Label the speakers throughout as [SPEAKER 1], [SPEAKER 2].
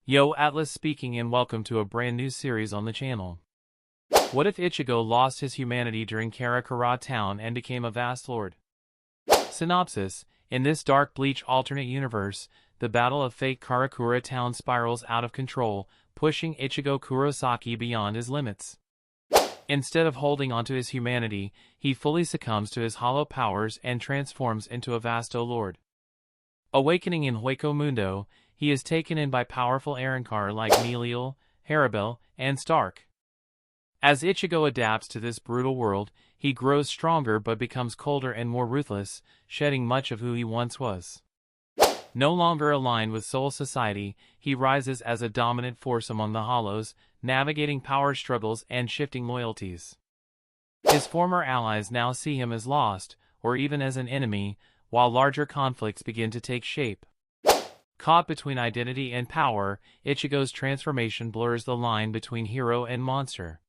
[SPEAKER 1] Yo, Atlas speaking and welcome to a brand new series on the channel. What if Ichigo lost his humanity during Karakura Town and became a Vasto Lorde? Synopsis: in this dark Bleach alternate universe, the battle of Fake Karakura Town spirals out of control, pushing Ichigo Kurosaki beyond his limits. Instead of holding onto his humanity, he fully succumbs to his hollow powers and transforms into a Vasto Lorde. Awakening in Hueco Mundo, he is taken in by powerful Arrancar like Neliel, Harribel, and Stark. As Ichigo adapts to this brutal world, he grows stronger but becomes colder and more ruthless, shedding much of who he once was. No longer aligned with Soul Society, he rises as a dominant force among the Hollows, navigating power struggles and shifting loyalties. His former allies now see him as lost, or even as an enemy, while larger conflicts begin to take shape. Caught between identity and power, Ichigo's transformation blurs the line between hero and monster.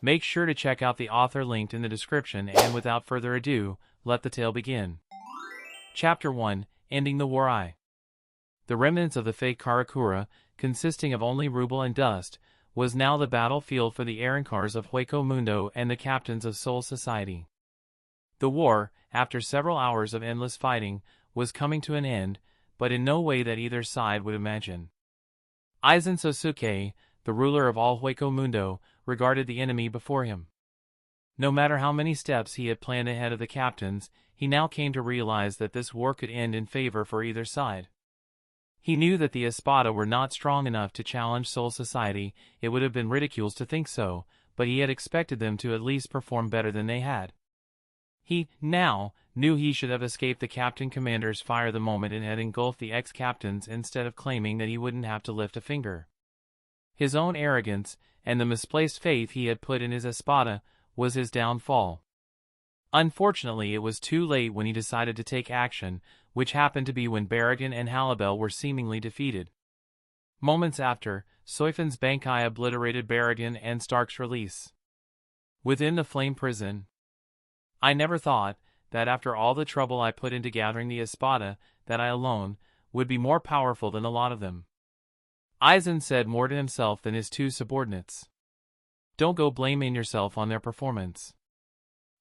[SPEAKER 1] Make sure to check out the author linked in the description, and without further ado, let the tale begin. Chapter 1: Ending the War. The remnants of the Fake Karakura, consisting of only rubble and dust, was now the battlefield for the Arrancars of Hueco Mundo and the captains of Soul Society. The war, after several hours of endless fighting, was coming to an end, but in no way that either side would imagine. Aizen Sosuke, the ruler of all Hueco Mundo, regarded the enemy before him. No matter how many steps he had planned ahead of the captains, he now came to realize that this war could end in favor for either side. He knew that the Espada were not strong enough to challenge Soul Society. It would have been ridiculous to think so, but he had expected them to at least perform better than they had. He, now, knew he should have escaped the Captain Commander's fire the moment and had engulfed the ex-captains instead of claiming that he wouldn't have to lift a finger. His own arrogance, and the misplaced faith he had put in his Espada, was his downfall. Unfortunately, it was too late when he decided to take action, which happened to be when Barragan and Halibel were seemingly defeated. Moments after, Soi Fon's Bankai obliterated Barragan and Stark's release. Within the flame prison, I never thought that after all the trouble I put into gathering the Espada, that I alone would be more powerful than a lot of them. Aizen said more to himself than his two subordinates. Don't go blaming yourself on their performance.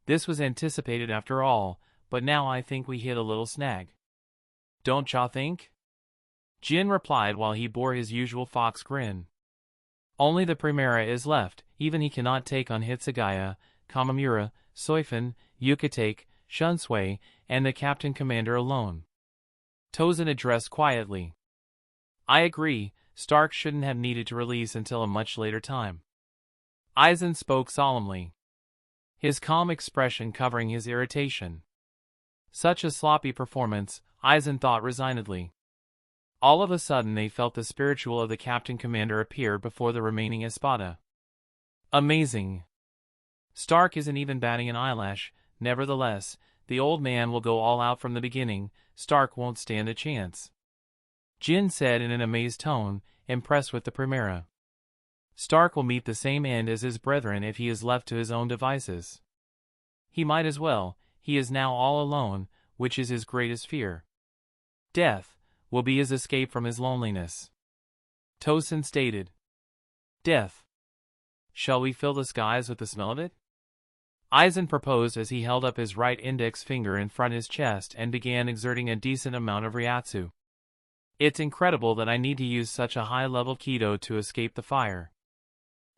[SPEAKER 1] This was anticipated after all, but now I think we hit a little snag. Don't ya think? Jin replied while he bore his usual fox grin. Only the Primera is left, even he cannot take on Hitsugaya, Kamamura, Soi Fon, Ukitake, Shunsui, and the Captain Commander alone. Tozen addressed quietly. I agree, Stark shouldn't have needed to release until a much later time. Aizen spoke solemnly, his calm expression covering his irritation. Such a sloppy performance, Aizen thought resignedly. All of a sudden they felt the spiritual of the Captain Commander appear before the remaining Espada. Amazing. Stark isn't even batting an eyelash. Nevertheless, the old man will go all out from the beginning. Stark won't stand a chance. Jin said in an amazed tone, impressed with the Primera. Stark will meet the same end as his brethren if he is left to his own devices. He might as well. He is now all alone, which is his greatest fear. Death will be his escape from his loneliness. Tozen stated. Death. Shall we fill the skies with the smell of it? Aizen proposed as he held up his right index finger in front of his chest and began exerting a decent amount of Ryatsu. It's incredible that I need to use such a high-level Kido to escape the fire.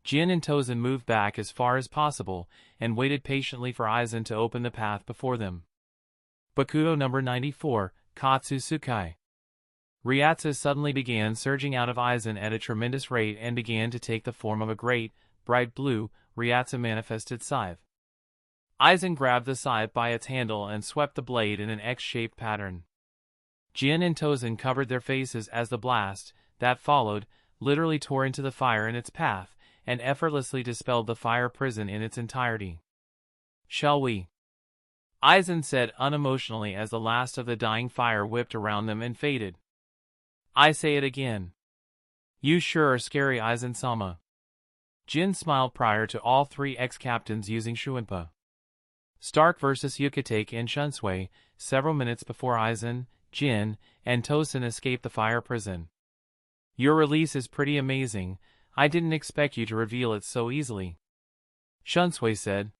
[SPEAKER 1] Jin and Tozen moved back as far as possible and waited patiently for Aizen to open the path before them. Bakudo number 94, Katsu Tsukai. Ryatsu suddenly began surging out of Aizen at a tremendous rate and began to take the form of a great, bright blue, Ryatsu manifested scythe. Aizen grabbed the scythe by its handle and swept the blade in an X-shaped pattern. Jin and Tozen covered their faces as the blast, that followed, literally tore into the fire in its path, and effortlessly dispelled the fire prison in its entirety. Shall we? Aizen said unemotionally as the last of the dying fire whipped around them and faded. I say it again. You sure are scary, Aizen-sama. Jin smiled prior to all three ex-captains using Shuinpa. Stark versus Ukitake and Shunsui, several minutes before Aizen, Jin, and Tozen escaped the fire prison. Your release is pretty amazing. I didn't expect you to reveal it so easily. Shunsui said.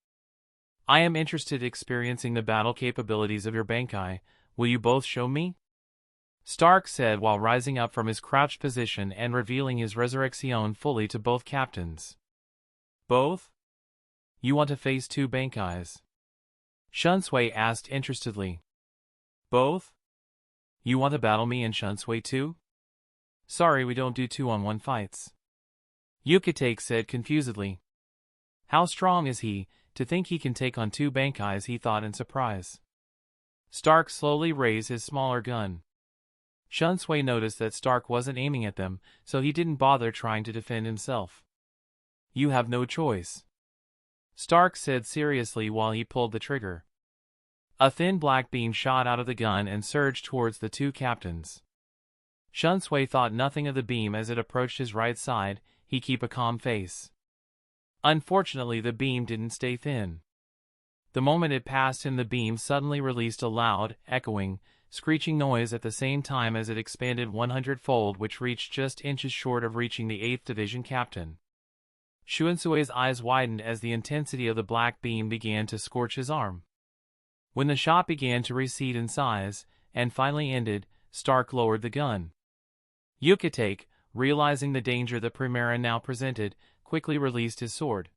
[SPEAKER 1] I am interested in experiencing the battle capabilities of your Bankai. Will you both show me? Stark said while rising up from his crouched position and revealing his resurrection fully to both captains. Both? You want to face 2 Bankais? Shunsui asked interestedly. Both? You want to battle me and Shunsui too? Sorry, we don't do 2-on-1 fights. Ukitake said confusedly. How strong is he, to think he can take on 2 Bankais, he thought in surprise. Stark slowly raised his smaller gun. Shunsui noticed that Stark wasn't aiming at them, so he didn't bother trying to defend himself. You have no choice. Stark said seriously while he pulled the trigger. A thin black beam shot out of the gun and surged towards the 2 captains. Shunsui thought nothing of the beam as it approached his right side. He kept a calm face. Unfortunately, the beam didn't stay thin. The moment it passed him, the beam suddenly released a loud, echoing, screeching noise at the same time as it expanded 100-fold, which reached just inches short of reaching the 8th Division captain. Shunsui's eyes widened as the intensity of the black beam began to scorch his arm. When the shot began to recede in size, and finally ended, Stark lowered the gun. Ukitake, realizing the danger the Primera now presented, quickly released his sword.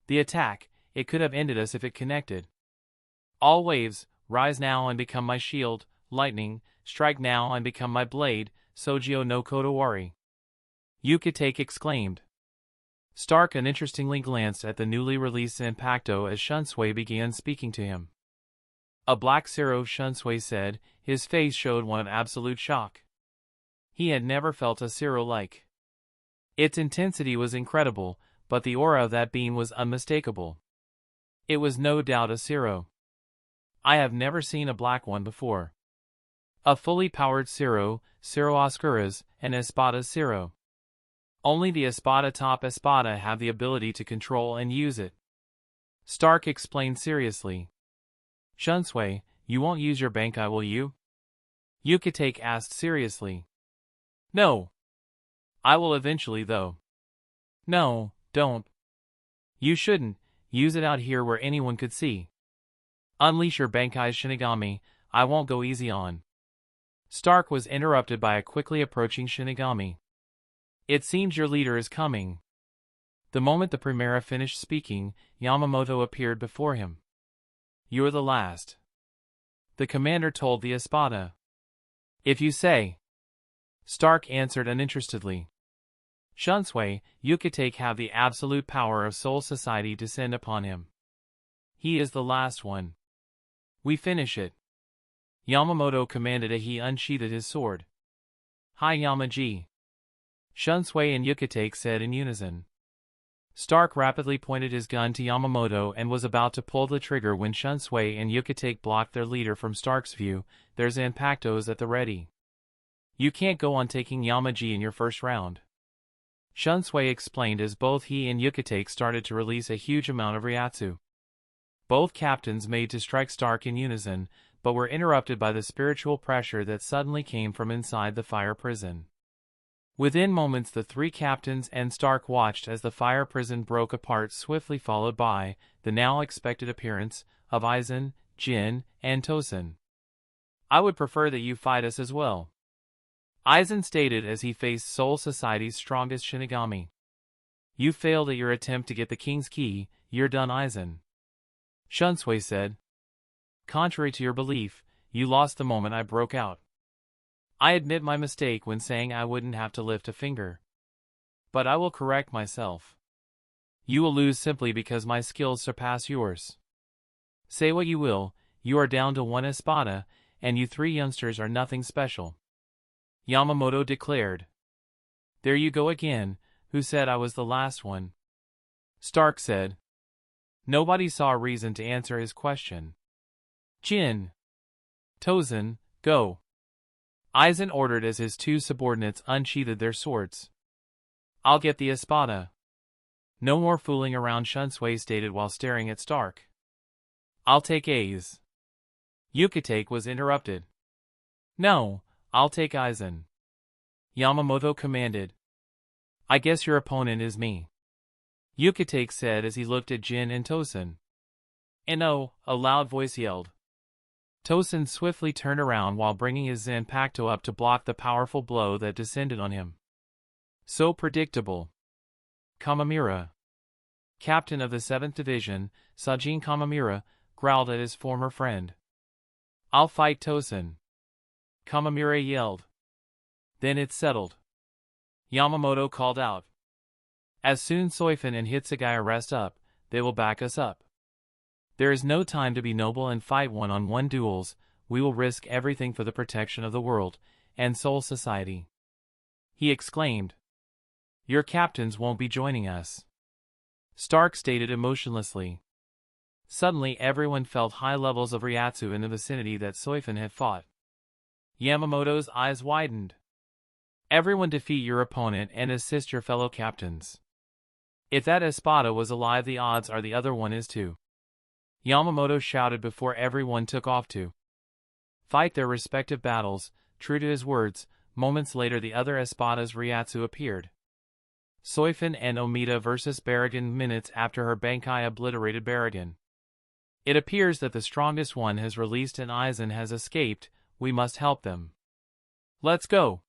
[SPEAKER 1] The attack, it could have ended us if it connected. All waves, rise now and become my shield, lightning, strike now and become my blade, Sojio no Kodawari. Ukitake exclaimed. Stark uninterestingly glanced at the newly released Impacto as Shunsui began speaking to him. A black Zero, Shunsui said, his face showed one of absolute shock. He had never felt a Zero like. Its intensity was incredible, but the aura of that beam was unmistakable. It was no doubt a Zero. I have never seen a black one before. A fully powered Zero, Zero Oscuras, and Espada Zero. Only the Espada Top Espada have the ability to control and use it. Stark explained seriously. Shunsui, you won't use your Bankai, will you? Ukitake asked seriously. No. I will eventually, though. No, don't. You shouldn't. Use it out here where anyone could see. Unleash your Bankai Shinigami. I won't go easy on. Stark was interrupted by a quickly approaching Shinigami. It seems your leader is coming. The moment the Primera finished speaking, Yamamoto appeared before him. You're the last. The commander told the Espada. If you say. Stark answered uninterestedly. Shunsui, Ukitake have the absolute power of Soul Society descend upon him. He is the last one. We finish it. Yamamoto commanded as he unsheathed his sword. Hi Yamaji. Shunsui and Ukitake said in unison. Stark rapidly pointed his gun to Yamamoto and was about to pull the trigger when Shunsui and Ukitake blocked their leader from Stark's view. There's Impactos at the ready. You can't go on taking Yamaji in your first round. Shunsui explained as both he and Ukitake started to release a huge amount of Ryatsu. Both captains made to strike Stark in unison, but were interrupted by the spiritual pressure that suddenly came from inside the fire prison. Within moments the 3 captains and Stark watched as the fire prison broke apart, swiftly followed by the now expected appearance of Aizen, Jin, and Tosen. I would prefer that you fight us as well. Aizen stated as he faced Soul Society's strongest Shinigami. You failed at your attempt to get the King's Key, you're done, Aizen. Shunsui said. Contrary to your belief, you lost the moment I broke out. I admit my mistake when saying I wouldn't have to lift a finger. But I will correct myself. You will lose simply because my skills surpass yours. Say what you will, you are down to 1 Espada, and you 3 youngsters are nothing special. Yamamoto declared. There you go again, who said I was the last one? Stark said. Nobody saw a reason to answer his question. Jin. Tosen, go. Aizen ordered as his 2 subordinates unsheathed their swords. I'll get the Espada. No more fooling around, Shunsui stated while staring at Stark. I'll take A's. Ukitake was interrupted. No, I'll take Aizen. Yamamoto commanded. I guess your opponent is me, Ukitake said as he looked at Jin and Tosen. And oh, a loud voice yelled. Tosen swiftly turned around while bringing his Zanpakuto up to block the powerful blow that descended on him. So predictable. Kamamura, captain of the 7th Division, Sajin Kamamura, growled at his former friend. I'll fight Tosen, Kamamura yelled. Then it's settled, Yamamoto called out. As soon Soi Fon and Hitsugaya rest up, they will back us up. There is no time to be noble and fight one-on-one duels. We will risk everything for the protection of the world and Soul Society, he exclaimed. Your captains won't be joining us, Stark stated emotionlessly. Suddenly everyone felt high levels of Ryatsu in the vicinity that Soi Fon had fought. Yamamoto's eyes widened. Everyone defeat your opponent and assist your fellow captains. If that Espada was alive, the odds are the other one is too, Yamamoto shouted before everyone took off to fight their respective battles. True to his words, moments later the other Espada's Ryatsu appeared. Soi Fon and Omida versus Barragan. Minutes after her Bankai obliterated Barragan. It appears that the strongest one has released and Aizen has escaped. We must help them. Let's go,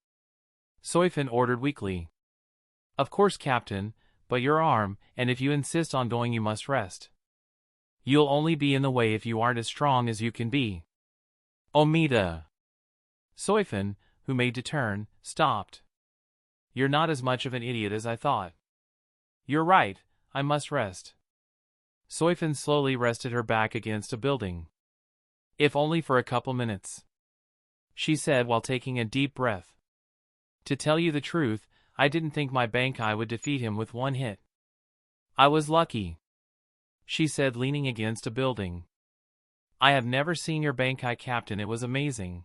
[SPEAKER 1] Soi Fon ordered weakly. Of course, Captain, but your arm, and if you insist on going you must rest. You'll only be in the way if you aren't as strong as you can be. Omida. Soi Fon, who made to turn, stopped. You're not as much of an idiot as I thought. You're right, I must rest. Soi Fon slowly rested her back against a building. If only for a couple minutes, she said while taking a deep breath. To tell you the truth, I didn't think my Bankai would defeat him with one hit. I was lucky, she said leaning against a building. I have never seen your Bankai, Captain. It was amazing.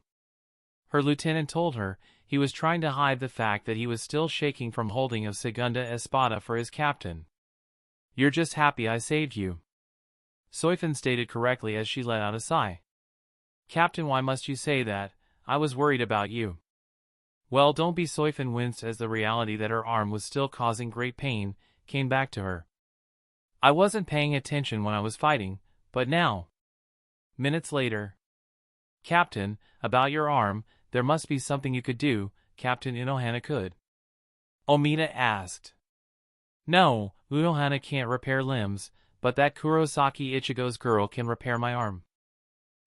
[SPEAKER 1] Her lieutenant told her. He was trying to hide the fact that he was still shaking from holding a Segunda Espada for his captain. You're just happy I saved you, Soi Fon stated correctly as she let out a sigh. Captain, why must you say that? I was worried about you. Well, don't be. Soi Fon winced as the reality that her arm was still causing great pain came back to her. I wasn't paying attention when I was fighting, but now. Minutes later. Captain, about your arm, there must be something you could do. Captain Unohana could, Omida asked. No, Unohana can't repair limbs, but that Kurosaki Ichigo's girl can repair my arm,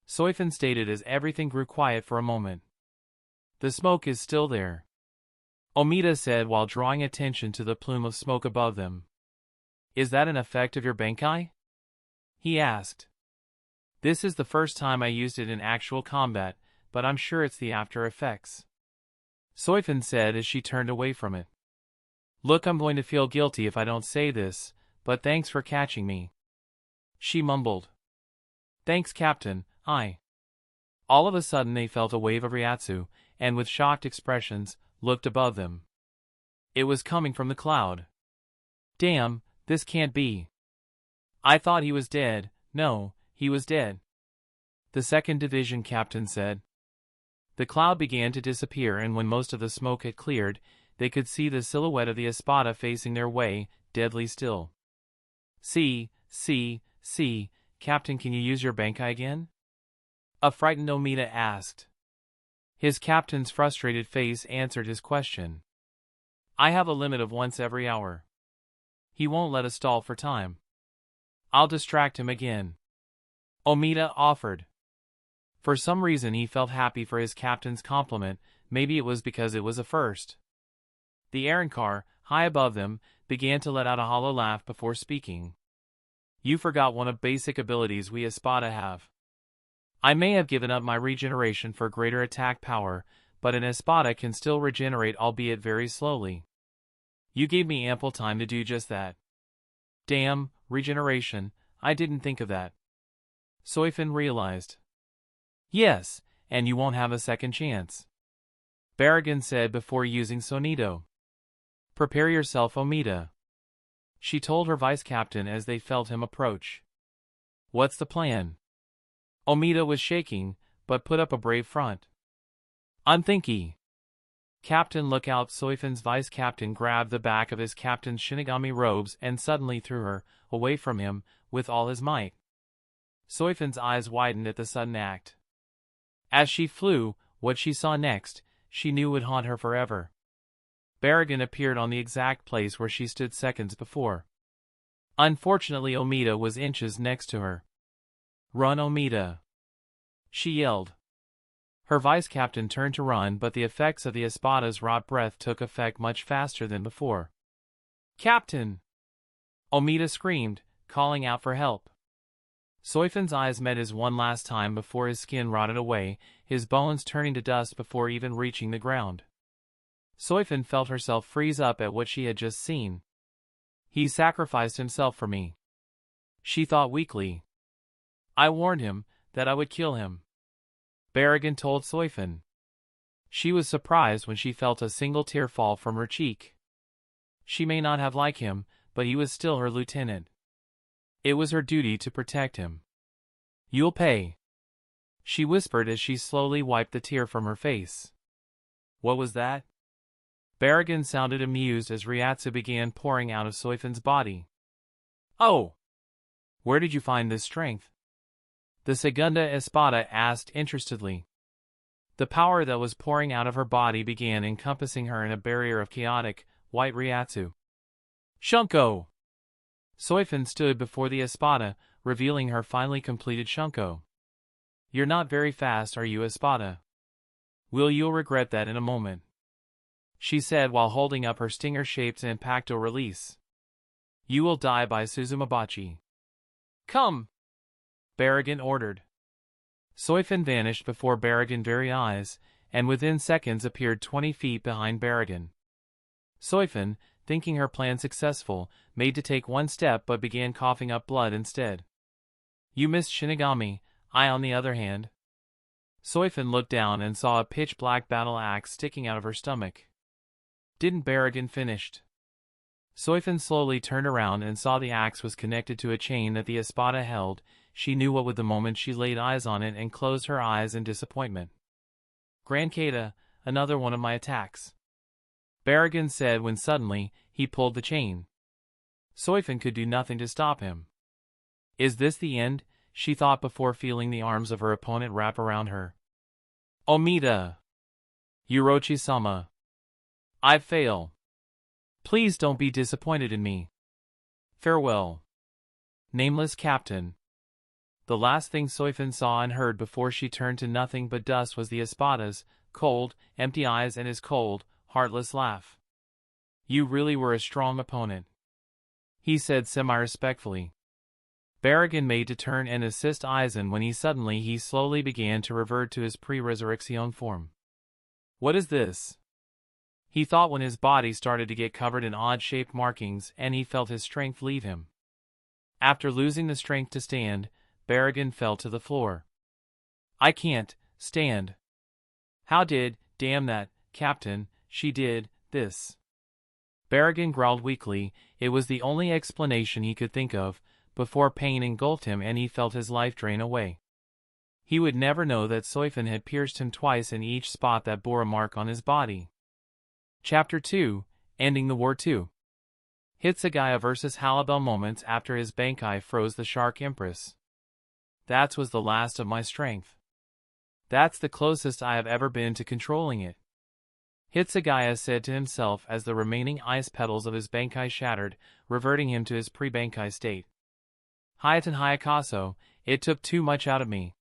[SPEAKER 1] Soi Fon stated as everything grew quiet for a moment. The smoke is still there, Omida said while drawing attention to the plume of smoke above them. Is that an effect of your Bankai? He asked. This is the first time I used it in actual combat, but I'm sure it's the after effects, Soi Fon said as she turned away from it. Look, I'm going to feel guilty if I don't say this, but thanks for catching me, she mumbled. Thanks, Captain, I. All of a sudden they felt a wave of Ryatsu, and with shocked expressions, looked above them. It was coming from the cloud. Damn, this can't be. I thought he was dead. No, he was dead, the 2nd Division captain said. The cloud began to disappear, and when most of the smoke had cleared, they could see the silhouette of the Espada facing their way, deadly still. See, Captain, can you use your Bankai again? A frightened Omida asked. His captain's frustrated face answered his question. I have a limit of once every hour. He won't let us stall for time. I'll distract him again, Omida offered. For some reason he felt happy for his captain's compliment. Maybe it was because it was a first. The Arrancar, high above them, began to let out a hollow laugh before speaking. You forgot one of basic abilities we Espada have. I may have given up my regeneration for greater attack power, but an Espada can still regenerate, albeit very slowly. You gave me ample time to do just that. Damn, regeneration, I didn't think of that, Soi Fon realized. Yes, and you won't have a second chance, Barragan said before using Sonido. Prepare yourself, Omida, she told her vice captain as they felt him approach. What's the plan? Omida was shaking, but put up a brave front. I'm thinking. Captain, look out! Soi Fon's vice captain grabbed the back of his captain's Shinigami robes and suddenly threw her away from him with all his might. Soi Fon's eyes widened at the sudden act. As she flew, what she saw next, she knew would haunt her forever. Barragan appeared on the exact place where she stood seconds before. Unfortunately, Omida was inches next to her. "Run, Omida!" she yelled. Her vice-captain turned to run, but the effects of the Espada's rot breath took effect much faster than before. "Captain!" Omida screamed, calling out for help. Soi Fon's eyes met his one last time before his skin rotted away, his bones turning to dust before even reaching the ground. Soi Fon felt herself freeze up at what she had just seen. "He sacrificed himself for me," she thought weakly. "I warned him that I would kill him," Barragan told Soi Fon. She was surprised when she felt a single tear fall from her cheek. She may not have liked him, but he was still her lieutenant. It was her duty to protect him. "You'll pay," she whispered as she slowly wiped the tear from her face. "What was that?" Barragan sounded amused as Ryatsu began pouring out of Soi Fon's body. "Oh! Where did you find this strength?" the Segunda Espada asked interestedly. The power that was pouring out of her body began encompassing her in a barrier of chaotic, white Ryatsu. "Shunko!" Soi Fon stood before the Espada, revealing her finely completed Shunko. "You're not very fast, are you, Espada? You'll regret that in a moment," she said while holding up her stinger-shaped Impacto release. "You will die by Suzumabachi." "Come!" Barragan ordered. Soi Fon vanished before Barragan's very eyes, and within seconds appeared 20 feet behind Barragan. Soi Fon, thinking her plan successful, made to take one step but began coughing up blood instead. "You missed Shinigami, I on the other hand." Soi Fon looked down and saw a pitch-black battle axe sticking out of her stomach. "Didn't Barragan finish?" Soi Fon slowly turned around and saw the axe was connected to a chain that the Espada held. She knew what would the moment she laid eyes on it and closed her eyes in disappointment. "Grand Kata, another one of my attacks," Barragan said when suddenly, he pulled the chain. Soi Fon could do nothing to stop him. "Is this the end?" she thought before feeling the arms of her opponent wrap around her. "Omida! Yurochi-sama! I fail. Please don't be disappointed in me. Farewell. Nameless Captain." The last thing Soi Fon saw and heard before she turned to nothing but dust was the Espada's cold, empty eyes and his cold, heartless laugh. "You really were a strong opponent," he said semi-respectfully. Barragan made to turn and assist Aizen when he slowly began to revert to his pre-resurrection form. "What is this?" he thought when his body started to get covered in odd-shaped markings and he felt his strength leave him. After losing the strength to stand, Barragan fell to the floor. "I can't stand. How did, damn that, Captain, she did this?" Barragan growled weakly. It was the only explanation he could think of, before pain engulfed him and he felt his life drain away. He would never know that Soi Fon had pierced him twice in each spot that bore a mark on his body. Chapter 2, Ending the War 2. Hitsugaya vs. Halibel. Moments after his Bankai froze the Shark Empress. "That was the last of my strength. That's the closest I have ever been to controlling it," Hitsugaya said to himself as the remaining ice petals of his Bankai shattered, reverting him to his pre-Bankai state. "Hayatan Hayakaso, it took too much out of me.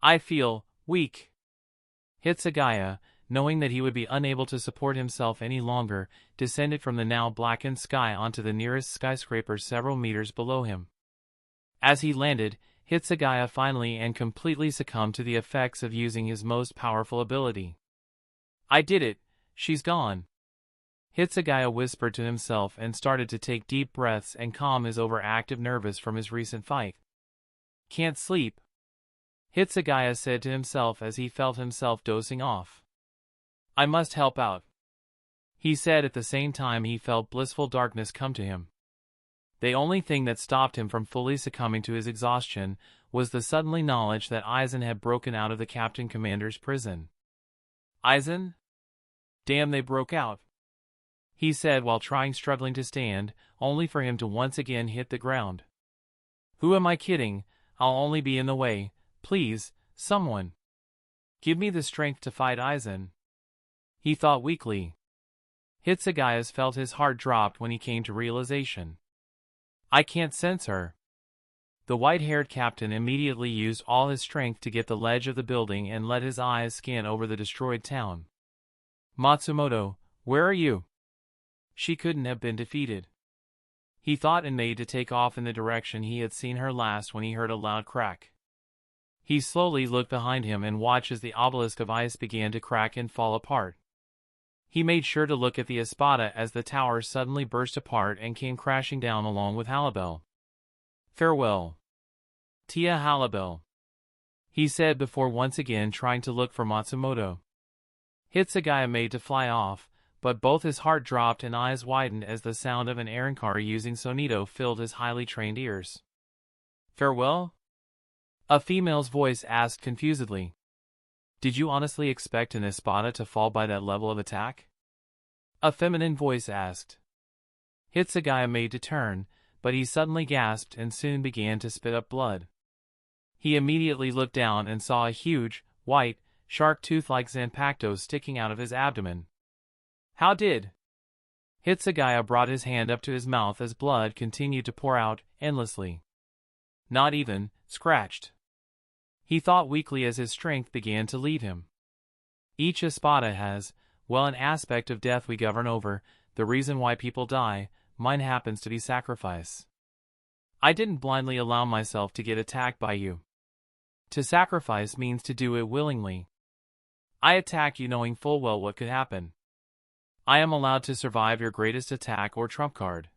[SPEAKER 1] I feel weak." Hitsugaya, knowing that he would be unable to support himself any longer, descended from the now blackened sky onto the nearest skyscraper several meters below him. As he landed, Hitsugaya finally and completely succumbed to the effects of using his most powerful ability. "I did it, she's gone," Hitsugaya whispered to himself and started to take deep breaths and calm his overactive nerves from his recent fight. "Can't sleep," Hitsugaya said to himself as he felt himself dozing off. "I must help out," he said at the same time he felt blissful darkness come to him. The only thing that stopped him from fully succumbing to his exhaustion was the suddenly knowledge that Aizen had broken out of the Captain Commander's prison. "Aizen?" Damn, they broke out, he said while struggling to stand, only for him to once again hit the ground. Who am I kidding? I'll only be in the way. Please, someone. Give me the strength to fight Aizen. He thought weakly. Hitsugaya felt his heart dropped when he came to realization. I can't sense her. The white-haired captain immediately used all his strength to get the ledge of the building and let his eyes scan over the destroyed town. Matsumoto, where are you? She couldn't have been defeated. He thought and made to take off in the direction he had seen her last when he heard a loud crack. He slowly looked behind him and watched as the obelisk of ice began to crack and fall apart. He made sure to look at the espada as the tower suddenly burst apart and came crashing down along with Halibel. Farewell, Tia Halibel, he said before once again trying to look for Matsumoto. Hitsugaya made to fly off, but both his heart dropped and eyes widened as the sound of an Arrancar using sonido filled his highly trained ears. Farewell? A female's voice asked confusedly. Did you honestly expect an espada to fall by that level of attack? A feminine voice asked. Hitsugaya made to turn, but he suddenly gasped and soon began to spit up blood. He immediately looked down and saw a huge, white, shark tooth-like zanpakuto sticking out of his abdomen. How did? Hitsugaya brought his hand up to his mouth as blood continued to pour out endlessly. Not even scratched. He thought weakly as his strength began to leave him. Each espada has, well, an aspect of death we govern over. The reason why people die, mine happens to be sacrifice. I didn't blindly allow myself to get attacked by you. To sacrifice means to do it willingly. I attack you knowing full well what could happen. I am allowed to survive your greatest attack or trump card.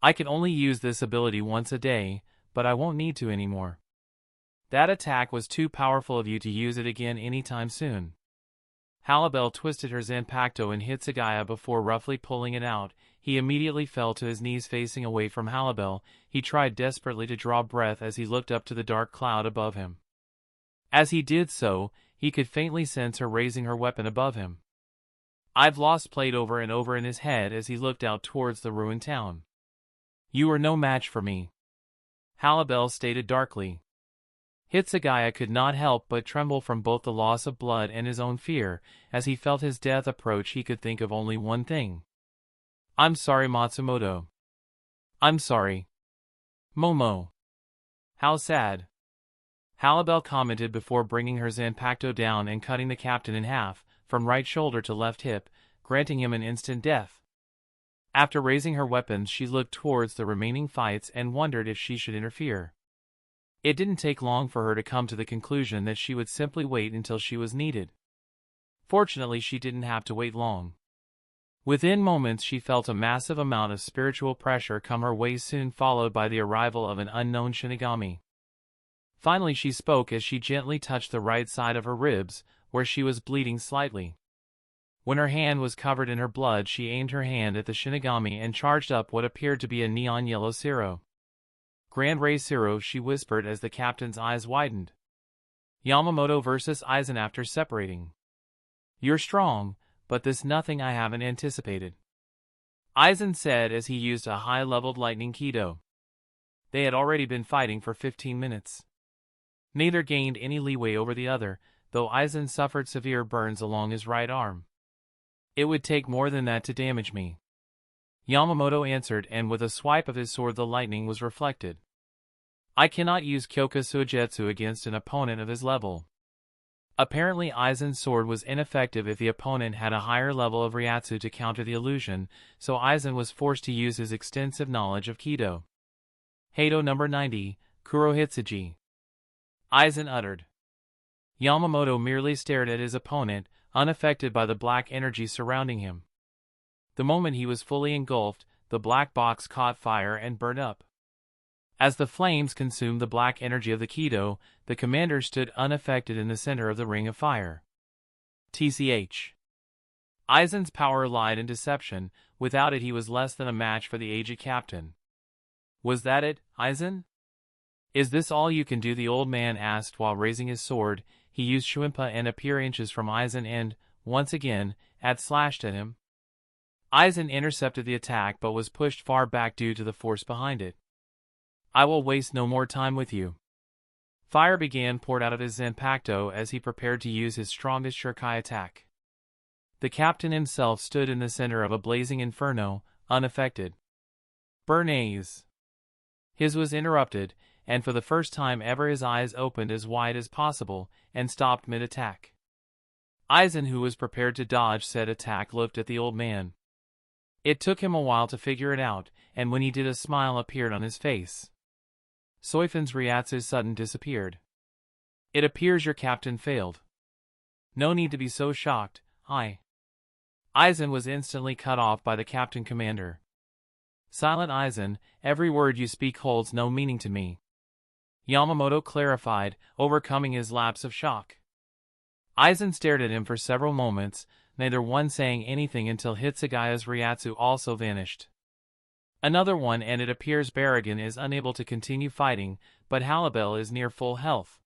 [SPEAKER 1] I can only use this ability once a day, but I won't need to anymore. That attack was too powerful of you to use it again anytime soon. Halibel twisted her zanpakuto in Hitsugaya before roughly pulling it out. He immediately fell to his knees facing away from Halibel. He tried desperately to draw breath as he looked up to the dark cloud above him. As he did so, he could faintly sense her raising her weapon above him. I've lost played over and over in his head as he looked out towards the ruined town. You are no match for me, Halibel stated darkly. Hitsugaya could not help but tremble from both the loss of blood and his own fear. As he felt his death approach, he could think of only one thing. I'm sorry, Matsumoto. I'm sorry. Momo. How sad. Halibel commented before bringing her zanpakuto down and cutting the captain in half, from right shoulder to left hip, granting him an instant death. After raising her weapons, she looked towards the remaining fights and wondered if she should interfere. It didn't take long for her to come to the conclusion that she would simply wait until she was needed. Fortunately, she didn't have to wait long. Within moments, she felt a massive amount of spiritual pressure come her way, soon followed by the arrival of an unknown Shinigami. Finally, she spoke as she gently touched the right side of her ribs, where she was bleeding slightly. When her hand was covered in her blood, she aimed her hand at the Shinigami and charged up what appeared to be a neon yellow Siro. Grand Ray Siro, she whispered as the captain's eyes widened. Yamamoto versus Aizen after separating. You're strong, but this nothing I haven't anticipated, Aizen said as he used a high-leveled lightning Kido. They had already been fighting for 15 minutes. Neither gained any leeway over the other, though Aizen suffered severe burns along his right arm. It would take more than that to damage me, Yamamoto answered, and with a swipe of his sword the lightning was reflected. I cannot use Kyoka Suigetsu against an opponent of his level. Apparently Aizen's sword was ineffective if the opponent had a higher level of Ryatsu to counter the illusion, so Aizen was forced to use his extensive knowledge of Kido. Heido number 90, Kurohitsuji, Aizen uttered. Yamamoto merely stared at his opponent, unaffected by the black energy surrounding him. The moment he was fully engulfed, the black box caught fire and burned up. As the flames consumed the black energy of the Kido, the commander stood unaffected in the center of the ring of fire. TCH. Aizen's power lied in deception. Without it he was less than a match for the aged captain. Was that it, Aizen? Is this all you can do? The old man asked while raising his sword. He used Shuimpa and appear inches from Aizen and, once again, had slashed at him. Aizen intercepted the attack but was pushed far back due to the force behind it. I will waste no more time with you. Fire began poured out of his Zanpakuto as he prepared to use his strongest Shurikai attack. The captain himself stood in the center of a blazing inferno, unaffected. Bernays. His was interrupted, and for the first time ever his eyes opened as wide as possible, and stopped mid-attack. Aizen, who was prepared to dodge said attack, looked at the old man. It took him a while to figure it out, and when he did a smile appeared on his face. Soi Fon's Ryatsu sudden disappeared. It appears your captain failed. No need to be so shocked, Aizen was instantly cut off by the captain commander. Silent Aizen, every word you speak holds no meaning to me. Yamamoto clarified, overcoming his lapse of shock. Aizen stared at him for several moments, neither one saying anything until Hitsugaya's Ryatsu also vanished. Another one, and it appears Barragan is unable to continue fighting, but Halibel is near full health.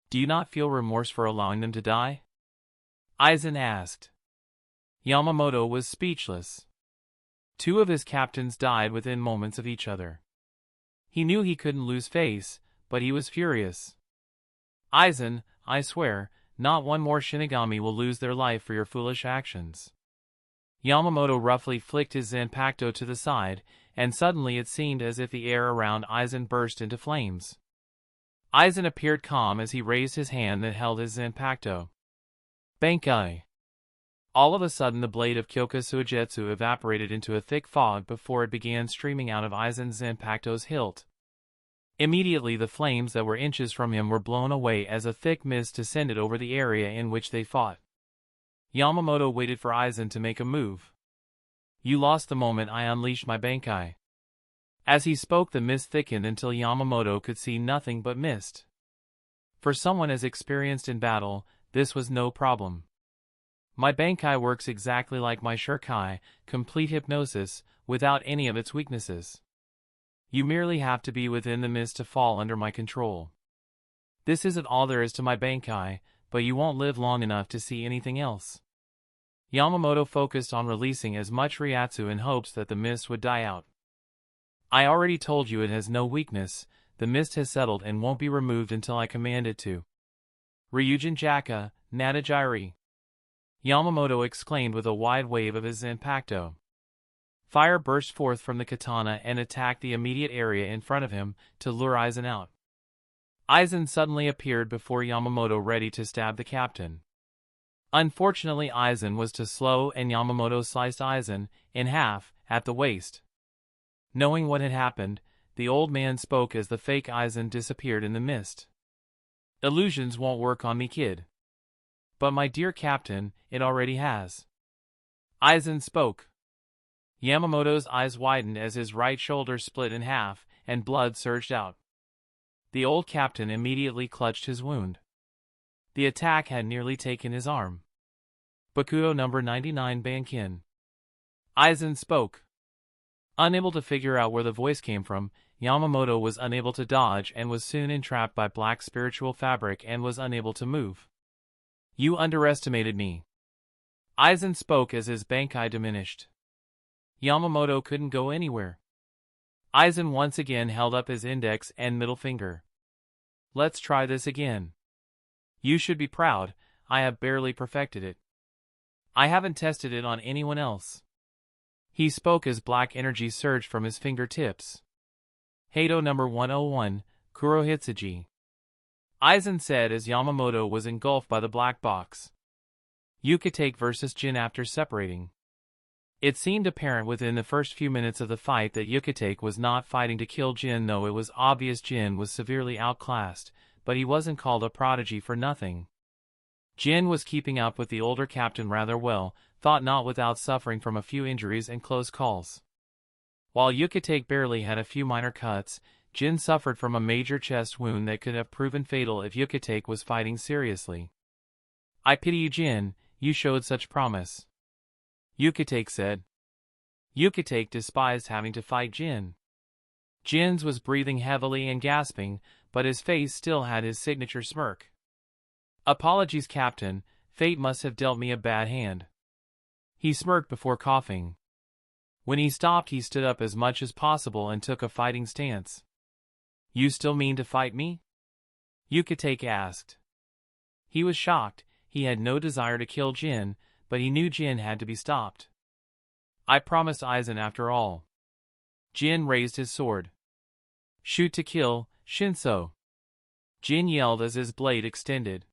[SPEAKER 1] Do you not feel remorse for allowing them to die? Aizen asked. Yamamoto was speechless. Two of his captains died within moments of each other. He knew he couldn't lose face, but he was furious. Aizen, I swear, not one more Shinigami will lose their life for your foolish actions. Yamamoto roughly flicked his Zanpakuto to the side, and suddenly it seemed as if the air around Aizen burst into flames. Aizen appeared calm as he raised his hand that held his Zanpakuto. Bankai. All of a sudden the blade of Kyoka Suigetsu evaporated into a thick fog before it began streaming out of Aizen's Zanpakuto's hilt. Immediately the flames that were inches from him were blown away as a thick mist descended over the area in which they fought. Yamamoto waited for Aizen to make a move. You lost the moment I unleashed my Bankai. As he spoke the mist thickened until Yamamoto could see nothing but mist. For someone as experienced in battle, this was no problem. My Bankai works exactly like my Shurikai, complete hypnosis, without any of its weaknesses. You merely have to be within the mist to fall under my control. This isn't all there is to my Bankai, but you won't live long enough to see anything else. Yamamoto focused on releasing as much Ryatsu in hopes that the mist would die out. I already told you it has no weakness, the mist has settled and won't be removed until I command it to. Ryujin Jaka, Natajiri. Yamamoto exclaimed with a wide wave of his Zanpakuto. Fire burst forth from the katana and attacked the immediate area in front of him to lure Aizen out. Aizen suddenly appeared before Yamamoto ready to stab the captain. Unfortunately Aizen was too slow and Yamamoto sliced Aizen in half at the waist. Knowing what had happened, the old man spoke as the fake Aizen disappeared in the mist. Illusions won't work on me, kid. But my dear captain, it already has. Aizen spoke. Yamamoto's eyes widened as his right shoulder split in half, and blood surged out. The old captain immediately clutched his wound. The attack had nearly taken his arm. Bakugo number 99 Bankin. Aizen spoke. Unable to figure out where the voice came from, Yamamoto was unable to dodge and was soon entrapped by black spiritual fabric and was unable to move. You underestimated me. Aizen spoke as his Bankai diminished. Yamamoto couldn't go anywhere. Aizen once again held up his index and middle finger. Let's try this again. You should be proud, I have barely perfected it. I haven't tested it on anyone else. He spoke as black energy surged from his fingertips. Hado number 101, Kurohitsuji. Aizen said as Yamamoto was engulfed by the black box. Ukitake versus Jin after separating. It seemed apparent within the first few minutes of the fight that Ukitake was not fighting to kill Jin, though it was obvious Jin was severely outclassed, but he wasn't called a prodigy for nothing. Jin was keeping up with the older captain rather well, thought not without suffering from a few injuries and close calls. While Ukitake barely had a few minor cuts, Jin suffered from a major chest wound that could have proven fatal if Ukitake was fighting seriously. I pity you, Jin, you showed such promise. Ukitake said. Ukitake despised having to fight Jin. Jin's was breathing heavily and gasping, but his face still had his signature smirk. Apologies, Captain, fate must have dealt me a bad hand. He smirked before coughing. When he stopped, he stood up as much as possible and took a fighting stance. You still mean to fight me? Ukitake asked. He was shocked. He had no desire to kill Jin, but he knew Jin had to be stopped. I promised Aizen after all. Jin raised his sword. Shoot to kill, Shunsui. Jin yelled as his blade extended.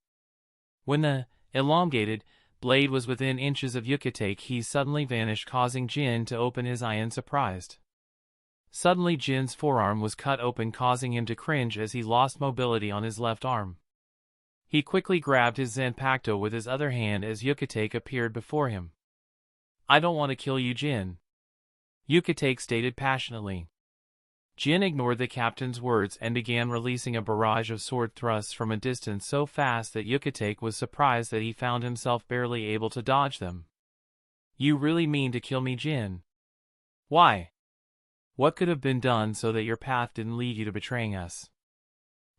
[SPEAKER 1] When the elongated blade was within inches of Ukitake, he suddenly vanished, causing Jin to open his eye in surprise. Suddenly Jin's forearm was cut open, causing him to cringe as he lost mobility on his left arm. He quickly grabbed his Zanpakuto with his other hand as Ukitake appeared before him. I don't want to kill you, Jin, Ukitake stated passionately. Jin ignored the captain's words and began releasing a barrage of sword thrusts from a distance so fast that Ukitake was surprised that he found himself barely able to dodge them. You really mean to kill me, Jin? Why? What could have been done so that your path didn't lead you to betraying us?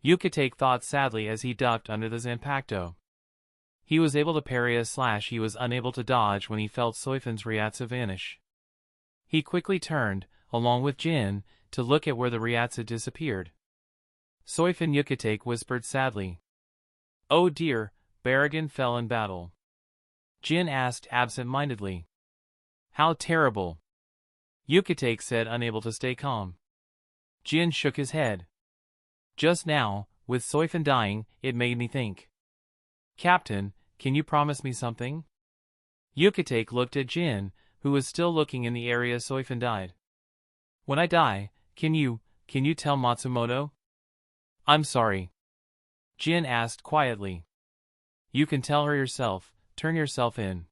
[SPEAKER 1] Ukitake thought sadly as he ducked under the Zanpakuto. He was able to parry a slash he was unable to dodge when he felt Soi Fon's Ryatsu vanish. He quickly turned, along with Jin, to look at where the Ryatsu disappeared. Soi Fon, Ukitake whispered sadly. Oh dear, Barragan fell in battle. Jin asked absent-mindedly. How terrible. Ukitake said, unable to stay calm. Jin shook his head. Just now, with Soi Fon dying, it made me think. Captain, can you promise me something? Ukitake looked at Jin, who was still looking in the area Soi Fon died. When I die, can you tell Matsumoto? I'm sorry. Jin asked quietly. You can tell her yourself, turn yourself in.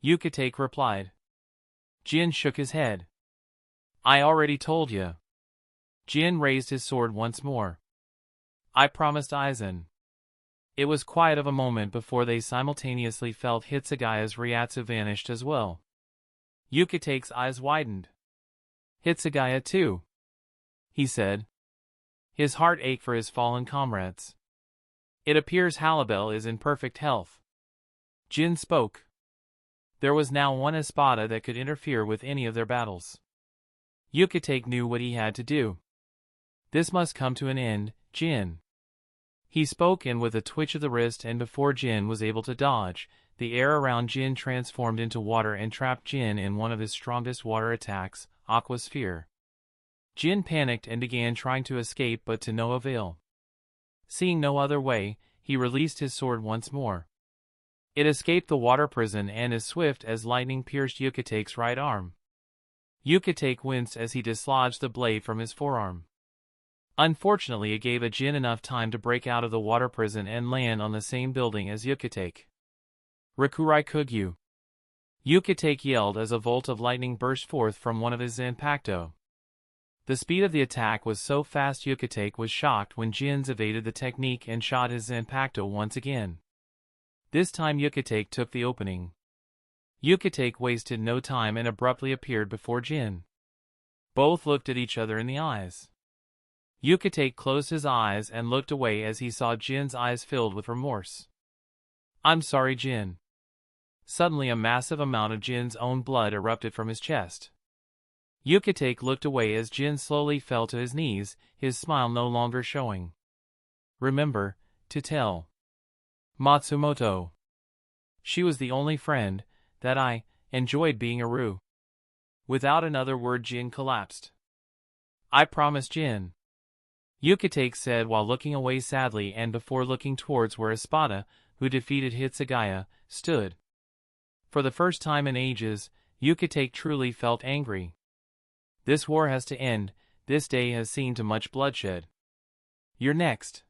[SPEAKER 1] Ukitake replied. Jin shook his head. I already told you. Jin raised his sword once more. I promised Aizen. It was quiet of a moment before they simultaneously felt Hitsugaya's Ryatsu vanished as well. Ukitake's eyes widened. Hitsugaya too, he said. His heart ached for his fallen comrades. It appears Halibel is in perfect health. Jin spoke. There was now one espada that could interfere with any of their battles. Ukitake knew what he had to do. This must come to an end, Jin. He spoke, and with a twitch of the wrist and before Jin was able to dodge, the air around Jin transformed into water and trapped Jin in one of his strongest water attacks, Aqua Sphere. Jin panicked and began trying to escape, but to no avail. Seeing no other way, he released his sword once more. It escaped the water prison and as swift as lightning pierced Ukitake's right arm. Ukitake winced as he dislodged the blade from his forearm. Unfortunately, it gave Jin enough time to break out of the water prison and land on the same building as Ukitake. Rakurai Kugyu. Ukitake yelled as a bolt of lightning burst forth from one of his Zanpakuto. The speed of the attack was so fast Ukitake was shocked when Jin's evaded the technique and shot his Zanpakuto once again. This time Ukitake took the opening. Ukitake wasted no time and abruptly appeared before Jin. Both looked at each other in the eyes. Ukitake closed his eyes and looked away as he saw Jin's eyes filled with remorse. I'm sorry, Jin. Suddenly a massive amount of Jin's own blood erupted from his chest. Ukitake looked away as Jin slowly fell to his knees, his smile no longer showing. Remember to tell Matsumoto. She was the only friend that I enjoyed being Aru. Without another word, Jin collapsed. I promise, Jin. Ukitake said while looking away sadly and before looking towards where Espada, who defeated Hitsugaya, stood. For the first time in ages, Ukitake truly felt angry. This war has to end. This day has seen too much bloodshed. You're next,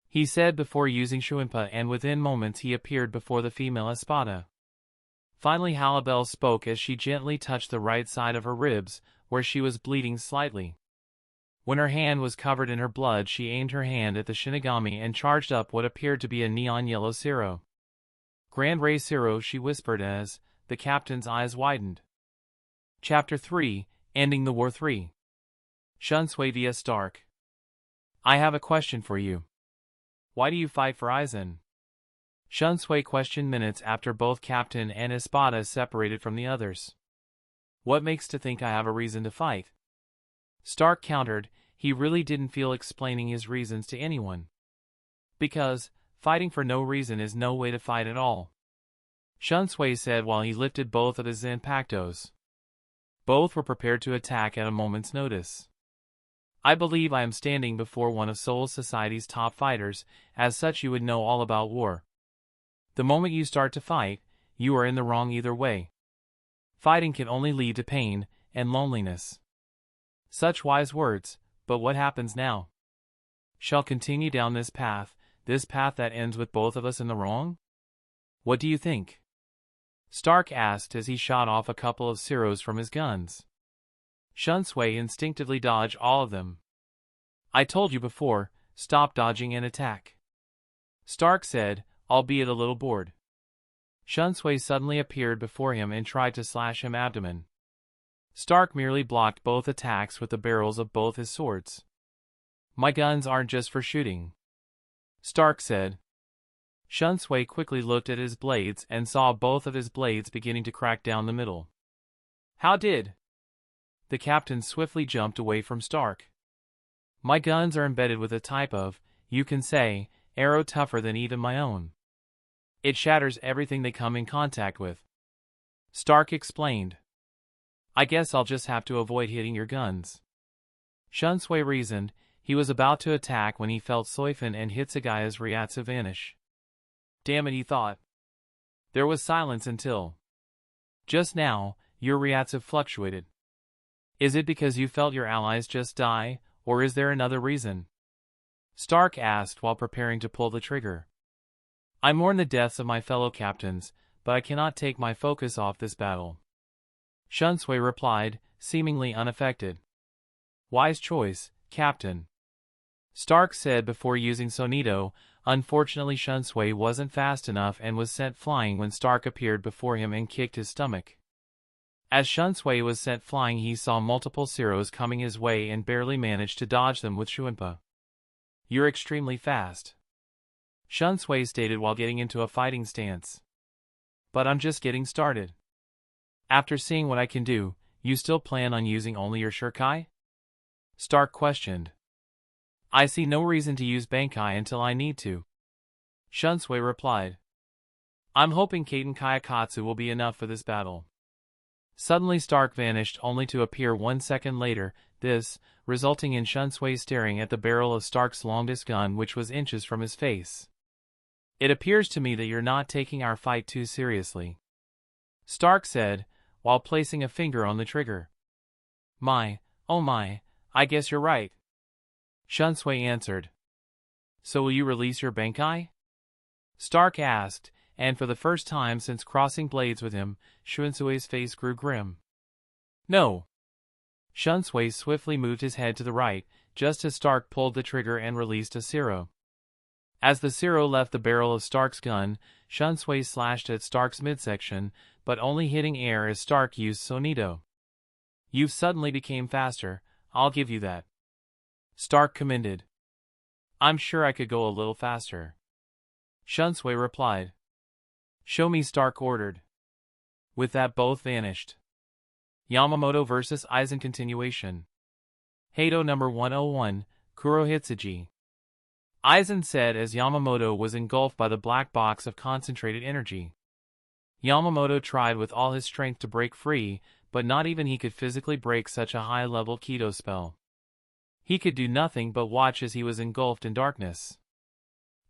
[SPEAKER 1] he said before using Shuimpa, and within moments he appeared before the female Espada. Finally Halibel spoke as she gently touched the right side of her ribs, where she was bleeding slightly. When her hand was covered in her blood, she aimed her hand at the Shinigami and charged up what appeared to be a neon yellow Zero. Grand Ray Zero, she whispered as the captain's eyes widened. Chapter 3, Ending the War 3. Shunsui via Stark. I have a question for you. Why do you fight for Aizen? Shunsui questioned minutes after both Captain and Espada separated from the others. What makes to think I have a reason to fight? Stark countered, he really didn't feel explaining his reasons to anyone. Because, fighting for no reason is no way to fight at all. Shunsui said while he lifted both of his Zanpakutos. Both were prepared to attack at a moment's notice. I believe I am standing before one of Soul Society's top fighters, as such you would know all about war. The moment you start to fight, you are in the wrong either way. Fighting can only lead to pain and loneliness. Such wise words, but what happens now? Shall continue down this path that ends with both of us in the wrong? What do you think? Stark asked as he shot off a couple of Ceros from his guns. Shunsui instinctively dodged all of them. I told you before, stop dodging and attack. Stark said, albeit a little bored. Shunsui suddenly appeared before him and tried to slash him abdomen. Stark merely blocked both attacks with the barrels of both his swords. My guns aren't just for shooting, Stark said. Shunsui quickly looked at his blades and saw both of his blades beginning to crack down the middle. How did? The captain swiftly jumped away from Stark. My guns are embedded with a type of, you can say, arrow tougher than even my own. It shatters everything they come in contact with. Stark explained. I guess I'll just have to avoid hitting your guns. Shunsui reasoned. He was about to attack when he felt Soi Fon and Hitsugaya's Ryatsu vanish. Damn it, he thought. There was silence until. Just now, your Ryatsu fluctuated. Is it because you felt your allies just die, or is there another reason? Stark asked while preparing to pull the trigger. I mourn the deaths of my fellow captains, but I cannot take my focus off this battle. Shunsui replied, seemingly unaffected. Wise choice, Captain. Stark said before using Sonido. Unfortunately Shunsui wasn't fast enough and was sent flying when Stark appeared before him and kicked his stomach. As Shunsui was sent flying he saw multiple Ceros coming his way and barely managed to dodge them with Shuinpa. You're extremely fast, Shunsui stated while getting into a fighting stance. But I'm just getting started. After seeing what I can do, you still plan on using only your Shurikai? Stark questioned. I see no reason to use Bankai until I need to, Shunsui replied. I'm hoping Kaiten Kayakatsu will be enough for this battle. Suddenly Stark vanished only to appear 1 second later, this, resulting in Shunsui staring at the barrel of Stark's longest gun which was inches from his face. It appears to me that you're not taking our fight too seriously, Stark said, while placing a finger on the trigger. Oh my, I guess you're right, Shunsui answered. So will you release your Bankai? Stark asked, and for the first time since crossing blades with him, Shunsui's face grew grim. No. Shunsui swiftly moved his head to the right, just as Stark pulled the trigger and released a Cero. As the Cero left the barrel of Stark's gun, Shunsui slashed at Stark's midsection, but only hitting air as Stark used Sonido. You've suddenly became faster, I'll give you that, Stark commended. I'm sure I could go a little faster, Shunsui replied. Show me, Stark ordered. With that both vanished. Yamamoto vs. Aizen continuation. Heido number 101, Kurohitsuji. Aizen said as Yamamoto was engulfed by the black box of concentrated energy. Yamamoto tried with all his strength to break free, but not even he could physically break such a high-level Kido spell. He could do nothing but watch as he was engulfed in darkness.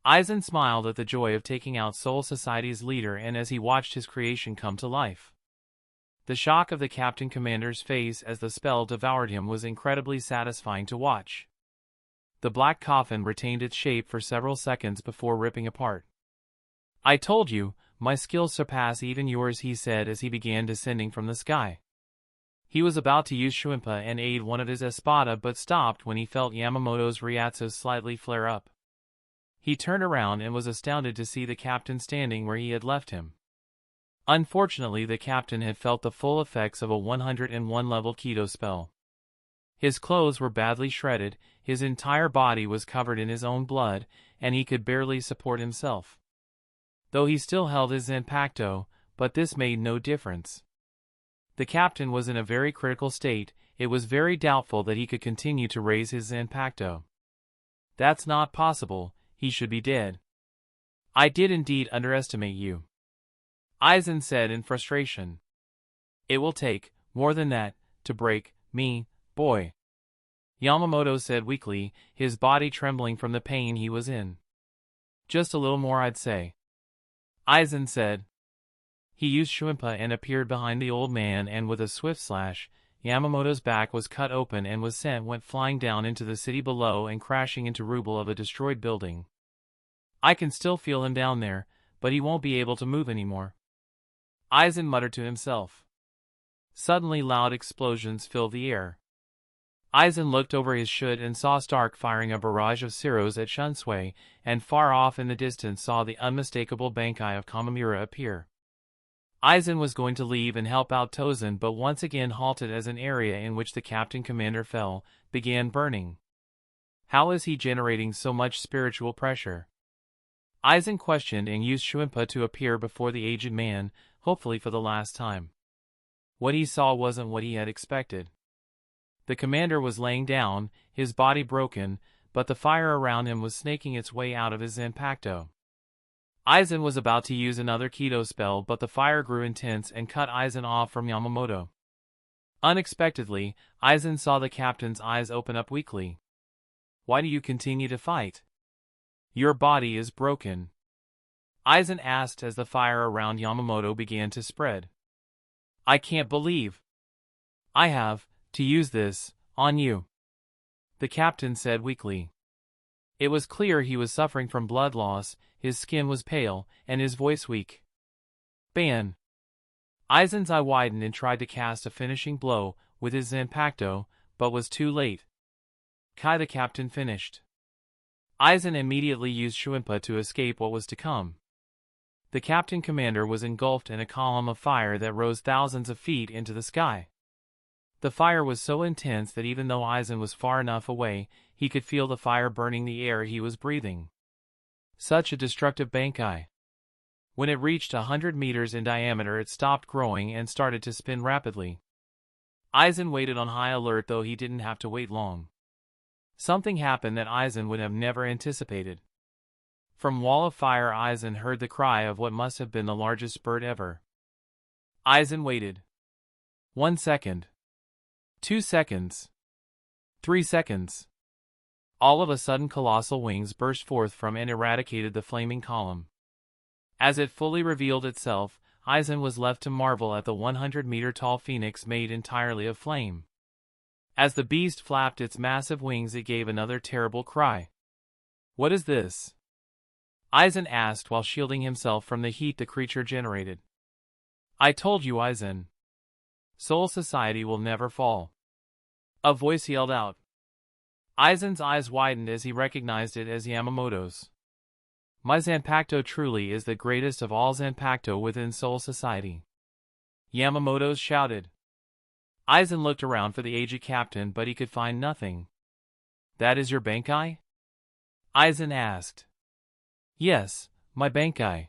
[SPEAKER 1] Aizen smiled at the joy of taking out Soul Society's leader and as he watched his creation come to life. The shock of the Captain Commander's face as the spell devoured him was incredibly satisfying to watch. The black coffin retained its shape for several seconds before ripping apart. I told you, my skills surpass even yours, he said as he began descending from the sky. He was about to use Shuinpa and aid one of his Espada but stopped when he felt Yamamoto's Ryatsu slightly flare up. He turned around and was astounded to see the captain standing where he had left him. Unfortunately, the captain had felt the full effects of a 101 level Kido spell. His clothes were badly shredded, his entire body was covered in his own blood, and he could barely support himself. though he still held his Zanpakuto, but this made no difference. The captain was in a very critical state. It was very doubtful that he could continue to raise his Zanpakuto. That's not possible, he should be dead. I did indeed underestimate you, Aizen said in frustration. It will take more than that to break me, boy, Yamamoto said weakly, his body trembling from the pain he was in. Just a little more, I'd say, Aizen said. He used Shuimpa and appeared behind the old man, and with a swift slash, Yamamoto's back was cut open and went flying down into the city below and crashing into rubble of a destroyed building. I can still feel him down there, but he won't be able to move anymore, Aizen muttered to himself. Suddenly loud explosions filled the air. Aizen looked over his shoot and saw Stark firing a barrage of Zeros at Shunsui, and far off in the distance saw the unmistakable Bankai of Kamamura appear. Aizen was going to leave and help out Tozen, but once again halted as an area in which the captain commander fell began burning. How is he generating so much spiritual pressure? Aizen questioned and used Shuimpa to appear before the aged man, hopefully for the last time. What he saw wasn't what he had expected. The commander was laying down, his body broken, but the fire around him was snaking its way out of his Zanpakuto. Aizen was about to use another Kido spell, but the fire grew intense and cut Aizen off from Yamamoto. Unexpectedly, Aizen saw the captain's eyes open up weakly. Why do you continue to fight? Your body is broken, Aizen asked as the fire around Yamamoto began to spread. I can't believe I have to use this on you, the captain said weakly. It was clear he was suffering from blood loss, his skin was pale, and his voice weak. Ban! Aizen's eye widened and tried to cast a finishing blow with his Zanpakuto, but was too late. Kai the captain finished. Aizen immediately used Shuimpa to escape what was to come. The captain commander was engulfed in a column of fire that rose thousands of feet into the sky. The fire was so intense that even though Aizen was far enough away, he could feel the fire burning the air he was breathing. Such a destructive Bankai. When it reached 100 meters in diameter, it stopped growing and started to spin rapidly. Aizen waited on high alert, though he didn't have to wait long. Something happened that Aizen would have never anticipated. From wall of fire, Aizen heard the cry of what must have been the largest bird ever. Aizen waited. 1 second. 2 seconds. 3 seconds. All of a sudden colossal wings burst forth from and eradicated the flaming column. As it fully revealed itself, Aizen was left to marvel at the 100-meter-tall phoenix made entirely of flame. As the beast flapped its massive wings, it gave another terrible cry. What is this? Aizen asked while shielding himself from the heat the creature generated. I told you, Aizen. Soul Society will never fall, a voice yelled out. Aizen's eyes widened as he recognized it as Yamamoto's. My Zanpakuto truly is the greatest of all Zanpakuto within Soul Society, Yamamoto shouted. Aizen looked around for the aged captain, but he could find nothing. That is your Bankai? Aizen asked. Yes, my Bankai.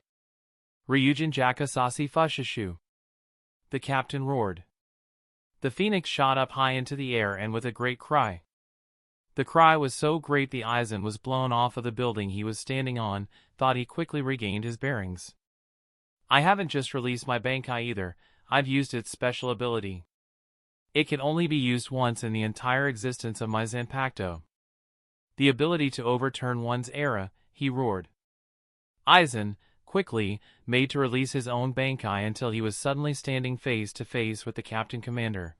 [SPEAKER 1] Ryujin Jaka Sasi Fushushu, the captain roared. The phoenix shot up high into the air and with a great cry. The cry was so great the Aizen was blown off of the building he was standing on, thought he quickly regained his bearings. I haven't just released my Bankai either, I've used its special ability. It can only be used once in the entire existence of my Zanpakuto. The ability to overturn one's era, he roared. Aizen, quickly, made to release his own Bankai until he was suddenly standing face to face with the captain commander.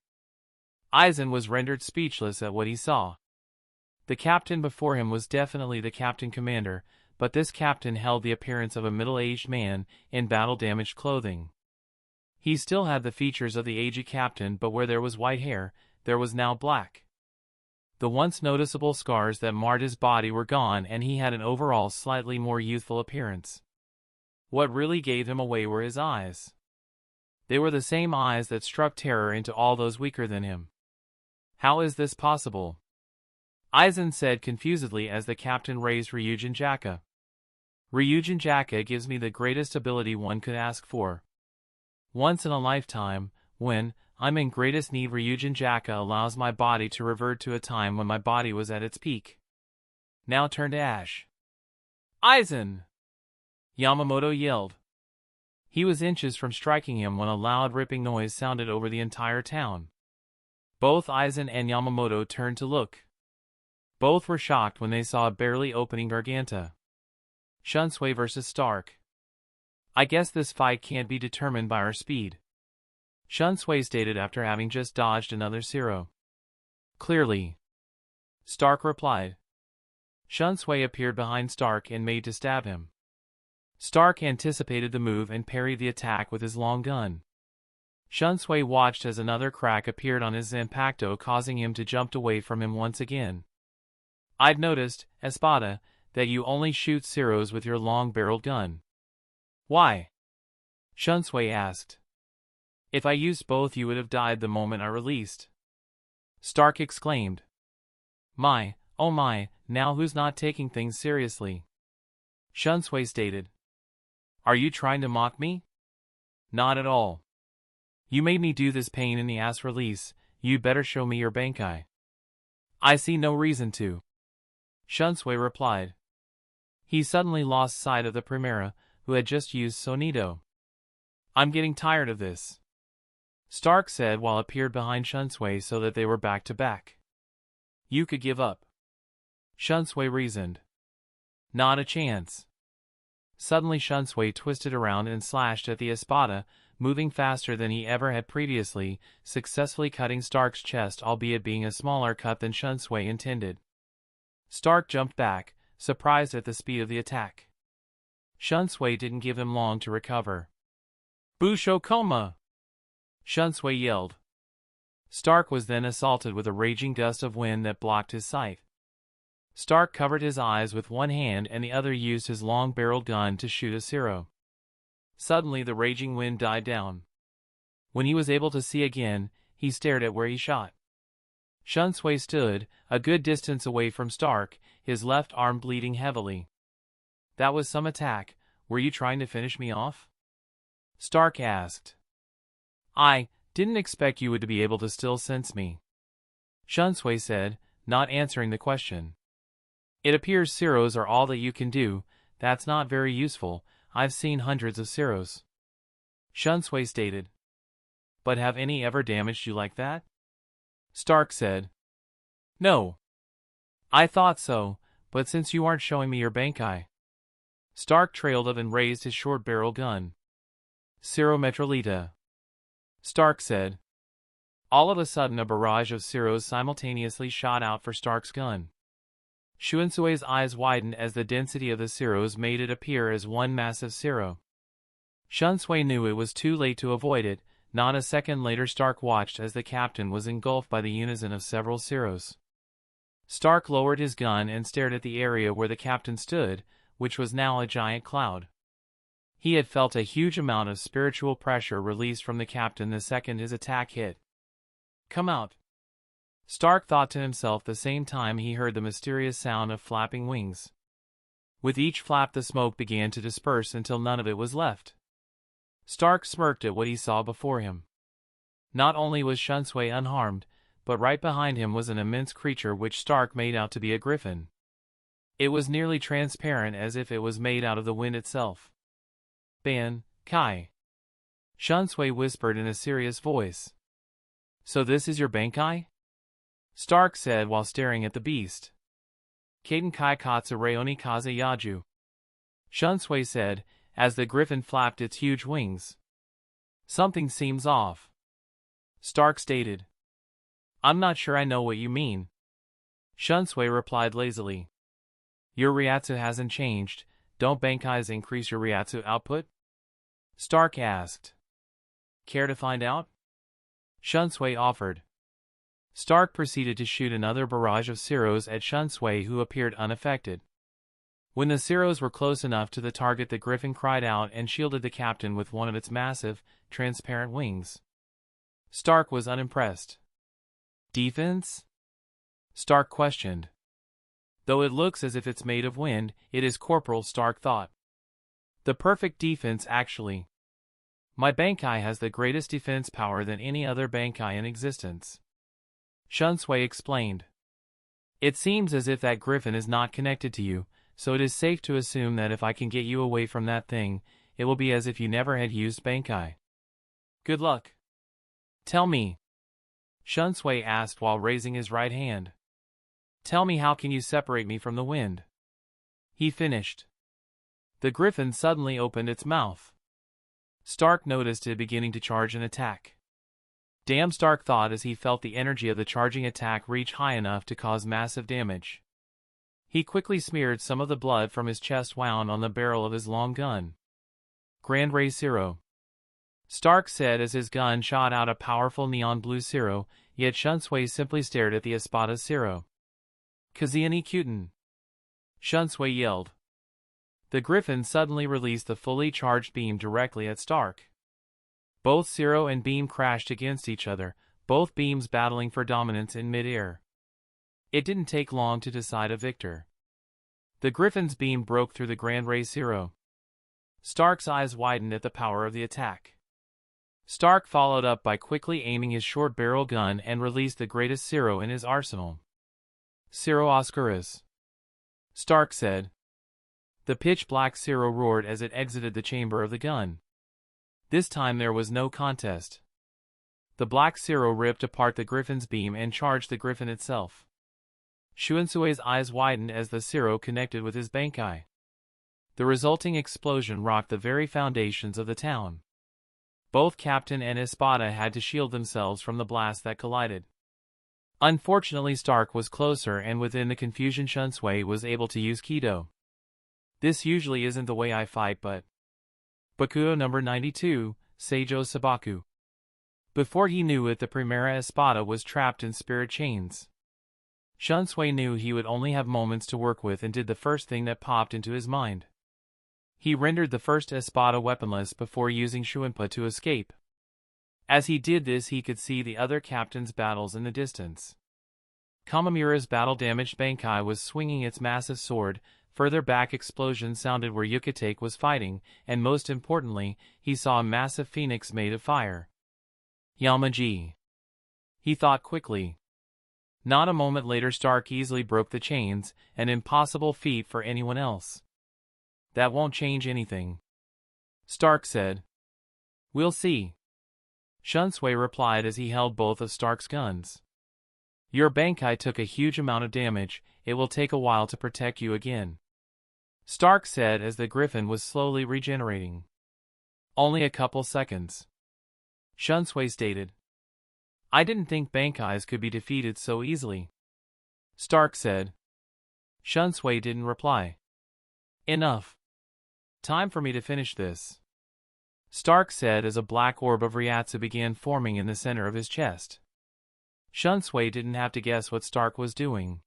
[SPEAKER 1] Aizen was rendered speechless at what he saw. The captain before him was definitely the captain commander, but this captain held the appearance of a middle-aged man in battle-damaged clothing. He still had the features of the aged captain, but where there was white hair, there was now black. The once noticeable scars that marred his body were gone, and he had an overall slightly more youthful appearance. What really gave him away were his eyes. They were the same eyes that struck terror into all those weaker than him. How is this possible? Aizen said confusedly as the captain raised Ryujin Jaka. Ryujin gives me the greatest ability one could ask for. Once in a lifetime, when I'm in greatest need, Ryujin allows my body to revert to a time when my body was at its peak. Now turn to ash. Aizen! Yamamoto yelled. He was inches from striking him when a loud ripping noise sounded over the entire town. Both Aizen and Yamamoto turned to look. Both were shocked when they saw a barely opening garganta. Shunsui versus Stark. I guess this fight can't be determined by our speed, Shunsui stated after having just dodged another Zero. Clearly, Stark replied. Shunsui appeared behind Stark and made to stab him. Stark anticipated the move and parried the attack with his long gun. Shunsui watched as another crack appeared on his Zanpakuto, causing him to jump away from him once again. I'd noticed, Espada, that you only shoot Zeros with your long-barreled gun. Why? Shunsui asked. If I used both, you would have died the moment I released. Stark exclaimed. My, oh my, now who's not taking things seriously? Shunsui stated. Are you trying to mock me? Not at all. You made me do this pain in the ass release, you'd better show me your Bankai. I see no reason to. Shunsui replied. He suddenly lost sight of the Primera, who had just used Sonido. I'm getting tired of this, Stark said while appeared behind Shunsui so that they were back to back. You could give up, Shunsui reasoned. Not a chance. Suddenly Shunsui twisted around and slashed at the Espada, moving faster than he ever had previously, successfully cutting Stark's chest, albeit being a smaller cut than Shunsui intended. Stark jumped back, surprised at the speed of the attack. Shunsui didn't give him long to recover. Busho Koma! Shunsui yelled. Stark was then assaulted with a raging gust of wind that blocked his sight. Stark covered his eyes with one hand and the other used his long-barreled gun to shoot a Zero. Suddenly the raging wind died down. When he was able to see again, he stared at where he shot. Shunsui stood, a good distance away from Stark, his left arm bleeding heavily. That was some attack. Were you trying to finish me off? Stark asked. I didn't expect you would be able to still sense me, Shunsui said, not answering the question. It appears Zeros are all that you can do. That's not very useful. I've seen hundreds of Zeros, Shunsui stated. But have any ever damaged you like that? Stark said. No. I thought so, but since you aren't showing me your Bankai. Stark trailed up and raised his short-barrel gun. Zero Metrolita, Stark said. All of a sudden a barrage of Zeros simultaneously shot out for Stark's gun. Shunshui's eyes widened as the density of the Zeros made it appear as one massive Zero. Shunsui knew it was too late to avoid it. Not a second later Stark watched as the captain was engulfed by the unison of several Zeros. Stark lowered his gun and stared at the area where the captain stood, which was now a giant cloud. He had felt a huge amount of spiritual pressure released from the captain the second his attack hit. Come out, Stark thought to himself the same time he heard the mysterious sound of flapping wings. With each flap the smoke began to disperse until none of it was left. Stark smirked at what he saw before him. Not only was Shunsui unharmed, but right behind him was an immense creature which Stark made out to be a griffin. It was nearly transparent, as if it was made out of the wind itself. Ban Kai, Shunsui whispered in a serious voice. So this is your Bankai? Stark said while staring at the beast. Kaden Kai Katsu Reoni Kaze Yaju, Shunsui said, as the griffin flapped its huge wings. Something seems off, Stark stated. I'm not sure I know what you mean, Shunsui replied lazily. Your Ryatsu hasn't changed. Don't Bankais increase your Ryatsu output? Stark asked. Care to find out? Shunsui offered. Stark proceeded to shoot another barrage of Zeros at Shunsui, who appeared unaffected. When the Zeros were close enough to the target, the griffin cried out and shielded the captain with one of its massive, transparent wings. Stark was unimpressed. Defense? Stark questioned. Though it looks as if it's made of wind, it is corporal, Stark thought. The perfect defense actually. My Bankai has the greatest defense power than any other Bankai in existence. Shunsui explained. It seems as if that griffin is not connected to you, so it is safe to assume that if I can get you away from that thing, it will be as if you never had used Bankai. Good luck. Tell me. Shunsui asked while raising his right hand. Tell me, how can you separate me from the wind? He finished. The griffin suddenly opened its mouth. Stark noticed it beginning to charge an attack. Damn, Stark thought as he felt the energy of the charging attack reach high enough to cause massive damage. He quickly smeared some of the blood from his chest wound on the barrel of his long gun. Grand Ray Zero. Stark said as his gun shot out a powerful neon blue Zero, yet Shunsui simply stared at the Espada Zero. Kaziani Kuten. Shunsui yelled. The griffin suddenly released the fully charged beam directly at Stark. Both Zero and beam crashed against each other, both beams battling for dominance in mid-air. It didn't take long to decide a victor. The griffin's beam broke through the Grand Ray Zero. Stark's eyes widened at the power of the attack. Stark followed up by quickly aiming his short barrel gun and released the greatest Zero in his arsenal. Zero Oscaris. Stark said. The pitch-black Zero roared as it exited the chamber of the gun. This time there was no contest. The black Zero ripped apart the griffin's beam and charged the griffin itself. Shuansui's eyes widened as the Zero connected with his Bankai. The resulting explosion rocked the very foundations of the town. Both Captain and Espada had to shield themselves from the blast that collided. Unfortunately, Stark was closer, and within the confusion Shunsui was able to use Kido. This usually isn't the way I fight, but... Bakuo number 92, Seijo Sabaku. Before he knew it, the Primera Espada was trapped in spirit chains. Shunsui knew he would only have moments to work with and did the first thing that popped into his mind. He rendered the first Espada weaponless before using Shuinpa to escape. As he did this, he could see the other captain's battles in the distance. Kamamura's battle-damaged Bankai was swinging its massive sword. Further back, explosions sounded where Ukitake was fighting, and most importantly, he saw a massive phoenix made of fire. Yamaji. He thought quickly. Not a moment later, Stark easily broke the chains, an impossible feat for anyone else. That won't change anything. Stark said. We'll see. Shunsui replied as he held both of Stark's guns. Your Bankai took a huge amount of damage, it will take a while to protect you again. Stark said as the griffin was slowly regenerating. Only a couple seconds. Shunsui stated. I didn't think Bankais could be defeated so easily. Stark said. Shunsui didn't reply. Enough. Time for me to finish this. Stark said as a black orb of Ryatsu began forming in the center of his chest. Shunsui didn't have to guess what Stark was doing.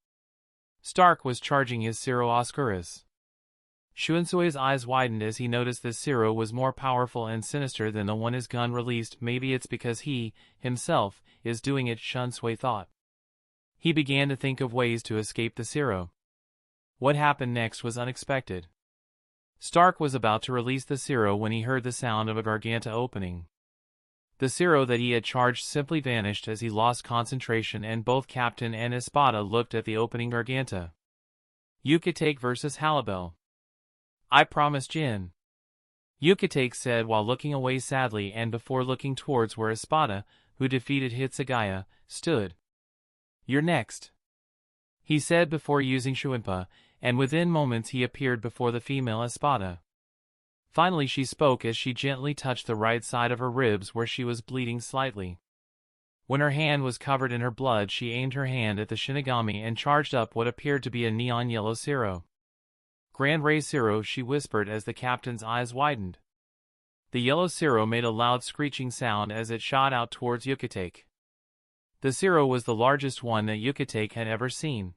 [SPEAKER 1] Stark was charging his Zero Oscaris. Shuansui's eyes widened as he noticed this Zero was more powerful and sinister than the one his gun released. Maybe it's because he, himself, is doing it, Shunsui thought. He began to think of ways to escape the Zero. What happened next was unexpected. Stark was about to release the Zero when he heard the sound of a garganta opening. The Zero that he had charged simply vanished as he lost concentration, and both Captain and Espada looked at the opening garganta. Ukitake versus Halibel. I promise, Jin. Ukitake said while looking away sadly and before looking towards where Espada, who defeated Hitsugaya, stood. You're next. He said before using Shuinpa, and within moments he appeared before the female Espada. Finally she spoke as she gently touched the right side of her ribs where she was bleeding slightly. When her hand was covered in her blood, she aimed her hand at the Shinigami and charged up what appeared to be a neon yellow Zero. Grand Ray Zero, she whispered as the captain's eyes widened. The yellow Zero made a loud screeching sound as it shot out towards Ukitake. The Zero was the largest one that Ukitake had ever seen.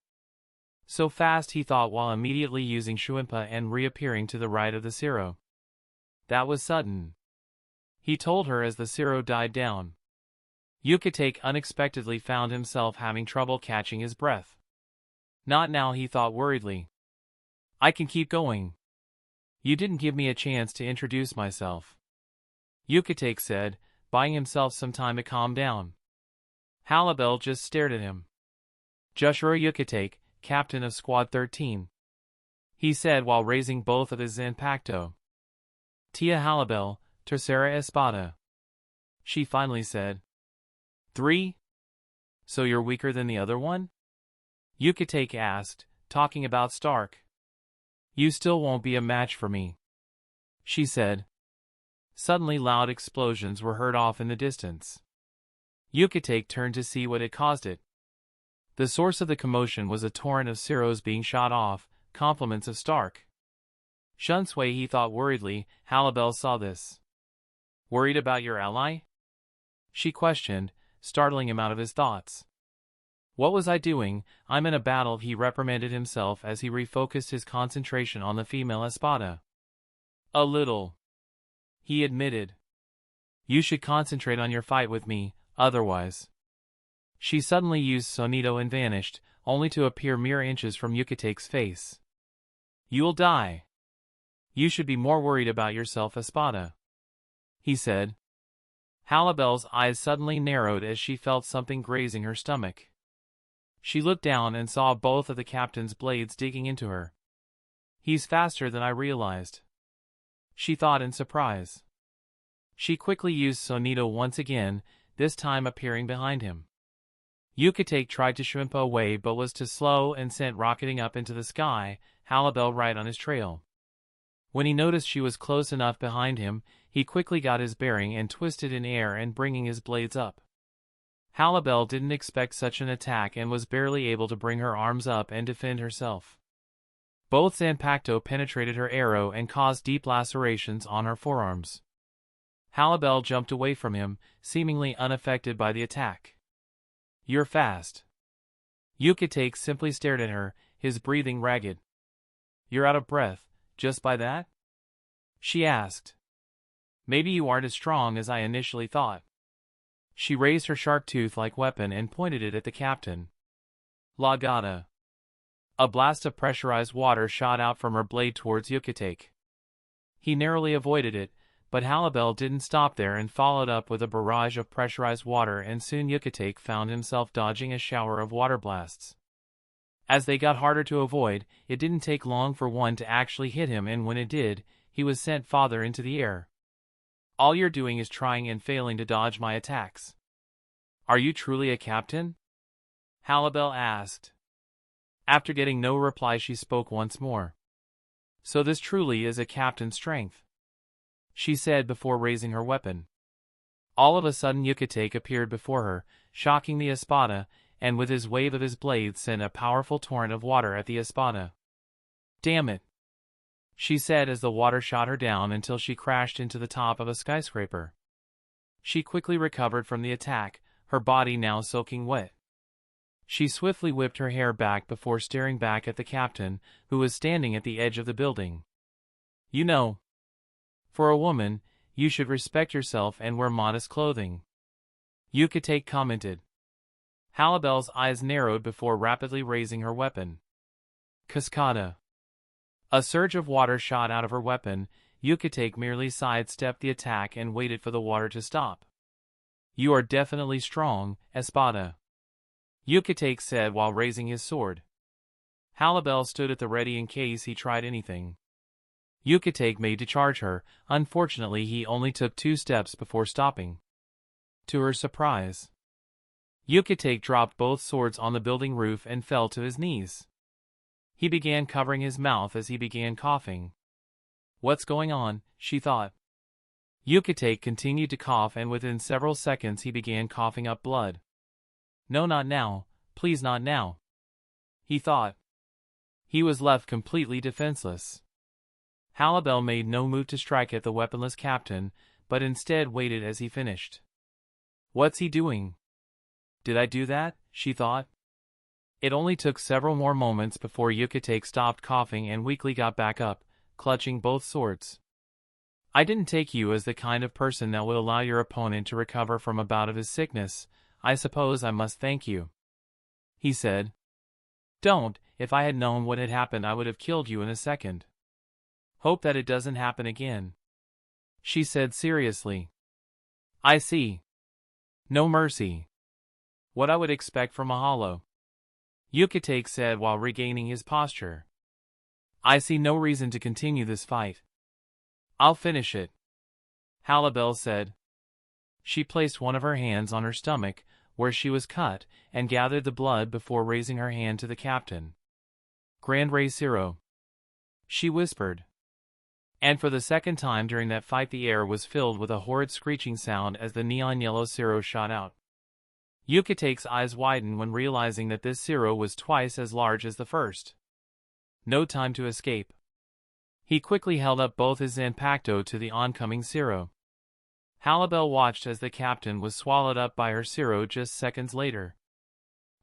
[SPEAKER 1] So fast, he thought, while immediately using Shuinpa and reappearing to the right of the Zero. That was sudden. He told her as the Zero died down. Ukitake unexpectedly found himself having trouble catching his breath. Not now, he thought worriedly. I can keep going. You didn't give me a chance to introduce myself. Ukitake said, buying himself some time to calm down. Halibel just stared at him. Joshua Ukitake, captain of Squad 13. He said while raising both of his Zanpakuto. Tia Halibel, tercera espada. She finally said. 3? So you're weaker than the other one? Ukitake asked, talking about Stark. You still won't be a match for me, she said. Suddenly loud explosions were heard off in the distance. Ukitake turned to see what had caused it. The source of the commotion was a torrent of Ceros being shot off, compliments of Stark. Shunsui, he thought worriedly. Halibel saw this. Worried about your ally? She questioned, startling him out of his thoughts. What was I doing? I'm in a battle, he reprimanded himself as he refocused his concentration on the female espada. A little, he admitted. You should concentrate on your fight with me, otherwise. She suddenly used Sonido and vanished, only to appear mere inches from Ukitake's face. You'll die. You should be more worried about yourself, espada, he said. Halibel's eyes suddenly narrowed as she felt something grazing her stomach. She looked down and saw both of the captain's blades digging into her. He's faster than I realized, she thought in surprise. She quickly used Sonido once again, this time appearing behind him. Ukitake tried to shrimp away but was too slow and sent rocketing up into the sky, Halibel right on his trail. When he noticed she was close enough behind him, he quickly got his bearing and twisted in air and bringing his blades up. Halibel didn't expect such an attack and was barely able to bring her arms up and defend herself. Both Zanpakuto penetrated her arrow and caused deep lacerations on her forearms. Halibel jumped away from him, seemingly unaffected by the attack. You're fast. Ukitake simply stared at her, his breathing ragged. You're out of breath, just by that? She asked. Maybe you aren't as strong as I initially thought. She raised her sharp tooth-like weapon and pointed it at the captain. La Gata. A blast of pressurized water shot out from her blade towards Ukitake. He narrowly avoided it, but Halibel didn't stop there and followed up with a barrage of pressurized water, and soon Ukitake found himself dodging a shower of water blasts. As they got harder to avoid, it didn't take long for one to actually hit him, and when it did, he was sent farther into the air. All you're doing is trying and failing to dodge my attacks. Are you truly a captain? Halibel asked. After getting no reply, she spoke once more. So this truly is a captain's strength, she said before raising her weapon. All of a sudden Ukitake appeared before her, shocking the espada, and with his wave of his blade sent a powerful torrent of water at the espada. Damn it, she said as the water shot her down until she crashed into the top of a skyscraper. She quickly recovered from the attack, her body now soaking wet. She swiftly whipped her hair back before staring back at the captain, who was standing at the edge of the building. You know, for a woman, you should respect yourself and wear modest clothing, Ukitake commented. Halibel's eyes narrowed before rapidly raising her weapon. Cascada. A surge of water shot out of her weapon. Ukitake merely sidestepped the attack and waited for the water to stop. You are definitely strong, espada, Ukitake said while raising his sword. Halibel stood at the ready in case he tried anything. Ukitake made to charge her. Unfortunately, he only took 2 steps before stopping. To her surprise, Ukitake dropped both swords on the building roof and fell to his knees. He began covering his mouth as he began coughing. What's going on? She thought. Ukitake continued to cough, and within several seconds he began coughing up blood. No, not now, please not now, he thought. He was left completely defenseless. Halibel made no move to strike at the weaponless captain, but instead waited as he finished. What's he doing? Did I do that? She thought. It only took several more moments before Ukitake stopped coughing and weakly got back up, clutching both swords. I didn't take you as the kind of person that would allow your opponent to recover from a bout of his sickness. I suppose I must thank you, he said. Don't. If I had known what had happened, I would have killed you in a second. Hope that it doesn't happen again. She said seriously. I see. No mercy. What I would expect from a hollow. Ukitake said while regaining his posture. I see no reason to continue this fight. I'll finish it. Halibel said. She placed one of her hands on her stomach, where she was cut, and gathered the blood before raising her hand to the captain. Grand Rey Zero. She whispered. And for the second time during that fight the air was filled with a horrid screeching sound as the neon yellow Zero shot out. Ukitake's eyes widened when realizing that this Zero was twice as large as the first. No time to escape. He quickly held up both his Zanpakuto to the oncoming Zero. Halibel watched as the captain was swallowed up by her Zero just seconds later.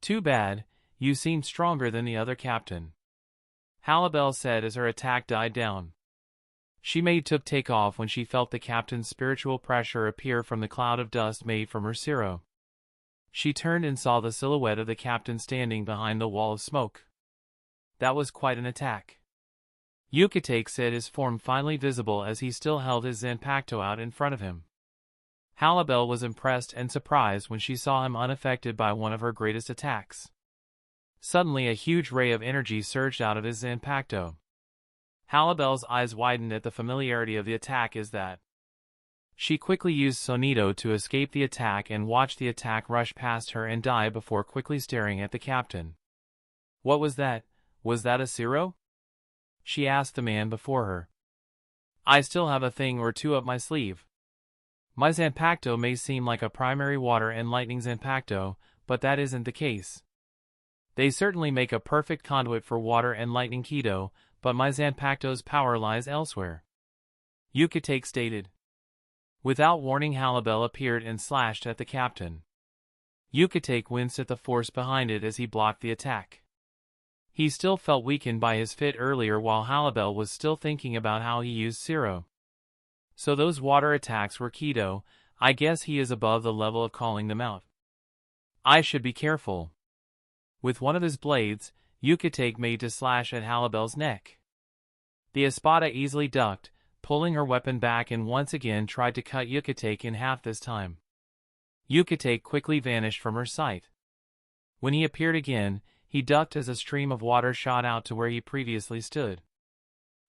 [SPEAKER 1] Too bad, you seem stronger than the other captain. Halibel said as her attack died down. She made to take off when she felt the captain's spiritual pressure appear from the cloud of dust made from her Zero. She turned and saw the silhouette of the captain standing behind the wall of smoke. That was quite an attack. Ukitake said, his form finally visible as he still held his Zanpakuto out in front of him. Halibel was impressed and surprised when she saw him unaffected by one of her greatest attacks. Suddenly a huge ray of energy surged out of his Zanpakuto. Halibel's eyes widened at the familiarity of the attack as that. She quickly used Sonido to escape the attack and watched the attack rush past her and die before quickly staring at the captain. What was that? Was that a Zero? She asked the man before her. I still have a thing or two up my sleeve. My Zanpakuto may seem like a primary water and lightning Zanpakuto, but that isn't the case. They certainly make a perfect conduit for water and lightning Kido, but my Zanpakuto's power lies elsewhere. Ukitake stated. Without warning, Halibel appeared and slashed at the captain. Ukitake winced at the force behind it as he blocked the attack. He still felt weakened by his fit earlier while Halibel was still thinking about how he used Zero. So those water attacks were Kido. I guess he is above the level of calling them out. I should be careful. With one of his blades, Ukitake made to slash at Halibel's neck. The espada easily ducked, pulling her weapon back, and once again tried to cut Ukitake in half this time. Ukitake quickly vanished from her sight. When he appeared again, he ducked as a stream of water shot out to where he previously stood.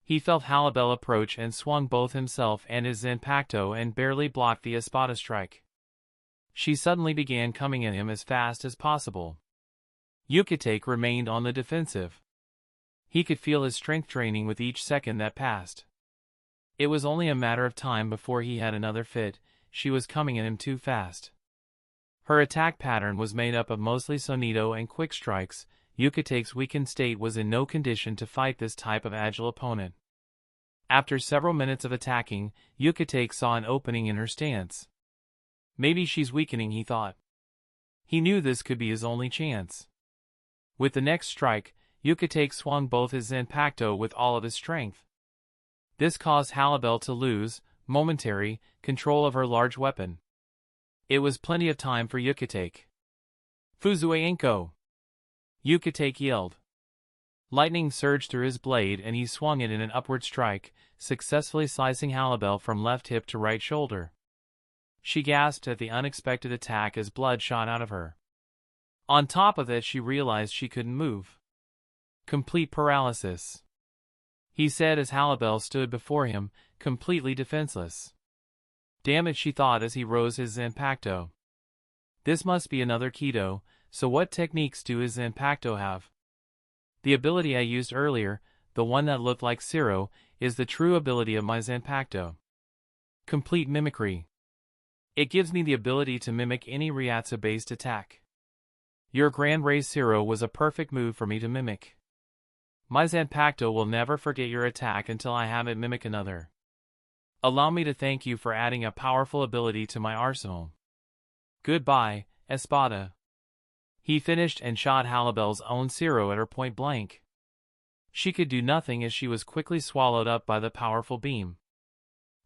[SPEAKER 1] He felt Halibel approach and swung both himself and his Zanpakuto and barely blocked the espada strike. She suddenly began coming at him as fast as possible. Ukitake remained on the defensive. He could feel his strength draining with each second that passed. It was only a matter of time before he had another fit. She was coming at him too fast. Her attack pattern was made up of mostly Sonido and quick strikes. Ukitake's weakened state was in no condition to fight this type of agile opponent. After several minutes of attacking, Ukitake saw an opening in her stance. Maybe she's weakening, he thought. He knew this could be his only chance. With the next strike, Ukitake swung both his Zanpakuto with all of his strength. This caused Halibel to lose, momentary, control of her large weapon. It was plenty of time for Ukitake. Fuzue Inko! Ukitake yelled. Lightning surged through his blade and he swung it in an upward strike, successfully slicing Halibel from left hip to right shoulder. She gasped at the unexpected attack as blood shot out of her. On top of it, she realized she couldn't move. Complete paralysis. He said as Halibel stood before him, completely defenseless. Damn it, she thought as he rose his Zanpakuto. This must be another Kido, so what techniques do his Zanpakuto have? The ability I used earlier, the one that looked like Zero, is the true ability of my Zanpakuto. Complete mimicry. It gives me the ability to mimic any Ryatsu-based attack. Your Grand Rey Zero was a perfect move for me to mimic. My Zanpakuto will never forget your attack until I have it mimic another. Allow me to thank you for adding a powerful ability to my arsenal. Goodbye, Espada. He finished and shot Halibel's own Zero at her point blank. She could do nothing as she was quickly swallowed up by the powerful beam.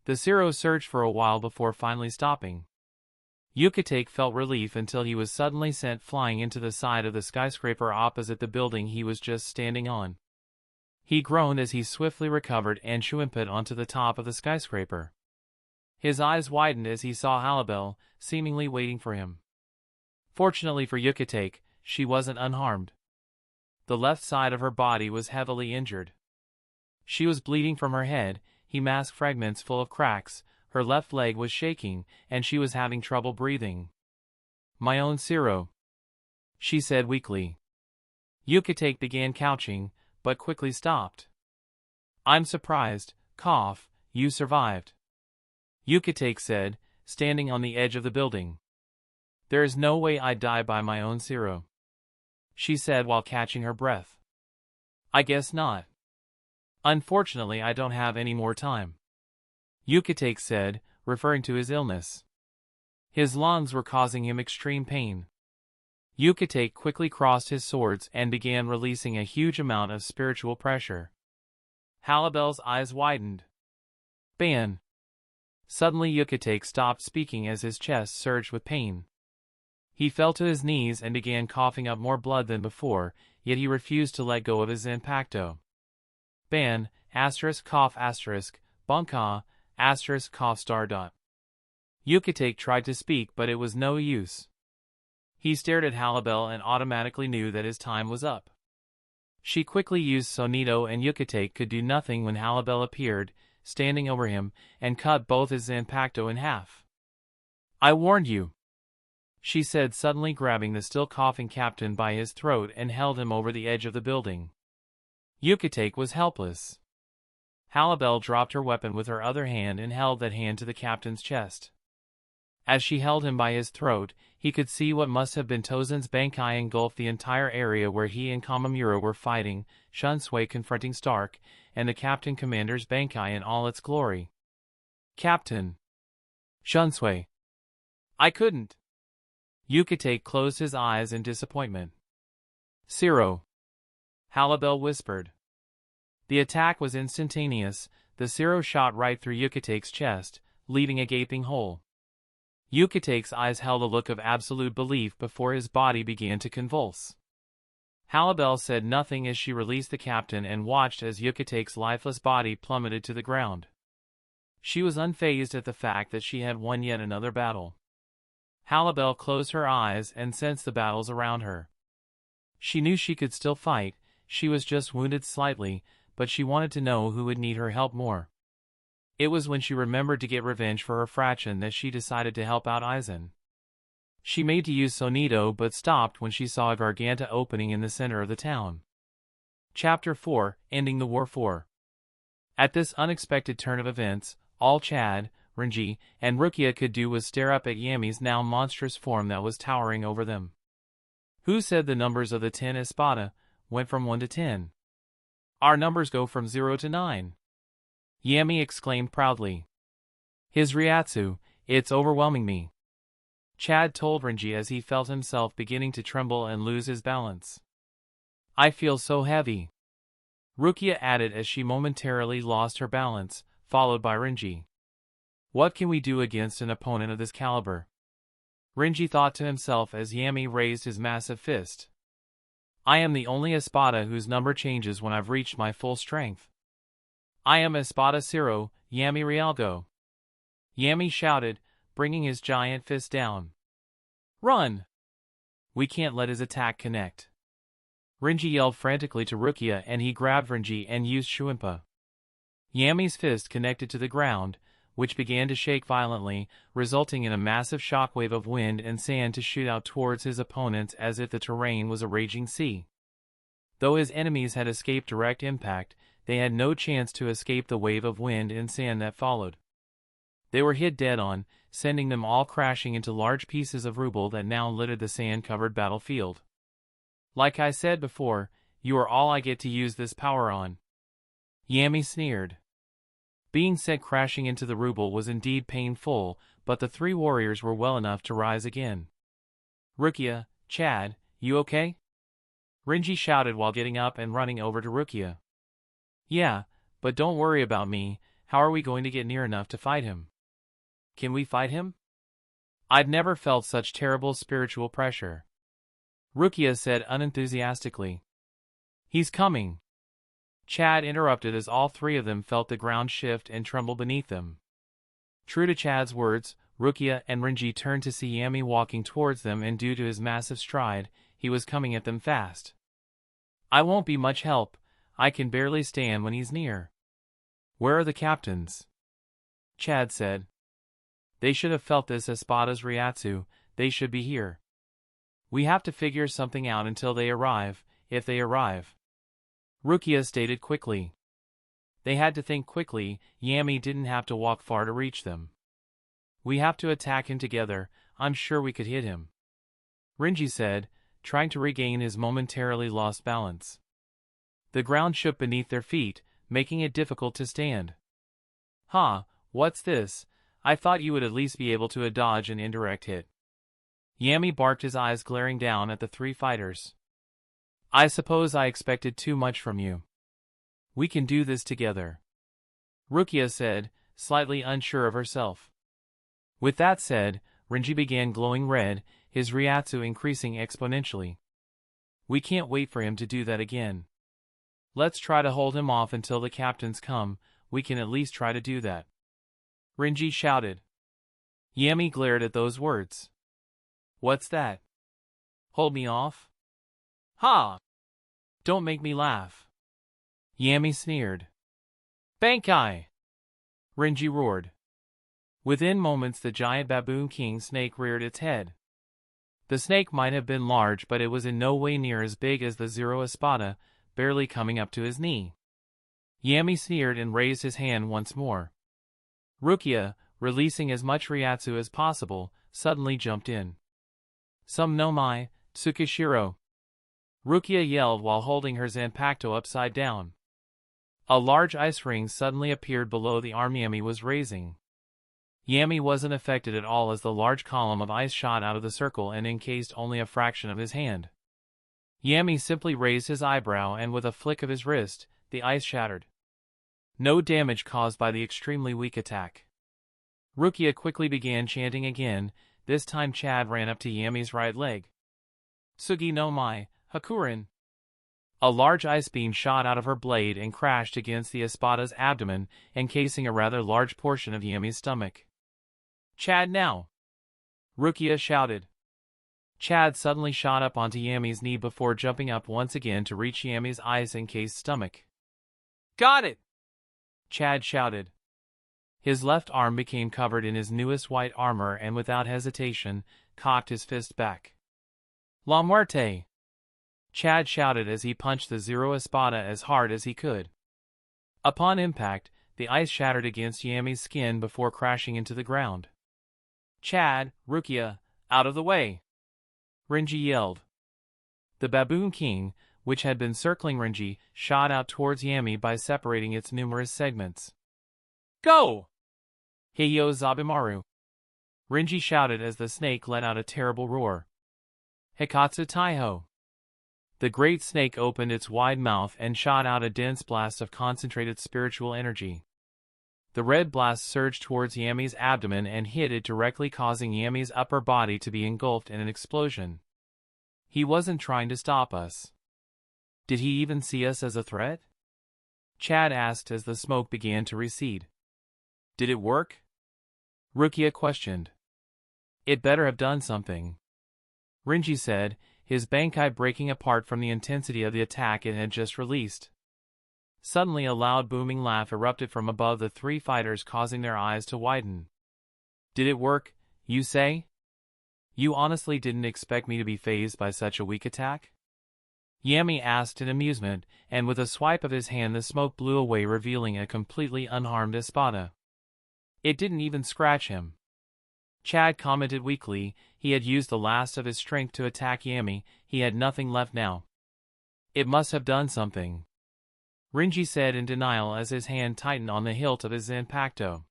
[SPEAKER 1] The Zero surged for a while before finally stopping. Ukitake felt relief until he was suddenly sent flying into the side of the skyscraper opposite the building he was just standing on. He groaned as he swiftly recovered and shrimpied onto the top of the skyscraper. His eyes widened as he saw Halibel, seemingly waiting for him. Fortunately for Ukitake, she wasn't unharmed. The left side of her body was heavily injured. She was bleeding from her head, mask fragments full of cracks, her left leg was shaking, and she was having trouble breathing. "My own Siro," she said weakly. Ukitake began couching, but quickly stopped. "I'm surprised, cough, you survived," Ukitake said, standing on the edge of the building. "There is no way I'd die by my own Siro," she said while catching her breath. "I guess not. Unfortunately, I don't have any more time," Ukitake said, referring to his illness. His lungs were causing him extreme pain. Ukitake quickly crossed his swords and began releasing a huge amount of spiritual pressure. Halibel's eyes widened. "Ban!" Suddenly Ukitake stopped speaking as his chest surged with pain. He fell to his knees and began coughing up more blood than before, yet he refused to let go of his Zanpakuto. "Ban, cough bunka, cough star dot." Ukitake tried to speak but it was no use. He stared at Halibel and automatically knew that his time was up. She quickly used Sonito and Ukitake could do nothing when Halibel appeared, standing over him, and cut both his Zanpakuto in half. "I warned you," she said, suddenly grabbing the still coughing captain by his throat and held him over the edge of the building. Ukitake was helpless. Halibel dropped her weapon with her other hand and held that hand to the captain's chest. As she held him by his throat, he could see what must have been Tozen's Bankai engulf the entire area where he and Kamamura were fighting, Shunsui confronting Stark, and the Captain Commander's Bankai in all its glory. "Captain!" "Shunsui!" "I couldn't!" Ukitake closed his eyes in disappointment. "Siro!" Halibel whispered. The attack was instantaneous. The Siro shot right through Ukitake's chest, leaving a gaping hole. Ukitake's eyes held a look of absolute belief before his body began to convulse. Halibel said nothing as she released the captain and watched as Ukitake's lifeless body plummeted to the ground. She was unfazed at the fact that she had won yet another battle. Halibel closed her eyes and sensed the battles around her. She knew she could still fight, she was just wounded slightly, but she wanted to know who would need her help more. It was when she remembered to get revenge for her fraction that she decided to help out Aizen. She made to use Sonito but stopped when she saw a Garganta opening in the center of the town. Chapter 4, Ending the War 4. At this unexpected turn of events, all Chad, Renji, and Rukia could do was stare up at Yammy's now monstrous form that was towering over them. "Who said the numbers of the 10 Espada went from 1 to 10? Our numbers go from 0 to 9. Yammy exclaimed proudly. "His Ryatsu, it's overwhelming me," Chad told Renji as he felt himself beginning to tremble and lose his balance. "I feel so heavy," Rukia added as she momentarily lost her balance, followed by Renji. "What can we do against an opponent of this caliber?" Renji thought to himself as Yammy raised his massive fist. "I am the only Espada whose number changes when I've reached my full strength. I am Espada Siro, Yammy Realgo," Yammy shouted, bringing his giant fist down. "Run! We can't let his attack connect." Renji yelled frantically to Rukia and he grabbed Renji and used Shuimpa. Yammy's fist connected to the ground, which began to shake violently, resulting in a massive shockwave of wind and sand to shoot out towards his opponents as if the terrain was a raging sea. Though his enemies had escaped direct impact, they had no chance to escape the wave of wind and sand that followed. They were hit dead on, sending them all crashing into large pieces of rubble that now littered the sand-covered battlefield. "Like I said before, you are all I get to use this power on," Yammy sneered. Being sent crashing into the rubble was indeed painful, but the three warriors were well enough to rise again. "Rukia, Chad, you okay?" Renji shouted while getting up and running over to Rukia. "Yeah, but don't worry about me, how are we going to get near enough to fight him?" "Can we fight him?" "I've never felt such terrible spiritual pressure," Rukia said unenthusiastically. "He's coming." Chad interrupted as all three of them felt the ground shift and tremble beneath them. True to Chad's words, Rukia and Renji turned to see Yammy walking towards them, and due to his massive stride, he was coming at them fast. I won't be much help, I can barely stand when he's near. Where are the captains? Chad said. They should have felt this Espada's Ryatsu, they should be here. We have to figure something out until they arrive, if they arrive. Rukia stated quickly. They had to think quickly, Yammy didn't have to walk far to reach them. We have to attack him together, I'm sure we could hit him. Renji said, trying to regain his momentarily lost balance. The ground shook beneath their feet, making it difficult to stand. Huh, what's this? I thought you would at least be able to dodge an indirect hit. Yammy barked, his eyes glaring down at the three fighters. I suppose I expected too much from you. We can do this together. Rukia said, slightly unsure of herself. With that said, Renji began glowing red, his Ryatsu increasing exponentially. We can't wait for him to do that again. Let's try to hold him off until the captains come, we can at least try to do that. Renji shouted. Yammy glared at those words. What's that? Hold me off? Ha! Don't make me laugh. Yammy sneered. Bankai! Renji roared. Within moments the giant baboon king snake reared its head. The snake might have been large, but it was in no way near as big as the Zero Espada, barely coming up to his knee. Yammy sneered and raised his hand once more. Rukia, releasing as much Ryatsu as possible, suddenly jumped in. Some no mai, Tsukishiro. Rukia yelled while holding her Zanpakuto upside down. A large ice ring suddenly appeared below the arm Yammy was raising. Yammy wasn't affected at all as the large column of ice shot out of the circle and encased only a fraction of his hand. Yammy simply raised his eyebrow, and with a flick of his wrist, the ice shattered. No damage caused by the extremely weak attack. Rukia quickly began chanting again. This time Chad ran up to Yammy's right leg. Sugi no mai, Hakurin. A large ice beam shot out of her blade and crashed against the Espada's abdomen, encasing a rather large portion of Yammy's stomach. Chad now! Rukia shouted. Chad suddenly shot up onto Yammy's knee before jumping up once again to reach Yammy's ice-encased stomach. Got it! Chad shouted. His left arm became covered in his newest white armor and without hesitation, cocked his fist back. La muerte! Chad shouted as he punched the Zero Espada as hard as he could. Upon impact, the ice shattered against Yammy's skin before crashing into the ground. Chad, Rukia, out of the way! Renji yelled. The Baboon King, which had been circling Renji, shot out towards Yammy by separating its numerous segments. Go! Heiyo Zabimaru! Renji shouted as the snake let out a terrible roar. Hikatsu Taiho! The great snake opened its wide mouth and shot out a dense blast of concentrated spiritual energy. The red blast surged towards Yammy's abdomen and hit it directly, causing Yammy's upper body to be engulfed in an explosion. He wasn't trying to stop us. Did he even see us as a threat? Chad asked as the smoke began to recede. Did it work? Rukia questioned. It better have done something. Renji said, his Bankai breaking apart from the intensity of the attack it had just released. Suddenly a loud booming laugh erupted from above the three fighters, causing their eyes to widen. Did it work, you say? You honestly didn't expect me to be fazed by such a weak attack? Yammy asked in amusement, and with a swipe of his hand the smoke blew away, revealing a completely unharmed Espada. It didn't even scratch him. Chad commented weakly. He had used the last of his strength to attack Yammy, he had nothing left now. It must have done something. Renji said in denial as his hand tightened on the hilt of his Zanpakuto.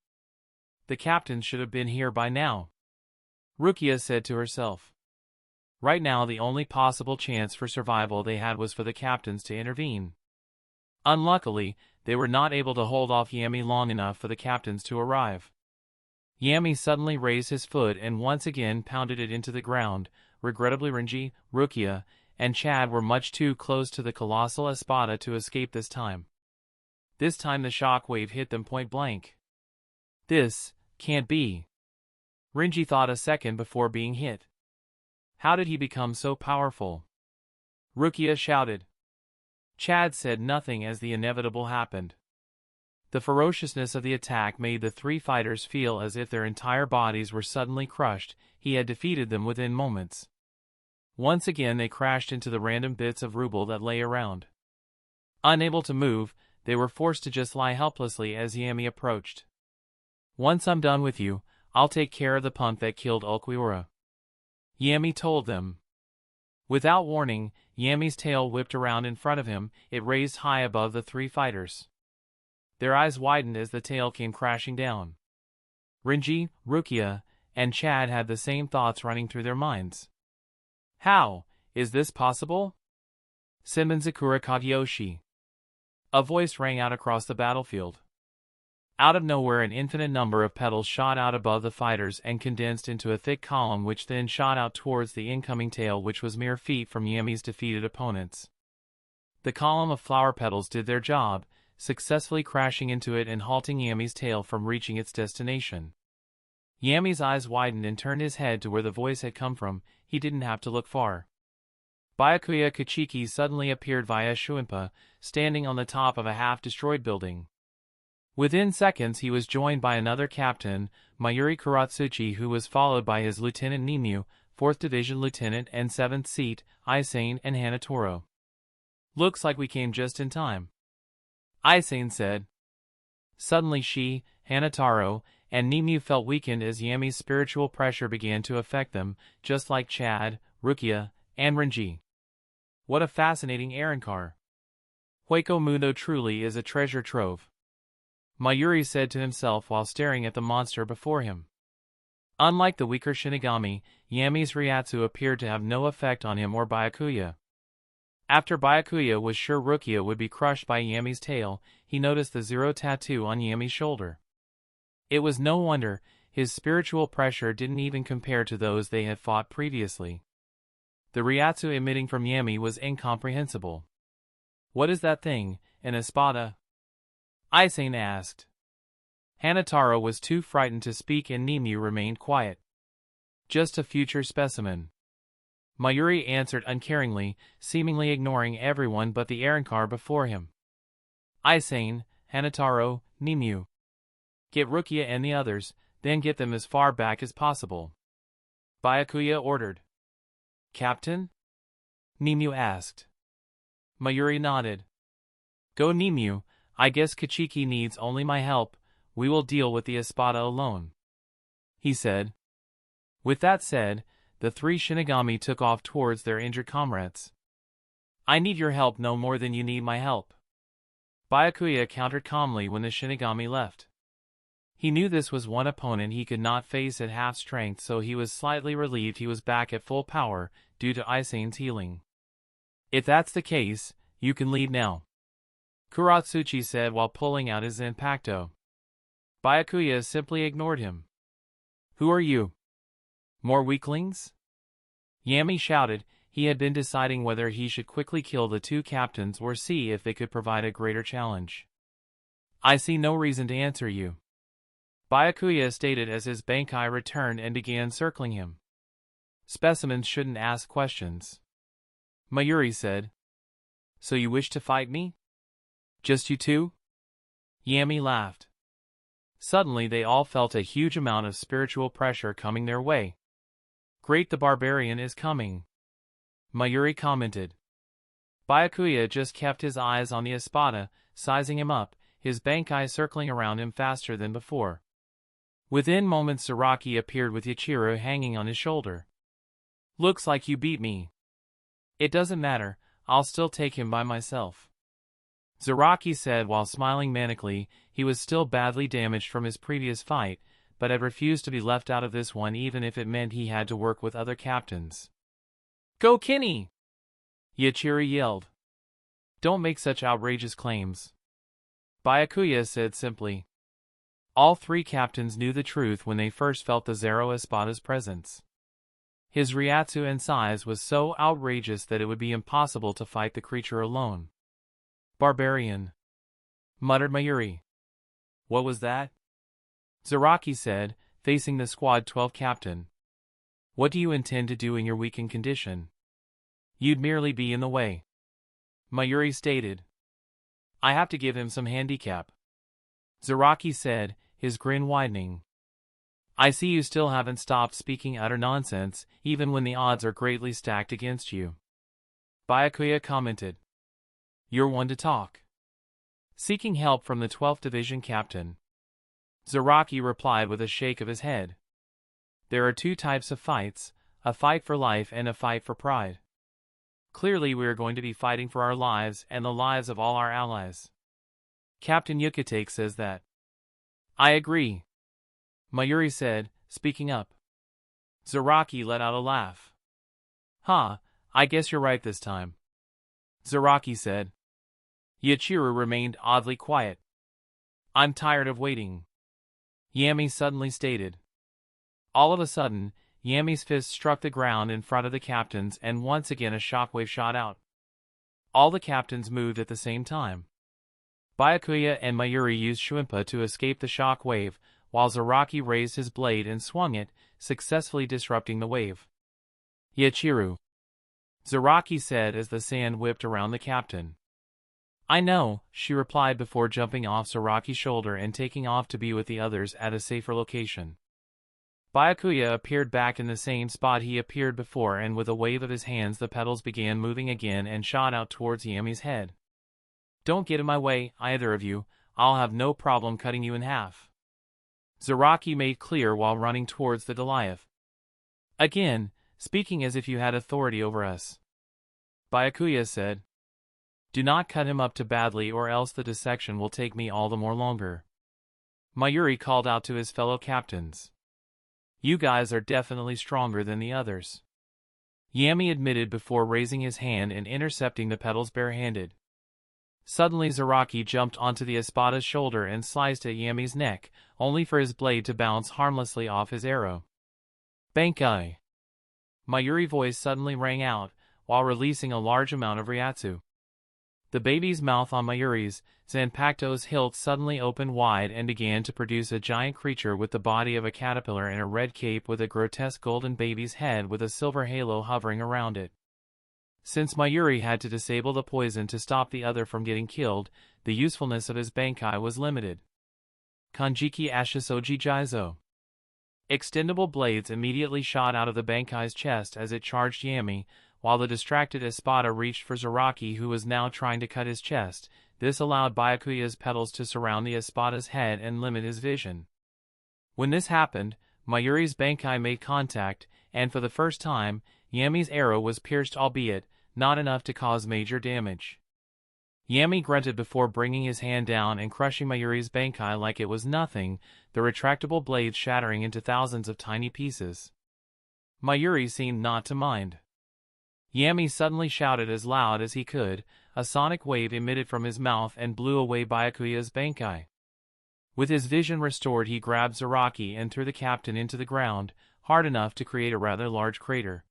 [SPEAKER 1] The captains should have been here by now. Rukia said to herself. Right now the only possible chance for survival they had was for the captains to intervene. Unluckily, they were not able to hold off Yammy long enough for the captains to arrive. Yammy suddenly raised his foot and once again pounded it into the ground. Regrettably, Renji, Rukia, and Chad were much too close to the colossal Espada to escape this time. This time the shock wave hit them point blank. This can't be. Renji thought a second before being hit. How did he become so powerful? Rukia shouted. Chad said nothing as the inevitable happened. The ferociousness of the attack made the three fighters feel as if their entire bodies were suddenly crushed. He had defeated them within moments. Once again they crashed into the random bits of rubble that lay around. Unable to move, they were forced to just lie helplessly as Yammy approached. Once I'm done with you, I'll take care of the punk that killed Ulquiorra, Yammy told them. Without warning, Yammy's tail whipped around in front of him. It raised high above the three fighters. Their eyes widened as the tail came crashing down. Renji, Rukia, and Chad had the same thoughts running through their minds. How is this possible? Senbonzakura Kagyoshi. A voice rang out across the battlefield. Out of nowhere an infinite number of petals shot out above the fighters and condensed into a thick column which then shot out towards the incoming tail, which was mere feet from Yammy's defeated opponents. The column of flower petals did their job, successfully crashing into it and halting Yammy's tail from reaching its destination. Yammy's eyes widened and turned his head to where the voice had come from. He didn't have to look far. Byakuya Kachiki suddenly appeared via Shuimpa, standing on the top of a half-destroyed building. Within seconds he was joined by another captain, Mayuri Kuratsuchi, who was followed by his Lieutenant Nimue, 4th Division Lieutenant and 7th Seat, Aizen and Hanatoro. Looks like we came just in time, Aizen said. Suddenly she, Hanataro, and Nimue felt weakened as Yammy's spiritual pressure began to affect them, just like Chad, Rukia, and Renji. What a fascinating Arrancar. Hueco Mundo truly is a treasure trove, Mayuri said to himself while staring at the monster before him. Unlike the weaker Shinigami, Yammy's Ryatsu appeared to have no effect on him or Byakuya. After Byakuya was sure Rukia would be crushed by Yammy's tail, he noticed the zero tattoo on Yammy's shoulder. It was no wonder, his spiritual pressure didn't even compare to those they had fought previously. The Ryatsu emitting from Yammy was incomprehensible. What is that thing, an espada? Aizen asked. Hanataro was too frightened to speak and Nimue remained quiet. Just a future specimen, Mayuri answered uncaringly, seemingly ignoring everyone but the Arrancar before him. Aizen, Hanataro, Nimue. Get Rukia and the others, then get them as far back as possible, Byakuya ordered. Captain? Nimue asked. Mayuri nodded. Go Nimue, I guess Kachiki needs only my help, we will deal with the espada alone, he said. With that said, the three Shinigami took off towards their injured comrades. I need your help no more than you need my help, Byakuya countered calmly when the Shinigami left. He knew this was one opponent he could not face at half strength, so he was slightly relieved he was back at full power, due to Aizen's healing. If that's the case, you can leave now, Kuratsuchi said while pulling out his Zanpakuto. Byakuya simply ignored him. Who are you? More weaklings? Yammy shouted. He had been deciding whether he should quickly kill the two captains or see if they could provide a greater challenge. I see no reason to answer you, Byakuya stated as his Bankai returned and began circling him. Specimens shouldn't ask questions, Mayuri said. So you wish to fight me? Just you two? Yammy laughed. Suddenly they all felt a huge amount of spiritual pressure coming their way. Great, the barbarian is coming, Mayuri commented. Byakuya just kept his eyes on the espada, sizing him up, his Bankai circling around him faster than before. Within moments Zaraki appeared with Yachiru hanging on his shoulder. Looks like you beat me. It doesn't matter, I'll still take him by myself, Zaraki said while smiling manically. He was still badly damaged from his previous fight, but had refused to be left out of this one even if it meant he had to work with other captains. Go Kinney! Yachiru yelled. Don't make such outrageous claims, Byakuya said simply. All three captains knew the truth when they first felt the Zero Espada's presence. His Ryatsu and size was so outrageous that it would be impossible to fight the creature alone. Barbarian, muttered Mayuri. What was that? Zaraki said, facing the Squad 12 captain. What do you intend to do in your weakened condition? You'd merely be in the way. Mayuri stated. I have to give him some handicap. Zaraki said, his grin widening. I see you still haven't stopped speaking utter nonsense, even when the odds are greatly stacked against you. Byakuya commented. You're one to talk. Seeking help from the 12th Division captain. Zaraki replied with a shake of his head. There are two types of fights, a fight for life and a fight for pride. Clearly we are going to be fighting for our lives and the lives of all our allies. Captain Ukitake says that. I agree. Mayuri said, speaking up. Zaraki let out a laugh. Ha, I guess you're right this time. Zaraki said. Yachiru remained oddly quiet. I'm tired of waiting. Yammy suddenly stated. All of a sudden, Yammy's fist struck the ground in front of the captains and once again a shockwave shot out. All the captains moved at the same time. Byakuya and Mayuri used Shrimpa to escape the shock wave, while Zaraki raised his blade and swung it, successfully disrupting the wave. Yachiru. Zaraki said as the sand whipped around the captain. I know, she replied before jumping off Zaraki's shoulder and taking off to be with the others at a safer location. Byakuya appeared back in the same spot he appeared before, and with a wave of his hands the petals began moving again and shot out towards Yammy's head. Don't get in my way, either of you, I'll have no problem cutting you in half. Zaraki made clear while running towards the Goliath. Again, speaking as if you had authority over us. Byakuya said. Do not cut him up too badly or else the dissection will take me all the more longer. Mayuri called out to his fellow captains. You guys are definitely stronger than the others. Yammy admitted before raising his hand and intercepting the petals barehanded. Suddenly Zaraki jumped onto the Espada's shoulder and sliced at Yammy's neck, only for his blade to bounce harmlessly off his arrow. Bankai! Mayuri's voice suddenly rang out, while releasing a large amount of Ryatsu. The baby's mouth on Mayuri's, Zanpakuto's hilt suddenly opened wide and began to produce a giant creature with the body of a caterpillar and a red cape with a grotesque golden baby's head with a silver halo hovering around it. Since Mayuri had to disable the poison to stop the other from getting killed, the usefulness of his Bankai was limited. Kanjiki Ashisoji Jizo. Extendable blades immediately shot out of the Bankai's chest as it charged Yammy, while the distracted Espada reached for Zaraki, who was now trying to cut his chest. This allowed Byakuya's petals to surround the Espada's head and limit his vision. When this happened, Mayuri's Bankai made contact, and for the first time, Yammy's arrow was pierced, albeit not enough to cause major damage. Yammy grunted before bringing his hand down and crushing Mayuri's Bankai like it was nothing, the retractable blades shattering into thousands of tiny pieces. Mayuri seemed not to mind. Yammy suddenly shouted as loud as he could, a sonic wave emitted from his mouth and blew away Byakuya's Bankai. With his vision restored, he grabbed Zaraki and threw the captain into the ground, hard enough to create a rather large crater.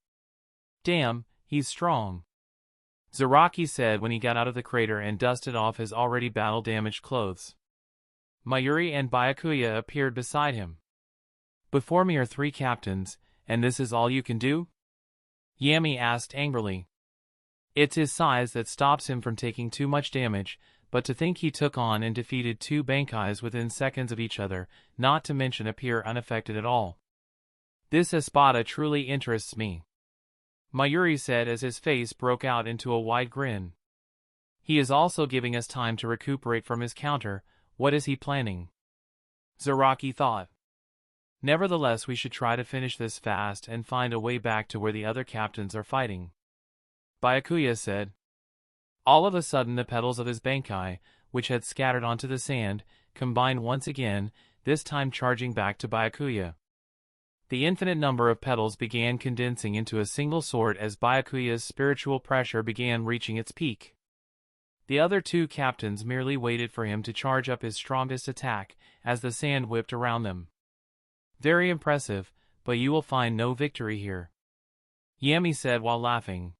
[SPEAKER 1] Damn, he's strong. Zaraki said when he got out of the crater and dusted off his already battle-damaged clothes. Mayuri and Byakuya appeared beside him. Before me are 3 captains, and this is all you can do? Yammy asked angrily. It's his size that stops him from taking too much damage, but to think he took on and defeated 2 Bankais within seconds of each other, not to mention appear unaffected at all. This Espada truly interests me. Mayuri said as his face broke out into a wide grin. He is also giving us time to recuperate from his counter. What is he planning? Zaraki thought. Nevertheless, we should try to finish this fast and find a way back to where the other captains are fighting. Byakuya said. All of a sudden the petals of his Bankai, which had scattered onto the sand, combined once again, this time charging back to Byakuya. The infinite number of petals began condensing into a single sword as Byakuya's spiritual pressure began reaching its peak. The other 2 captains merely waited for him to charge up his strongest attack, as the sand whipped around them. Very impressive, but you will find no victory here. Yammy said while laughing.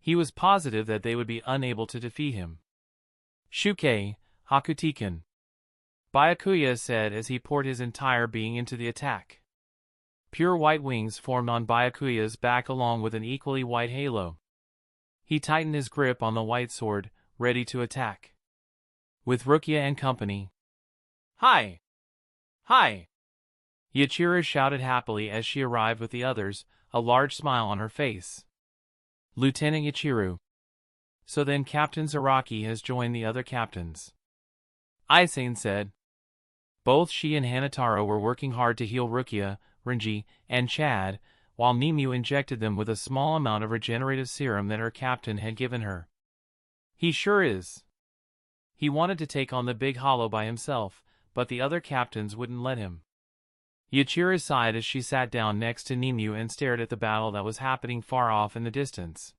[SPEAKER 1] He was positive that they would be unable to defeat him. Shuke, Hakutiken. Byakuya said as he poured his entire being into the attack. Pure white wings formed on Byakuya's back along with an equally white halo. He tightened his grip on the white sword, ready to attack. With Rukia and company. Hi! Hi! Yachira shouted happily as she arrived with the others, a large smile on her face. Lieutenant Yachiru. So then Captain Zaraki has joined the other captains. Aizen said. Both she and Hanataro were working hard to heal Rukia, Renji, and Chad, while Nimue injected them with a small amount of regenerative serum that her captain had given her. He sure is. He wanted to take on the big hollow by himself, but the other captains wouldn't let him. Yachira sighed as she sat down next to Nimue and stared at the battle that was happening far off in the distance.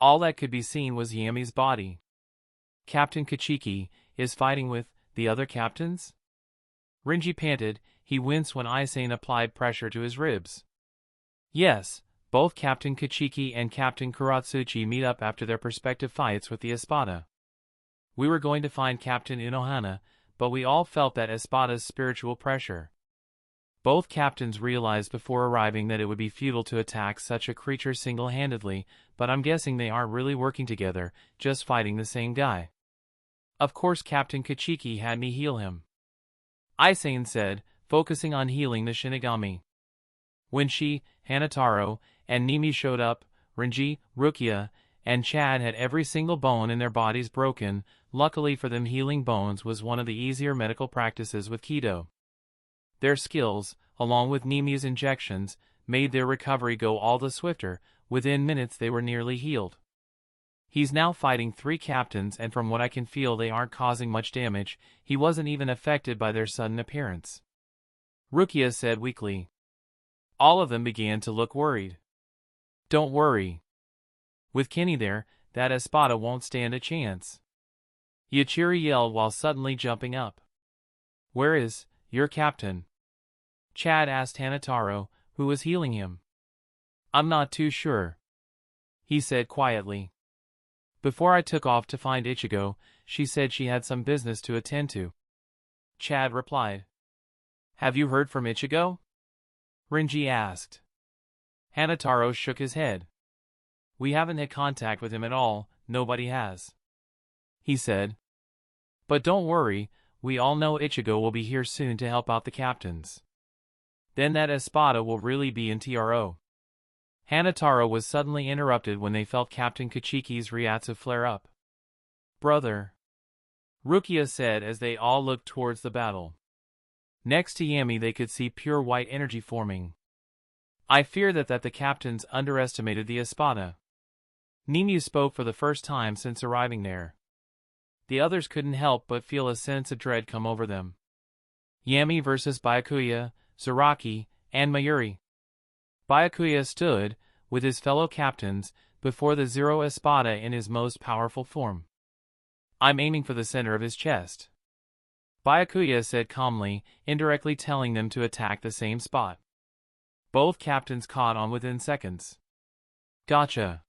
[SPEAKER 1] All that could be seen was Yammy's body. Captain Kachiki is fighting with the other captains? Renji panted. He winced when Aizen applied pressure to his ribs. Yes, both Captain Kachiki and Captain Kuratsuchi meet up after their respective fights with the Espada. We were going to find Captain Unohana, but we all felt that Espada's spiritual pressure. Both captains realized before arriving that it would be futile to attack such a creature single-handedly, but I'm guessing they aren't really working together, just fighting the same guy. Of course Captain Kachiki had me heal him. Aizen said, focusing on healing the Shinigami. When she, Hanataro, and Nimue showed up, Renji, Rukia, and Chad had every single bone in their bodies broken. Luckily for them, healing bones was one of the easier medical practices with Kido. Their skills, along with Nimue's injections, made their recovery go all the swifter. Within minutes they were nearly healed. He's now fighting 3 captains, and from what I can feel they aren't causing much damage. He wasn't even affected by their sudden appearance. Rukia said weakly. All of them began to look worried. Don't worry. With Kenny there, that Espada won't stand a chance. Yachiri yelled while suddenly jumping up. Where is your captain? Chad asked Hanataro, who was healing him. I'm not too sure, he said quietly. Before I took off to find Ichigo, she said she had some business to attend to. Chad replied. Have you heard from Ichigo? Renji asked. Hanataro shook his head. We haven't had contact with him at all, nobody has, he said. But don't worry, we all know Ichigo will be here soon to help out the captains. Then that Espada will really be in TRO. Hanataro was suddenly interrupted when they felt Captain Kachiki's Ryatsu flare up. Brother, Rukia said as they all looked towards the battle. Next to Yammy they could see pure white energy forming. I fear that the captains underestimated the Espada. Nimue spoke for the first time since arriving there. The others couldn't help but feel a sense of dread come over them. Yammy versus Byakuya, Zaraki, and Mayuri. Byakuya stood, with his fellow captains, before the Zero Espada in his most powerful form. I'm aiming for the center of his chest, Byakuya said calmly, indirectly telling them to attack the same spot. Both captains caught on within seconds. Gotcha,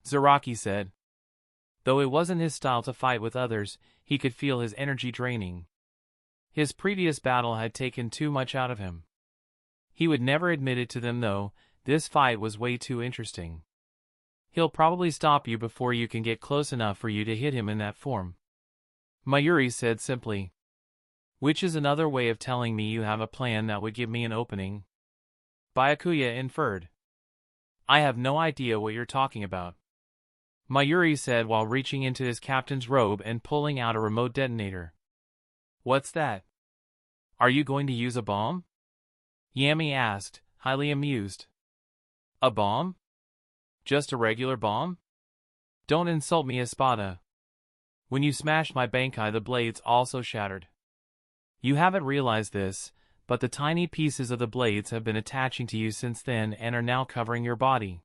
[SPEAKER 1] Zaraki said. Though it wasn't his style to fight with others, he could feel his energy draining. His previous battle had taken too much out of him. He would never admit it to them though. This fight was way too interesting. He'll probably stop you before you can get close enough for you to hit him in that form, Mayuri said simply. Which is another way of telling me you have a plan that would give me an opening, Byakuya inferred. I have no idea what you're talking about, Mayuri said while reaching into his captain's robe and pulling out a remote detonator. What's that? Are you going to use a bomb? Yammy asked, highly amused. A bomb? Just a regular bomb? Don't insult me, Espada. When you smashed my Bankai, the blades also shattered. You haven't realized this, but the tiny pieces of the blades have been attaching to you since then and are now covering your body.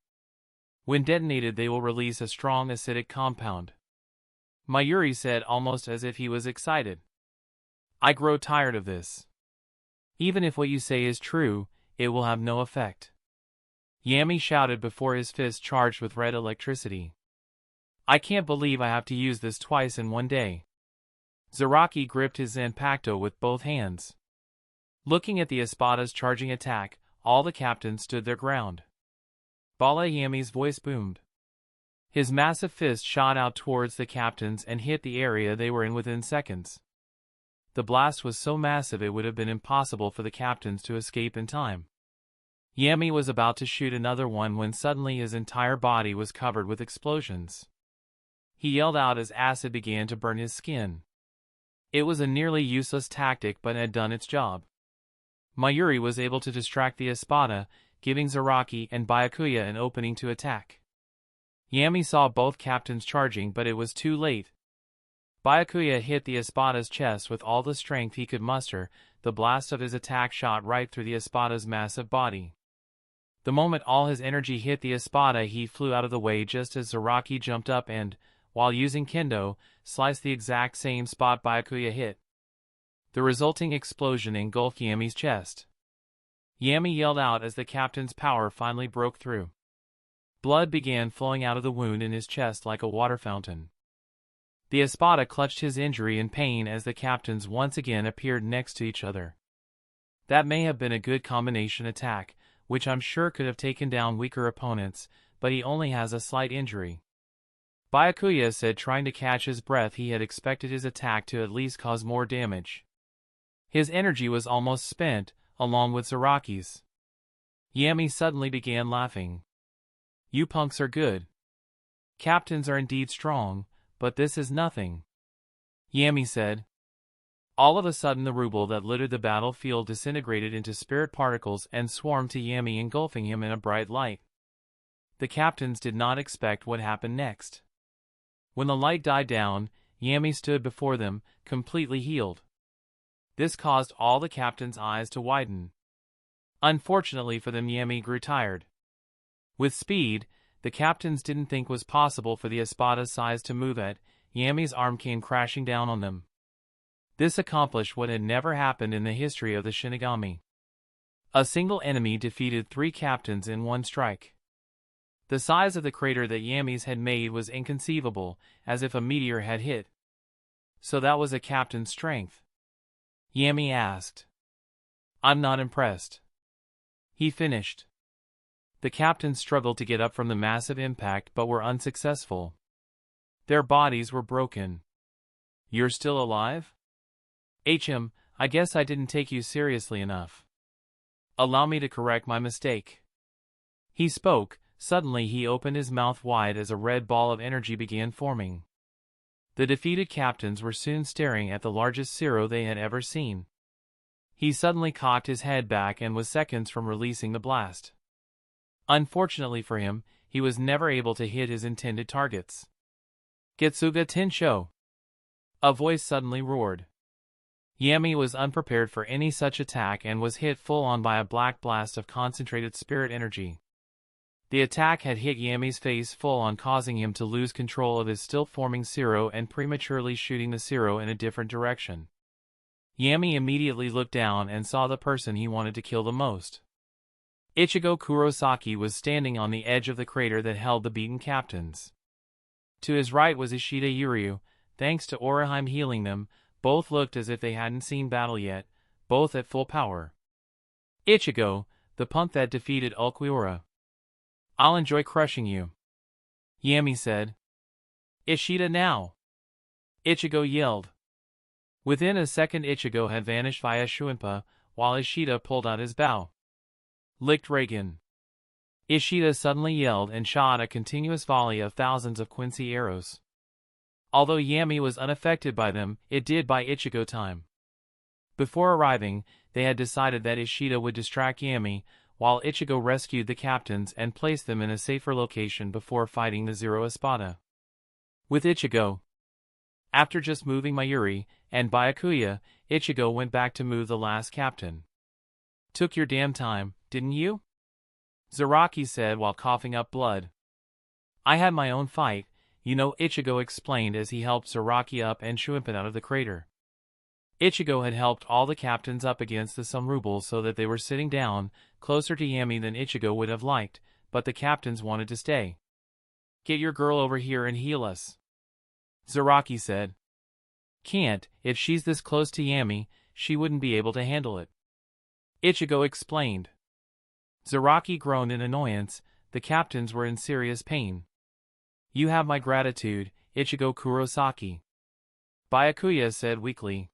[SPEAKER 1] When detonated, they will release a strong acidic compound, Mayuri said almost as if he was excited. I grow tired of this. Even if what you say is true, it will have no effect, Yammy shouted before his fist charged with red electricity. I can't believe I have to use this twice in one day. Zaraki gripped his Zanpakuto with both hands. Looking at the Espada's charging attack, all the captains stood their ground. Bala Yammy's voice boomed. His massive fist shot out towards the captains and hit the area they were in within seconds. The blast was so massive it would have been impossible for the captains to escape in time. Yammy was about to shoot another one when suddenly his entire body was covered with explosions. He yelled out as acid began to burn his skin. It was a nearly useless tactic but had done its job. Mayuri was able to distract the Espada, giving Zaraki and Byakuya an opening to attack. Yammy saw both captains charging but it was too late. Byakuya hit the Espada's chest with all the strength he could muster. The blast of his attack shot right through the Espada's massive body. The moment all his energy hit the Espada, he flew out of the way just as Zaraki jumped up and, while using kendo, sliced the exact same spot Byakuya hit. The resulting explosion engulfed Yammy's chest. Yammy yelled out as the captain's power finally broke through. Blood began flowing out of the wound in his chest like a water fountain. The Espada clutched his injury in pain as the captains once again appeared next to each other. That may have been a good combination attack, which I'm sure could have taken down weaker opponents, but he only has a slight injury. Byakuya said, trying to catch his breath. He had expected his attack to at least cause more damage. His energy was almost spent, along with Zaraki's. Yammy suddenly began laughing. You punks are good. Captains are indeed strong, but this is nothing, Yammy said. All of a sudden the rubble that littered the battlefield disintegrated into spirit particles and swarmed to Yammy, engulfing him in a bright light. The captains did not expect what happened next. When the light died down, Yammy stood before them, completely healed. This caused all the captains' eyes to widen. Unfortunately for them, Yammy grew tired. With speed, the captains didn't think was possible for the Espada's size to move at. Yammy's arm came crashing down on them. This accomplished what had never happened in the history of the Shinigami. A single enemy defeated 3 captains in one strike. The size of the crater that Yammy's had made was inconceivable, as if a meteor had hit. So that was a captain's strength? Yammy asked. I'm not impressed. He finished. The captains struggled to get up from the massive impact but were unsuccessful. Their bodies were broken. You're still alive? I guess I didn't take you seriously enough. Allow me to correct my mistake. He spoke. Suddenly he opened his mouth wide as a red ball of energy began forming. The defeated captains were soon staring at the largest zero they had ever seen. He suddenly cocked his head back and was seconds from releasing the blast. Unfortunately for him, he was never able to hit his intended targets. Getsuga Tensho! A voice suddenly roared. Yammy was unprepared for any such attack and was hit full-on by a black blast of concentrated spirit energy. The attack had hit Yammy's face full-on, causing him to lose control of his still-forming zero and prematurely shooting the zero in a different direction. Yammy immediately looked down and saw the person he wanted to kill the most. Ichigo Kurosaki was standing on the edge of the crater that held the beaten captains. To his right was Ishida Yuryu. Thanks to Oraheim healing them, both looked as if they hadn't seen battle yet, both at full power. Ichigo, the punk that defeated Ulquiorra. I'll enjoy crushing you, Yammy said. Ishida now! Ichigo yelled. Within a second Ichigo had vanished via Shuinpa, while Ishida pulled out his bow. Licked Reagan. Ishida suddenly yelled and shot a continuous volley of thousands of Quincy arrows. Although Yammy was unaffected by them, it did buy Ichigo time. Before arriving, they had decided that Ishida would distract Yammy, while Ichigo rescued the captains and placed them in a safer location before fighting the Zero Espada. With Ichigo. After just moving Mayuri and Byakuya, Ichigo went back to move the last captain. Took your damn time, didn't you? Zaraki said while coughing up blood. I had my own fight, Ichigo explained as he helped Zaraki up and Shuinpan out of the crater. Ichigo had helped all the captains up against the Sunrubel so that they were sitting down, closer to Yammy than Ichigo would have liked, but the captains wanted to stay. Get your girl over here and heal us, Zaraki said. Can't, if she's this close to Yammy, she wouldn't be able to handle it. Ichigo explained. Zaraki groaned in annoyance, the captains were in serious pain. You have my gratitude, Ichigo Kurosaki. Byakuya said weakly.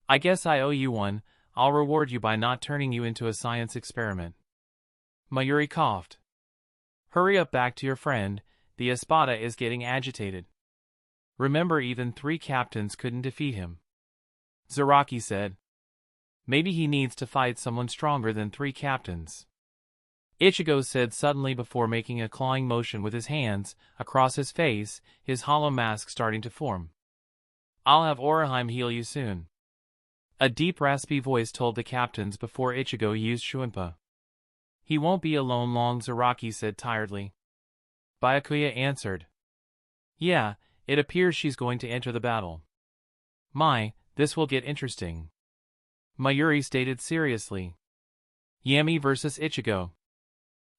[SPEAKER 1] I guess I owe you one, I'll reward you by not turning you into a science experiment. Mayuri coughed. Hurry up back to your friend, the Espada is getting agitated. Remember, even 3 captains couldn't defeat him. Zaraki said. Maybe he needs to fight someone stronger than 3 captains. Ichigo said suddenly before making a clawing motion with his hands, across his face, his hollow mask starting to form. I'll have Orihime heal you soon. A deep raspy voice told the captains before Ichigo used Shuimpa. He won't be alone long, Zaraki said tiredly. Byakuya answered. Yeah, it appears she's going to enter the battle. My, this will get interesting. Mayuri stated seriously. Yammy versus Ichigo.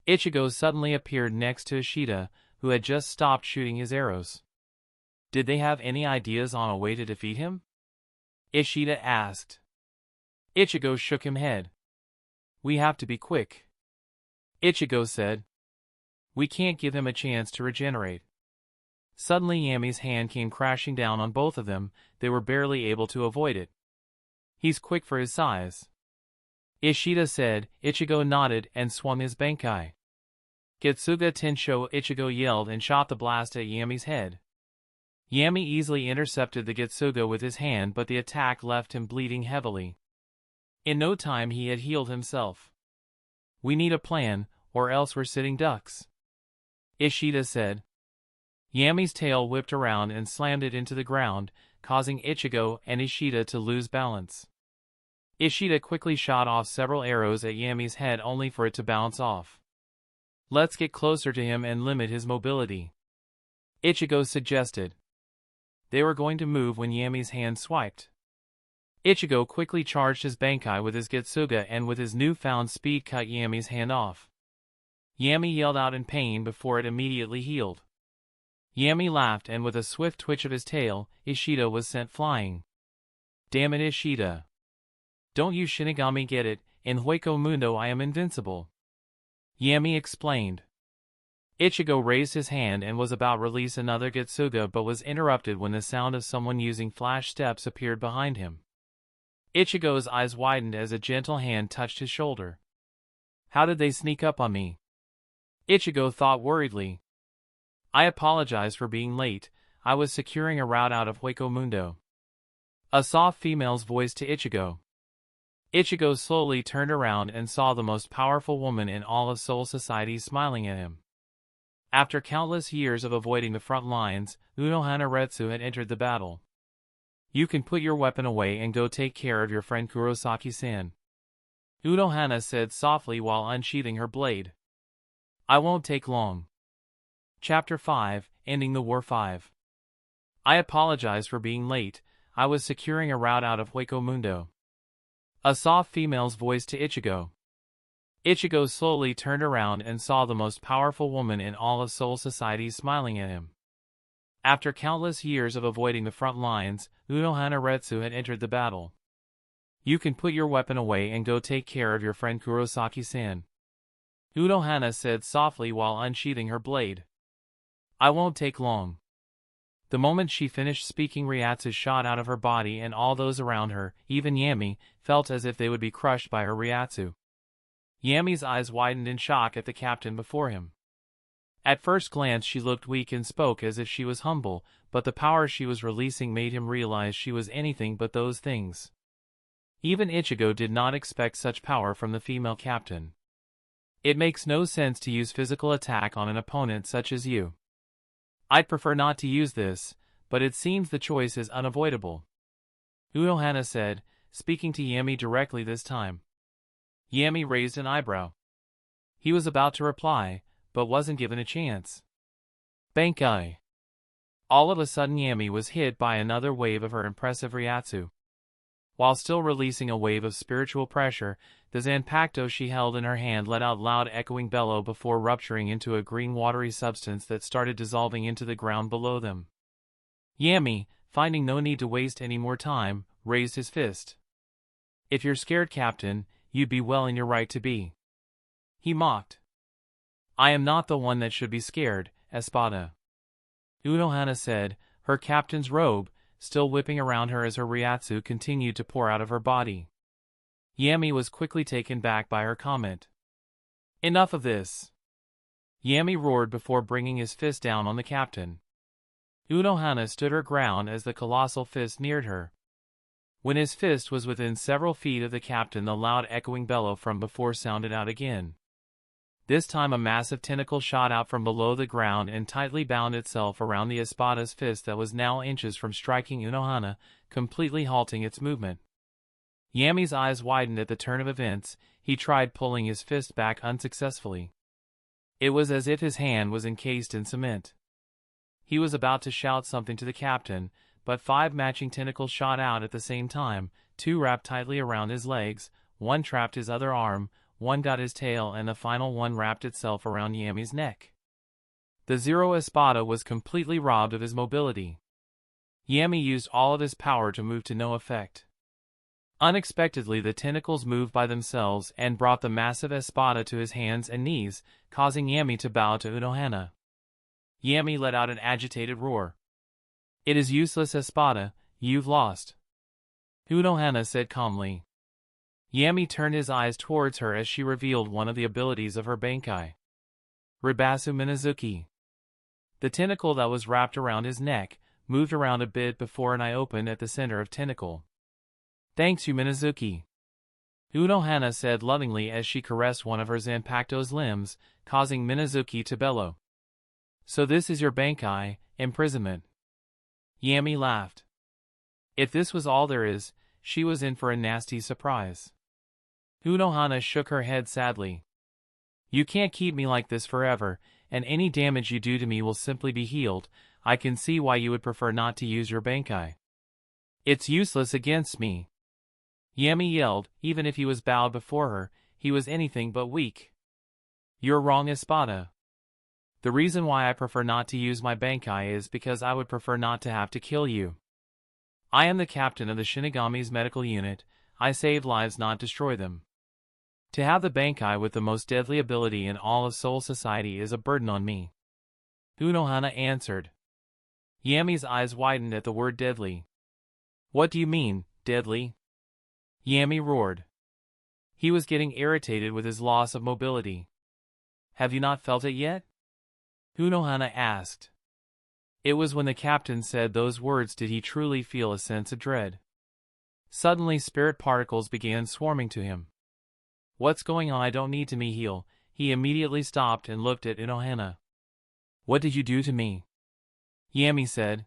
[SPEAKER 1] Ichigo suddenly appeared next to Ishida, who had just stopped shooting his arrows. Did they have any ideas on a way to defeat him? Ishida asked. Ichigo shook his head. We have to be quick. Ichigo said. We can't give him a chance to regenerate. Suddenly Yammy's hand came crashing down on both of them, they were barely able to avoid it. He's quick for his size. Ishida said. Ichigo nodded and swung his Bankai. Getsuga Tensho, Ichigo yelled and shot the blast at Yammy's head. Yammy easily intercepted the Getsuga with his hand, but the attack left him bleeding heavily. In no time he had healed himself. We need a plan, or else we're sitting ducks. Ishida said. Yammy's tail whipped around and slammed it into the ground, causing Ichigo and Ishida to lose balance. Ishida quickly shot off several arrows at Yammy's head only for it to bounce off. Let's get closer to him and limit his mobility. Ichigo suggested. They were going to move when Yammy's hand swiped. Ichigo quickly charged his Bankai with his Getsuga and with his newfound speed cut Yammy's hand off. Yammy yelled out in pain before it immediately healed. Yammy laughed and with a swift twitch of his tail, Ishida was sent flying. Damn it, Ishida. Don't you Shinigami get it, in Hueco Mundo I am invincible. Yammy explained. Ichigo raised his hand and was about to release another Getsuga but was interrupted when the sound of someone using flash steps appeared behind him. Ichigo's eyes widened as a gentle hand touched his shoulder. How did they sneak up on me? Ichigo thought worriedly. I apologize for being late, I was securing a route out of Hueco Mundo. A soft female's voice to Ichigo. Ichigo slowly turned around and saw the most powerful woman in all of Soul Society smiling at him. After countless years of avoiding the front lines, Unohana Retsu had entered the battle. You can put your weapon away and go take care of your friend Kurosaki-san. Unohana said softly while unsheathing her blade. I won't take long. Chapter 5, Ending the War 5. I apologize for being late, I was securing a route out of Hueco Mundo. A soft female's voice to Ichigo. Ichigo slowly turned around and saw the most powerful woman in all of Soul Society smiling at him. After countless years of avoiding the front lines, Unohana Retsu had entered the battle. You can put your weapon away and go take care of your friend Kurosaki-san. Unohana said softly while unsheathing her blade. I won't take long. The moment she finished speaking, Ryatsu shot out of her body and all those around her, even Yammy, felt as if they would be crushed by her Ryatsu. Yammy's eyes widened in shock at the captain before him. At first glance she looked weak and spoke as if she was humble, but the power she was releasing made him realize she was anything but those things. Even Ichigo did not expect such power from the female captain. It makes no sense to use physical attack on an opponent such as you. I'd prefer not to use this, but it seems the choice is unavoidable. Unohana said, speaking to Yammy directly this time. Yammy raised an eyebrow. He was about to reply, but wasn't given a chance. Bankai. All of a sudden Yammy was hit by another wave of her impressive Ryatsu. While still releasing a wave of spiritual pressure, the Zanpakuto she held in her hand let out loud echoing bellow before rupturing into a green watery substance that started dissolving into the ground below them. Yammy, finding no need to waste any more time, raised his fist. "If you're scared, Captain, you'd be well in your right to be," he mocked. "I am not the one that should be scared, Espada," Unohana said, her captain's robe still whipping around her as her Ryatsu continued to pour out of her body. Yammy was quickly taken back by her comment. "Enough of this!" Yammy roared before bringing his fist down on the captain. Unohana stood her ground as the colossal fist neared her. When his fist was within several feet of the captain, the loud echoing bellow from before sounded out again. This time a massive tentacle shot out from below the ground and tightly bound itself around the Espada's fist that was now inches from striking Unohana, completely halting its movement. Yammy's eyes widened at the turn of events. He tried pulling his fist back unsuccessfully. It was as if his hand was encased in cement. He was about to shout something to the captain, but 5 matching tentacles shot out at the same time, 2 wrapped tightly around his legs, 1 trapped his other arm, 1 got his tail, and the final one wrapped itself around Yammy's neck. The Zero Espada was completely robbed of his mobility. Yammy used all of his power to move to no effect. Unexpectedly, the tentacles moved by themselves and brought the massive Espada to his hands and knees, causing Yammy to bow to Unohana. Yammy let out an agitated roar. "It is useless, Espada, you've lost," Unohana said calmly. Yammy turned his eyes towards her as she revealed one of the abilities of her Bankai. Ribasu Minazuki. The tentacle that was wrapped around his neck moved around a bit before an eye opened at the center of tentacle. "Thanks you, Minazuki," Unohana said lovingly as she caressed one of her Zanpakuto's limbs, causing Minazuki to bellow. "So this is your Bankai, imprisonment." Yammy laughed. If this was all there is, she was in for a nasty surprise. Unohana shook her head sadly. "You can't keep me like this forever, and any damage you do to me will simply be healed. I can see why you would prefer not to use your Bankai. It's useless against me." Yammy yelled. Even if he was bowed before her, he was anything but weak. "You're wrong, Espada. The reason why I prefer not to use my Bankai is because I would prefer not to have to kill you. I am the captain of the Shinigami's medical unit. I save lives, not destroy them. To have the Bankai with the most deadly ability in all of Soul Society is a burden on me," Unohana answered. Yammy's eyes widened at the word deadly. "What do you mean, deadly?" Yammy roared. He was getting irritated with his loss of mobility. "Have you not felt it yet?" Unohana asked. It was when the captain said those words did he truly feel a sense of dread. Suddenly spirit particles began swarming to him. "What's going on? I don't need to me heal." He immediately stopped and looked at Unohana. "What did you do to me?" Yammy said.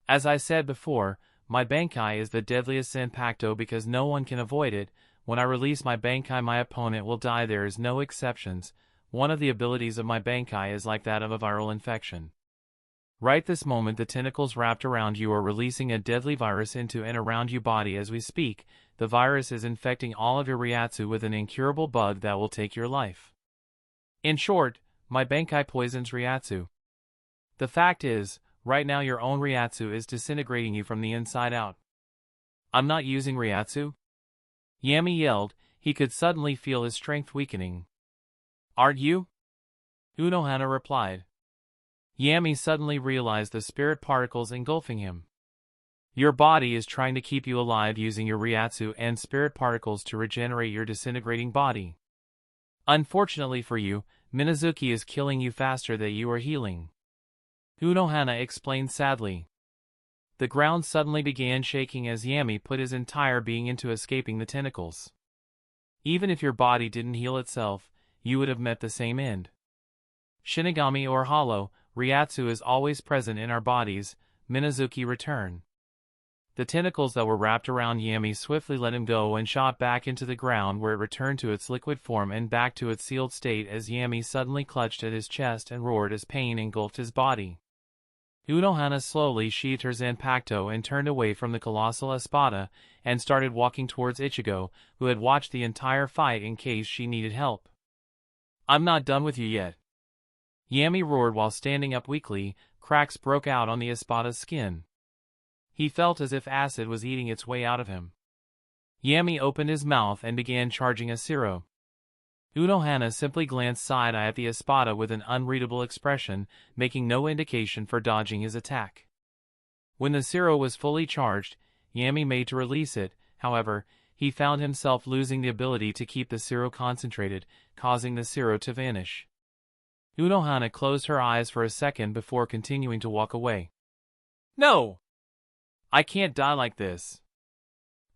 [SPEAKER 1] "As I said before, my Bankai is the deadliest Zanpakuto because no one can avoid it. When I release my Bankai, my opponent will die. There is no exceptions. One of the abilities of my Bankai is like that of a viral infection. Right this moment, the tentacles wrapped around you are releasing a deadly virus into and around your body as we speak. The virus is infecting all of your Ryatsu with an incurable bug that will take your life. In short, my Bankai poisons Ryatsu. The fact is, right now your own Ryatsu is disintegrating you from the inside out." "I'm not using Ryatsu?" Yammy yelled. He could suddenly feel his strength weakening. "Aren't you?" Unohana replied. Yammy suddenly realized the spirit particles engulfing him. "Your body is trying to keep you alive using your Ryatsu and spirit particles to regenerate your disintegrating body. Unfortunately for you, Minazuki is killing you faster than you are healing," Unohana explained sadly. The ground suddenly began shaking as Yammy put his entire being into escaping the tentacles. Even if your body didn't heal itself, you would have met the same end. Shinigami or Hollow, Ryatsu is always present in our bodies, Minazuki returned. The tentacles that were wrapped around Yammy swiftly let him go and shot back into the ground, where it returned to its liquid form and back to its sealed state as Yammy suddenly clutched at his chest and roared as pain engulfed his body. Unohana slowly sheathed her Zanpakuto and turned away from the colossal Espada and started walking towards Ichigo, who had watched the entire fight in case she needed help. "I'm not done with you yet," Yammy roared while standing up weakly. Cracks broke out on the Espada's skin. He felt as if acid was eating its way out of him. Yammy opened his mouth and began charging a Zero. Unohana simply glanced side-eye at the espada with an unreadable expression, making no indication for dodging his attack. When the Zero was fully charged, Yammy made to release it. However, he found himself losing the ability to keep the Zero concentrated, causing the Zero to vanish. Unohana closed her eyes for a second before continuing to walk away. No! I can't die like this.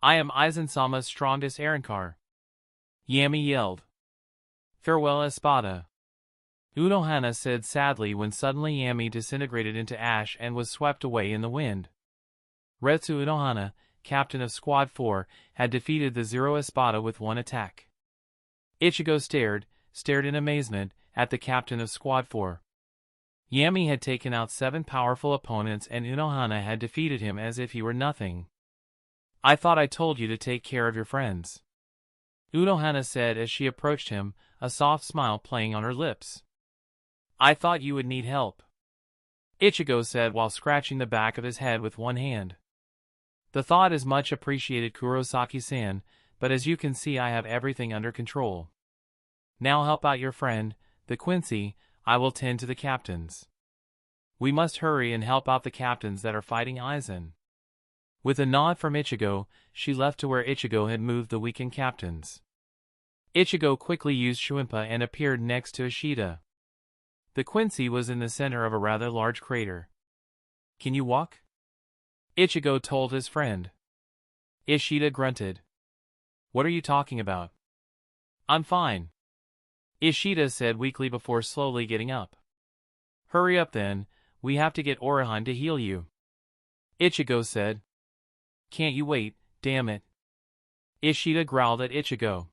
[SPEAKER 1] I am Aizen-sama's strongest Arrancar. Yammy yelled. Farewell, espada. Unohana said sadly when suddenly Yammy disintegrated into ash and was swept away in the wind. Retsu Unohana, captain of Squad 4, had defeated the Zero Espada with one attack. Ichigo stared in amazement, at the captain of Squad 4. Yammy had taken out 7 powerful opponents and Unohana had defeated him as if he were nothing. I thought I told you to take care of your friends. Unohana said as she approached him, a soft smile playing on her lips. I thought you would need help. Ichigo said while scratching the back of his head with one hand. The thought is much appreciated, Kurosaki-san, but as you can see I have everything under control. Now help out your friend, the Quincy. I will tend to the captains. We must hurry and help out the captains that are fighting Aizen. With a nod from Ichigo, she left to where Ichigo had moved the weakened captains. Ichigo quickly used Shuimpa and appeared next to Ishida. The Quincy was in the center of a rather large crater. Can you walk? Ichigo told his friend. Ishida grunted. What are you talking about? I'm fine. Ishida said weakly before slowly getting up. Hurry up then, we have to get Orihime to heal you. Ichigo said. Can't you wait, damn it. Ishida growled at Ichigo.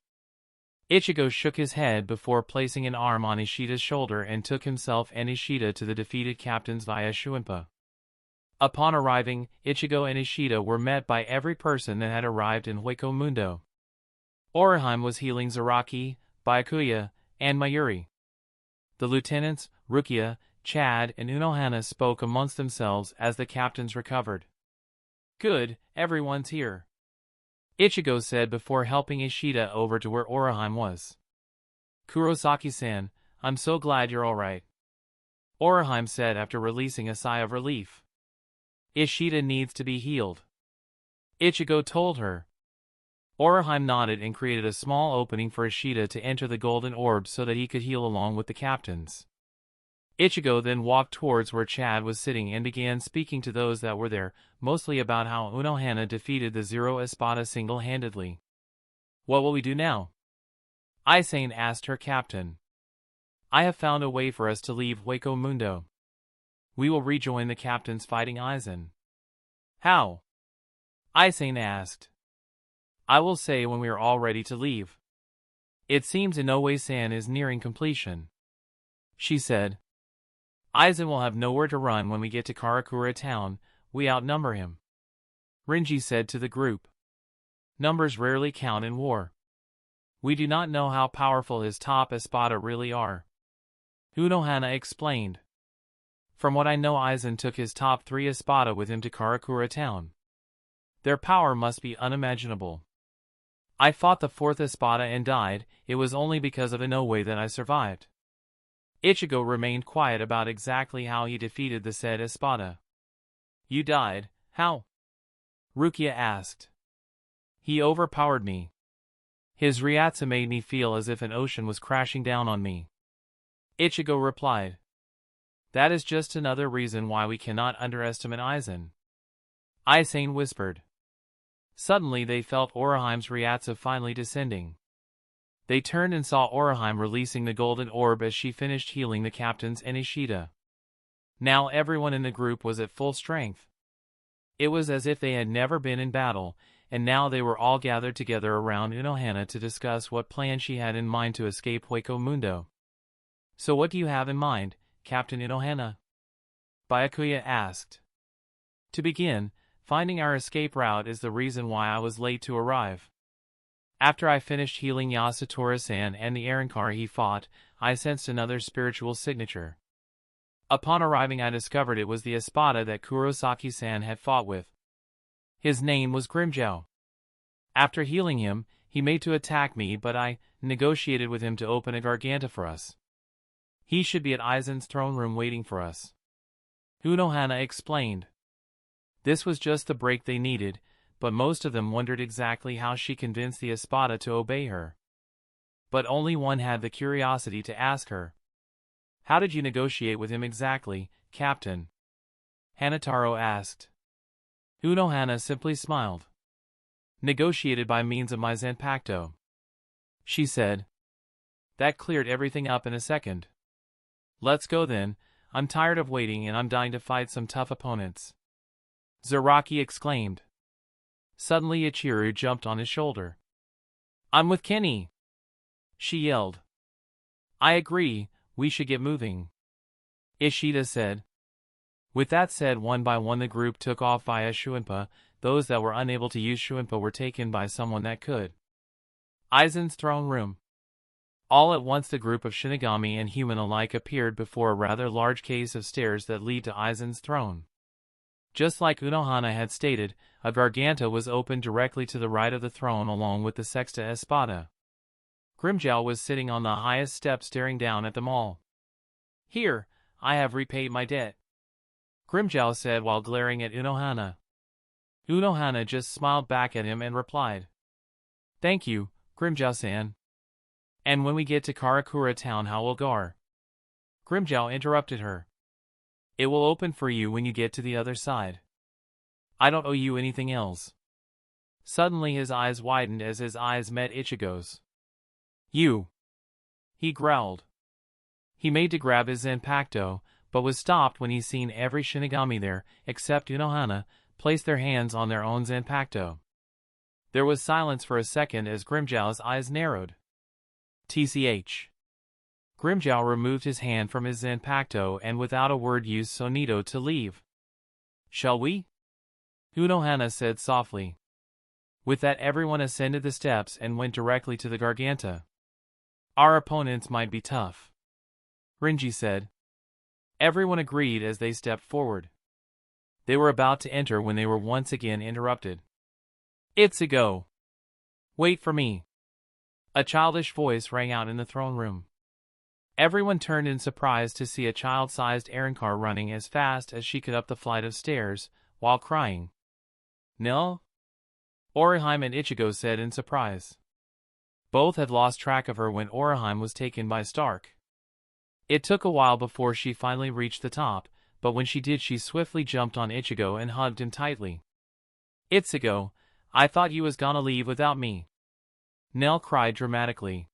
[SPEAKER 1] Ichigo shook his head before placing an arm on Ishida's shoulder and took himself and Ishida to the defeated captains via Shuimpa. Upon arriving, Ichigo and Ishida were met by every person that had arrived in Hueco Mundo. Orihime was healing Zaraki, Byakuya, and Mayuri. The lieutenants, Rukia, Chad, and Unohana spoke amongst themselves as the captains recovered. Good, everyone's here. Ichigo said before helping Ishida over to where Orihime was. Kurosaki-san, I'm so glad you're alright. Orihime said after releasing a sigh of relief. Ishida needs to be healed. Ichigo told her. Orihime nodded and created a small opening for Ishida to enter the golden orb so that he could heal along with the captains. Ichigo then walked towards where Chad was sitting and began speaking to those that were there, mostly about how Unohana defeated the Zero Espada single-handedly. What will we do now? Aizen asked her captain. I have found a way for us to leave Hueco Mundo. We will rejoin the captains fighting Aizen. How? Aizen asked. I will say when we are all ready to leave. It seems Inoue-san is nearing completion. She said. Aizen will have nowhere to run when we get to Karakura Town, we outnumber him. Renji said to the group. Numbers rarely count in war. We do not know how powerful his top espada really are. Unohana explained. From what I know, Aizen took his top 3 espada with him to Karakura Town. Their power must be unimaginable. I fought the 4th espada and died, it was only because of Inoue that I survived. Ichigo remained quiet about exactly how he defeated the said espada. You died, how? Rukia asked. He overpowered me. His Ryatsu made me feel as if an ocean was crashing down on me. Ichigo replied. That is just another reason why we cannot underestimate Aizen. Aizen whispered. Suddenly they felt Orihime's Ryatsu finally descending. They turned and saw Orihime releasing the golden orb as she finished healing the captains and Ishida. Now everyone in the group was at full strength. It was as if they had never been in battle, and now they were all gathered together around Unohana to discuss what plan she had in mind to escape Hueco Mundo. So what do you have in mind, Captain Unohana? Byakuya asked. To begin, finding our escape route is the reason why I was late to arrive. After I finished healing Yasutora-san and the Arrancar he fought, I sensed another spiritual signature. Upon arriving I discovered it was the espada that Kurosaki-san had fought with. His name was Grimmjow. After healing him, he made to attack me, but I negotiated with him to open a Garganta for us. He should be at Aizen's throne room waiting for us. Unohana explained. This was just the break they needed, but most of them wondered exactly how she convinced the Espada to obey her. But only one had the curiosity to ask her. How did you negotiate with him exactly, Captain? Hanataro asked. Unohana simply smiled. Negotiated by means of my Zanpakuto, she said. That cleared everything up in a second. Let's go then, I'm tired of waiting and I'm dying to fight some tough opponents. Zaraki exclaimed. Suddenly Ichiru jumped on his shoulder. I'm with Kenny, she yelled. I agree, we should get moving, Ishida said. With that said, one by one the group took off via Shuinpa. Those that were unable to use Shuinpa were taken by someone that could. Aizen's throne room. All at once the group of Shinigami and human alike appeared before a rather large case of stairs that lead to Aizen's throne. Just like Unohana had stated, a Garganta was opened directly to the right of the throne along with the Sexta Espada. Grimmjow was sitting on the highest step staring down at them all. Here, I have repaid my debt, Grimmjow said while glaring at Unohana. Unohana just smiled back at him and replied. Thank you, Grimmjow-san. And when we get to Karakura Town, how will Gar? Grimmjow interrupted her. It will open for you when you get to the other side. I don't owe you anything else. Suddenly his eyes widened as his eyes met Ichigo's. You! He growled. He made to grab his Zanpakuto, but was stopped when he seen every Shinigami there, except Unohana, place their hands on their own Zanpakuto. There was silence for a second as Grimmjow's eyes narrowed. TCH. Grimmjow removed his hand from his Zanpakuto and without a word used Sonito to leave. Shall we? Unohana said softly. With that everyone ascended the steps and went directly to the Garganta. Our opponents might be tough, Renji said. Everyone agreed as they stepped forward. They were about to enter when they were once again interrupted. Ichigo! Wait for me! A childish voice rang out in the throne room. Everyone turned in surprise to see a child-sized Arrancar running as fast as she could up the flight of stairs, while crying. Nel? Orihime and Ichigo said in surprise. Both had lost track of her when Orihime was taken by Stark. It took a while before she finally reached the top, but when she did she swiftly jumped on Ichigo and hugged him tightly. Ichigo, I thought you was gonna leave without me. Nell cried dramatically.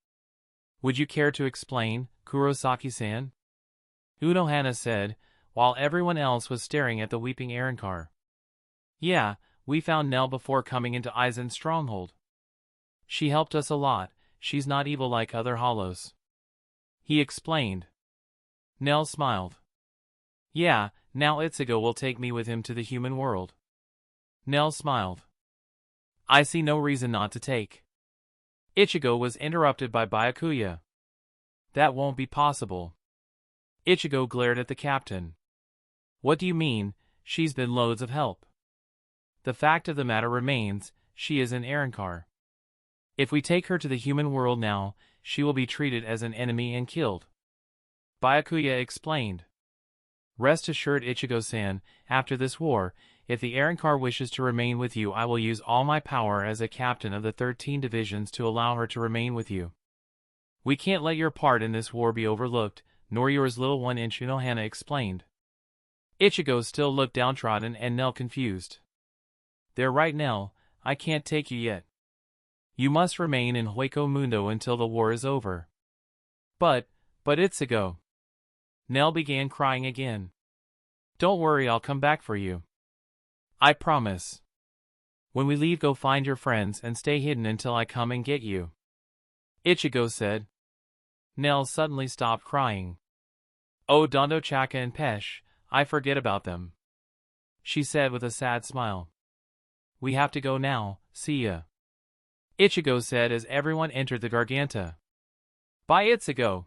[SPEAKER 1] Would you care to explain, Kurosaki-san? Unohana said, while everyone else was staring at the weeping Arrancar. Yeah, we found Nell before coming into Aizen's stronghold. She helped us a lot, she's not evil like other hollows. He explained. Nell smiled. Yeah, now Ichigo will take me with him to the human world. Nell smiled. I see no reason not to take. Ichigo was interrupted by Byakuya. That won't be possible. Ichigo glared at the captain. What do you mean? She's been loads of help. The fact of the matter remains, she is an Arrancar. If we take her to the human world now, she will be treated as an enemy and killed. Byakuya explained. Rest assured, Ichigo-san, after this war, if the Arrancar wishes to remain with you, I will use all my power as a captain of the 13 divisions to allow her to remain with you. We can't let your part in this war be overlooked, nor yours, little one, Unohana explained. Ichigo still looked downtrodden and Nell confused. They're right, Nell, I can't take you yet. You must remain in Hueco Mundo until the war is over. But Ichigo. Nell began crying again. Don't worry, I'll come back for you. I promise. When we leave, go find your friends and stay hidden until I come and get you. Ichigo said. Nell suddenly stopped crying. Oh, Dondo, Chaka and Pesh, I forget about them, she said with a sad smile. We have to go now, see ya, Ichigo said as everyone entered the Garganta. Bye, Ichigo.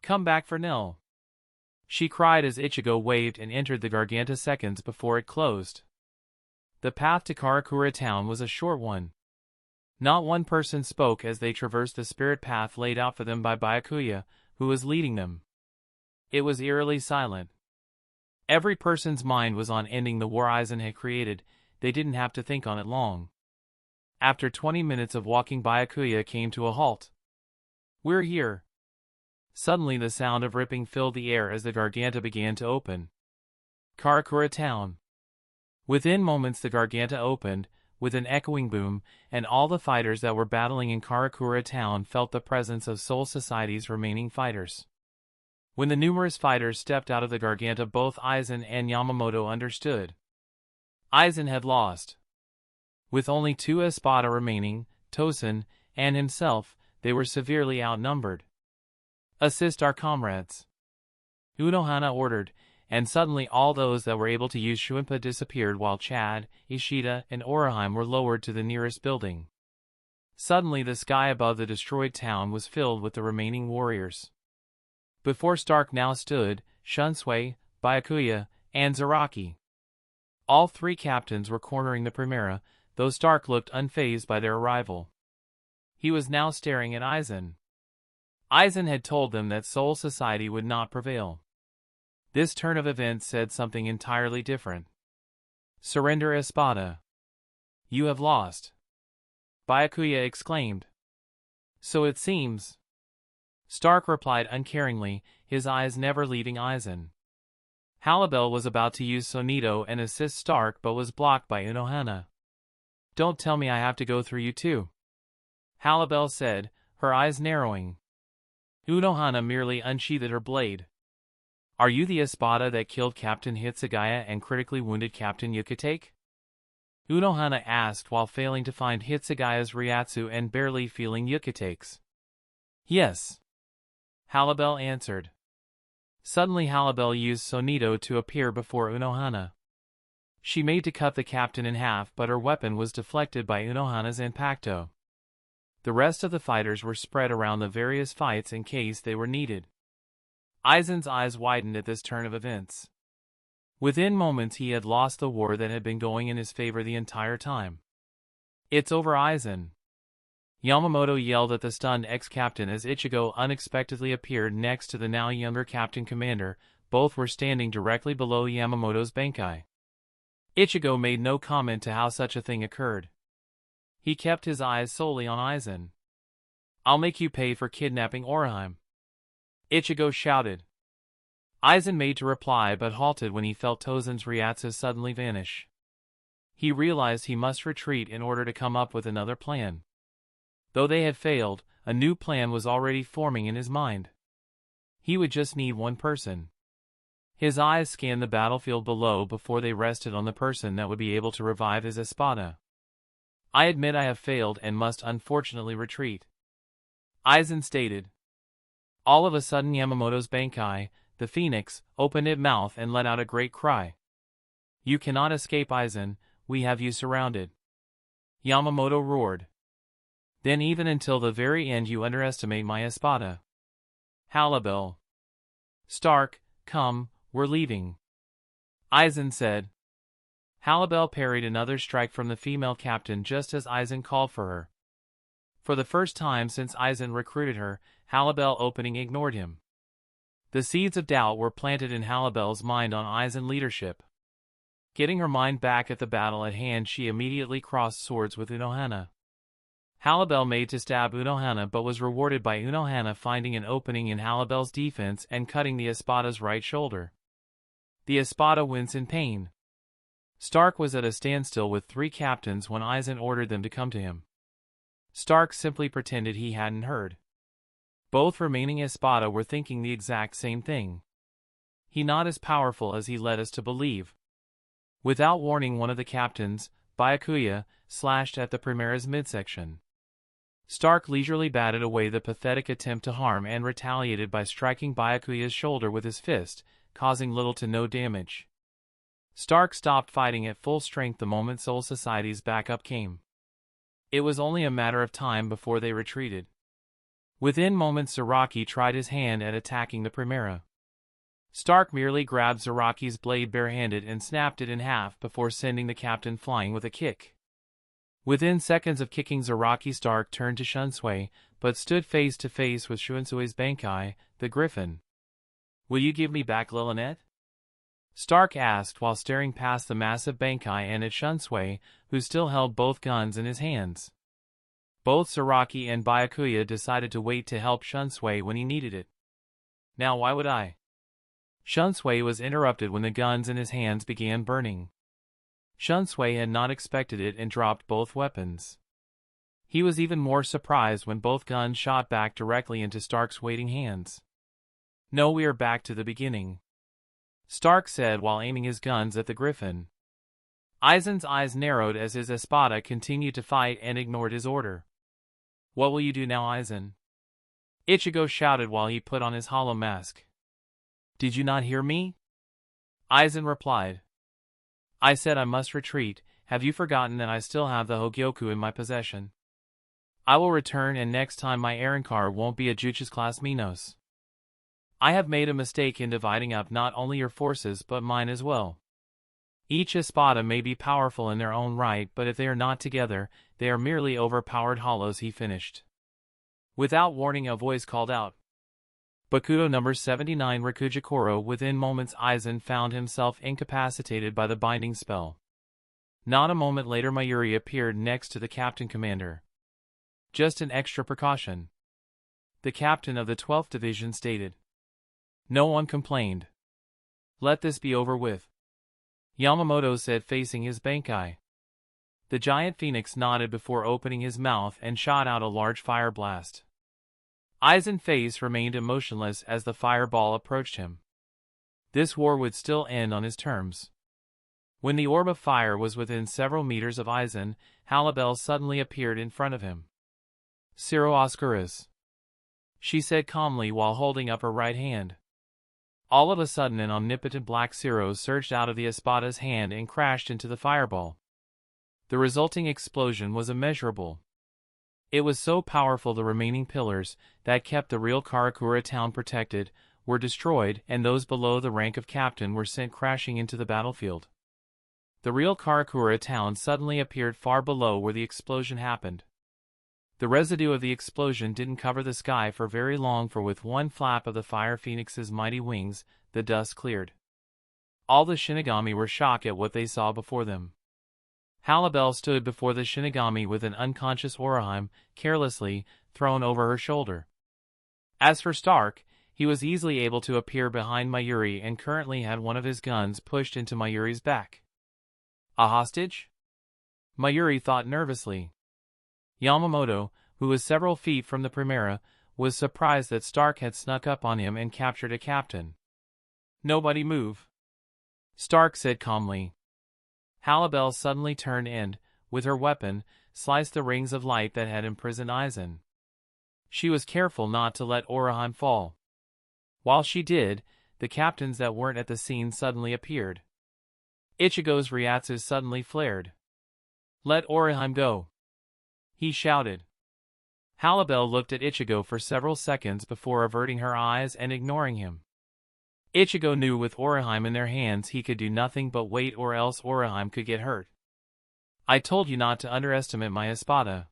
[SPEAKER 1] Come back for Nell, she cried as Ichigo waved and entered the Garganta seconds before it closed. The path to Karakura Town was a short one. Not one person spoke as they traversed the spirit path laid out for them by Byakuya, who was leading them. It was eerily silent. Every person's mind was on ending the war Aizen had created. They didn't have to think on it long. After 20 minutes of walking, Byakuya came to a halt. "We're here." Suddenly the sound of ripping filled the air as the Garganta began to open. Karakura Town. Within moments the Garganta opened, with an echoing boom, and all the fighters that were battling in Karakura Town felt the presence of Soul Society's remaining fighters. When the numerous fighters stepped out of the Garganta, both Aizen and Yamamoto understood. Aizen had lost. With only 2 Espada remaining, Tosen, and himself, they were severely outnumbered. "Assist our comrades," Unohana ordered, and suddenly all those that were able to use Shuimpa disappeared while Chad, Ishida, and Oraheim were lowered to the nearest building. Suddenly the sky above the destroyed town was filled with the remaining warriors. Before Stark now stood Shunsui, Byakuya, and Zaraki. All 3 captains were cornering the Primera, though Stark looked unfazed by their arrival. He was now staring at Aizen. Aizen had told them that Soul Society would not prevail. This turn of events said something entirely different. "Surrender, Espada. You have lost," Byakuya exclaimed. "So it seems," Stark replied uncaringly, his eyes never leaving Aizen. Halibel was about to use Sonito and assist Stark but was blocked by Unohana. "Don't tell me I have to go through you too," Halibel said, her eyes narrowing. Unohana merely unsheathed her blade. "Are you the Espada that killed Captain Hitsugaya and critically wounded Captain Ukitake?" Unohana asked while failing to find Hitsugaya's Ryatsu and barely feeling Ukitake's. "Yes," Halibel answered. Suddenly Halibel used Sonito to appear before Unohana. She made to cut the captain in half, but her weapon was deflected by Unohana's Impacto. The rest of the fighters were spread around the various fights in case they were needed. Aizen's eyes widened at this turn of events. Within moments he had lost the war that had been going in his favor the entire time. "It's over, Aizen," Yamamoto yelled at the stunned ex-captain as Ichigo unexpectedly appeared next to the now younger captain commander. Both were standing directly below Yamamoto's Benkai. Ichigo made no comment to how such a thing occurred. He kept his eyes solely on Aizen. "I'll make you pay for kidnapping Oraheim," Ichigo shouted. Aizen made to reply but halted when he felt Tozen's Ryatsu suddenly vanish. He realized he must retreat in order to come up with another plan. Though they had failed, a new plan was already forming in his mind. He would just need one person. His eyes scanned the battlefield below before they rested on the person that would be able to revive his Espada. "I admit I have failed and must unfortunately retreat," Aizen stated. All of a sudden Yamamoto's Benkai, the Phoenix, opened its mouth and let out a great cry. "You cannot escape, Aizen, we have you surrounded," Yamamoto roared. "Then even until the very end you underestimate my Espada." Halibel. "Stark, come, we're leaving," Aizen said. Halibel parried another strike from the female captain just as Aizen called for her. For the first time since Aizen recruited her, Halibel opening ignored him. The seeds of doubt were planted in Halibel's mind on Aizen leadership. Getting her mind back at the battle at hand, she immediately crossed swords with Unohana. Halibel made to stab Unohana but was rewarded by Unohana finding an opening in Halibel's defense and cutting the Espada's right shoulder. The Espada winced in pain. Stark was at a standstill with 3 captains when Aizen ordered them to come to him. Stark simply pretended he hadn't heard. Both remaining Espada were thinking the exact same thing. He not as powerful as he led us to believe. Without warning, one of the captains, Byakuya, slashed at the Primera's midsection. Stark leisurely batted away the pathetic attempt to harm and retaliated by striking Byakuya's shoulder with his fist, causing little to no damage. Stark stopped fighting at full strength the moment Soul Society's backup came. It was only a matter of time before they retreated. Within moments Zaraki tried his hand at attacking the Primera. Stark merely grabbed Zaraki's blade barehanded and snapped it in half before sending the captain flying with a kick. Within seconds of kicking Zaraki, Stark turned to Shunsui, but stood face to face with Shunsui's Bankai, the Griffin. "Will you give me back Lilith?" Stark asked while staring past the massive Bankai and at Shunsui, who still held both guns in his hands. Both Zaraki and Byakuya decided to wait to help Shunsui when he needed it. "Now why would I?" Shunsui was interrupted when the guns in his hands began burning. Shunsui had not expected it and dropped both weapons. He was even more surprised when both guns shot back directly into Stark's waiting hands. "No, we are back to the beginning," Stark said while aiming his guns at the Griffin. Aizen's eyes narrowed as his espada continued to fight and ignored his order. "What will you do now, Aizen?" Ichigo shouted while he put on his hollow mask. "Did you not hear me?" Aizen replied. "I said I must retreat. Have you forgotten that I still have the Hogyoku in my possession? I will return, and next time my Arrancar won't be a Juchis class Minos. I have made a mistake in dividing up not only your forces but mine as well. Each espada may be powerful in their own right, but if they are not together, they are merely overpowered hollows," he finished. Without warning, a voice called out, "Bakudo number 79 Rikujikoro." Within moments, Aizen found himself incapacitated by the binding spell. Not a moment later, Mayuri appeared next to the captain commander. "Just an extra precaution," the captain of the 12th Division stated. No one complained. "Let this be over with," Yamamoto said, facing his Bankai. The giant phoenix nodded before opening his mouth and shot out a large fire blast. Aizen's face remained emotionless as the fireball approached him. This war would still end on his terms. When the orb of fire was within several meters of Aizen, Halibel suddenly appeared in front of him. "Ciro Oscaris," she said calmly while holding up her right hand. All of a sudden, an omnipotent black Ciro surged out of the espada's hand and crashed into the fireball. The resulting explosion was immeasurable. It was so powerful the remaining pillars, that kept the real Karakura Town protected, were destroyed, and those below the rank of captain were sent crashing into the battlefield. The real Karakura Town suddenly appeared far below where the explosion happened. The residue of the explosion didn't cover the sky for very long, for with one flap of the Fire Phoenix's mighty wings, the dust cleared. All the Shinigami were shocked at what they saw before them. Halibel stood before the Shinigami with an unconscious Orihime carelessly thrown over her shoulder. As for Stark, he was easily able to appear behind Mayuri and currently had one of his guns pushed into Mayuri's back. A hostage? Mayuri thought nervously. Yamamoto, who was several feet from the Primera, was surprised that Stark had snuck up on him and captured a captain. "Nobody move," Stark said calmly. Halibel suddenly turned and, with her weapon, sliced the rings of light that had imprisoned Aizen. She was careful not to let Orihime fall. While she did, the captains that weren't at the scene suddenly appeared. Ichigo's Ryatsu suddenly flared. "Let Orihime go," he shouted. Halibel looked at Ichigo for several seconds before averting her eyes and ignoring him. Ichigo knew with Orihime in their hands he could do nothing but wait, or else Orihime could get hurt. "I told you not to underestimate my espada.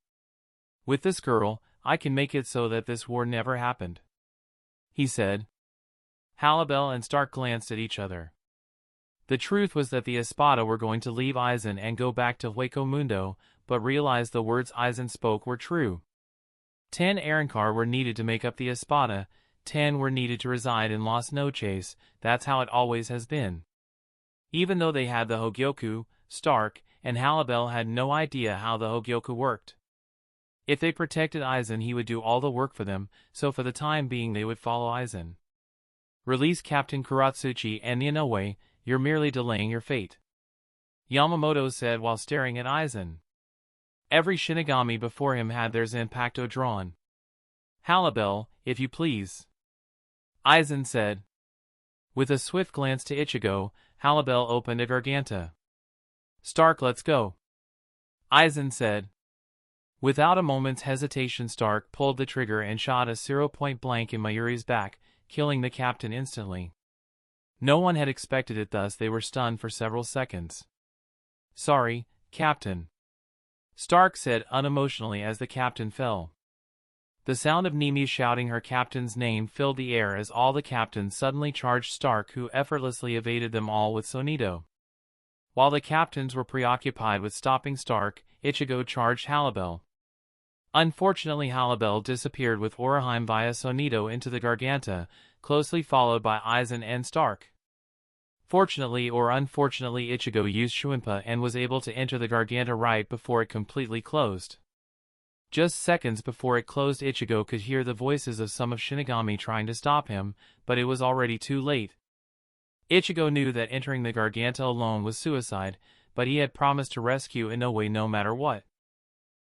[SPEAKER 1] With this girl, I can make it so that this war never happened," he said. Halibel and Stark glanced at each other. The truth was that the espada were going to leave Aizen and go back to Hueco Mundo, but realized the words Aizen spoke were true. 10 Arrancar were needed to make up the espada, 10 were needed to reside in Las Noches. That's how it always has been. Even though they had the Hogyoku, Stark and Halibel had no idea how the Hogyoku worked. If they protected Aizen, he would do all the work for them, so for the time being they would follow Aizen. "Release Captain Kuratsuchi and the Inoue, you're merely delaying your fate," Yamamoto said while staring at Aizen. Every Shinigami before him had their Zanpakuto drawn. "Halibel, if you please," Aizen said. With a swift glance to Ichigo, Halibel opened a Garganta. "Stark, let's go," Aizen said. Without a moment's hesitation, Stark pulled the trigger and shot a Ciro point blank in Mayuri's back, killing the captain instantly. No one had expected it, thus they were stunned for several seconds. "Sorry, Captain," Stark said unemotionally as the captain fell. The sound of Nemi shouting her captain's name filled the air as all the captains suddenly charged Stark, who effortlessly evaded them all with Sonido. While the captains were preoccupied with stopping Stark, Ichigo charged Halibel. Unfortunately, Halibel disappeared with Unohana via Sonido into the Garganta, closely followed by Aizen and Stark. Fortunately or unfortunately, Ichigo used Shuinpa and was able to enter the Garganta right before it completely closed. Just seconds before it closed, Ichigo could hear the voices of some of Shinigami trying to stop him, but it was already too late. Ichigo knew that entering the Garganta alone was suicide, but he had promised to rescue Inoue no matter what.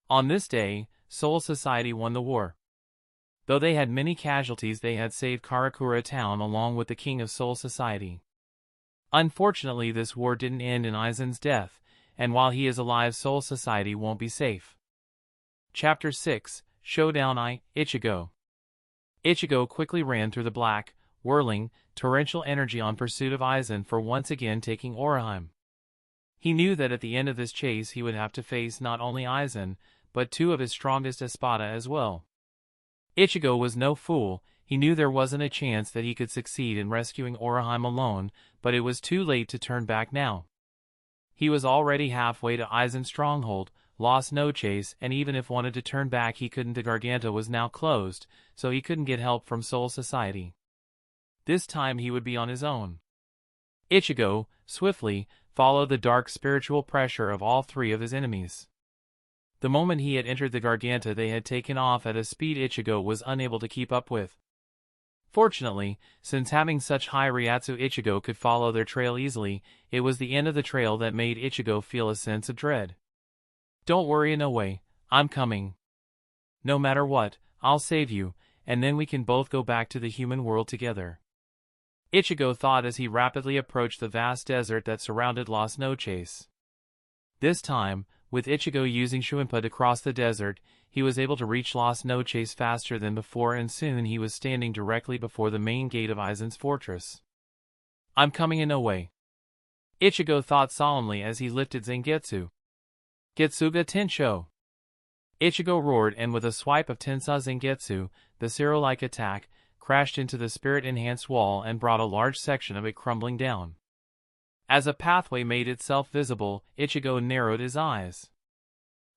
[SPEAKER 1] On this day, Soul Society won the war. Though they had many casualties, they had saved Karakura Town along with the king of Soul Society. Unfortunately, this war didn't end in Aizen's death, and while he is alive, Soul Society won't be safe. Chapter 6, Showdown. Ichigo. Ichigo quickly ran through the black, whirling, torrential energy on pursuit of Aizen for once again taking Unohana. He knew that at the end of this chase he would have to face not only Aizen, but two of his strongest Espada as well. Ichigo was no fool. He knew there wasn't a chance that he could succeed in rescuing Unohana alone, but it was too late to turn back now. He was already halfway to Aizen's stronghold, lost no chase, and even if wanted to turn back he couldn't. The Garganta was now closed, so he couldn't get help from Soul Society. This time he would be on his own. Ichigo, swiftly, followed the dark spiritual pressure of all three of his enemies. The moment he had entered the Garganta, they had taken off at a speed Ichigo was unable to keep up with. Fortunately, since having such high Ryatsu, Ichigo could follow their trail easily. It was the end of the trail that made Ichigo feel a sense of dread. "Don't worry, Inoue, I'm coming. No matter what, I'll save you, and then we can both go back to the human world together," Ichigo thought as he rapidly approached the vast desert that surrounded Lost No Chase. This time, with Ichigo using Shuinpa to cross the desert, he was able to reach Lost No Chase faster than before, and soon he was standing directly before the main gate of Aizen's fortress. "I'm coming, Inoue," Ichigo thought solemnly as he lifted Zangetsu. "Getsuga Tensho!" Ichigo roared, and with a swipe of Tensa Zangetsu, the Zero-like attack crashed into the spirit-enhanced wall and brought a large section of it crumbling down. As a pathway made itself visible, Ichigo narrowed his eyes.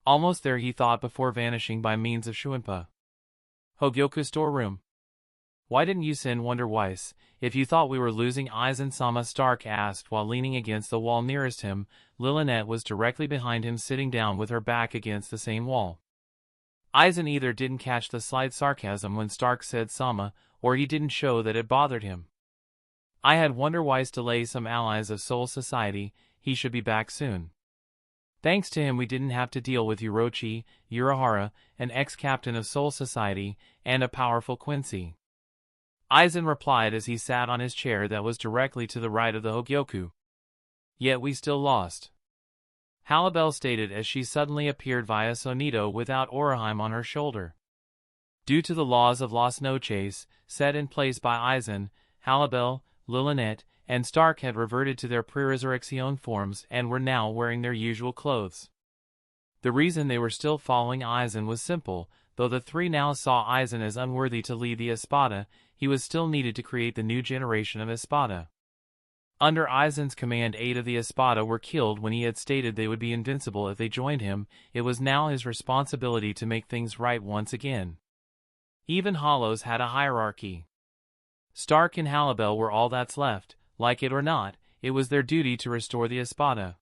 [SPEAKER 1] Almost there, he thought, before vanishing by means of Shuinpa. "Hogyoku storeroom. Why didn't you send Wonder Weiss if you thought we were losing Aizen-sama?" Stark asked while leaning against the wall nearest him. Lilith was directly behind him, sitting down with her back against the same wall. Aizen either didn't catch the slight sarcasm when Stark said Sama, or he didn't show that it bothered him. "I had Wonder Weiss delay some allies of Soul Society. He should be back soon. Thanks to him we didn't have to deal with Orochi, Urahara, an ex-captain of Soul Society, and a powerful Quincy," Aizen replied as he sat on his chair that was directly to the right of the Hogyoku. "Yet we still lost," Halibel stated as she suddenly appeared via Sonido without Unohana on her shoulder. Due to the laws of Lost No Chase, set in place by Aizen, Halibel, Lilith, and Stark had reverted to their pre-resurrection forms and were now wearing their usual clothes. The reason they were still following Aizen was simple. Though the three now saw Aizen as unworthy to lead the Espada, he was still needed to create the new generation of Espada. Under Aizen's command, 8 of the Espada were killed when he had stated they would be invincible if they joined him. It was now his responsibility to make things right once again. Even Hollows had a hierarchy. Stark and Halibel were all that's left. Like it or not, it was their duty to restore the Espada.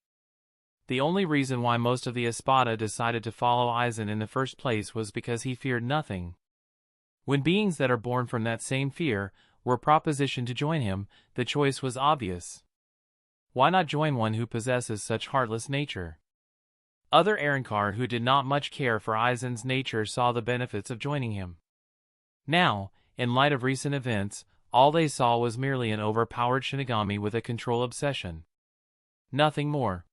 [SPEAKER 1] The only reason why most of the Espada decided to follow Aizen in the first place was because he feared nothing. When beings that are born from that same fear were propositioned to join him, the choice was obvious. Why not join one who possesses such heartless nature? Other Arrancar who did not much care for Aizen's nature saw the benefits of joining him. Now, in light of recent events, all they saw was merely an overpowered Shinigami with a control obsession. Nothing more.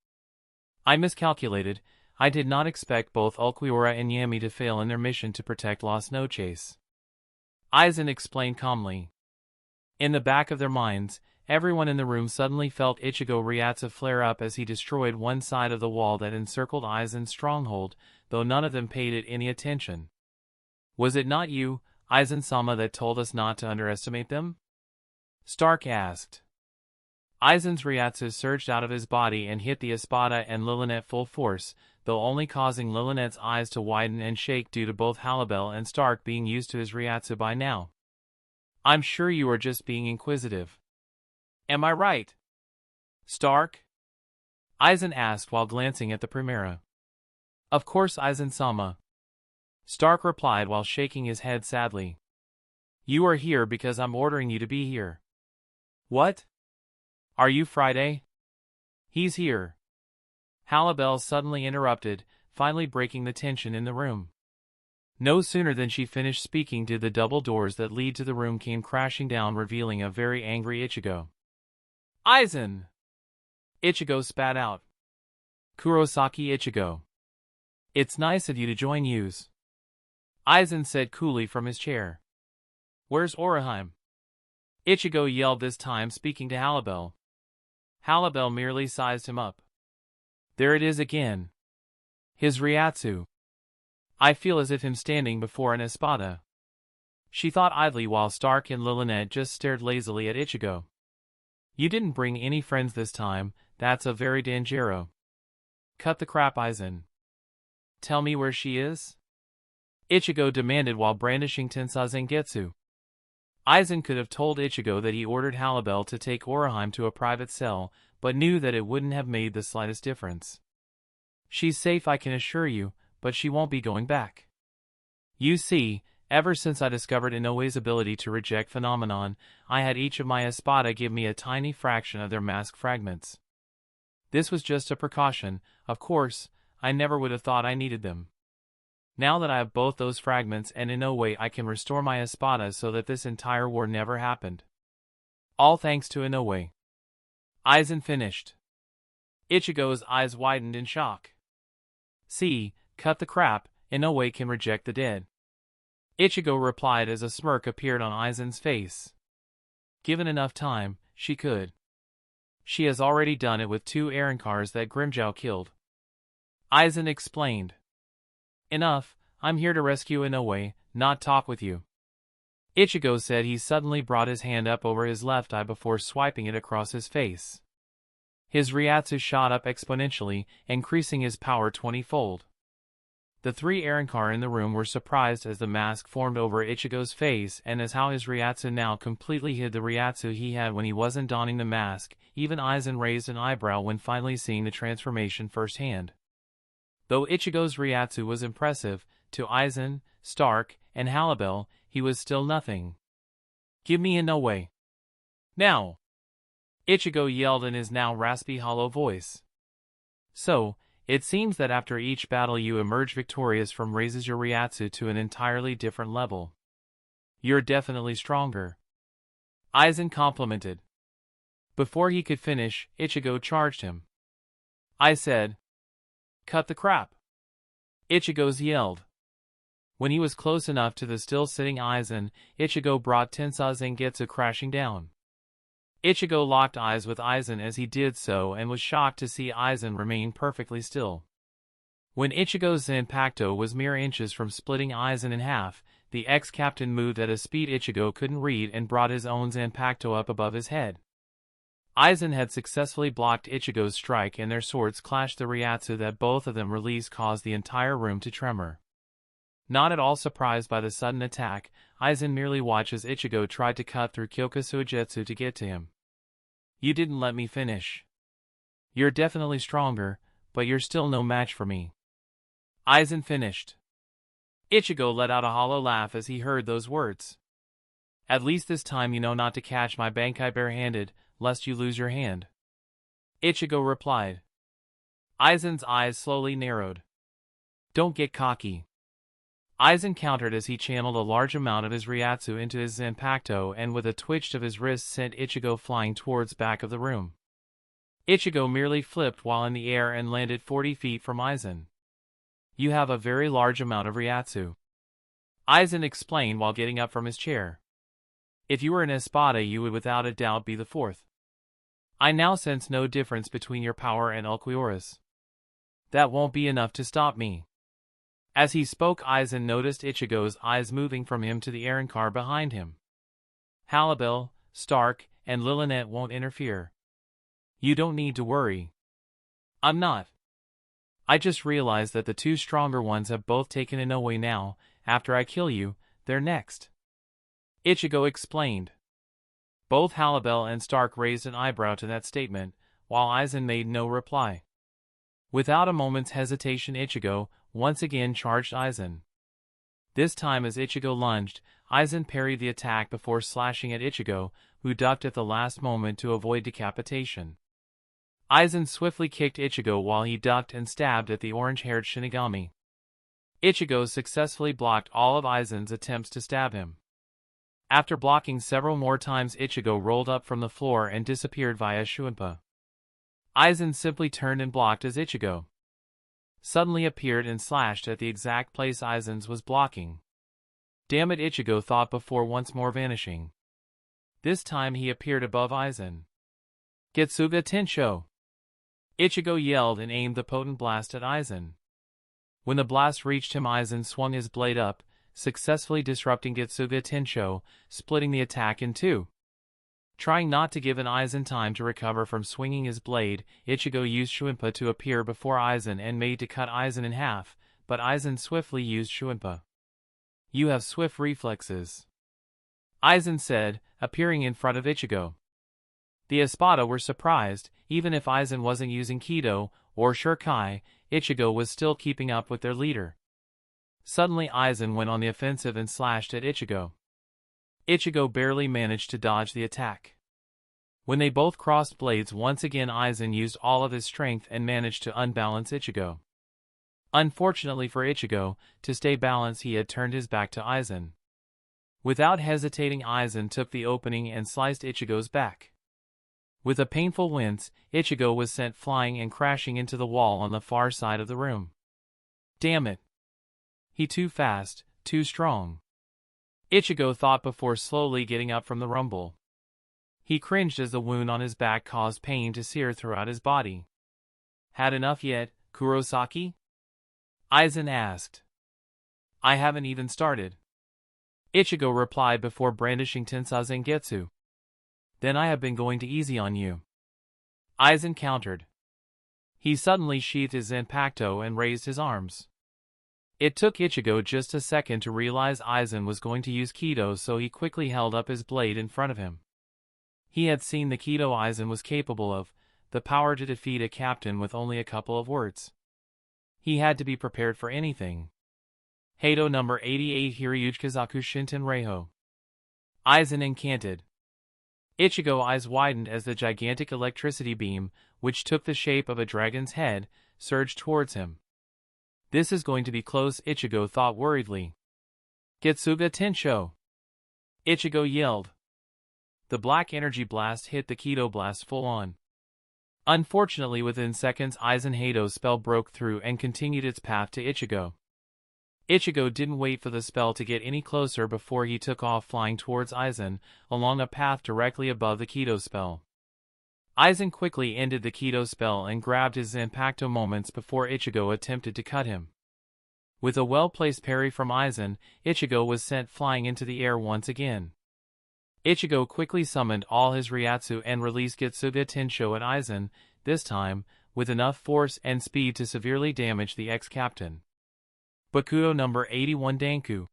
[SPEAKER 1] "I miscalculated. I did not expect both Ulquiorra and Yammy to fail in their mission to protect Lost No Chase," Aizen explained calmly. In the back of their minds, everyone in the room suddenly felt Ichigo Ryatsu flare up as he destroyed one side of the wall that encircled Aizen's stronghold, though none of them paid it any attention. "Was it not you, Aizen-sama, that told us not to underestimate them?" Stark asked. Aizen's Ryatsu surged out of his body and hit the Espada and Lilinet full force, though only causing Lilinet's eyes to widen and shake due to both Halibel and Stark being used to his Ryatsu by now. "I'm sure you are just being inquisitive. Am I right, Stark?" Aizen asked while glancing at the Primera. "Of course, Aizen-sama," Stark replied while shaking his head sadly. "You are here because I'm ordering you to be here." "What? Are you Friday?" "He's here," Halibel suddenly interrupted, finally breaking the tension in the room. No sooner than she finished speaking did the double doors that lead to the room came crashing down, revealing a very angry Ichigo. "Aizen!" Ichigo spat out. "Kurosaki Ichigo. It's nice of you to join yous," Aizen said coolly from his chair. "Where's Orihime?" Ichigo yelled, this time speaking to Halibel. Halibel merely sized him up. "There it is again. His Ryatsu. I feel as if him standing before an Espada," she thought idly while Stark and Lilinet just stared lazily at Ichigo. "You didn't bring any friends this time, that's a very dangerous. Cut the crap, Aizen. Tell me where she is?" Ichigo demanded while brandishing Tensai Zangetsu. Aizen could have told Ichigo that he ordered Halibel to take Orihime to a private cell, but knew that it wouldn't have made the slightest difference. "She's safe, I can assure you, but she won't be going back. You see, ever since I discovered Inoue's ability to reject phenomenon, I had each of my Espada give me a tiny fraction of their mask fragments. This was just a precaution, of course, I never would have thought I needed them. Now that I have both those fragments and Inoue, I can restore my Espada so that this entire war never happened. All thanks to Inoue." Aizen finished. Ichigo's eyes widened in shock. "See, cut the crap, Inoue can reject the dead," Ichigo replied as a smirk appeared on Aizen's face. "Given enough time, she could. She has already done it with 2 Arrancars that Grimmjow killed," Aizen explained. "Enough, I'm here to rescue Inoue, not talk with you," Ichigo said. He suddenly brought his hand up over his left eye before swiping it across his face. His Ryatsu shot up exponentially, increasing his power 20-fold. The 3 Arrancar in the room were surprised as the mask formed over Ichigo's face and as how his Ryatsu now completely hid the Ryatsu he had when he wasn't donning the mask. Even Aizen raised an eyebrow when finally seeing the transformation firsthand. Though Ichigo's Ryatsu was impressive, to Aizen, Stark, and Halibel, he was still nothing. "Give me Inoue. Now!" Ichigo yelled in his now raspy hollow voice. "So, it seems that after each battle you emerge victorious from raises your Ryatsu to an entirely different level. You're definitely stronger," Aizen complimented. Before he could finish, Ichigo charged him. "I said, cut the crap," Ichigo's yelled. When he was close enough to the still-sitting Aizen, Ichigo brought Tensai Zangetsu crashing down. Ichigo locked eyes with Aizen as he did so and was shocked to see Aizen remain perfectly still. When Ichigo's Zanpakuto was mere inches from splitting Aizen in half, the ex-captain moved at a speed Ichigo couldn't read and brought his own Zanpakuto up above his head. Aizen had successfully blocked Ichigo's strike and their swords clashed. The Ryatsu that both of them released caused the entire room to tremor. Not at all surprised by the sudden attack, Aizen merely watched as Ichigo tried to cut through Kyokusuigetsu to get to him. "You didn't let me finish. You're definitely stronger, but you're still no match for me," Aizen finished. Ichigo let out a hollow laugh as he heard those words. "At least this time you know not to catch my Bankai bare-handed, lest you lose your hand," Ichigo replied. Aizen's eyes slowly narrowed. "Don't get cocky," Aizen countered as he channeled a large amount of his Ryatsu into his Zanpakuto and with a twitch of his wrist sent Ichigo flying towards back of the room. Ichigo merely flipped while in the air and landed 40 feet from Aizen. "You have a very large amount of Ryatsu," Aizen explained while getting up from his chair. "If you were an Espada you would without a doubt be the 4th. I now sense no difference between your power and Ulquiorra's. That won't be enough to stop me. As he spoke, Aizen noticed Ichigo's eyes moving from him to the Arrancar behind him. Halibel, Stark, and Lilinet won't interfere. You don't need to worry. I'm not. I just realized that the two stronger ones have both taken Inoue now. After I kill you, they're next. Ichigo explained. Both Halibel and Stark raised an eyebrow to that statement, while Aizen made no reply. Without a moment's hesitation, Ichigo once again charged Aizen. This time as Ichigo lunged, Aizen parried the attack before slashing at Ichigo, who ducked at the last moment to avoid decapitation. Aizen swiftly kicked Ichigo while he ducked and stabbed at the orange-haired Shinigami. Ichigo successfully blocked all of Aizen's attempts to stab him. After blocking several more times, Ichigo rolled up from the floor and disappeared via Shuinpa. Aizen simply turned and blocked as Ichigo suddenly appeared and slashed at the exact place Aizen's was blocking. Damn it, Ichigo thought before once more vanishing. This time he appeared above Aizen. Getsuga Tensho! Ichigo yelled and aimed the potent blast at Aizen. When the blast reached him, Aizen swung his blade up, successfully disrupting Getsuga Tensho, splitting the attack in two. Trying not to give Aizen time to recover from swinging his blade, Ichigo used Shuinpa to appear before Aizen and made to cut Aizen in half, but Aizen swiftly used Shuinpa. You have swift reflexes, Aizen said, appearing in front of Ichigo. The Espada were surprised. Even if Aizen wasn't using Kido or Shurkai, Ichigo was still keeping up with their leader. Suddenly Aizen went on the offensive and slashed at Ichigo. Ichigo barely managed to dodge the attack. When they both crossed blades once again, Aizen used all of his strength and managed to unbalance Ichigo. Unfortunately for Ichigo, to stay balanced he had turned his back to Aizen. Without hesitating, Aizen took the opening and sliced Ichigo's back. With a painful wince, Ichigo was sent flying and crashing into the wall on the far side of the room. Damn it! He too fast, too strong. Ichigo thought before slowly getting up from the rumble. He cringed as the wound on his back caused pain to sear throughout his body. Had enough yet, Kurosaki? Aizen asked. I haven't even started. Ichigo replied before brandishing Tensazengetsu. Then I have been going to easy on you, Aizen countered. He suddenly sheathed his Zanpakuto and raised his arms. It took Ichigo just a second to realize Aizen was going to use Kido, so he quickly held up his blade in front of him. He had seen the Kido Aizen was capable of, the power to defeat a captain with only a couple of words. He had to be prepared for anything. Heido number 88 Hiryukazaku Shinten Reiho. Aizen incanted. Ichigo's eyes widened as the gigantic electricity beam, which took the shape of a dragon's head, surged towards him. This is going to be close, Ichigo thought worriedly. Getsuga Tensho! Ichigo yelled. The black energy blast hit the Kido blast full on. Unfortunately, within seconds, Aizen Heido's spell broke through and continued its path to Ichigo. Ichigo didn't wait for the spell to get any closer before he took off flying towards Aizen, along a path directly above the Kido spell. Aizen quickly ended the Kido spell and grabbed his Zanpakuto moments before Ichigo attempted to cut him. With a well-placed parry from Aizen, Ichigo was sent flying into the air once again. Ichigo quickly summoned all his Ryatsu and released Getsuga Tensho at Aizen, this time, with enough force and speed to severely damage the ex-captain. Bakudo number 81 Danku.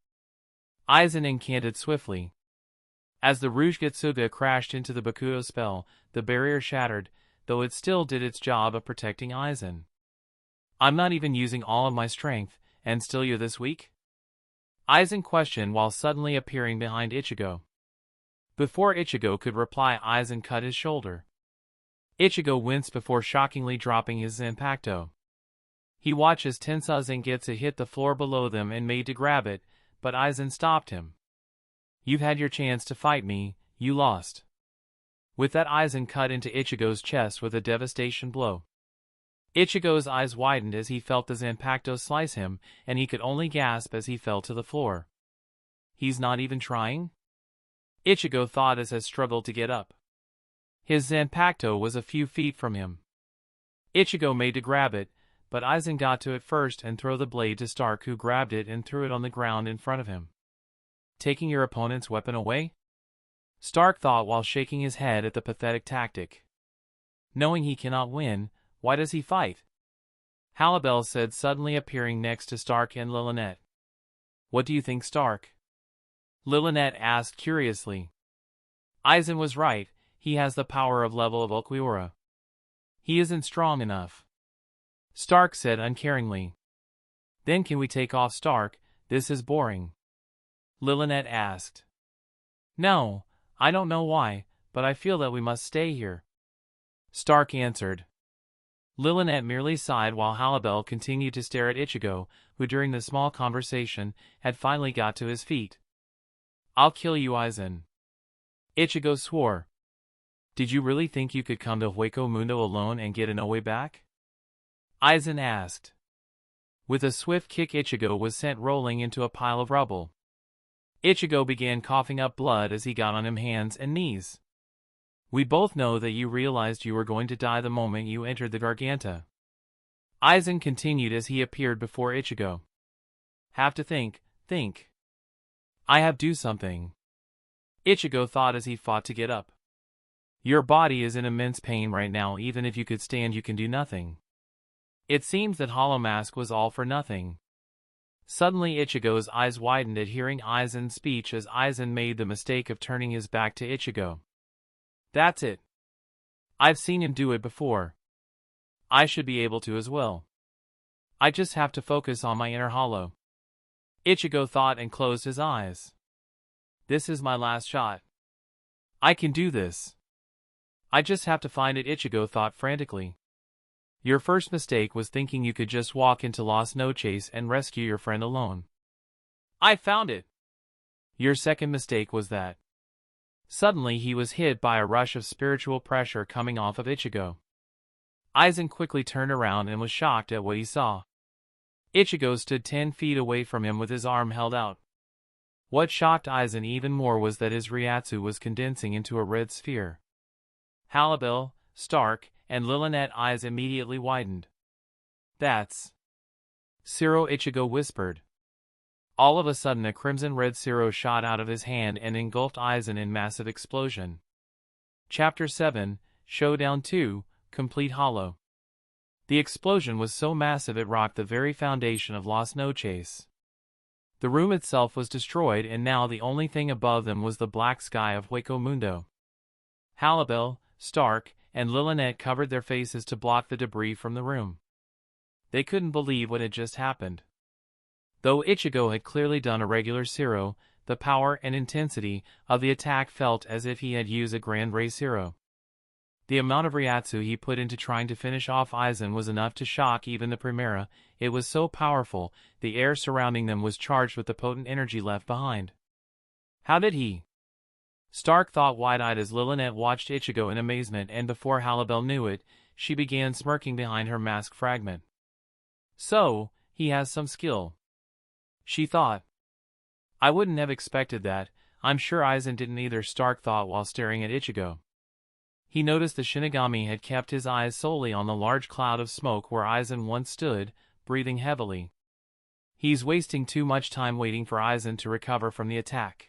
[SPEAKER 1] Aizen incanted swiftly. As the Rouge Getsuga crashed into the Bakudo spell, the barrier shattered, though it still did its job of protecting Aizen. I'm not even using all of my strength, and still you're this weak? Aizen questioned while suddenly appearing behind Ichigo. Before Ichigo could reply, Aizen cut his shoulder. Ichigo winced before shockingly dropping his Zanpakuto. He watched as Tensazengetsu hit the floor below them and made to grab it, but Aizen stopped him. You've had your chance to fight me, you lost. With that, Aizen cut into Ichigo's chest with a devastation blow. Ichigo's eyes widened as he felt the Zanpakuto slice him, and he could only gasp as he fell to the floor. He's not even trying? Ichigo thought as he struggled to get up. His Zanpakuto was a few feet from him. Ichigo made to grab it, but Aizen got to it first and threw the blade to Stark, who grabbed it and threw it on the ground in front of him. Taking your opponent's weapon away? Stark thought while shaking his head at the pathetic tactic. Knowing he cannot win, why does he fight? Halibel said, suddenly appearing next to Stark and Lilynette. What do you think, Stark? Lilynette asked curiously. Aizen was right, he has the power of level of Ulquiorra. He isn't strong enough. Stark said uncaringly. Then can we take off, Stark? This is boring. Lilynette asked. No, I don't know why, but I feel that we must stay here. Stark answered. Lilynette merely sighed while Halibel continued to stare at Ichigo, who during the small conversation had finally got to his feet. I'll kill you, Aizen. Ichigo swore. Did you really think you could come to Hueco Mundo alone and get an Oe back? Aizen asked. With a swift kick, Ichigo was sent rolling into a pile of rubble. Ichigo began coughing up blood as he got on his hands and knees. We both know that you realized you were going to die the moment you entered the Garganta. Aizen continued as he appeared before Ichigo. Have to think. I have to do something. Ichigo thought as he fought to get up. Your body is in immense pain right now. Even if you could stand, you can do nothing. It seems that Hollow Mask was all for nothing. Suddenly Ichigo's eyes widened at hearing Aizen's speech as Aizen made the mistake of turning his back to Ichigo. That's it. I've seen him do it before. I should be able to as well. I just have to focus on my inner hollow. Ichigo thought and closed his eyes. This is my last shot. I can do this. I just have to find it, Ichigo thought frantically. Your first mistake was thinking you could just walk into Las Noches and rescue your friend alone. I found it. Your second mistake was that. Suddenly he was hit by a rush of spiritual pressure coming off of Ichigo. Aizen quickly turned around and was shocked at what he saw. Ichigo stood 10 feet away from him with his arm held out. What shocked Aizen even more was that his Ryatsu was condensing into a red sphere. Halibel, Stark, and Lilynette's eyes immediately widened. That's Siro, Ichigo whispered. All of a sudden a crimson-red Siro shot out of his hand and engulfed Aizen in massive explosion. Chapter 7, Showdown 2, Complete Hollow. The explosion was so massive it rocked the very foundation of Las Noches. The room itself was destroyed and now the only thing above them was the black sky of Hueco Mundo. Halibel, Stark, and Lilynette covered their faces to block the debris from the room. They couldn't believe what had just happened. Though Ichigo had clearly done a regular Siro, the power and intensity of the attack felt as if he had used a Grand Ray Siro. The amount of Ryatsu he put into trying to finish off Aizen was enough to shock even the Primera. It was so powerful, the air surrounding them was charged with the potent energy left behind. How did he? Stark thought wide-eyed as Lilynette watched Ichigo in amazement, and before Halibel knew it, she began smirking behind her mask fragment. So, he has some skill. She thought. I wouldn't have expected that. I'm sure Aizen didn't either, Stark thought while staring at Ichigo. He noticed the Shinigami had kept his eyes solely on the large cloud of smoke where Aizen once stood, breathing heavily. He's wasting too much time waiting for Aizen to recover from the attack.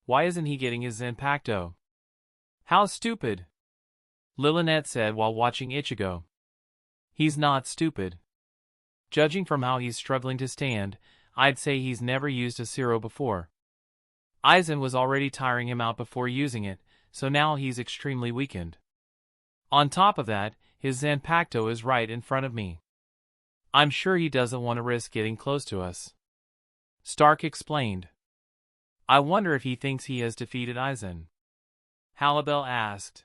[SPEAKER 1] Why isn't he getting his Zanpakuto? How stupid! Lilynette said while watching Ichigo. He's not stupid. Judging from how he's struggling to stand, I'd say he's never used a Siro before. Aizen was already tiring him out before using it, so now he's extremely weakened. On top of that, his Zanpakuto is right in front of me. I'm sure he doesn't want to risk getting close to us. Stark explained. I wonder if he thinks he has defeated Aizen. Halibel asked.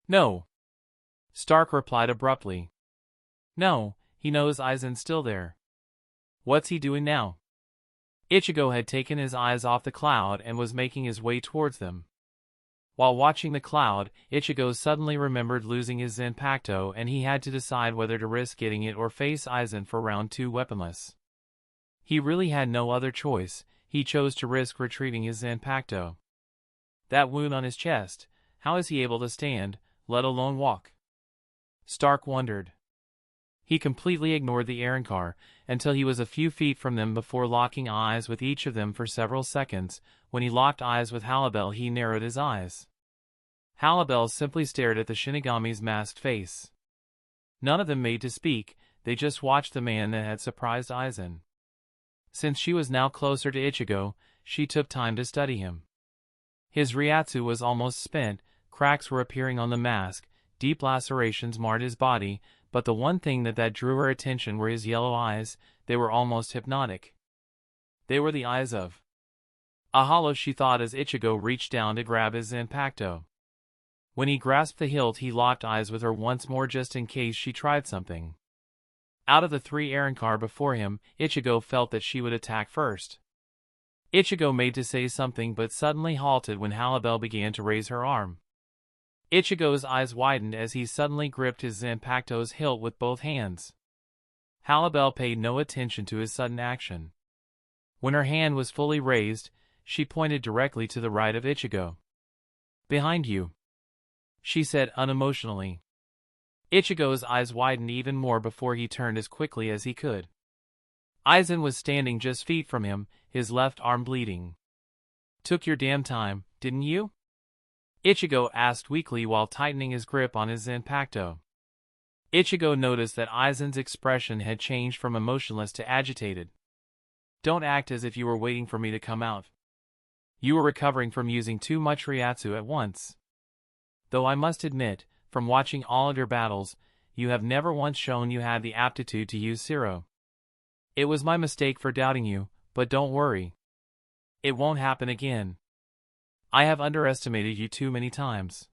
[SPEAKER 1] No. Stark replied abruptly. No, he knows Aizen's still there. What's he doing now? Ichigo had taken his eyes off the cloud and was making his way towards them. While watching the cloud, Ichigo suddenly remembered losing his Zanpakuto and he had to decide whether to risk getting it or face Aizen for round 2 weaponless. He really had no other choice. He chose to risk retrieving his Zanpakuto. That wound on his chest, how is he able to stand, let alone walk? Stark wondered. He completely ignored the Arrancar until he was a few feet from them before locking eyes with each of them for several seconds. When he locked eyes with Halibel, he narrowed his eyes. Halibel simply stared at the Shinigami's masked face. None of them made to speak, they just watched the man that had surprised Aizen. Since she was now closer to Ichigo, she took time to study him. His Ryatsu was almost spent, cracks were appearing on the mask, deep lacerations marred his body, but the one thing that drew her attention were his yellow eyes. They were almost hypnotic. They were the eyes of a hollow, she thought as Ichigo reached down to grab his Zanpakuto. When he grasped the hilt, he locked eyes with her once more just in case she tried something. Out of the 3 Arrancar before him, Ichigo felt that she would attack first. Ichigo made to say something but suddenly halted when Halibel began to raise her arm. Ichigo's eyes widened as he suddenly gripped his Zanpakuto's hilt with both hands. Halibel paid no attention to his sudden action. When her hand was fully raised, she pointed directly to the right of Ichigo. "Behind you," she said unemotionally. Ichigo's eyes widened even more before he turned as quickly as he could. Aizen was standing just feet from him, his left arm bleeding. "Took your damn time, didn't you?" Ichigo asked weakly while tightening his grip on his Zanpakuto. Ichigo noticed that Aizen's expression had changed from emotionless to agitated. "Don't act as if you were waiting for me to come out. You were recovering from using too much Ryatsu at once. Though I must admit, from watching all of your battles, you have never once shown you had the aptitude to use Zero. It was my mistake for doubting you, but don't worry. It won't happen again. I have underestimated you too many times,"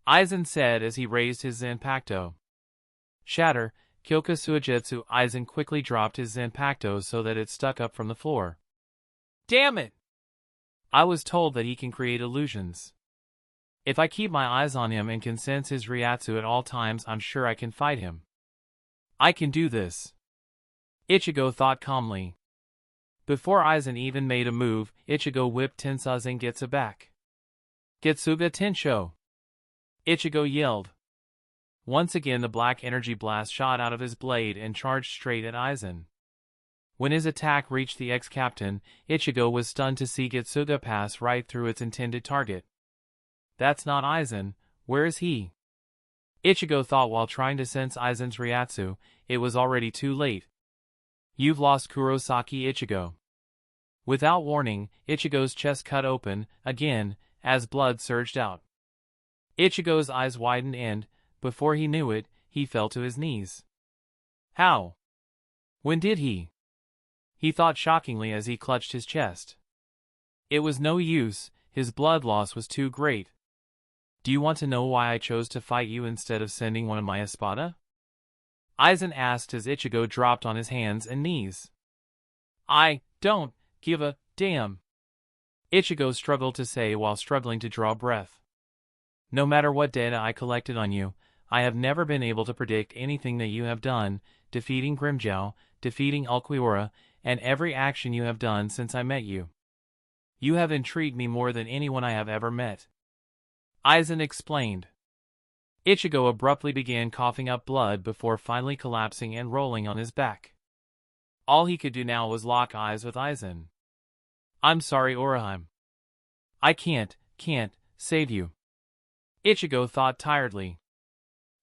[SPEAKER 1] Aizen said as he raised his Zanpakuto. Shatter, Kyoka Suigetsu. Aizen quickly dropped his Zanpakuto so that it stuck up from the floor. "Damn it! I was told that he can create illusions. If I keep my eyes on him and can sense his Ryatsu at all times, I'm sure I can fight him. I can do this," Ichigo thought calmly. Before Aizen even made a move, Ichigo whipped Tensa Zangetsu back. "Getsuga Tensho!" Ichigo yelled. Once again the black energy blast shot out of his blade and charged straight at Aizen. When his attack reached the ex-captain, Ichigo was stunned to see Getsuga pass right through its intended target. "That's not Aizen, where is he?" Ichigo thought while trying to sense Aizen's Ryatsu. It was already too late. "You've lost Kurosaki." Ichigo. Without warning, Ichigo's chest cut open, again, as blood surged out. Ichigo's eyes widened and, before he knew it, he fell to his knees. How? When did he? He thought shockingly as he clutched his chest. It was no use, his blood loss was too great. "Do you want to know why I chose to fight you instead of sending one of my espada?" Aizen asked as Ichigo dropped on his hands and knees. "I don't give a damn," Ichigo struggled to say while struggling to draw breath. "No matter what data I collected on you, I have never been able to predict anything that you have done, defeating Grimmjow, defeating Ulquiorra, and every action you have done since I met you. You have intrigued me more than anyone I have ever met," Aizen explained. Ichigo abruptly began coughing up blood before finally collapsing and rolling on his back. All he could do now was lock eyes with Aizen. "I'm sorry, Orohime. I can't save you," Ichigo thought tiredly.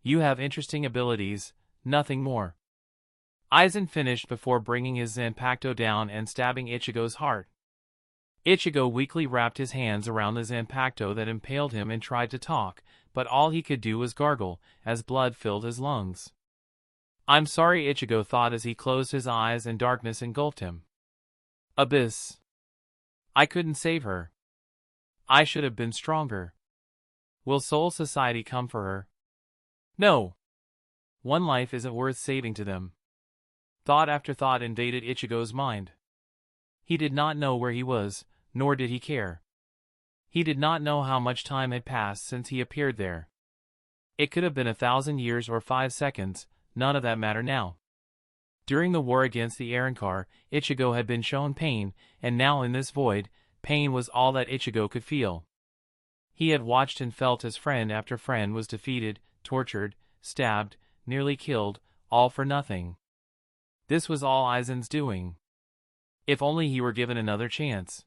[SPEAKER 1] "You have interesting abilities, nothing more." Aizen finished before bringing his Zanpakuto down and stabbing Ichigo's heart. Ichigo weakly wrapped his hands around the Zanpakuto that impaled him and tried to talk, but all he could do was gargle, as blood filled his lungs. "I'm sorry," Ichigo thought as he closed his eyes and darkness engulfed him. Abyss. I couldn't save her. I should have been stronger. Will Soul Society come for her? No. One life isn't worth saving to them. Thought after thought invaded Ichigo's mind. He did not know where he was, nor did he care. He did not know how much time had passed since he appeared there. It could have been 1,000 years or 5 seconds, none of that mattered now. During the war against the Arrancar, Ichigo had been shown pain, and now in this void, pain was all that Ichigo could feel. He had watched and felt as friend after friend was defeated, tortured, stabbed, nearly killed, all for nothing. This was all Aizen's doing. If only he were given another chance.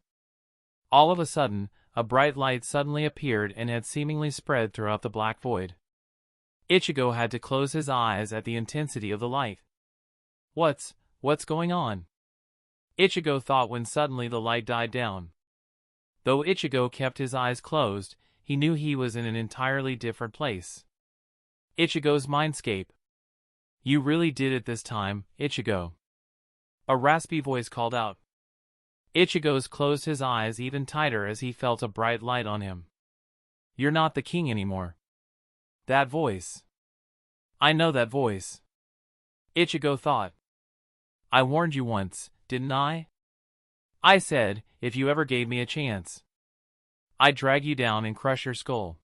[SPEAKER 1] All of a sudden, a bright light suddenly appeared and had seemingly spread throughout the black void. Ichigo had to close his eyes at the intensity of the light. What's going on? Ichigo thought when suddenly the light died down. Though Ichigo kept his eyes closed, he knew he was in an entirely different place. Ichigo's mindscape. You really did it this time, Ichigo. A raspy voice called out. Ichigo's closed his eyes even tighter as he felt a bright light on him. You're not the king anymore. That voice. I know that voice. Ichigo thought. I warned you once, didn't I? I said, if you ever gave me a chance, I'd drag you down and crush your skull.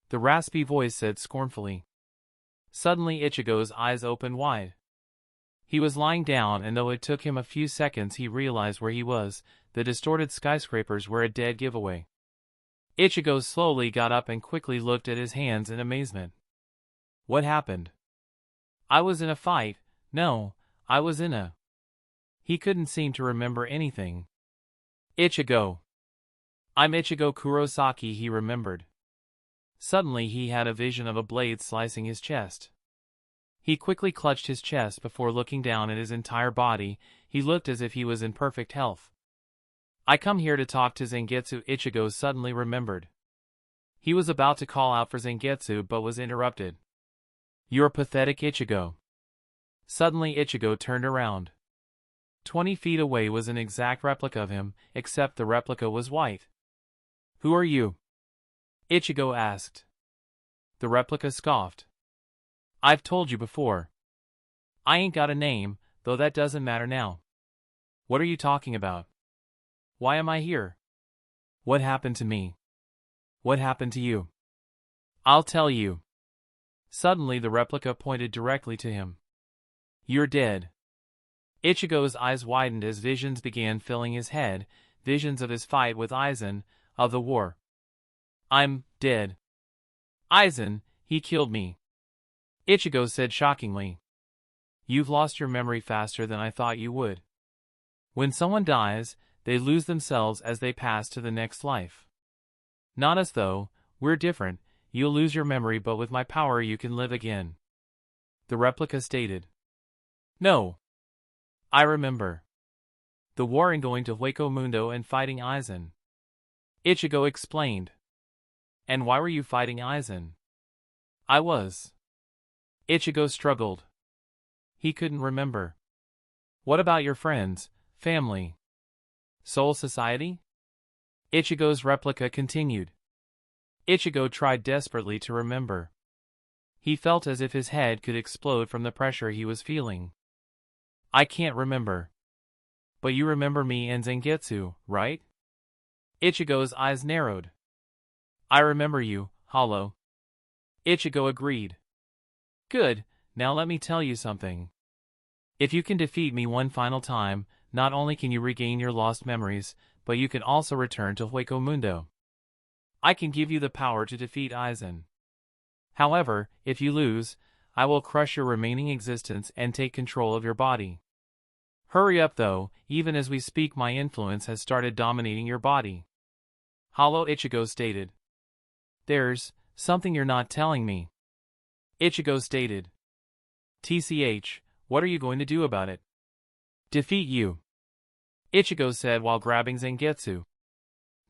[SPEAKER 1] The raspy voice said scornfully. Suddenly Ichigo's eyes opened wide. He was lying down, and though it took him a few seconds he realized where he was. The distorted skyscrapers were a dead giveaway. Ichigo slowly got up and quickly looked at his hands in amazement. What happened? I was in a fight. No, I was in a... He couldn't seem to remember anything. Ichigo. I'm Ichigo Kurosaki, he remembered. Suddenly he had a vision of a blade slicing his chest. He quickly clutched his chest before looking down at his entire body. He looked as if he was in perfect health. I come here to talk to Zangetsu, Ichigo suddenly remembered. He was about to call out for Zangetsu but was interrupted. You're pathetic, Ichigo. Suddenly Ichigo turned around. 20 feet away was an exact replica of him, except the replica was white. Who are you? Ichigo asked. The replica scoffed. I've told you before. I ain't got a name, though that doesn't matter now. What are you talking about? Why am I here? What happened to me? What happened to you? I'll tell you. Suddenly the replica pointed directly to him. You're dead. Ichigo's eyes widened as visions began filling his head, visions of his fight with Aizen, of the war. I'm dead. Aizen, he killed me. Ichigo said shockingly. You've lost your memory faster than I thought you would. When someone dies, they lose themselves as they pass to the next life. Not us though, we're different. You'll lose your memory but with my power you can live again. The replica stated. No. I remember. The war and going to Hueco Mundo and fighting Aizen. Ichigo explained. And why were you fighting Aizen? I was. Ichigo struggled. He couldn't remember. What about your friends, family? Soul Society? Ichigo's replica continued. Ichigo tried desperately to remember. He felt as if his head could explode from the pressure he was feeling. I can't remember. But you remember me and Zangetsu, right? Ichigo's eyes narrowed. I remember you, Hollow. Ichigo agreed. Good, now let me tell you something. If you can defeat me one final time, not only can you regain your lost memories, but you can also return to Hueco Mundo. I can give you the power to defeat Aizen. However, if you lose, I will crush your remaining existence and take control of your body. Hurry up though, even as we speak my influence has started dominating your body. Hollow Ichigo stated. There's something you're not telling me. Ichigo stated. TCH, what are you going to do about it? Defeat you. Ichigo said while grabbing Zangetsu.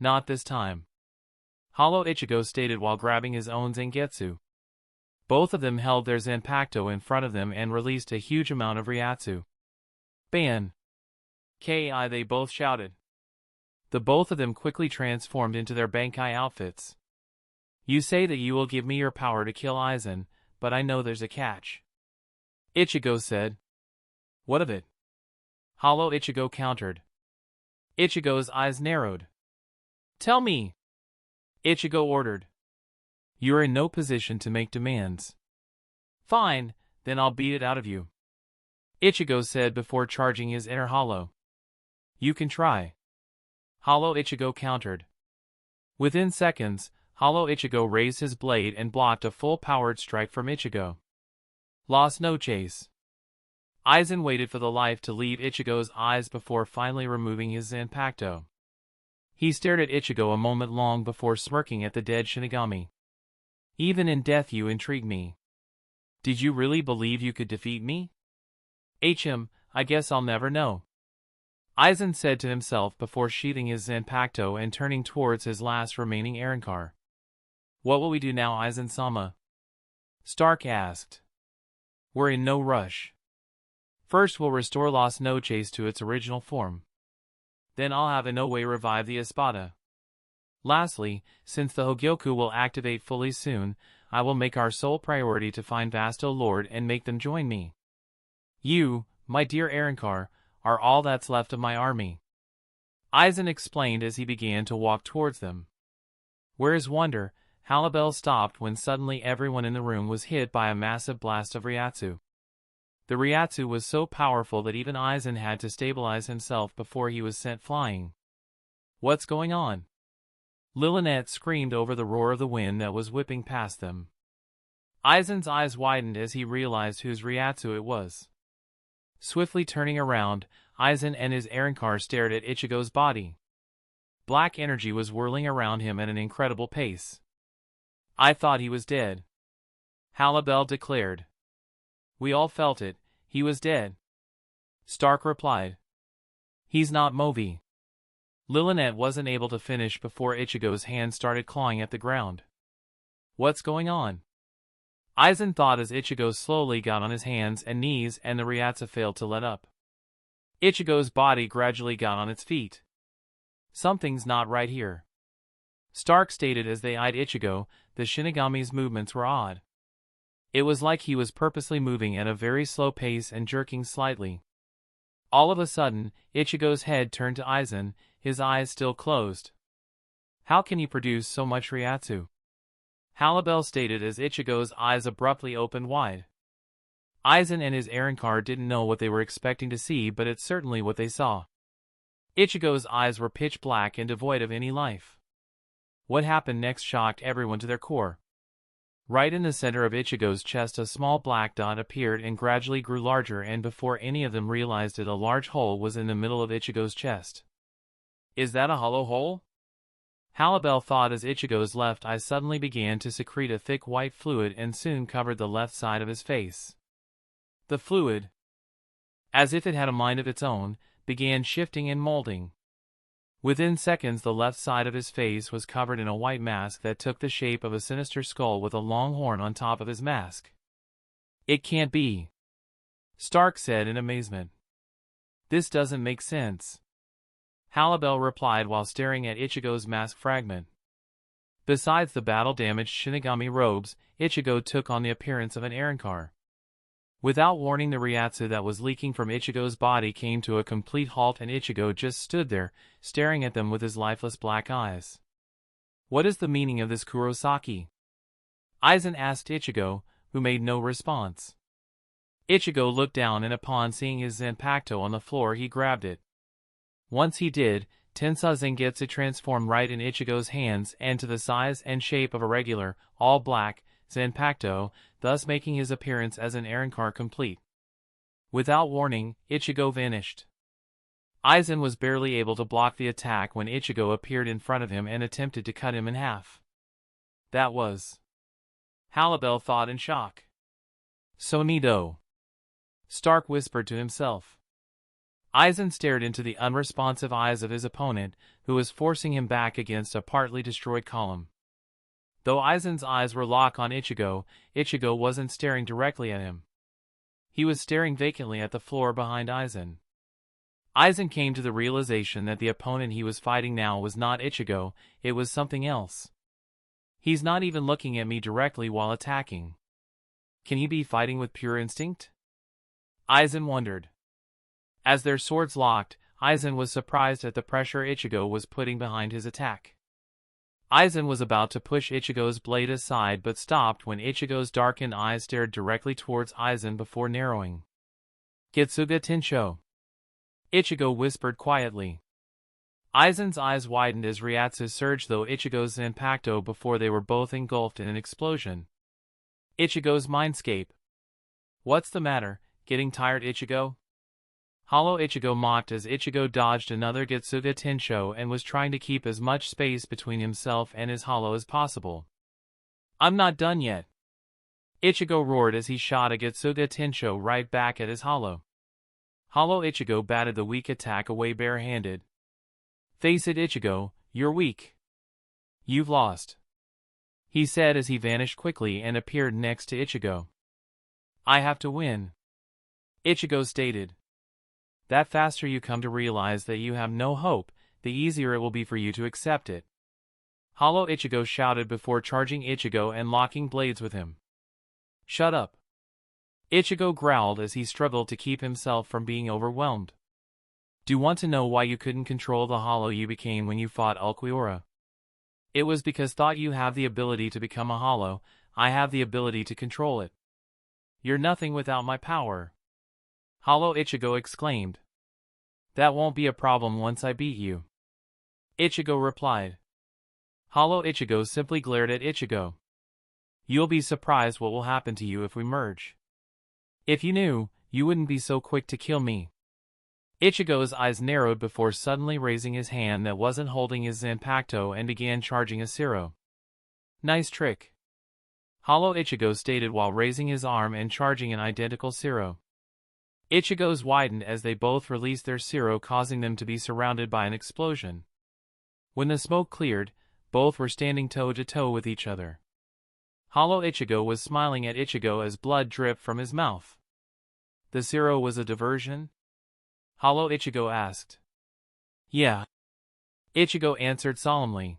[SPEAKER 1] Not this time. Hollow Ichigo stated while grabbing his own Zangetsu. Both of them held their Zanpakuto in front of them and released a huge amount of Ryatsu. Ban! Ki, they both shouted. The both of them quickly transformed into their Bankai outfits. You say that you will give me your power to kill Aizen, but I know there's a catch. Ichigo said. What of it? Hollow Ichigo countered. Ichigo's eyes narrowed. Tell me! Ichigo ordered. You're in no position to make demands. Fine, then I'll beat it out of you. Ichigo said before charging his inner Hollow. You can try. Hollow Ichigo countered. Within seconds, Hollow Ichigo raised his blade and blocked a full-powered strike from Ichigo. Las noches. Aizen waited for the life to leave Ichigo's eyes before finally removing his Zanpakuto. He stared at Ichigo a moment long before smirking at the dead Shinigami. Even in death you intrigue me. Did you really believe you could defeat me? I guess I'll never know. Aizen said to himself before sheathing his Zanpakuto and turning towards his last remaining Arrancar. What will we do now, Aizen-sama? Stark asked. We're in no rush. First we'll restore Las Noches to its original form. Then I'll have Inoue revive the Espada. Lastly, since the Hogyoku will activate fully soon, I will make our sole priority to find Vasto Lorde and make them join me. You, my dear Arrancar, are all that's left of my army. Aizen explained as he began to walk towards them. Where's wonder, Halibel stopped when suddenly everyone in the room was hit by a massive blast of Ryatsu. The Ryatsu was so powerful that even Aizen had to stabilize himself before he was sent flying. What's going on? Lillinette screamed over the roar of the wind that was whipping past them. Aizen's eyes widened as he realized whose Ryatsu it was. Swiftly turning around, Aizen and his Arrancar stared at Ichigo's body. Black energy was whirling around him at an incredible pace. I thought he was dead. Halibel declared. We all felt it, he was dead. Stark replied. He's not Movi. Lillinette wasn't able to finish before Ichigo's hand started clawing at the ground. What's going on? Aizen thought as Ichigo slowly got on his hands and knees and the Ryatsu failed to let up. Ichigo's body gradually got on its feet. Something's not right here. Stark stated as they eyed Ichigo. The Shinigami's movements were odd. It was like he was purposely moving at a very slow pace and jerking slightly. All of a sudden, Ichigo's head turned to Aizen, his eyes still closed. How can he produce so much Ryatsu? Halibel stated as Ichigo's eyes abruptly opened wide. Aizen and his Arrancar didn't know what they were expecting to see, but it's certainly what they saw. Ichigo's eyes were pitch black and devoid of any life. What happened next shocked everyone to their core. Right in the center of Ichigo's chest a small black dot appeared and gradually grew larger, and before any of them realized it, a large hole was in the middle of Ichigo's chest. Is that a hollow hole? Halibel thought as Ichigo's left eye suddenly began to secrete a thick white fluid and soon covered the left side of his face. The fluid, as if it had a mind of its own, began shifting and molding. Within seconds the left side of his face was covered in a white mask that took the shape of a sinister skull with a long horn on top of his mask. It can't be, Stark said in amazement. This doesn't make sense. Halibel replied while staring at Ichigo's mask fragment. Besides the battle-damaged Shinigami robes, Ichigo took on the appearance of an Arrancar. Without warning, the Ryatsu that was leaking from Ichigo's body came to a complete halt, and Ichigo just stood there, staring at them with his lifeless black eyes. What is the meaning of this, Kurosaki? Aizen asked Ichigo, who made no response. Ichigo looked down, and upon seeing his Zanpakuto on the floor he grabbed it. Once he did, Tensa Zangetsu transformed right in Ichigo's hands and to the size and shape of a regular, all-black, Zanpakuto, thus making his appearance as an Arrancar complete. Without warning, Ichigo vanished. Aizen was barely able to block the attack when Ichigo appeared in front of him and attempted to cut him in half. That was... Halibel thought in shock. Sonido. Stark whispered to himself. Aizen stared into the unresponsive eyes of his opponent, who was forcing him back against a partly destroyed column. Though Aizen's eyes were locked on Ichigo, Ichigo wasn't staring directly at him. He was staring vacantly at the floor behind Aizen. Aizen came to the realization that the opponent he was fighting now was not Ichigo, it was something else. He's not even looking at me directly while attacking. Can he be fighting with pure instinct? Aizen wondered. As their swords locked, Aizen was surprised at the pressure Ichigo was putting behind his attack. Aizen was about to push Ichigo's blade aside but stopped when Ichigo's darkened eyes stared directly towards Aizen before narrowing. Getsuga Tensho. Ichigo whispered quietly. Aizen's eyes widened as Ryatsu surged through Ichigo's Zanpakuto before they were both engulfed in an explosion. Ichigo's mindscape. What's the matter, getting tired, Ichigo? Hollow Ichigo mocked as Ichigo dodged another Getsuga Tensho and was trying to keep as much space between himself and his hollow as possible. I'm not done yet. Ichigo roared as he shot a Getsuga Tensho right back at his hollow. Hollow Ichigo batted the weak attack away barehanded. Face it, Ichigo, you're weak. You've lost, he said as he vanished quickly and appeared next to Ichigo. I have to win, Ichigo stated. That faster you come to realize that you have no hope, the easier it will be for you to accept it. Hollow Ichigo shouted before charging Ichigo and locking blades with him. Shut up, Ichigo growled as he struggled to keep himself from being overwhelmed. Do you want to know why you couldn't control the hollow you became when you fought Ulquiorra? It was because thought you have the ability to become a hollow, I have the ability to control it. You're nothing without my power, Hollow Ichigo exclaimed. That won't be a problem once I beat you, Ichigo replied. Hollow Ichigo simply glared at Ichigo. You'll be surprised what will happen to you if we merge. If you knew, you wouldn't be so quick to kill me. Ichigo's eyes narrowed before suddenly raising his hand that wasn't holding his Zanpakuto and began charging a Zero. Nice trick, Hollow Ichigo stated while raising his arm and charging an identical Zero. Ichigo's widened as they both released their Zero, causing them to be surrounded by an explosion. When the smoke cleared, both were standing toe-to-toe with each other. Hollow Ichigo was smiling at Ichigo as blood dripped from his mouth. The Zero was a diversion? Hollow Ichigo asked. Yeah, Ichigo answered solemnly.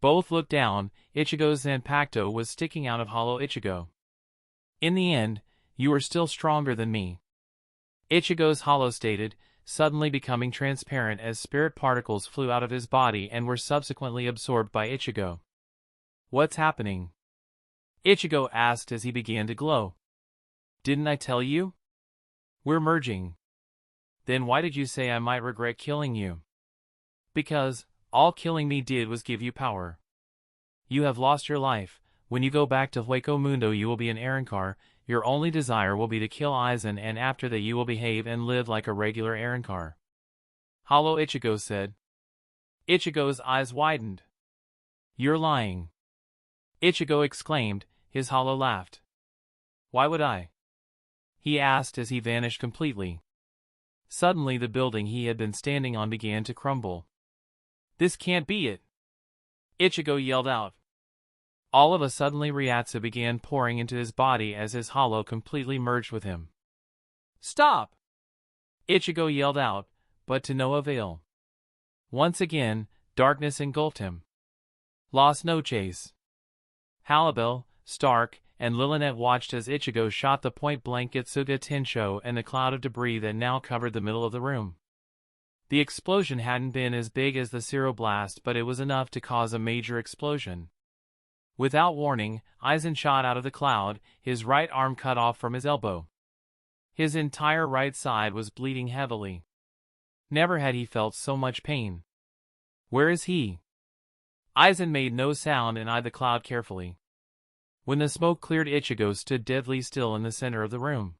[SPEAKER 1] Both looked down. Ichigo's Zanpakuto was sticking out of Hollow Ichigo. In the end, you are still stronger than me, Ichigo's hollow stated, suddenly becoming transparent as spirit particles flew out of his body and were subsequently absorbed by Ichigo. What's happening? Ichigo asked as he began to glow. Didn't I tell you? We're merging. Then why did you say I might regret killing you? Because all killing me did was give you power. You have lost your life. When you go back to Hueco Mundo you will be an Arrancar. Your only desire will be to kill Aizen, and after that you will behave and live like a regular Arrancar. Hollow Ichigo said. Ichigo's eyes widened. You're lying, Ichigo exclaimed. His hollow laughed. Why would I? He asked as he vanished completely. Suddenly the building he had been standing on began to crumble. This can't be it, Ichigo yelled out. All of a sudden Ryatsu began pouring into his body as his hollow completely merged with him. Stop! Ichigo yelled out, but to no avail. Once again, darkness engulfed him. Las noches. Halibel, Stark, and Lilinet watched as Ichigo shot the point-blank Getsuga Tensho and the cloud of debris that now covered the middle of the room. The explosion hadn't been as big as the Zero Blast, but it was enough to cause a major explosion. Without warning, Aizen shot out of the cloud, his right arm cut off from his elbow. His entire right side was bleeding heavily. Never had he felt so much pain. Where is he? Aizen made no sound and eyed the cloud carefully. When the smoke cleared, Ichigo stood deadly still in the center of the room.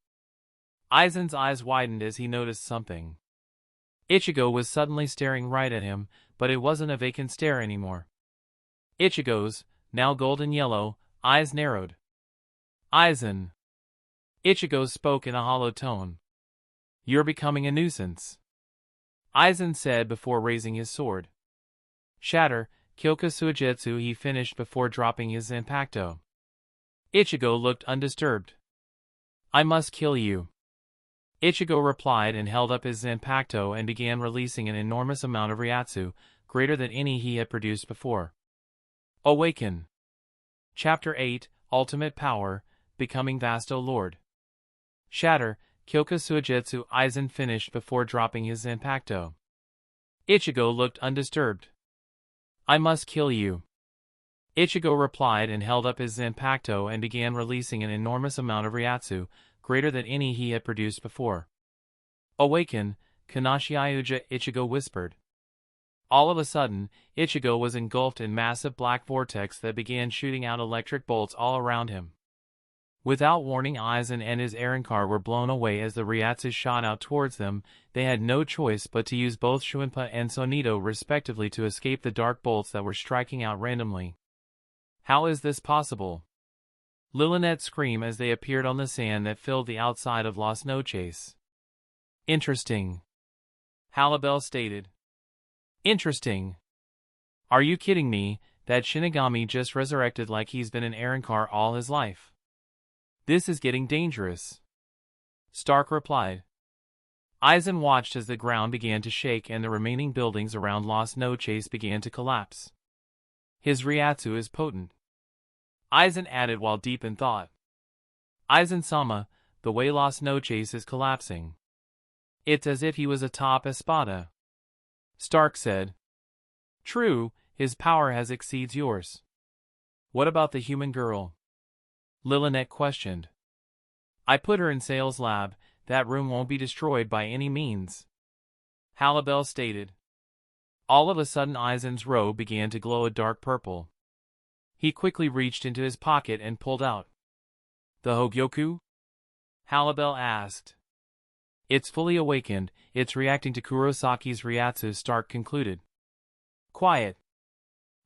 [SPEAKER 1] Aizen's eyes widened as he noticed something. Ichigo was suddenly staring right at him, but it wasn't a vacant stare anymore. Ichigo's, now golden yellow, eyes narrowed. Aizen. Ichigo spoke in a hollow tone. You're becoming a nuisance, Aizen said before raising his sword. Shatter, Kyoka Suigetsu, he finished before dropping his Zanpakuto. Ichigo looked undisturbed. I must kill you, Ichigo replied and held up his Zanpakuto and began releasing an enormous amount of Ryatsu, greater than any he had produced before. Awaken. Chapter 8, Ultimate Power, Becoming Vasto Lorde. Shatter, Kyoka Suigetsu, Aizen finished before dropping his Zanpakuto. Ichigo looked undisturbed. I must kill you, Ichigo replied and held up his Zanpakuto and began releasing an enormous amount of Ryatsu, greater than any he had produced before. Awaken, Kanashiiuja, Ichigo whispered. All of a sudden, Ichigo was engulfed in massive black vortex that began shooting out electric bolts all around him. Without warning, Aizen and his Arrancar were blown away as the Ryatsu shot out towards them. They had no choice but to use both Shuinpa and Sonito respectively to escape the dark bolts that were striking out randomly. How is this possible? Lilinet screamed as they appeared on the sand that filled the outside of Las Noches. Interesting. Halibel stated. Interesting. Are you kidding me? That Shinigami just resurrected like he's been an Arrancar all his life. This is getting dangerous. Stark replied. Aizen watched as the ground began to shake and the remaining buildings around Las Noches began to collapse. His Ryatsu is potent. Aizen added while deep in thought. Aizen-sama, the way Las Noches is collapsing. It's as if he was atop Espada. Stark said. True, his power has exceeds yours. What about the human girl? Lilinet questioned. I put her in Sale's lab, that room won't be destroyed by any means. Halibel stated. All of a sudden Aizen's robe began to glow a dark purple. He quickly reached into his pocket and pulled out. The Hogyoku? Halibel asked. It's fully awakened, it's reacting to Kurosaki's Ryatsu, Stark concluded. Quiet.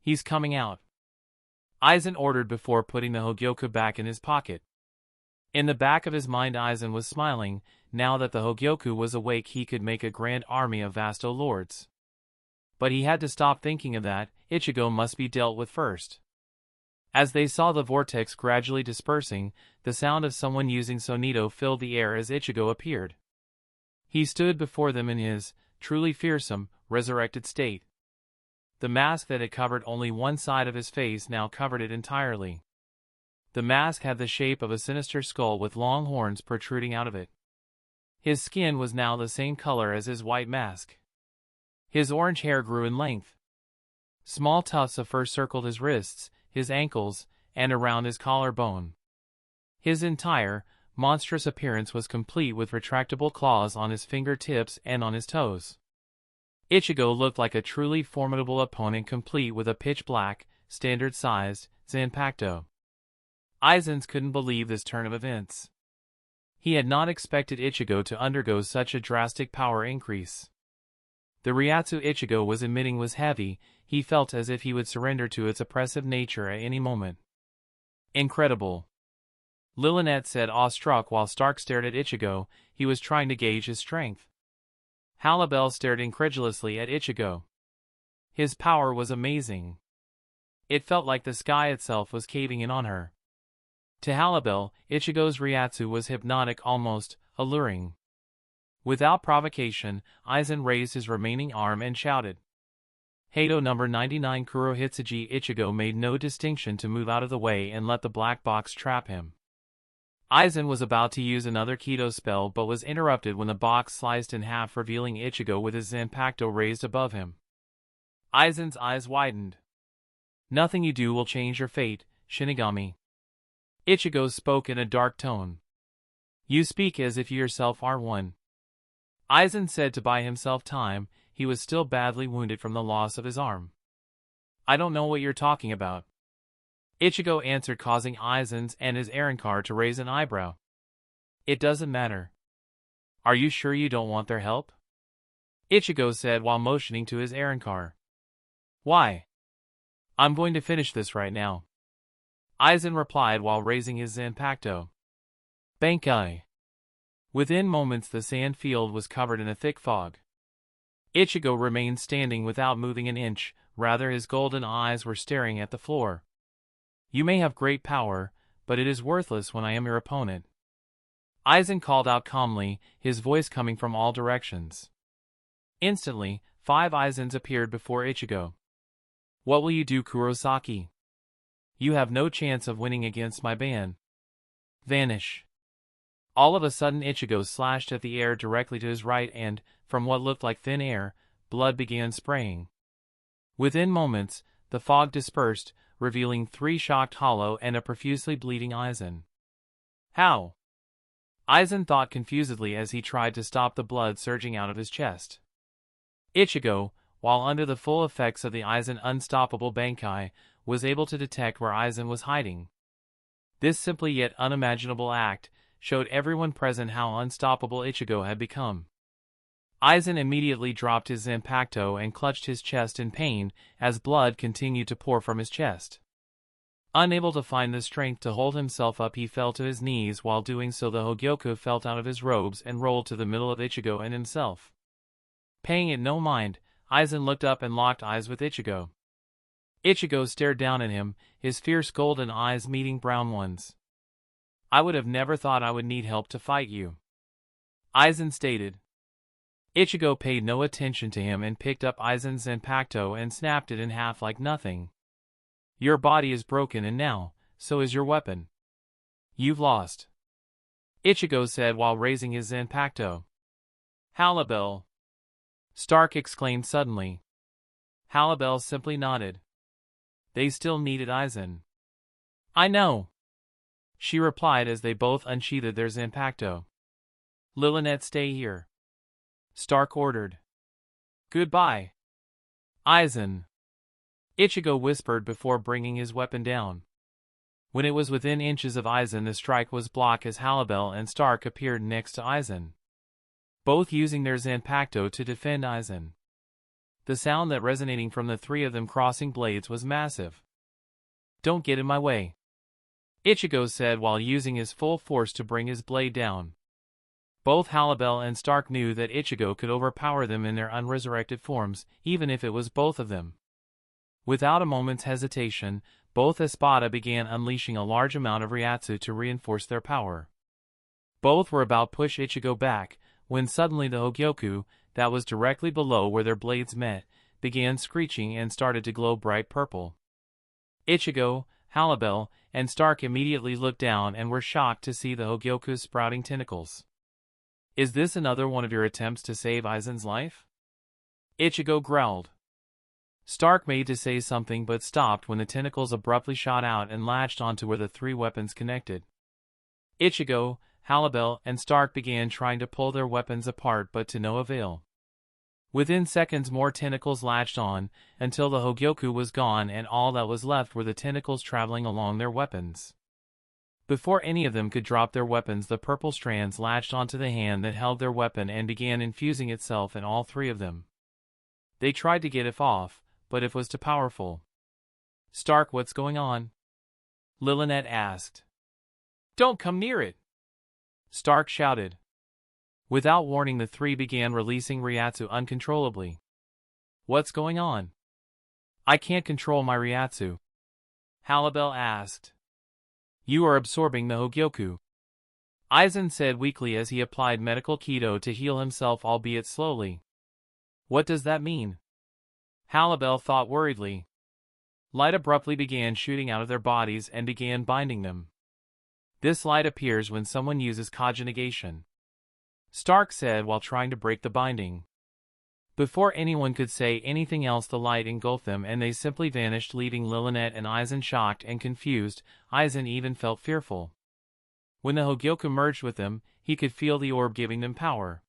[SPEAKER 1] He's coming out. Aizen ordered before putting the Hogyoku back in his pocket. In the back of his mind Aizen was smiling. Now that the Hogyoku was awake he could make a grand army of Vasto Lords. But he had to stop thinking of that. Ichigo must be dealt with first. As they saw the vortex gradually dispersing, the sound of someone using Sonito filled the air as Ichigo appeared. He stood before them in his, truly fearsome, resurrected state. The mask that had covered only one side of his face now covered it entirely. The mask had the shape of a sinister skull with long horns protruding out of it. His skin was now the same color as his white mask. His orange hair grew in length. Small tufts of fur circled his wrists, his ankles, and around his collarbone. His entire, monstrous appearance was complete with retractable claws on his fingertips and on his toes. Ichigo looked like a truly formidable opponent complete with a pitch-black, standard-sized, Zanpakuto. Aizen couldn't believe this turn of events. He had not expected Ichigo to undergo such a drastic power increase. The Ryatsu Ichigo was emitting was heavy. He felt as if he would surrender to its oppressive nature at any moment. Incredible. Lilinet said, awestruck, while Stark stared at Ichigo. He was trying to gauge his strength. Halibel stared incredulously at Ichigo. His power was amazing. It felt like the sky itself was caving in on her. To Halibel, Ichigo's Ryatsu was hypnotic, almost alluring. Without provocation, Aizen raised his remaining arm and shouted. Hato number 99 Kuro Hitsuji. Ichigo made no distinction to move out of the way and let the black box trap him. Aizen was about to use another Kido spell but was interrupted when the box sliced in half, revealing Ichigo with his Zanpakuto raised above him. Aizen's eyes widened. Nothing you do will change your fate, Shinigami. Ichigo spoke in a dark tone. You speak as if you yourself are one. Aizen said to buy himself time. He was still badly wounded from the loss of his arm. I don't know what you're talking about. Ichigo answered, causing Aizen's and his Arrancar to raise an eyebrow. It doesn't matter. Are you sure you don't want their help? Ichigo said while motioning to his Arrancar. Why? I'm going to finish this right now. Aizen replied while raising his Zanpakuto. Bankai. Within moments the sand field was covered in a thick fog. Ichigo remained standing without moving an inch, rather his golden eyes were staring at the floor. You may have great power, but it is worthless when I am your opponent. Aizen called out calmly, his voice coming from all directions. Instantly, 5 Aizens appeared before Ichigo. What will you do, Kurosaki? You have no chance of winning against my band. Vanish. All of a sudden Ichigo slashed at the air directly to his right and, from what looked like thin air, blood began spraying. Within moments, the fog dispersed, revealing 3 shocked hollow and a profusely bleeding Aizen. How? Aizen thought confusedly as he tried to stop the blood surging out of his chest. Ichigo, while under the full effects of the Aizen unstoppable Bankai, was able to detect where Aizen was hiding. This simply yet unimaginable act showed everyone present how unstoppable Ichigo had become. Aizen immediately dropped his Zanpakuto and clutched his chest in pain as blood continued to pour from his chest. Unable to find the strength to hold himself up, he fell to his knees. While doing so, the Hogyoku fell out of his robes and rolled to the middle of Ichigo and himself. Paying it no mind, Aizen looked up and locked eyes with Ichigo. Ichigo stared down at him, his fierce golden eyes meeting brown ones. "I would have never thought I would need help to fight you," Aizen stated. Ichigo paid no attention to him and picked up Aizen's Zanpakuto and snapped it in half like nothing. "Your body is broken and now, so is your weapon. You've lost," Ichigo said while raising his Zanpakuto. "Halibel!" Stark exclaimed suddenly. Halibel simply nodded. They still needed Aizen. "I know," she replied as they both unsheathed their Zanpakuto. "Lillinet, stay here," Stark ordered. "Goodbye, Aizen," Ichigo whispered before bringing his weapon down. When it was within inches of Aizen, the strike was blocked as Halibel and Stark appeared next to Aizen, both using their Zanpakuto to defend Aizen. The sound that resonating from the three of them crossing blades was massive. "Don't get in my way," Ichigo said while using his full force to bring his blade down. Both Halibel and Stark knew that Ichigo could overpower them in their unresurrected forms, even if it was both of them. Without a moment's hesitation, both Espada began unleashing a large amount of Ryatsu to reinforce their power. Both were about to push Ichigo back, when suddenly the Hogyoku, that was directly below where their blades met, began screeching and started to glow bright purple. Ichigo, Halibel, and Stark immediately looked down and were shocked to see the Hogyoku's sprouting tentacles. "Is this another one of your attempts to save Aizen's life?" Ichigo growled. Stark made to say something but stopped when the tentacles abruptly shot out and latched onto where the three weapons connected. Ichigo, Halibel, and Stark began trying to pull their weapons apart but to no avail. Within seconds more tentacles latched on, until the Hogyoku was gone and all that was left were the tentacles traveling along their weapons. Before any of them could drop their weapons, the purple strands latched onto the hand that held their weapon and began infusing itself in all three of them. They tried to get it off, but it was too powerful. "Stark, what's going on?" Lillinet asked. "Don't come near it!" Stark shouted. Without warning, the three began releasing Ryatsu uncontrollably. "What's going on?" "I can't control my Ryatsu," Halibel asked. "You are absorbing the Hogyoku," Aizen said weakly as he applied medical Kido to heal himself, albeit slowly. "What does that mean?" Halibel thought worriedly. Light abruptly began shooting out of their bodies and began binding them. "This light appears when someone uses Kaja negation," Stark said while trying to break the binding. Before anyone could say anything else, the light engulfed them and they simply vanished, leaving Lillinet and Aizen shocked and confused. Aizen even felt fearful. When the Hogyoku merged with them, he could feel the orb giving them power.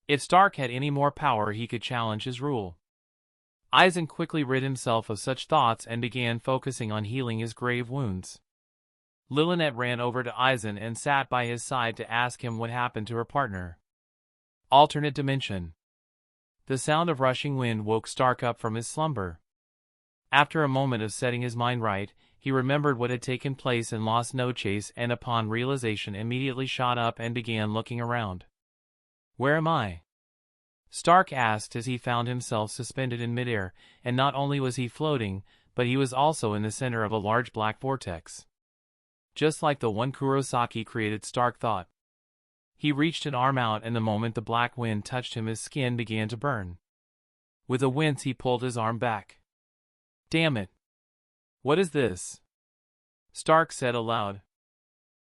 [SPEAKER 1] If Stark had any more power, he could challenge his rule. Aizen quickly rid himself of such thoughts and began focusing on healing his grave wounds. Lillinet ran over to Aizen and sat by his side to ask him what happened to her partner. Alternate dimension. The sound of rushing wind woke Stark up from his slumber. After a moment of setting his mind right, he remembered what had taken place and lost no chase, and upon realization immediately shot up and began looking around. "Where am I?" Stark asked as he found himself suspended in midair, and not only was he floating, but he was also in the center of a large black vortex. Just like the one Kurosaki created, Stark thought. He reached an arm out, and the moment the black wind touched him, his skin began to burn. With a wince, he pulled his arm back. "Damn it! What is this?" Stark said aloud.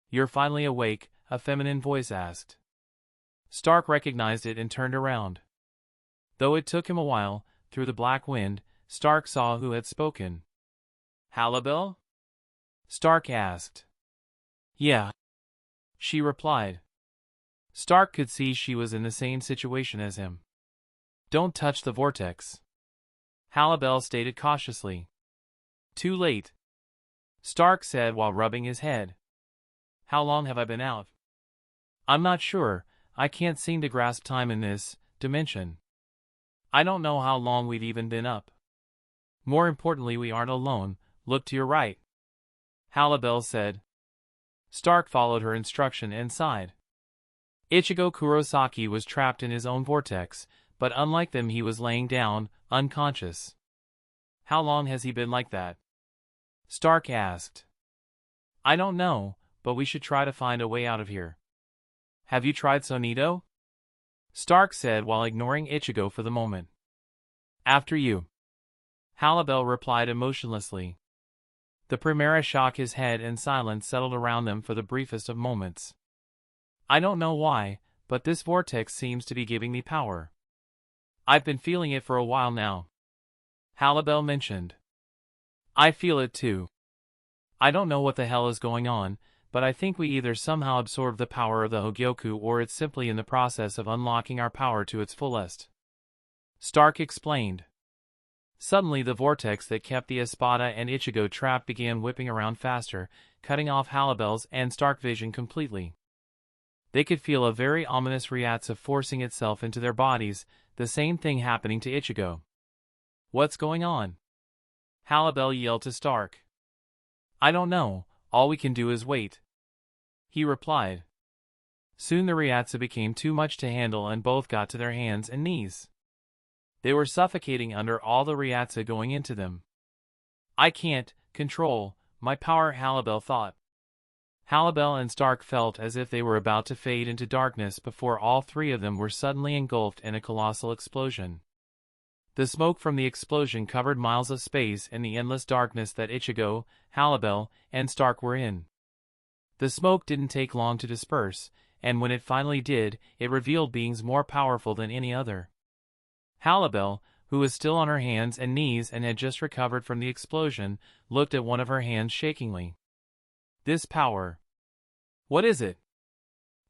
[SPEAKER 1] "You're finally awake," a feminine voice asked. Stark recognized it and turned around. Though it took him a while, through the black wind, Stark saw who had spoken. "Halibel?" Stark asked. "Yeah," she replied. Stark could see she was in the same situation as him. "Don't touch the vortex," Halibel stated cautiously. Too late, Stark said while rubbing his head. How long have I been out? I'm not sure, I can't seem to grasp time in this dimension. I don't know how long we've even been up. More importantly, we aren't alone, look to your right, Halibel said. Stark followed her instruction and sighed. Ichigo Kurosaki was trapped in his own vortex, but unlike them he was laying down, unconscious. How long has he been like that? Stark asked. I don't know, but we should try to find a way out of here. Have you tried Sonido? Stark said while ignoring Ichigo for the moment. After you, Halibel replied emotionlessly. The Primera shook his head and silence settled around them for the briefest of moments. I don't know why, but this vortex seems to be giving me power. I've been feeling it for a while now, Halibel mentioned. I feel it too. I don't know what the hell is going on, but I think we either somehow absorbed the power of the Hogyoku or it's simply in the process of unlocking our power to its fullest. Stark explained. Suddenly the vortex that kept the Espada and Ichigo trapped began whipping around faster, cutting off Halibel's and Stark vision completely. They could feel a very ominous reiatsu forcing itself into their bodies, the same thing happening to Ichigo. What's going on? Halibel yelled to Stark. I don't know, all we can do is wait, he replied. Soon the reiatsu became too much to handle and both got to their hands and knees. They were suffocating under all the reiatsu going into them. I can't control my power, Halibel thought. Halibel and Stark felt as if they were about to fade into darkness before all three of them were suddenly engulfed in a colossal explosion. The smoke from the explosion covered miles of space in the endless darkness that Ichigo, Halibel, and Stark were in. The smoke didn't take long to disperse, and when it finally did, it revealed beings more powerful than any other. Halibel, who was still on her hands and knees and had just recovered from the explosion, looked at one of her hands shakingly. This power. What is it?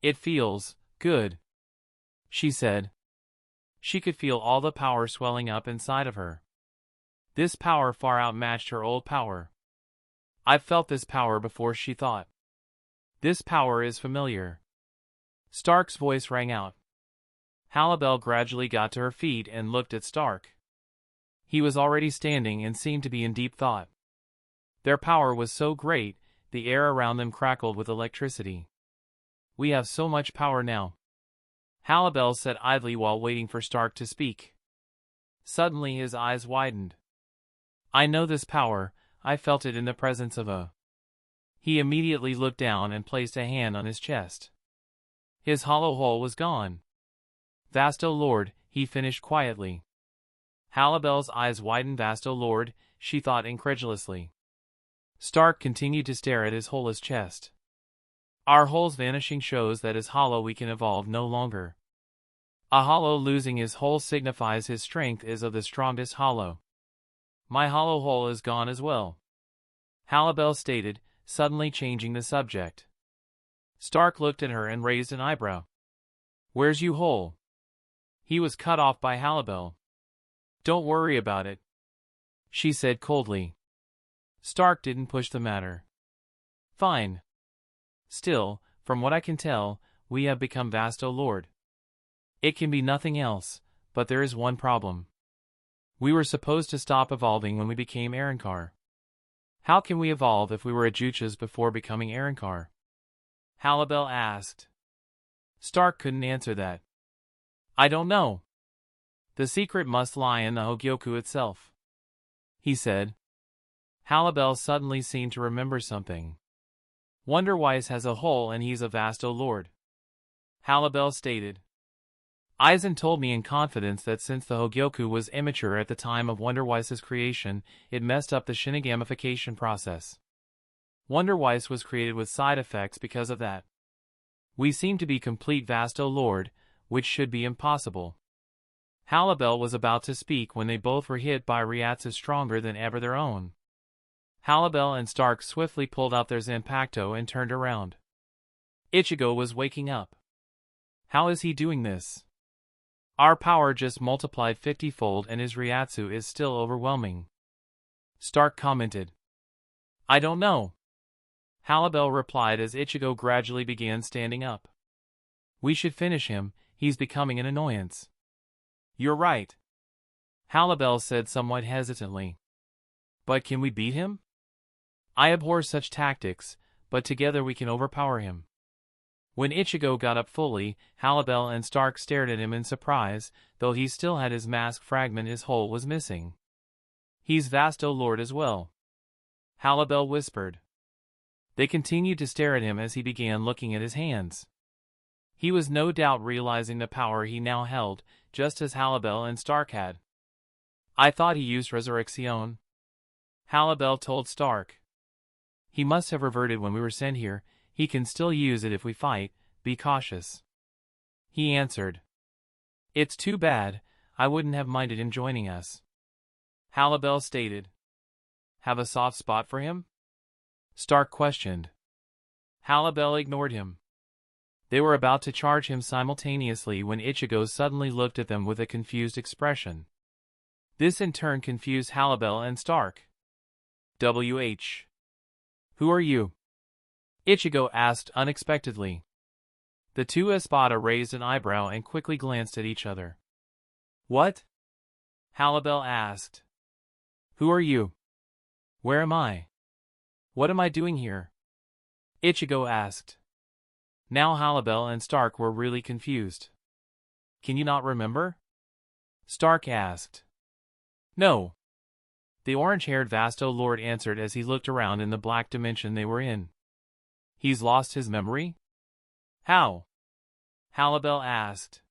[SPEAKER 1] It feels good, she said. She could feel all the power swelling up inside of her. This power far outmatched her old power. I've felt this power before, she thought. This power is familiar. Stark's voice rang out. Halibel gradually got to her feet and looked at Stark. He was already standing and seemed to be in deep thought. Their power was so great, the air around them crackled with electricity. We have so much power now, Halibel said idly while waiting for Stark to speak. Suddenly his eyes widened. I know this power, I felt it in the presence of a... He immediately looked down and placed a hand on his chest. His hollow hole was gone. Vasto Lorde, he finished quietly. Halibel's eyes widened. Vasto Lorde, she thought incredulously. Stark continued to stare at his holeless chest. Our hole's vanishing shows that as hollow we can evolve no longer. A hollow losing his hole signifies his strength is of the strongest hollow. My hollow hole is gone as well, Halibel stated, suddenly changing the subject. Stark looked at her and raised an eyebrow. Where's you hole? He was cut off by Halibel. Don't worry about it, she said coldly. Stark didn't push the matter. Fine. Still, from what I can tell, we have become Vasto Lorde. It can be nothing else, but there is one problem. We were supposed to stop evolving when we became Arrancar. How can we evolve if we were Ajuchas before becoming Arrancar? Halibel asked. Stark couldn't answer that. I don't know. The secret must lie in the Hogyoku itself, he said. Halibel suddenly seemed to remember something. Wonderwise has a hole and he's a Vasto Lorde, Halibel stated. Aizen told me in confidence that since the Hogyoku was immature at the time of Wonderwise's creation, it messed up the Shinigamification process. Wonderwise was created with side effects because of that. We seem to be complete Vasto Lorde, which should be impossible. Halibel was about to speak when they both were hit by reiatsu stronger than ever their own. Halibel and Stark swiftly pulled out their Zanpakuto and turned around. Ichigo was waking up. How is he doing this? Our power just multiplied 50-fold and his Ryatsu is still overwhelming. Stark commented. I don't know. Halibel replied as Ichigo gradually began standing up. We should finish him, he's becoming an annoyance. You're right. Halibel said somewhat hesitantly. But can we beat him? I abhor such tactics, but together we can overpower him. When Ichigo got up fully, Halibel and Stark stared at him in surprise, though he still had his mask fragment, his hole was missing. He's Vasto Lorde as well. Halibel whispered. They continued to stare at him as he began looking at his hands. He was no doubt realizing the power he now held, just as Halibel and Stark had. I thought he used resurgence. Halibel told Stark. He must have reverted when we were sent here. He can still use it if we fight, be cautious. He answered. It's too bad, I wouldn't have minded him joining us. Halibel stated. Have a soft spot for him? Stark questioned. Halibel ignored him. They were about to charge him simultaneously when Ichigo suddenly looked at them with a confused expression. This in turn confused Halibel and Stark. WH. Who are you? Ichigo asked unexpectedly. The two Espada raised an eyebrow and quickly glanced at each other. What? Halibel asked. Who are you? Where am I? What am I doing here? Ichigo asked. Now Halibel and Stark were really confused. Can you not remember? Stark asked. No. The orange-haired Vasto Lorde answered as he looked around in the black dimension they were in. He's lost his memory? How? Halibel asked.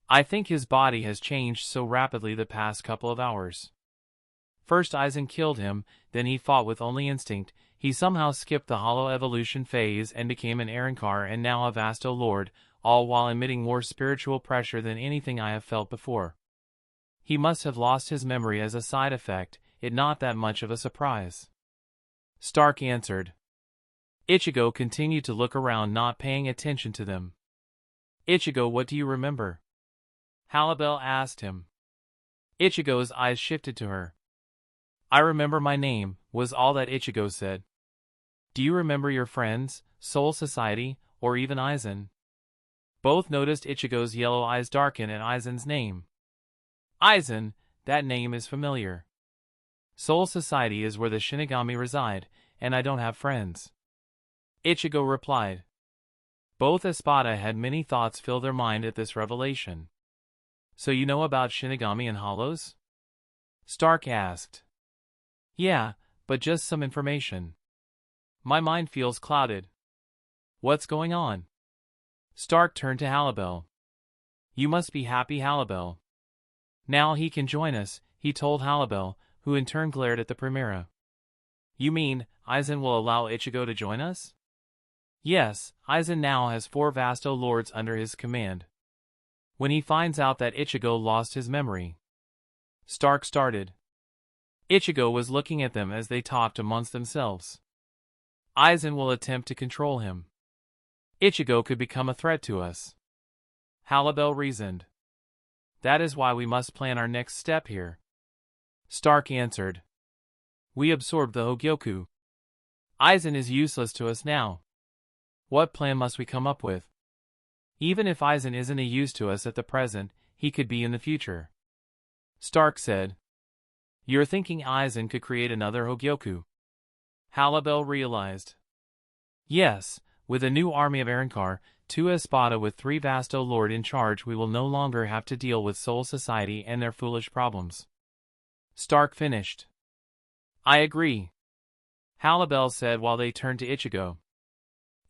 [SPEAKER 1] I think his body has changed so rapidly the past couple of hours. First Aizen killed him, then he fought with only instinct, he somehow skipped the hollow evolution phase and became an Arrancar and now a Vasto Lorde, all while emitting more spiritual pressure than anything I have felt before. He must have lost his memory as a side effect, it not that much of a surprise. Stark answered. Ichigo continued to look around, not paying attention to them. Ichigo, what do you remember? Halibel asked him. Ichigo's eyes shifted to her. I remember my name, was all that Ichigo said. Do you remember your friends, Soul Society, or even Aizen? Both noticed Ichigo's yellow eyes darken at Aizen's name. Aizen, that name is familiar. Soul Society is where the Shinigami reside, and I don't have friends. Ichigo replied. Both Espada had many thoughts fill their mind at this revelation. So you know about Shinigami and Hollows? Stark asked. Yeah, but just some information. My mind feels clouded. What's going on? Stark turned to Halibel. You must be happy, Halibel. Now he can join us, he told Halibel, who in turn glared at the Primera. You mean, Aizen will allow Ichigo to join us? Yes, Aizen now has 4 Vasto Lordes under his command. When he finds out that Ichigo lost his memory. Stark started. Ichigo was looking at them as they talked amongst themselves. Aizen will attempt to control him. Ichigo could become a threat to us. Halibel reasoned. That is why we must plan our next step here. Stark answered. We absorbed the Hogyoku. Aizen is useless to us now. What plan must we come up with? Even if Aizen isn't a use to us at the present, he could be in the future. Stark said. You're thinking Aizen could create another Hogyoku? Halibel realized. Yes, with a new army of Arrancar, 2 Espada with 3 Vasto Lorde in charge, we will no longer have to deal with Soul Society and their foolish problems. Stark finished. I agree. Halibel said while they turned to Ichigo.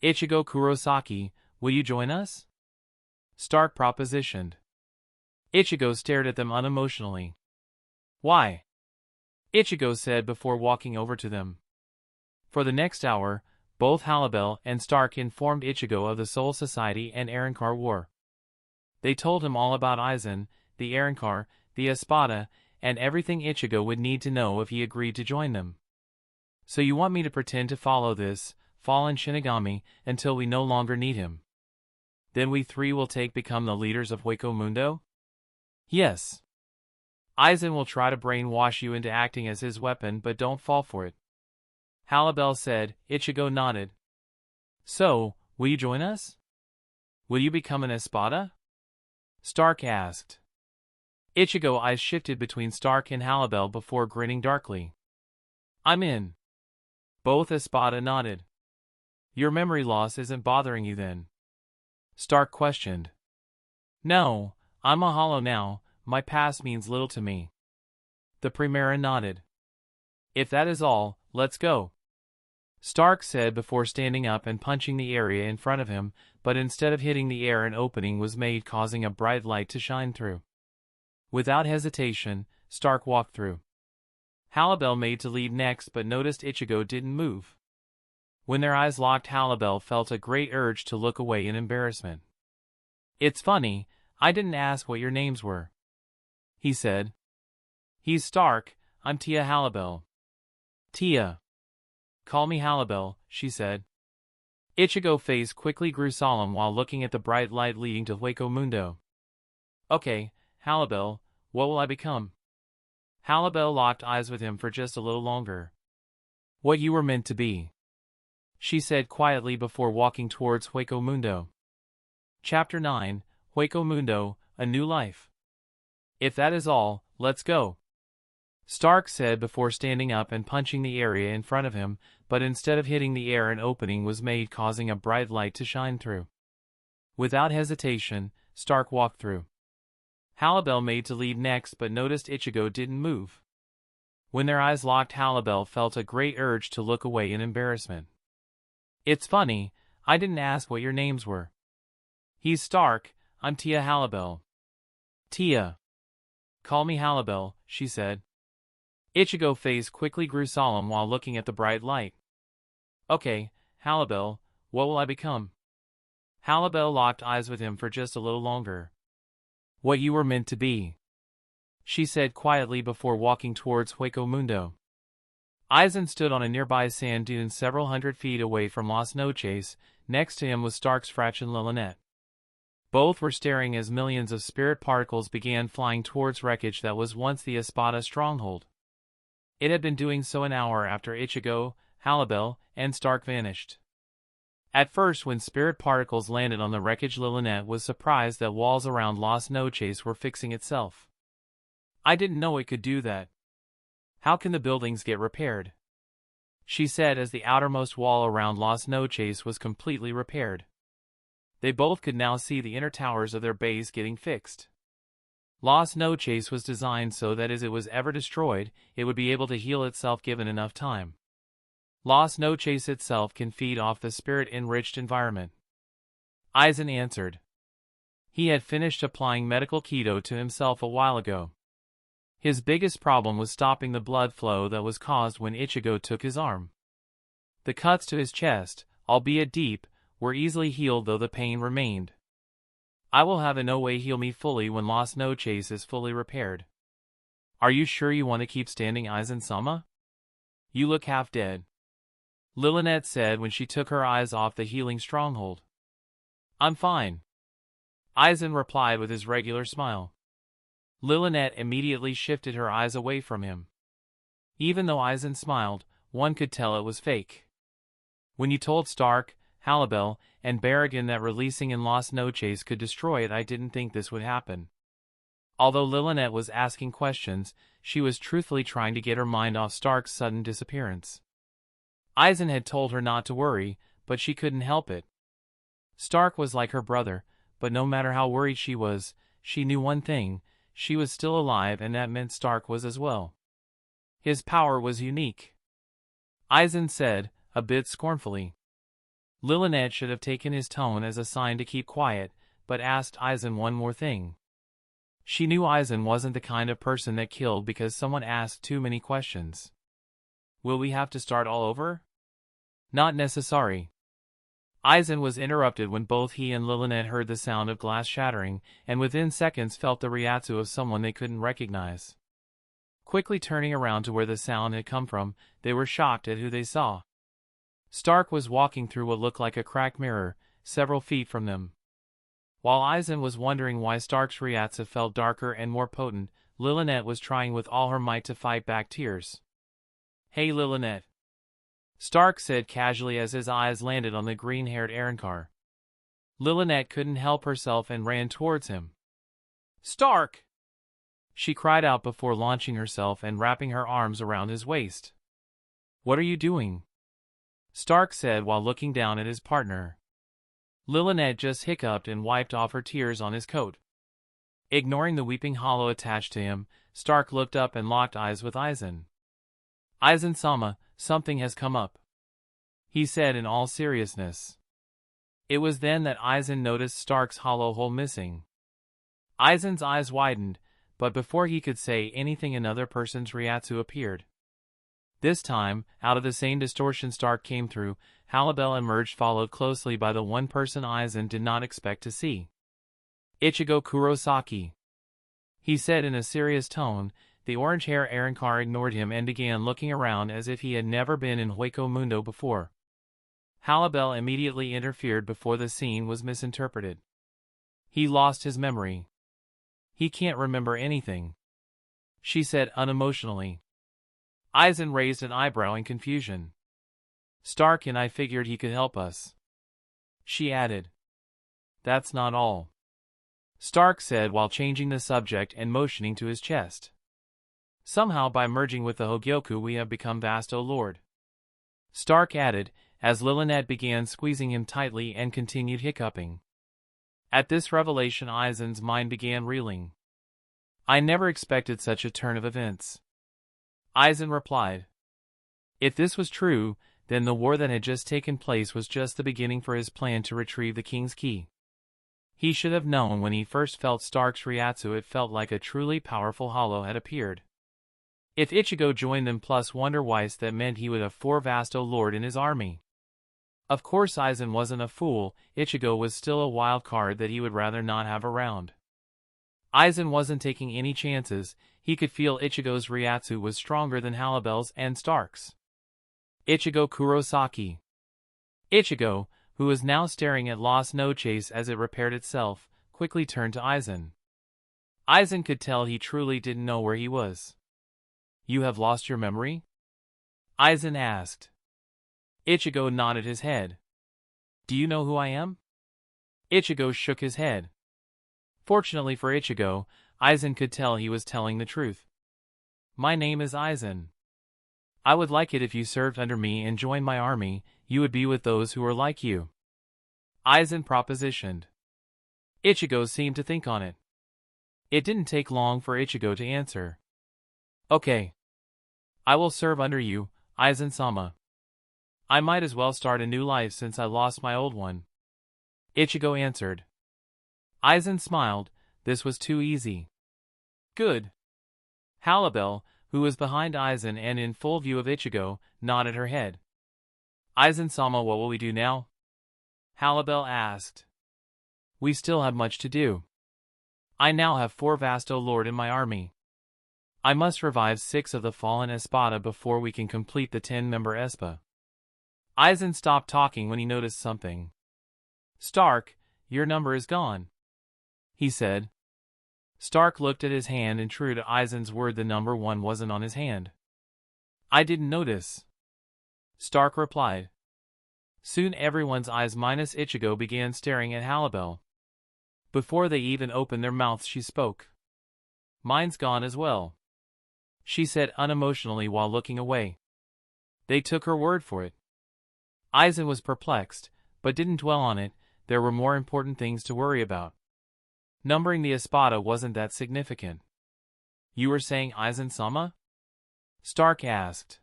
[SPEAKER 1] Ichigo Kurosaki, will you join us? Stark propositioned. Ichigo stared at them unemotionally. Why? Ichigo said before walking over to them. For the next hour, both Halibel and Stark informed Ichigo of the Soul Society and Arrancar War. They told him all about Aizen, the Arrancar, the Espada, and everything Ichigo would need to know if he agreed to join them. So you want me to pretend to follow this fallen Shinigami until we no longer need him? Then we 3 will become the leaders of Hueco Mundo? Yes. Aizen will try to brainwash you into acting as his weapon, but don't fall for it. Halibel said. Ichigo nodded. So, will you join us? Will you become an espada? Stark asked. Ichigo's eyes shifted between Stark and Halibel before grinning darkly. I'm in. Both espada nodded. Your memory loss isn't bothering you then? Stark questioned. No, I'm a hollow now, my past means little to me. The Primera nodded. If that is all, let's go. Stark said before standing up and punching the area in front of him, but instead of hitting the air an opening was made, causing a bright light to shine through. Without hesitation, Stark walked through. Halibel made to lead next but noticed Ichigo didn't move. When their eyes locked, Halibel felt a great urge to look away in embarrassment. It's funny, I didn't ask what your names were, he said. He's Stark, I'm Tia Halibel. Tia. Call me Halibel, she said. Ichigo's face quickly grew solemn while looking at the bright light leading to Hueco Mundo. Okay, Halibel, what will I become? Halibel locked eyes with him for just a little longer. What you were meant to be, she said quietly before walking towards Hueco Mundo. Chapter 9, Hueco Mundo, A New Life. If that is all, let's go. Stark said before standing up and punching the area in front of him, but instead of hitting the air an opening was made, causing a bright light to shine through. Without hesitation, Stark walked through. Halibel made to lead next but noticed Ichigo didn't move. When their eyes locked, Halibel felt a great urge to look away in embarrassment. It's funny, I didn't ask what your names were. He's Stark, I'm Tia Halibel. Tia. Call me Halibel, she said. Ichigo's face quickly grew solemn while looking at the bright light. Okay, Halibel, what will I become? Halibel locked eyes with him for just a little longer. What you were meant to be, she said quietly before walking towards Hueco Mundo. Aizen stood on a nearby sand dune several hundred feet away from Las Noches. Next to him was Stark's fraction Lilinet. Both were staring as millions of spirit particles began flying towards wreckage that was once the Espada stronghold. It had been doing so an hour after Ichigo, Halibel, and Stark vanished. At first, when spirit particles landed on the wreckage, Lilinet was surprised that walls around Las Noches were fixing itself. I didn't know it could do that. How can the buildings get repaired? She said as the outermost wall around Las Noches was completely repaired. They both could now see the inner towers of their base getting fixed. Las Noches was designed so that as it was ever destroyed, it would be able to heal itself given enough time. Las Noches itself can feed off the spirit-enriched environment. Aizen answered. He had finished applying medical keto to himself a while ago. His biggest problem was stopping the blood flow that was caused when Ichigo took his arm. The cuts to his chest, albeit deep, were easily healed though the pain remained. I will have Inoue heal me fully when Las Noches is fully repaired. Are you sure you want to keep standing, Aizen-sama? You look half dead, Lilinet said when she took her eyes off the healing stronghold. I'm fine, Aizen replied with his regular smile. Lilinet immediately shifted her eyes away from him. Even though Aizen smiled, one could tell it was fake. When you told Stark, Halibel, and Barragan that releasing in Las Noches could destroy it, I didn't think this would happen. Although Lilinet was asking questions, she was truthfully trying to get her mind off Stark's sudden disappearance. Aizen had told her not to worry, but she couldn't help it. Stark was like her brother, but no matter how worried she was, she knew one thing: she was still alive, and that meant Stark was as well. His power was unique, Aizen said, a bit scornfully. Lilinet should have taken his tone as a sign to keep quiet, but asked Aizen one more thing. She knew Aizen wasn't the kind of person that killed because someone asked too many questions. Will we have to start all over? Not necessary. Aizen was interrupted when both he and Lilinet heard the sound of glass shattering, and within seconds felt the ryatsu of someone they couldn't recognize. Quickly turning around to where the sound had come from, they were shocked at who they saw. Stark was walking through what looked like a cracked mirror, several feet from them. While Aizen was wondering why Stark's Ryatsu felt darker and more potent, Lilynette was trying with all her might to fight back tears. "Hey Lilynette," Stark said casually as his eyes landed on the green-haired Arrancar. Lilynette couldn't help herself and ran towards him. "Stark!" she cried out before launching herself and wrapping her arms around his waist. "What are you doing?" Stark said while looking down at his partner. Lilynette just hiccuped and wiped off her tears on his coat. Ignoring the weeping hollow attached to him, Stark looked up and locked eyes with Aizen. "Aizen-sama, something has come up," he said in all seriousness. It was then that Aizen noticed Stark's hollow hole missing. Aizen's eyes widened, but before he could say anything another person's Ryatsu appeared. This time, out of the same distortion Stark came through, Halibel emerged, followed closely by the one person Aizen did not expect to see. "Ichigo Kurosaki," he said in a serious tone. The orange-haired Arrancar ignored him and began looking around as if he had never been in Hueco Mundo before. Halibel immediately interfered before the scene was misinterpreted. "He lost his memory. He can't remember anything," she said unemotionally. Aizen raised an eyebrow in confusion. "Stark and I figured he could help us," she added. "That's not all," Stark said while changing the subject and motioning to his chest. "Somehow by merging with the Hogyoku we have become Vasto Lorde," Stark added, as Lilynette began squeezing him tightly and continued hiccuping. At this revelation Aizen's mind began reeling. "I never expected such a turn of events," Aizen replied. If this was true, then the war that had just taken place was just the beginning for his plan to retrieve the king's key. He should have known when he first felt Stark's Ryatsu. It felt like a truly powerful hollow had appeared. If Ichigo joined them plus Wonder Weiss, that meant he would have 4 Vasto Lorde in his army. Of course Aizen wasn't a fool. Ichigo was still a wild card that he would rather not have around. Aizen wasn't taking any chances. He could feel Ichigo's Ryatsu was stronger than Halibel's and Stark's. Ichigo Kurosaki. Ichigo, who was now staring at Las Noches as it repaired itself, quickly turned to Aizen. Aizen could tell he truly didn't know where he was. "You have lost your memory?" Aizen asked. Ichigo nodded his head. "Do you know who I am?" Ichigo shook his head. Fortunately for Ichigo, Aizen could tell he was telling the truth. "My name is Aizen. I would like it if you served under me and joined my army. You would be with those who are like you," Aizen propositioned. Ichigo seemed to think on it. It didn't take long for Ichigo to answer. "Okay. I will serve under you, Aizen-sama. I might as well start a new life since I lost my old one," Ichigo answered. Aizen smiled. This was too easy. "Good." Halibel, who was behind Aizen and in full view of Ichigo, nodded her head. "Aizen-sama, what will we do now?" Halibel asked. "We still have much to do. I now have 4 Vasto Lorde in my army. I must revive 6 of the fallen Espada before we can complete the 10-member Espa." Aizen stopped talking when he noticed something. "Stark, your number is gone," he said. Stark looked at his hand, and true to Aizen's word, the number 1 wasn't on his hand. "I didn't notice," Stark replied. Soon everyone's eyes minus Ichigo began staring at Halibel. Before they even opened their mouths she spoke. "Mine's gone as well," she said unemotionally while looking away. They took her word for it. Aizen was perplexed, but didn't dwell on it. There were more important things to worry about. Numbering the Espada wasn't that significant. "You were saying Aizen-sama?" Stark asked.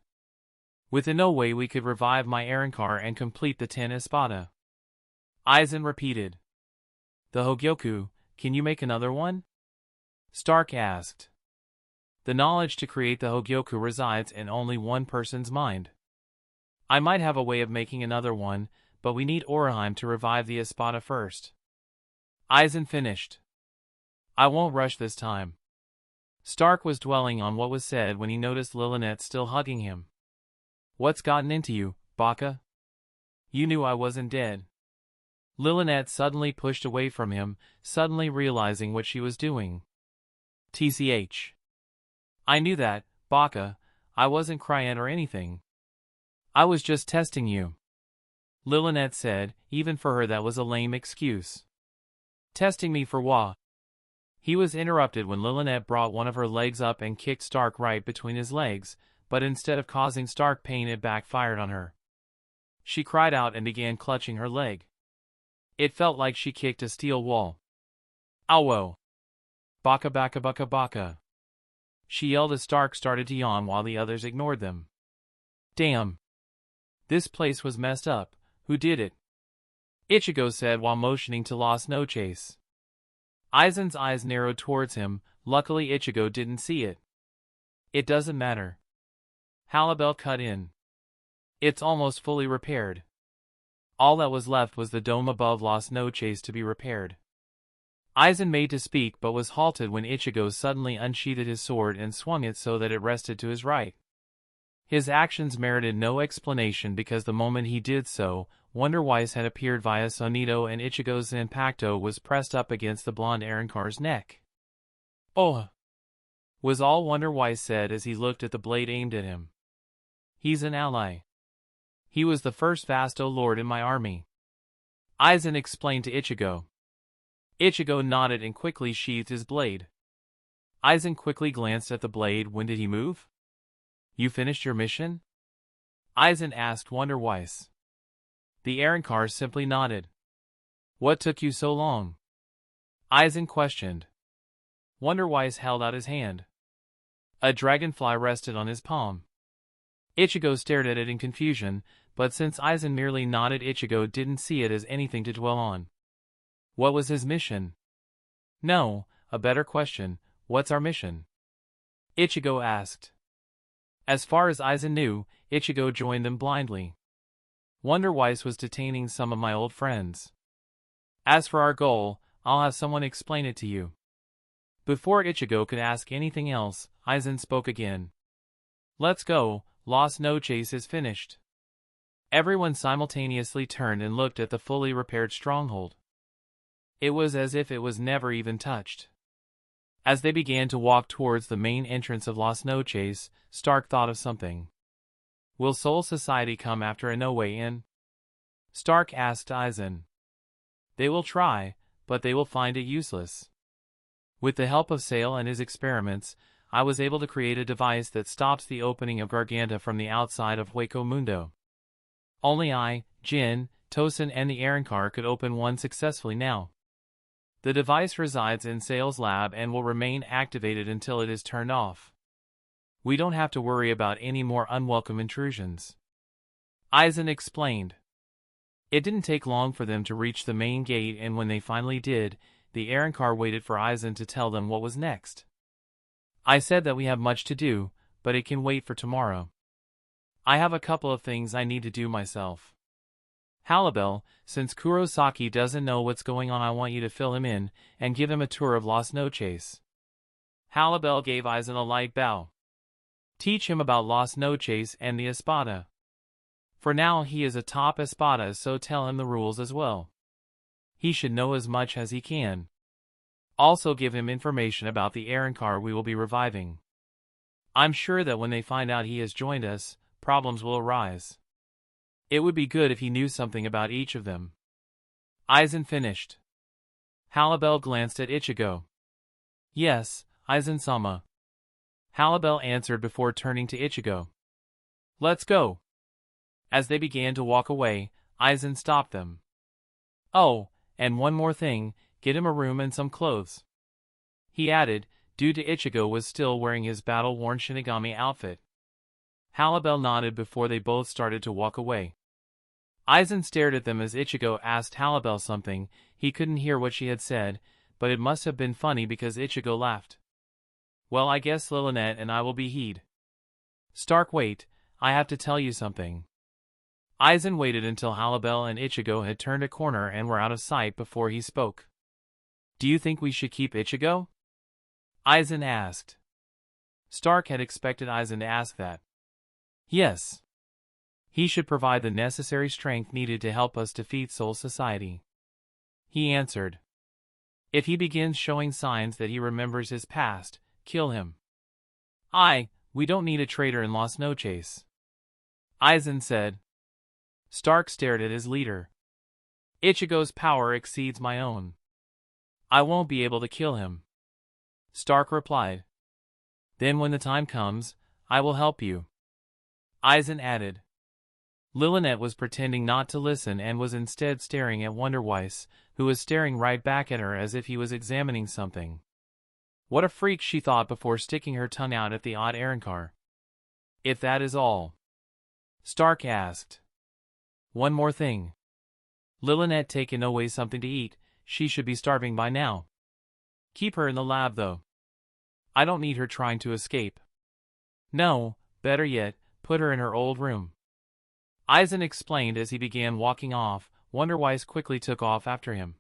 [SPEAKER 1] "Within no way we could revive my Arrancar and complete the 10 Espada," Aizen repeated. "The Hogyoku, can you make another one?" Stark asked. "The knowledge to create the Hogyoku resides in only one person's mind. I might have a way of making another one, but we need Orihime to revive the Espada first," Aizen finished. "I won't rush this time." Stark was dwelling on what was said when he noticed Lilynette still hugging him. "What's gotten into you, Baka? You knew I wasn't dead." Lilynette suddenly pushed away from him, suddenly realizing what she was doing. TCH. I knew that, Baka. I wasn't crying or anything. I was just testing you. Lilynette said, even for her that was a lame excuse. Testing me for what? He was interrupted when Lilynette brought one of her legs up and kicked Stark right between his legs, but instead of causing Stark pain it backfired on her. She cried out and began clutching her leg. It felt like she kicked a steel wall. Owo! Baka baka baka baka. She yelled as Stark started to yawn while the others ignored them. Damn. This place was messed up. Who did it? Ichigo said while motioning to Las Noches. Aizen's eyes narrowed towards him. Luckily Ichigo didn't see it. It doesn't matter. Halibel cut in. It's almost fully repaired. All that was left was the dome above Las Noches to be repaired. Aizen made to speak but was halted when Ichigo suddenly unsheathed his sword and swung it so that it rested to his right. His actions merited no explanation because the moment he did so, Wonder Wise had appeared via Sonido and Ichigo's Zanpakuto was pressed up against the blonde Arrancar's neck. Oh! Was all Wonder Wise said as he looked at the blade aimed at him. He's an ally. He was the first Vasto Lorde in my army. Aizen explained to Ichigo. Ichigo nodded and quickly sheathed his blade. Aizen quickly glanced at the blade. When did he move? You finished your mission? Aizen asked Wonder Wise. The Arrancar simply nodded. What took you so long? Aizen questioned. Wonder Wise held out his hand. A dragonfly rested on his palm. Ichigo stared at it in confusion, but since Aizen merely nodded, Ichigo didn't see it as anything to dwell on. What was his mission? No, a better question, what's our mission? Ichigo asked. As far as Aizen knew, Ichigo joined them blindly. Wonder Wise was detaining some of my old friends. As for our goal, I'll have someone explain it to you. Before Ichigo could ask anything else, Aizen spoke again. Let's go, Las Noches is finished. Everyone simultaneously turned and looked at the fully repaired stronghold. It was as if it was never even touched. As they began to walk towards the main entrance of Las Noches, Stark thought of something. Will Soul Society come after a no way in? Stark asked Aizen. They will try, but they will find it useless. With the help of Sale and his experiments, I was able to create a device that stops the opening of Garganta from the outside of Hueco Mundo. Only I, Jin, Tosin and the Arrancar could open one successfully now. The device resides in Sale's lab and will remain activated until it is turned off. We don't have to worry about any more unwelcome intrusions. Aizen explained. It didn't take long for them to reach the main gate, and when they finally did, the Arrancar waited for Aizen to tell them what was next. I said that we have much to do, but it can wait for tomorrow. I have a couple of things I need to do myself. Halibel, since Kurosaki doesn't know what's going on, I want you to fill him in and give him a tour of Las Noches. Halibel gave Aizen a light bow. Teach him about Las Noches and the Espada. For now he is a top Espada, so tell him the rules as well. He should know as much as he can. Also give him information about the Arrancar we will be reviving. I'm sure that when they find out he has joined us, problems will arise. It would be good if he knew something about each of them. Aizen finished. Halibel glanced at Ichigo. Yes, Aizen-sama. Halibel answered before turning to Ichigo. Let's go. As they began to walk away, Aizen stopped them. Oh, and one more thing, get him a room and some clothes. He added, due to Ichigo was still wearing his battle-worn Shinigami outfit. Halibel nodded before they both started to walk away. Aizen stared at them as Ichigo asked Halibel something. He couldn't hear what she had said, but it must have been funny because Ichigo laughed. Well, I guess Lilynette and I will be heed. Stark, wait, I have to tell you something. Aizen waited until Halibel and Ichigo had turned a corner and were out of sight before he spoke. Do you think we should keep Ichigo? Aizen asked. Stark had expected Aizen to ask that. Yes. He should provide the necessary strength needed to help us defeat Soul Society. He answered. If he begins showing signs that he remembers his past, kill him. We don't need a traitor in Las Noches. Aizen said. Stark stared at his leader. Ichigo's power exceeds my own. I won't be able to kill him. Stark replied. Then when the time comes, I will help you. Aizen added. Lillinet was pretending not to listen and was instead staring at Wonderweiss, who was staring right back at her as if he was examining something. What a freak, she thought before sticking her tongue out at the odd Arrancar. If that is all. Stark asked. One more thing. Lillinet taken away something to eat, she should be starving by now. Keep her in the lab though. I don't need her trying to escape. No, better yet, put her in her old room. Aizen explained as he began walking off. Wonderweiss quickly took off after him.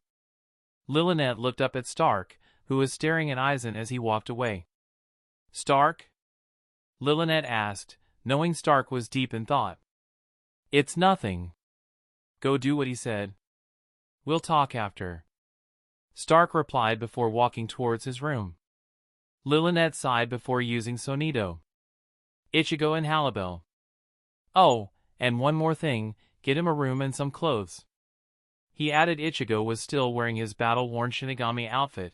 [SPEAKER 1] Lillinet looked up at Stark, who was staring at Aizen as he walked away. Stark? Lillinet asked, knowing Stark was deep in thought. It's nothing. Go do what he said. We'll talk after. Stark replied before walking towards his room. Lillinet sighed before using Sonido. Ichigo and Halibel. Oh, and one more thing, get him a room and some clothes. He added. Ichigo was still wearing his battle-worn Shinigami outfit.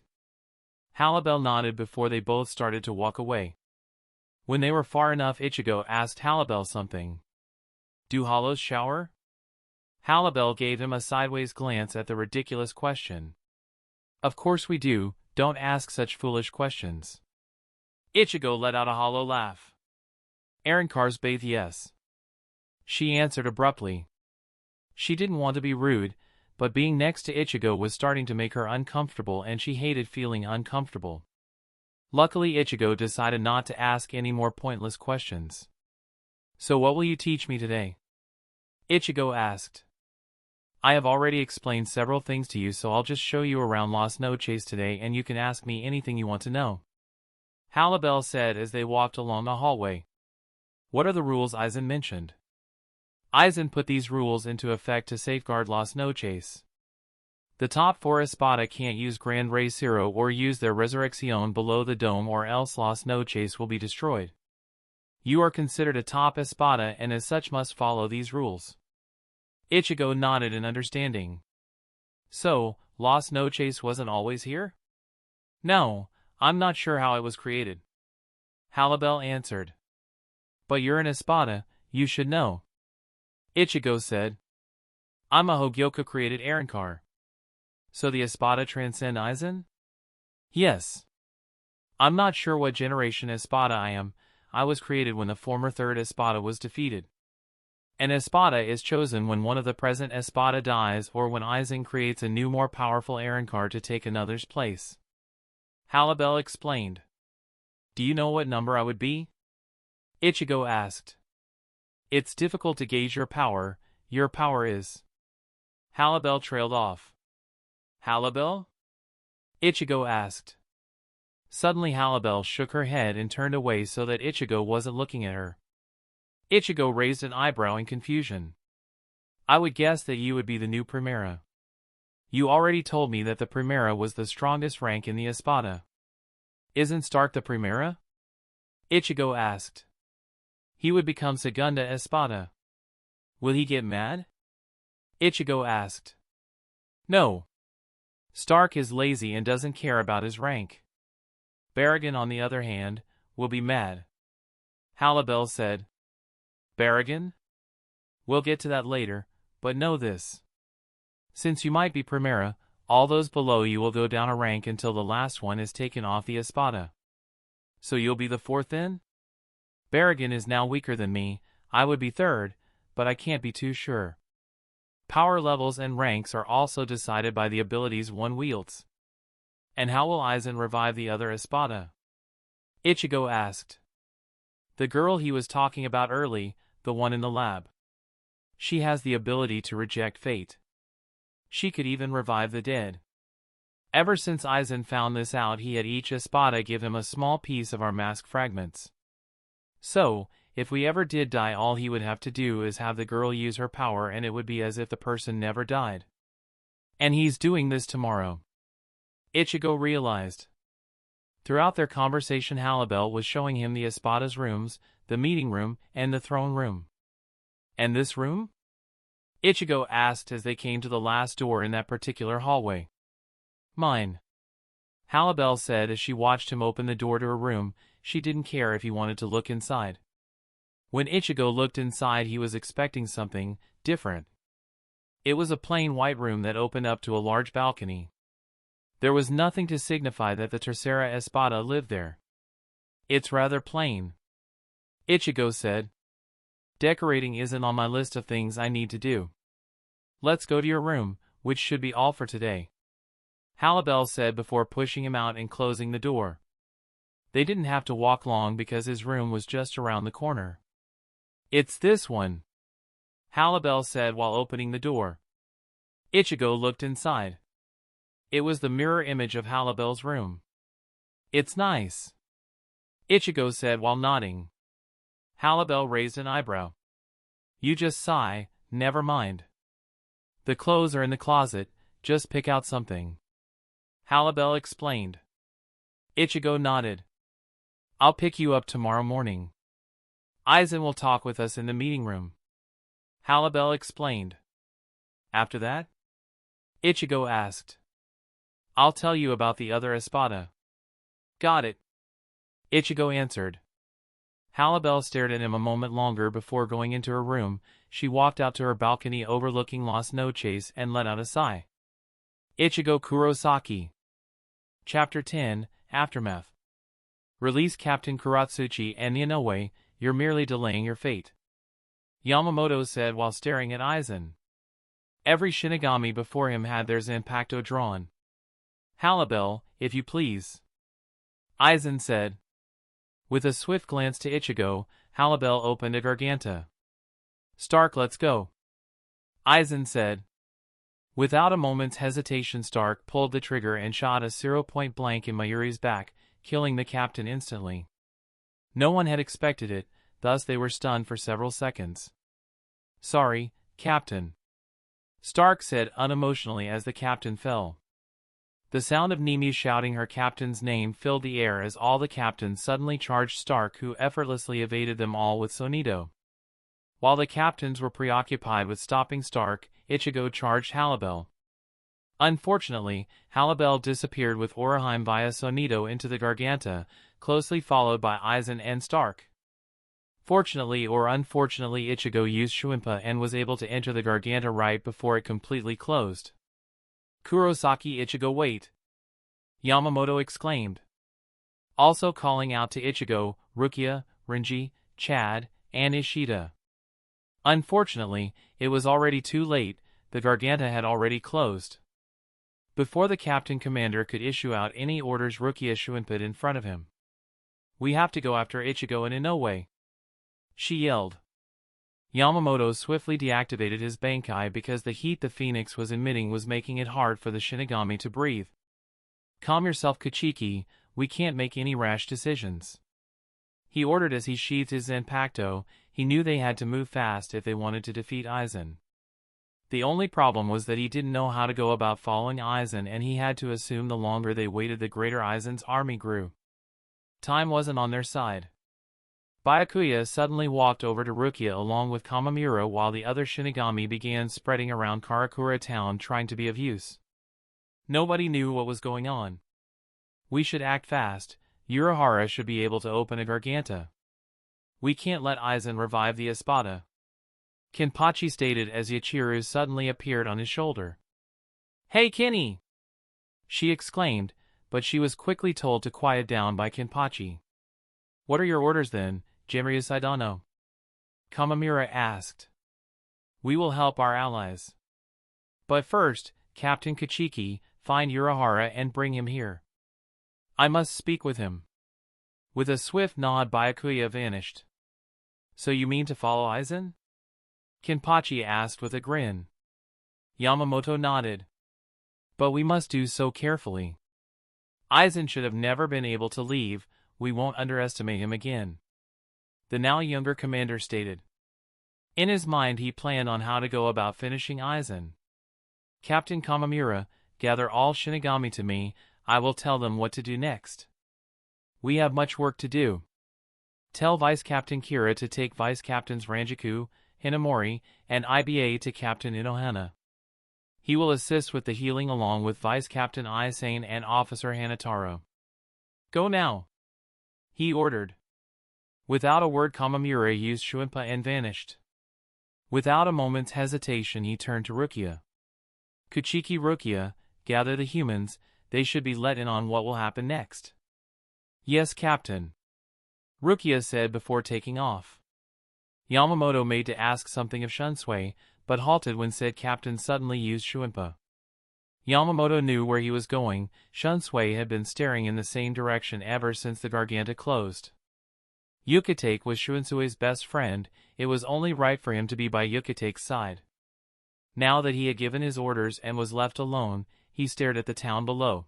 [SPEAKER 1] Halibel nodded before they both started to walk away. When they were far enough, Ichigo asked Halibel something. Do hollows shower? Halibel gave him a sideways glance at the ridiculous question. Of course we do, don't ask such foolish questions. Ichigo let out a hollow laugh. Arrancar's bathe, yes. She answered abruptly. She didn't want to be rude, but being next to Ichigo was starting to make her uncomfortable and she hated feeling uncomfortable. Luckily Ichigo decided not to ask any more pointless questions. So what will you teach me today? Ichigo asked. I have already explained several things to you, so I'll just show you around Las Noches today and you can ask me anything you want to know. Halibel said as they walked along the hallway. What are the rules Aizen mentioned? Aizen put these rules into effect to safeguard Las Noches. The top 4 Espada can't use Grand Rey Zero or use their Resurrection below the dome, or else Las Noches will be destroyed. You are considered a top Espada and as such must follow these rules. Ichigo nodded in understanding. So, Las Noches wasn't always here? No, I'm not sure how it was created. Halibel answered. But you're an Espada, you should know. Ichigo said. I'm a Hogyoku-created Arrancar. So the Espada transcend Aizen? Yes. I'm not sure what generation Espada I am. I was created when the former third Espada was defeated. An Espada is chosen when one of the present Espada dies or when Aizen creates a new more powerful Arrancar to take another's place. Halibel explained. Do you know what number I would be? Ichigo asked. It's difficult to gauge your power is. Halibel trailed off. Halibel? Ichigo asked. Suddenly Halibel shook her head and turned away so that Ichigo wasn't looking at her. Ichigo raised an eyebrow in confusion. I would guess that you would be the new Primera. You already told me that the Primera was the strongest rank in the Espada. Isn't Stark the Primera? Ichigo asked. He would become Segunda Espada. Will he get mad? Ichigo asked. No. Stark is lazy and doesn't care about his rank. Barragan, on the other hand, will be mad. Halibel said. Barragan? We'll get to that later, but know this. Since you might be Primera, all those below you will go down a rank until the last one is taken off the Espada. So you'll be the 4th then? Barragan is now weaker than me. I would be 3rd, but I can't be too sure. Power levels and ranks are also decided by the abilities one wields. And how will Aizen revive the other Espada? Ichigo asked. The girl he was talking about early, the one in the lab. She has the ability to reject fate. She could even revive the dead. Ever since Aizen found this out, he had each Espada give him a small piece of our mask fragments. So, if we ever did die, all he would have to do is have the girl use her power and it would be as if the person never died. And he's doing this tomorrow. Ichigo realized. Throughout their conversation, Halibel was showing him the Espada's rooms, the meeting room, and the throne room. And this room? Ichigo asked as they came to the last door in that particular hallway. Mine. Halibel said as she watched him open the door to her room. She didn't care if he wanted to look inside. When Ichigo looked inside, he was expecting something different. It was a plain white room that opened up to a large balcony. There was nothing to signify that the Tercera Espada lived there. It's rather plain. Ichigo said. Decorating isn't on my list of things I need to do. Let's go to your room, which should be all for today. Halibel said before pushing him out and closing the door. They didn't have to walk long because his room was just around the corner. It's this one, Halibel said while opening the door. Ichigo looked inside. It was the mirror image of Halibel's room. It's nice, Ichigo said while nodding. Halibel raised an eyebrow. You just sigh, never mind. The clothes are in the closet, just pick out something. Halibel explained. Ichigo nodded. I'll pick you up tomorrow morning. Aizen will talk with us in the meeting room. Halibel explained. After that? Ichigo asked. I'll tell you about the other Espada. Got it, Ichigo answered. Halibel stared at him a moment longer before going into her room. She walked out to her balcony overlooking Las Noches and let out a sigh. Ichigo Kurosaki. Chapter 10, Aftermath. Release Captain Kuratsuchi and Inoue, you're merely delaying your fate, Yamamoto said while staring at Aizen. Every Shinigami before him had their Zanpakuto drawn. Halibel, if you please, Aizen said. With a swift glance to Ichigo, Halibel opened a Garganta. Stark, let's go, Aizen said. Without a moment's hesitation, Stark pulled the trigger and shot a zero point blank in Mayuri's back, killing the captain instantly. No one had expected it, thus they were stunned for several seconds. Sorry, Captain, Stark said unemotionally as the captain fell. The sound of Nemi shouting her captain's name filled the air as all the captains suddenly charged Stark, who effortlessly evaded them all with Sonido. While the captains were preoccupied with stopping Stark, Ichigo charged Halibel. Unfortunately, Halibel disappeared with Oroheim via Sonido into the Garganta, closely followed by Aizen and Stark. Fortunately or unfortunately, Ichigo used Shuimpa and was able to enter the Garganta right before it completely closed. Kurosaki, Ichigo, wait! Yamamoto exclaimed. Also calling out to Ichigo, Rukia, Renji, Chad, and Ishida. Unfortunately, it was already too late, the Garganta had already closed. Before the captain commander could issue out any orders, Rukia Shuinput in front of him. We have to go after Ichigo and Inoue, she yelled. Yamamoto swiftly deactivated his Bankai because the heat the Phoenix was emitting was making it hard for the Shinigami to breathe. Calm yourself, Kachiki, we can't make any rash decisions, he ordered as he sheathed his Zanpakuto. He knew they had to move fast if they wanted to defeat Aizen. The only problem was that he didn't know how to go about following Aizen, and he had to assume the longer they waited, the greater Aizen's army grew. Time wasn't on their side. Byakuya suddenly walked over to Rukia along with Kamamura while the other Shinigami began spreading around Karakura Town trying to be of use. Nobody knew what was going on. We should act fast. Unohana should be able to open a Garganta. We can't let Aizen revive the Espada, Kenpachi stated as Yachiru suddenly appeared on his shoulder. Hey Kenny! She exclaimed, but she was quickly told to quiet down by Kenpachi. What are your orders then, Jimryu Saidano? Kamamura asked. We will help our allies. But first, Captain Kachiki, find Unohana and bring him here. I must speak with him. With a swift nod, Byakuya vanished. So you mean to follow Aizen? Kenpachi asked with a grin. Yamamoto nodded. But we must do so carefully. Aizen should have never been able to leave. We won't underestimate him again, the now younger commander stated. In his mind he planned on how to go about finishing Aizen. Captain Kamamura, gather all Shinigami to me, I will tell them what to do next. We have much work to do. Tell Vice Captain Kira to take Vice Captains Ranjaku, Hinamori, and IBA to Captain Unohana. He will assist with the healing along with Vice Captain Aizen and Officer Hanataro. Go now, he ordered. Without a word, Kamamura used Shuimpa and vanished. Without a moment's hesitation, he turned to Rukia. Kuchiki Rukia, gather the humans, they should be let in on what will happen next. Yes, Captain, Rukia said before taking off. Yamamoto made to ask something of Shunsui, but halted when said captain suddenly used Shuimpa. Yamamoto knew where he was going. Shunsui had been staring in the same direction ever since the Garganta closed. Ukitake was Shunsui's best friend, it was only right for him to be by Ukitake's side. Now that he had given his orders and was left alone, he stared at the town below.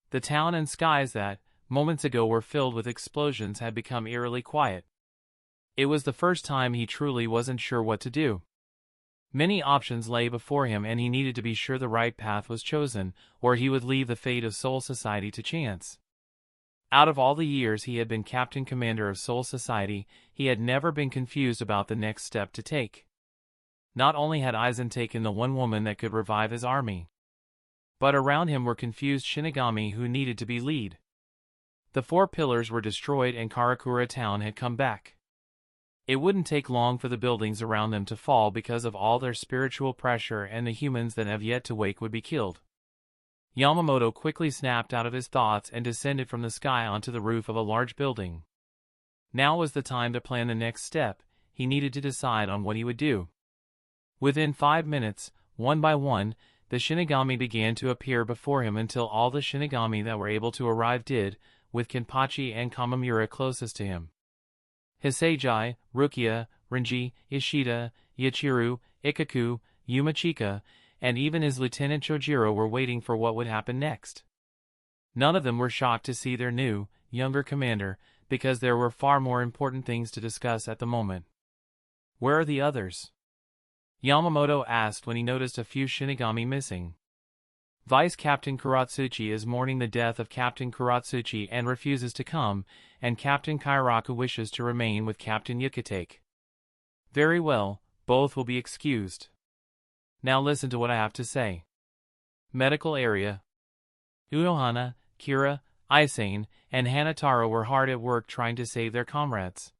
[SPEAKER 1] The town and skies that, moments ago were filled with explosions, had become eerily quiet. It was the first time he truly wasn't sure what to do. Many options lay before him and he needed to be sure the right path was chosen, or he would leave the fate of Soul Society to chance. Out of all the years he had been Captain Commander of Soul Society, he had never been confused about the next step to take. Not only had Aizen taken the one woman that could revive his army, but around him were confused Shinigami who needed to be lead. The 4 pillars were destroyed and Karakura Town had come back. It wouldn't take long for the buildings around them to fall because of all their spiritual pressure, and the humans that have yet to wake would be killed. Yamamoto quickly snapped out of his thoughts and descended from the sky onto the roof of a large building. Now was the time to plan the next step. He needed to decide on what he would do. Within 5 minutes, one by one, the Shinigami began to appear before him until all the Shinigami that were able to arrive did, with Kenpachi and Kamamura closest to him. Hisagi, Rukia, Renji, Ishida, Yachiru, Ikaku, Yumachika, and even his lieutenant Chojiro were waiting for what would happen next. None of them were shocked to see their new, younger commander, because there were far more important things to discuss at the moment. Where are the others? Yamamoto asked when he noticed a few Shinigami missing. Vice Captain Kuratsuchi is mourning the death of Captain Kuratsuchi and refuses to come, and Captain Kairaku wishes to remain with Captain Ukitake. Very well, both will be excused. Now listen to what I have to say. Medical area. Unohana, Kira, Aizen, and Hanataro were hard at work trying to save their comrades.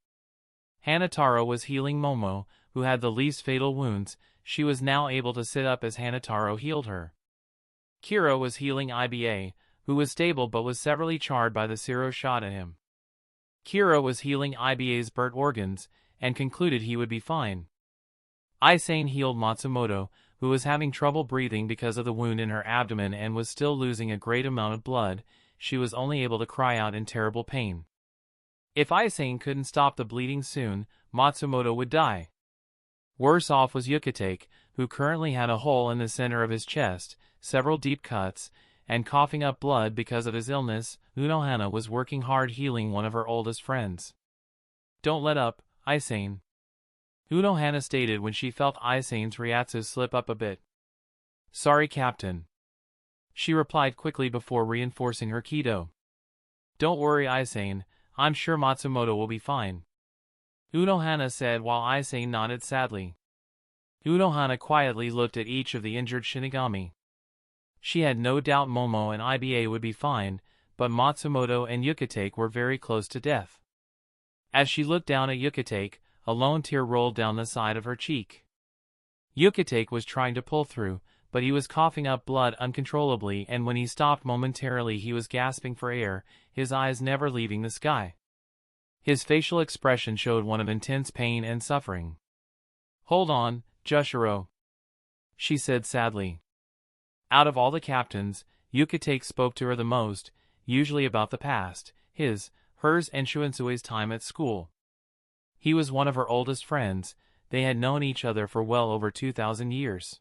[SPEAKER 1] Hanataro was healing Momo, who had the least fatal wounds. She was now able to sit up as Hanataro healed her. Kira was healing IBA, who was stable but was severely charred by the Zero shot at him. Kira was healing IBA's burnt organs, and concluded he would be fine. Aizen healed Matsumoto, who was having trouble breathing because of the wound in her abdomen and was still losing a great amount of blood. She was only able to cry out in terrible pain. If Aizen couldn't stop the bleeding soon, Matsumoto would die. Worse off was Ukitake, who currently had a hole in the center of his chest, several deep cuts, and coughing up blood because of his illness. Unohana was working hard healing one of her oldest friends. Don't let up, Aizen, Unohana stated when she felt Aizen's Ryatsu slip up a bit. Sorry, Captain, she replied quickly before reinforcing her Kido. Don't worry, Aizen, I'm sure Matsumoto will be fine, Unohana said while Aizen nodded sadly. Unohana quietly looked at each of the injured Shinigami. She had no doubt Momo and IBA would be fine, but Matsumoto and Ukitake were very close to death. As she looked down at Ukitake, a lone tear rolled down the side of her cheek. Ukitake was trying to pull through, but he was coughing up blood uncontrollably, and when he stopped momentarily he was gasping for air, his eyes never leaving the sky. His facial expression showed one of intense pain and suffering. Hold on, Jushiro, she said sadly. Out of all the captains, Ukitake spoke to her the most, usually about the past, his, hers and Shunsui's time at school. He was one of her oldest friends, they had known each other for well over 2,000 years.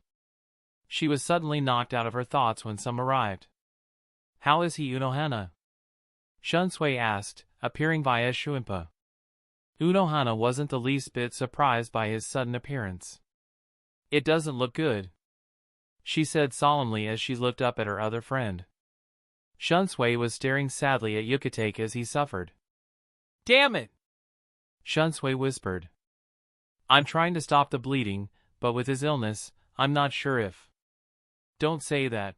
[SPEAKER 1] She was suddenly knocked out of her thoughts when some arrived. How is he, Unohana? Shunsui asked, appearing via Shuimpa. Unohana wasn't the least bit surprised by his sudden appearance. It doesn't look good. she said solemnly as she looked up at her other friend. Shunsui was staring sadly at Ukitake as he suffered. "Damn it!" Shunsui whispered. "I'm trying to stop the bleeding, but with his illness, I'm not sure if—" "Don't say that,"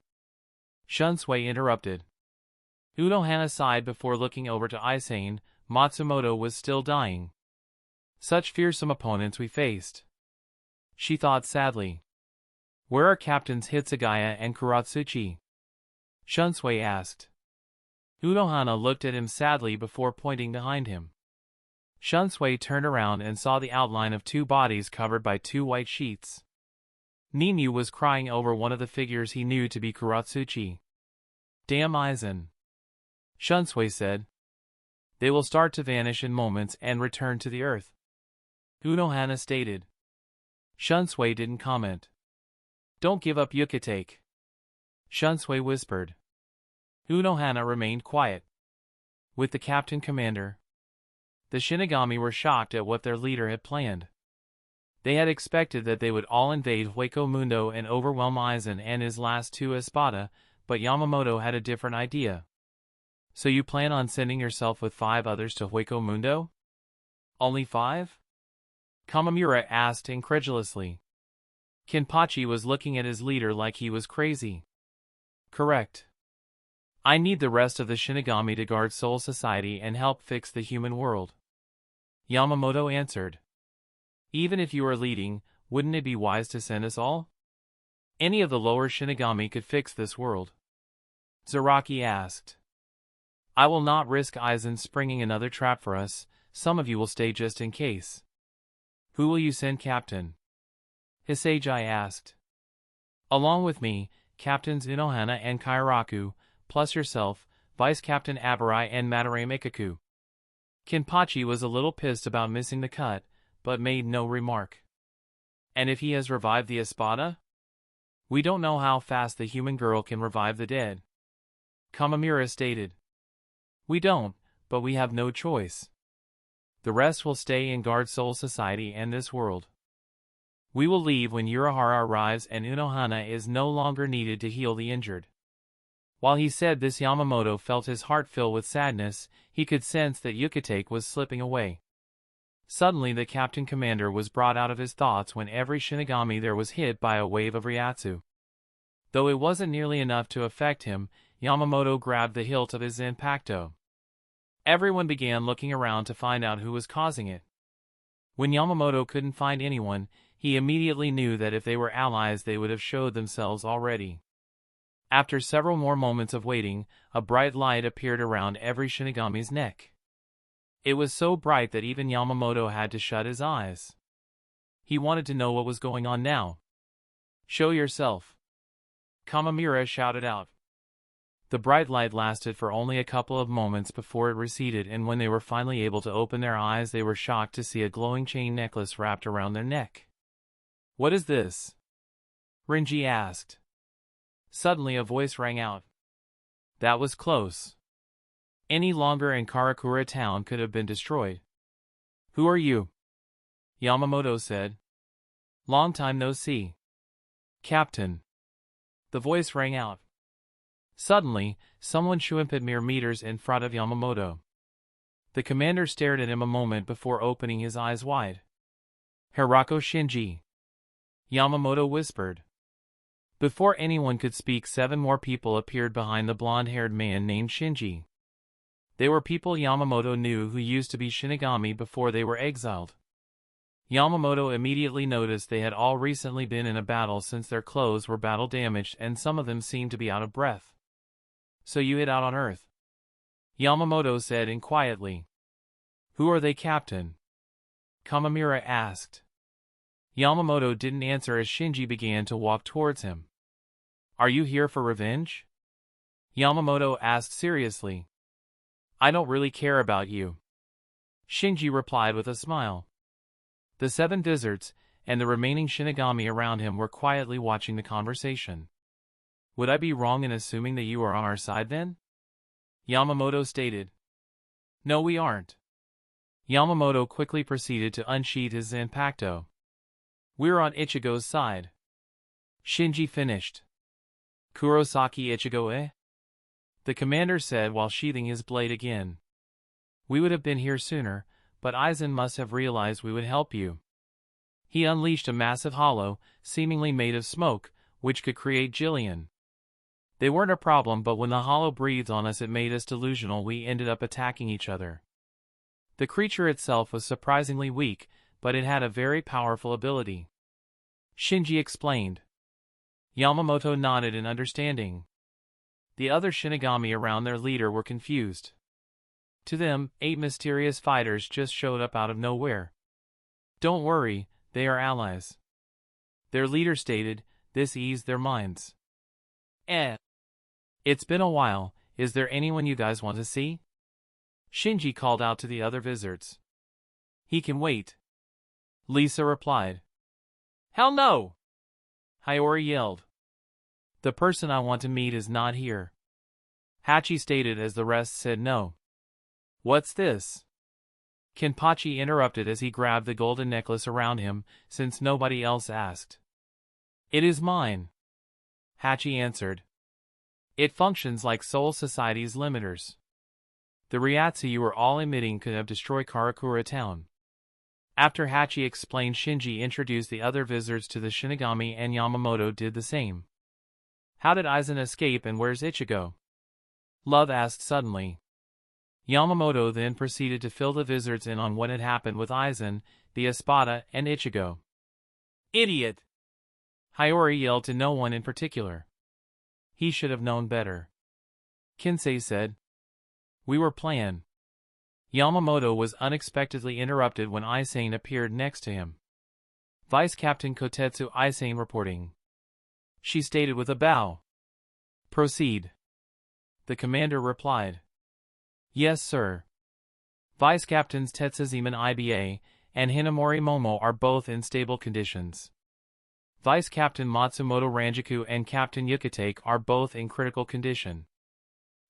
[SPEAKER 1] Shunsui interrupted. Unohana sighed before looking over to Aizen. Matsumoto was still dying. Such fearsome opponents we faced. She thought sadly. "Where are Captains Hitsugaya and Kurotsuchi?" Shunsui asked. Unohana looked at him sadly before pointing behind him. Shunsui turned around and saw the outline of two bodies covered by two white sheets. Ninyu was crying over one of the figures he knew to be Kurotsuchi. "Damn Aizen," Shunsui said. "They will start to vanish in moments and return to the earth," Unohana stated. Shunsui didn't comment. "Don't give up Ukitake," Shunsui whispered. Unohana remained quiet. With the captain commander, the Shinigami were shocked at what their leader had planned. They had expected that they would all invade Hueco Mundo and overwhelm Aizen and his last two Espada, but Yamamoto had a different idea. "So you plan on sending yourself with 5 others to Hueco Mundo?" "Only 5? Kamamura asked incredulously. Kenpachi was looking at his leader like he was crazy. "Correct. I need the rest of the Shinigami to guard Soul Society and help fix the human world," Yamamoto answered. "Even if you are leading, wouldn't it be wise to send us all? Any of the lower Shinigami could fix this world," Zaraki asked. "I will not risk Aizen springing another trap for us. Some of you will stay just in case." "Who will you send, Captain?" Hitsugaya asked. "Along with me, Captains Unohana and Kairaku, plus yourself, Vice Captain Abarai and Madarame Mikaku." Kenpachi was a little pissed about missing the cut, but made no remark. "And if he has revived the Espada? We don't know how fast the human girl can revive the dead," Kamamura stated. "We don't, but we have no choice. The rest will stay and guard Soul Society and this world. We will leave when Urahara arrives and Unohana is no longer needed to heal the injured." While he said this, Yamamoto felt his heart fill with sadness. He could sense that Ukitake was slipping away. Suddenly the captain commander was brought out of his thoughts when every Shinigami there was hit by a wave of Ryatsu. Though it wasn't nearly enough to affect him, Yamamoto grabbed the hilt of his Zanpakuto. Everyone began looking around to find out who was causing it. When Yamamoto couldn't find anyone, he immediately knew that if they were allies they would have showed themselves already. After several more moments of waiting, a bright light appeared around every Shinigami's neck. It was so bright that even Yamamoto had to shut his eyes. He wanted to know what was going on now. "Show yourself," Kamamura shouted out. The bright light lasted for only a couple of moments before it receded, and when they were finally able to open their eyes they were shocked to see a glowing chain necklace wrapped around their neck. "What is this?" Renji asked. Suddenly a voice rang out. That was close. Any longer and Karakura Town could have been destroyed. "Who are you?" Yamamoto said. "Long time no see." "Captain." The voice rang out. Suddenly, someone shouted mere meters in front of Yamamoto. The commander stared at him a moment before opening his eyes wide. "Hirako Shinji," Yamamoto whispered. Before anyone could speak, 7 more people appeared behind the blonde-haired man named Shinji. They were people Yamamoto knew who used to be Shinigami before they were exiled. Yamamoto immediately noticed they had all recently been in a battle, since their clothes were battle-damaged and some of them seemed to be out of breath. "So you hid out on Earth?" Yamamoto said quietly. "Who are they, Captain?" Kamamura asked. Yamamoto didn't answer as Shinji began to walk towards him. "Are you here for revenge?" Yamamoto asked seriously. "I don't really care about you," Shinji replied with a smile. The 7 Vizards, and the remaining Shinigami around him were quietly watching the conversation. "Would I be wrong in assuming that you are on our side then?" Yamamoto stated. "No, we aren't." Yamamoto quickly proceeded to unsheath his Zanpakuto. "We're on Ichigo's side." Shinji finished. Kurosaki Ichigo eh? The commander said while sheathing his blade again. We would have been here sooner, but Aizen must have realized we would help you. He unleashed a massive hollow, seemingly made of smoke, which could create Jillian. They weren't a problem, but when the hollow breathed on us it made us delusional. We ended up attacking each other. The creature itself was surprisingly weak, but it had a very powerful ability. Shinji explained. Yamamoto nodded in understanding. The other Shinigami around their leader were confused. To them, 8 mysterious fighters just showed up out of nowhere. Don't worry, they are allies. Their leader stated. This eased their minds. It's been a while. Is there anyone you guys want to see? Shinji called out to the other visitors. He can wait. Lisa replied. Hell no! Hiyori yelled. The person I want to meet is not here. Hachi stated as the rest said no. What's this? Kenpachi interrupted as he grabbed the golden necklace around him, since nobody else asked. It is mine. Hachi answered. It functions like Soul Society's limiters. The Ryatsu you were all emitting could have destroyed Karakura Town. After Hachi explained, Shinji introduced the other visitors to the Shinigami and Yamamoto did the same. How did Aizen escape and where's Ichigo? Love asked suddenly. Yamamoto then proceeded to fill the visitors in on what had happened with Aizen, the Espada, and Ichigo. Idiot! Hiyori yelled to no one in particular. He should have known better. Kinsei said. We were planned. Yamamoto was unexpectedly interrupted when Aizen appeared next to him. Vice Captain Kotetsu Aizen reporting. She stated with a bow. Proceed. The commander replied. Yes, sir. Vice Captains Tetsuzeman Iba and Hinamori Momo are both in stable conditions. Vice Captain Matsumoto Ranjaku and Captain Ukitake are both in critical condition.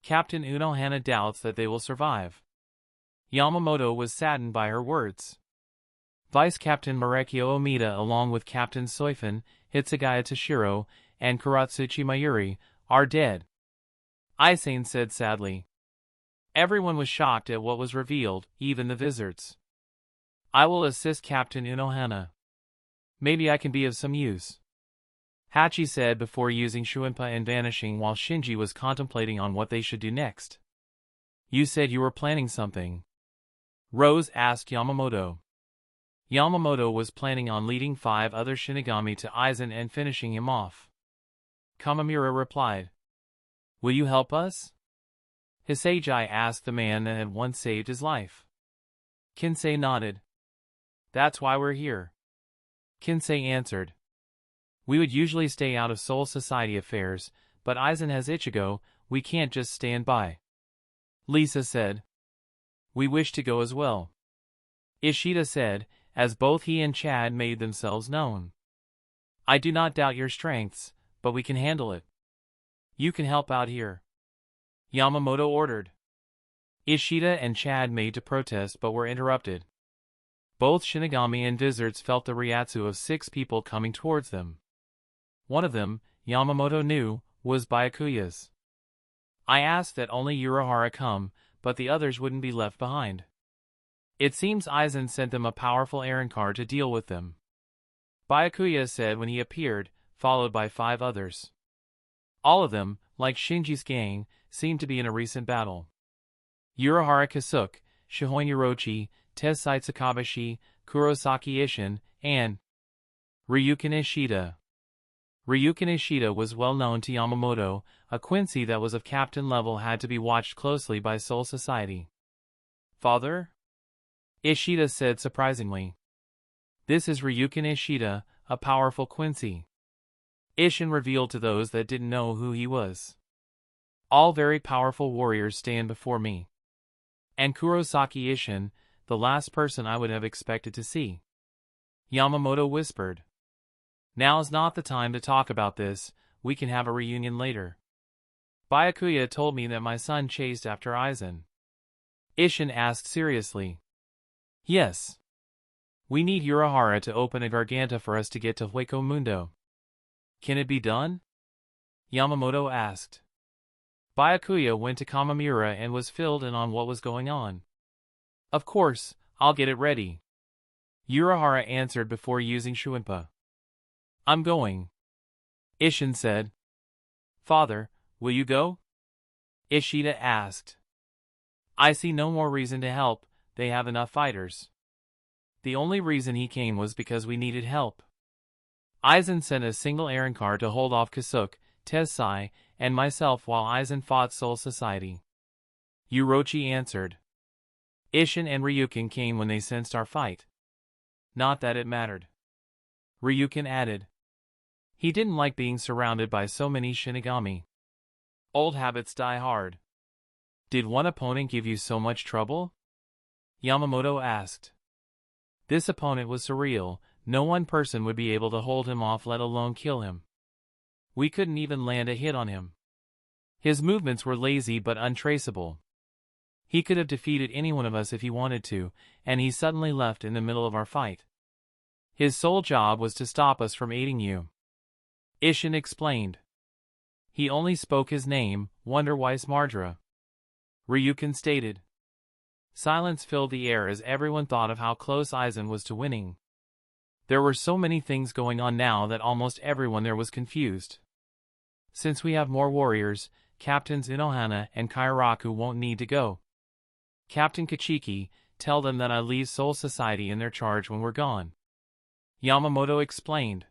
[SPEAKER 1] Captain Unohana doubts that they will survive. Yamamoto was saddened by her words. Vice Captain Marekyo Omida along with Captain Soi Fon, Hitsugaya Toshiro, and Kuratsuchi Mayuri are dead. Aizen said sadly. Everyone was shocked at what was revealed, even the visitors. I will assist Captain Unohana. Maybe I can be of some use. Hachi said before using Shuinpa and vanishing while Shinji was contemplating on what they should do next. You said you were planning something. Rose asked Yamamoto. Yamamoto was planning on leading 5 other Shinigami to Aizen and finishing him off. Kamamura replied. Will you help us? Hisagi asked the man that had once saved his life. Kinsei nodded. That's why we're here. Kinsei answered. We would usually stay out of Soul Society affairs, but Aizen has Ichigo, we can't just stand by. Lisa said. We wish to go as well. Ishida said, as both he and Chad made themselves known. I do not doubt your strengths, but we can handle it. You can help out here. Yamamoto ordered. Ishida and Chad made to protest but were interrupted. Both Shinigami and visitors felt the Ryatsu of 6 people coming towards them. One of them, Yamamoto knew, was Byakuya's. I asked that only Urahara come, but the others wouldn't be left behind. It seems Aizen sent them a powerful Arrancar to deal with them. Byakuya said when he appeared, followed by 5 others. All of them, like Shinji's gang, seemed to be in a recent battle. Urahara Kasuke, Shihoin Orochi, Tessai Tsukabaishi, Kurosaki Isshin, and Ryukin Ishida. Ryukin Ishida was well known to Yamamoto, a Quincy that was of captain level had to be watched closely by Soul Society. Father? Ishida said surprisingly. This is Ryukin Ishida, a powerful Quincy. Isshin revealed to those that didn't know who he was. All very powerful warriors stand before me. And Kurosaki Isshin, the last person I would have expected to see. Yamamoto whispered. Now's not the time to talk about this, we can have a reunion later. Byakuya told me that my son chased after Aizen. Isshin asked seriously. Yes. We need Urahara to open a Garganta for us to get to Hueco Mundo. Can it be done? Yamamoto asked. Byakuya went to Kamamura and was filled in on what was going on. Of course, I'll get it ready. Urahara answered before using Shuinpa. I'm going. Isshin said. Father, will you go? Ishida asked. I see no more reason to help, they have enough fighters. The only reason he came was because we needed help. Aizen sent a single Arrancar to hold off Kasuk, Tessai, and myself while Aizen fought Soul Society. Urochi answered. Isshin and Ryukin came when they sensed our fight. Not that it mattered. Ryukin added. He didn't like being surrounded by so many Shinigami. Old habits die hard. Did one opponent give you so much trouble? Yamamoto asked. This opponent was surreal, no one person would be able to hold him off let alone kill him. We couldn't even land a hit on him. His movements were lazy but untraceable. He could have defeated any one of us if he wanted to, and he suddenly left in the middle of our fight. His sole job was to stop us from aiding you. Isshin explained. He only spoke his name, Wonder Weiss Mardra. Ryukin stated. Silence filled the air as everyone thought of how close Aizen was to winning. There were so many things going on now that almost everyone there was confused. Since we have more warriors, Captains Unohana and Kairaku won't need to go. Captain Kachiki, tell them that I leave Soul Society in their charge when we're gone. Yamamoto explained.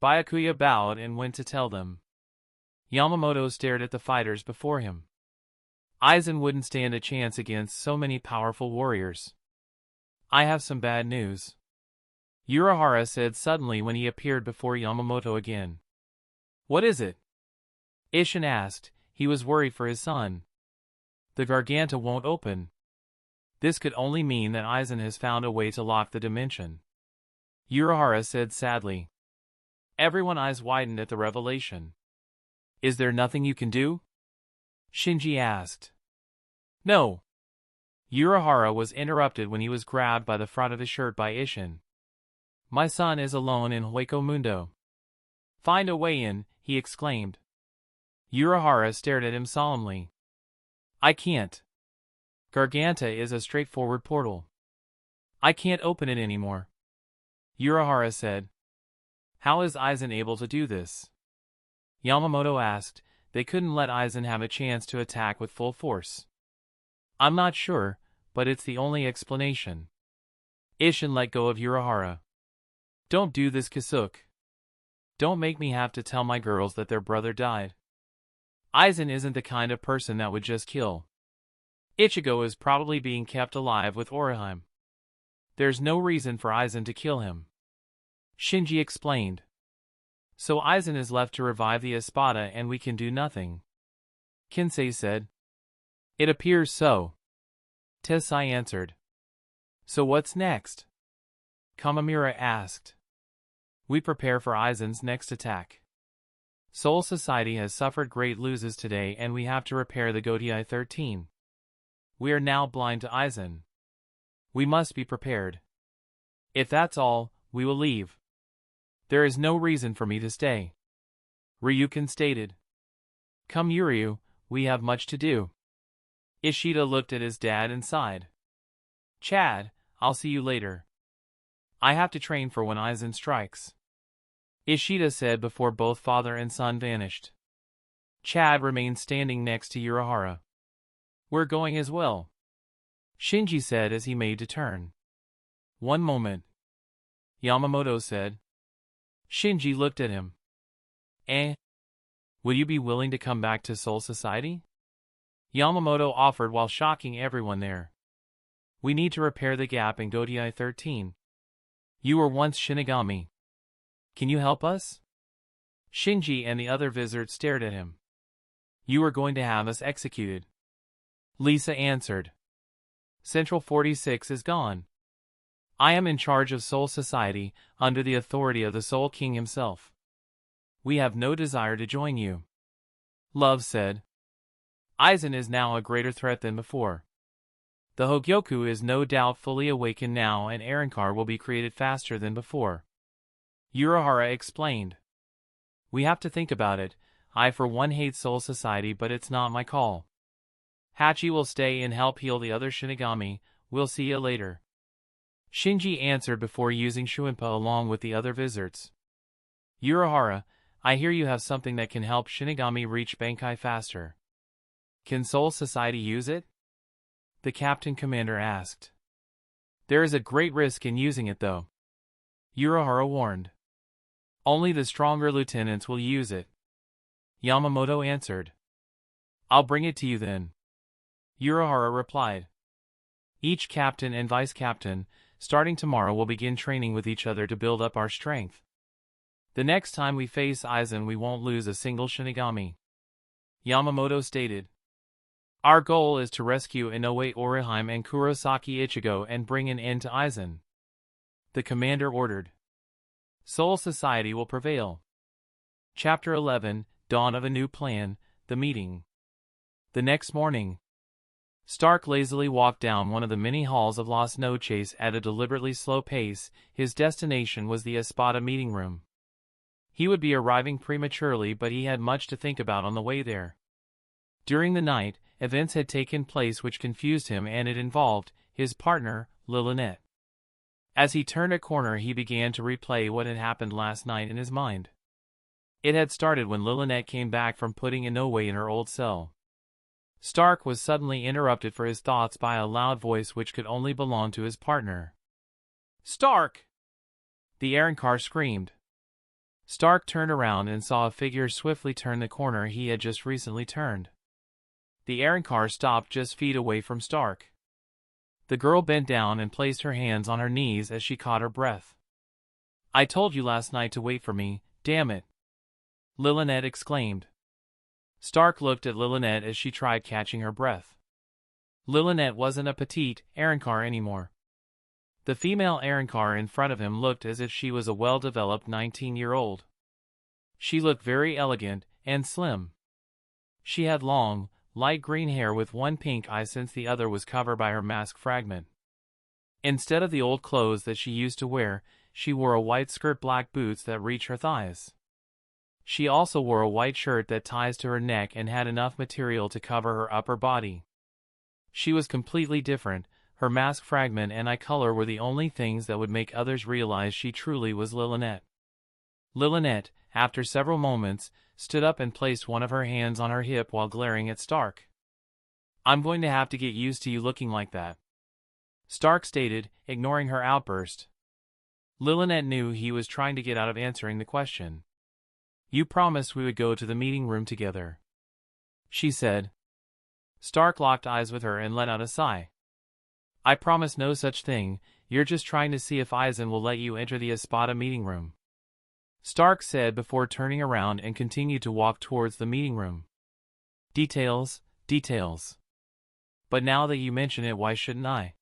[SPEAKER 1] Byakuya bowed and went to tell them. Yamamoto stared at the fighters before him. Aizen wouldn't stand a chance against so many powerful warriors. I have some bad news. Urahara said suddenly when he appeared before Yamamoto again. What is it? Isshin asked. He was worried for his son. The Garganta won't open. This could only mean that Aizen has found a way to lock the dimension. Urahara said sadly. Everyone's eyes widened at the revelation. Is there nothing you can do? Shinji asked. No. Urahara was interrupted when he was grabbed by the front of his shirt by Isshin. My son is alone in Hueco Mundo. Find a way in, he exclaimed. Urahara stared at him solemnly. I can't. Garganta is a straightforward portal. I can't open it anymore. Urahara said. How is Aizen able to do this? Yamamoto asked. They couldn't let Aizen have a chance to attack with full force. I'm not sure, but it's the only explanation. Isshin let go of Urahara. Don't do this, Kasuk. Don't make me have to tell my girls that their brother died. Aizen isn't the kind of person that would just kill. Ichigo is probably being kept alive with Orihime. There's no reason for Aizen to kill him. Shinji explained. So Aizen is left to revive the Espada and we can do nothing. Kinsei said. It appears so. Tessai answered. So what's next? Kamamura asked. We prepare for Aizen's next attack. Soul Society has suffered great losses today and we have to repair the Gotei 13. We are now blind to Aizen. We must be prepared. If that's all, we will leave. There is no reason for me to stay. Ryukin stated. Come Yuryu, we have much to do. Ishida looked at his dad and sighed. Chad, I'll see you later. I have to train for when Aizen strikes. Ishida said before both father and son vanished. Chad remained standing next to Urahara. We're going as well. Shinji said as he made to turn. One moment. Yamamoto said. Shinji looked at him. Will you be willing to come back to Soul Society? Yamamoto offered while shocking everyone there. We need to repair the gap in Gotei 13. You were once Shinigami. Can you help us? Shinji and the other visitors stared at him. You are going to have us executed. Lisa answered. Central 46 is gone. I am in charge of Soul Society, under the authority of the Soul King himself. We have no desire to join you. Love said. Aizen is now a greater threat than before. The Hogyoku is no doubt fully awakened now and Arrancar will be created faster than before. Urahara explained. We have to think about it. I for one hate Soul Society, but it's not my call. Hachi will stay and help heal the other Shinigami. We'll see you later. Shinji answered before using Shuinpa along with the other visitors. Unohana, I hear you have something that can help Shinigami reach Bankai faster. Can Soul Society use it? The Captain Commander asked. There is a great risk in using it though. Unohana warned. Only the stronger lieutenants will use it. Yamamoto answered. I'll bring it to you then. Unohana replied. Each captain and vice captain, starting tomorrow, will begin training with each other to build up our strength. The next time we face Aizen, we won't lose a single Shinigami. Yamamoto stated. Our goal is to rescue Inoue Orihime and Kurosaki Ichigo and bring an end to Aizen. The commander ordered. Soul Society will prevail. Chapter 11, Dawn of a New Plan, The Meeting. The next morning, Stark lazily walked down one of the many halls of Las Noches at a deliberately slow pace. His destination was the Espada meeting room. He would be arriving prematurely, but he had much to think about on the way there. During the night, events had taken place which confused him, and it involved his partner, Lilynette. As he turned a corner, he began to replay what had happened last night in his mind. It had started when Lilynette came back from putting Inoue in her old cell. Stark was suddenly interrupted for his thoughts by a loud voice which could only belong to his partner. Stark! The Arrancar screamed. Stark turned around and saw a figure swiftly turn the corner he had just recently turned. The Arrancar stopped just feet away from Stark. The girl bent down and placed her hands on her knees as she caught her breath. I told you last night to wait for me, damn it! Lilynette exclaimed. Stark looked at Lilynette as she tried catching her breath. Lilynette wasn't a petite Arrancar anymore. The female Arrancar in front of him looked as if she was a well-developed 19-year-old. She looked very elegant and slim. She had long, light green hair with one pink eye since the other was covered by her mask fragment. Instead of the old clothes that she used to wear, she wore a white skirt, black boots that reached her thighs. She also wore a white shirt that ties to her neck and had enough material to cover her upper body. She was completely different. Her mask fragment and eye color were the only things that would make others realize she truly was Lilynette. Lilynette, after several moments, stood up and placed one of her hands on her hip while glaring at Stark. I'm going to have to get used to you looking like that, Stark stated, ignoring her outburst. Lilynette knew he was trying to get out of answering the question. You promised we would go to the meeting room together, she said. Stark locked eyes with her and let out a sigh. I promise no such thing. You're just trying to see if Aizen will let you enter the Espada meeting room, Stark said before turning around and continued to walk towards the meeting room. Details, details. But now that you mention it, why shouldn't I?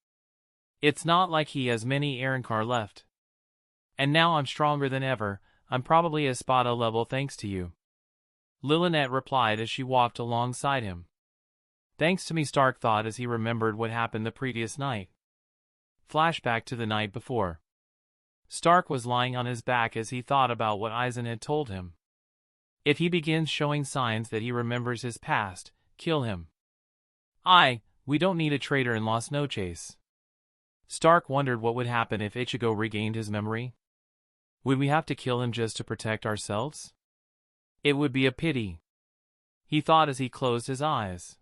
[SPEAKER 1] It's not like he has many Arrancar left. And now I'm stronger than ever. I'm probably Espada level thanks to you, Lilynette replied as she walked alongside him. Thanks to me, Stark thought as he remembered what happened the previous night. Flashback to the night before. Stark was lying on his back as he thought about what Aizen had told him. If he begins showing signs that he remembers his past, kill him. We don't need a traitor in Las Noches. Stark wondered what would happen if Ichigo regained his memory. Would we have to kill him just to protect ourselves? It would be a pity, he thought as he closed his eyes.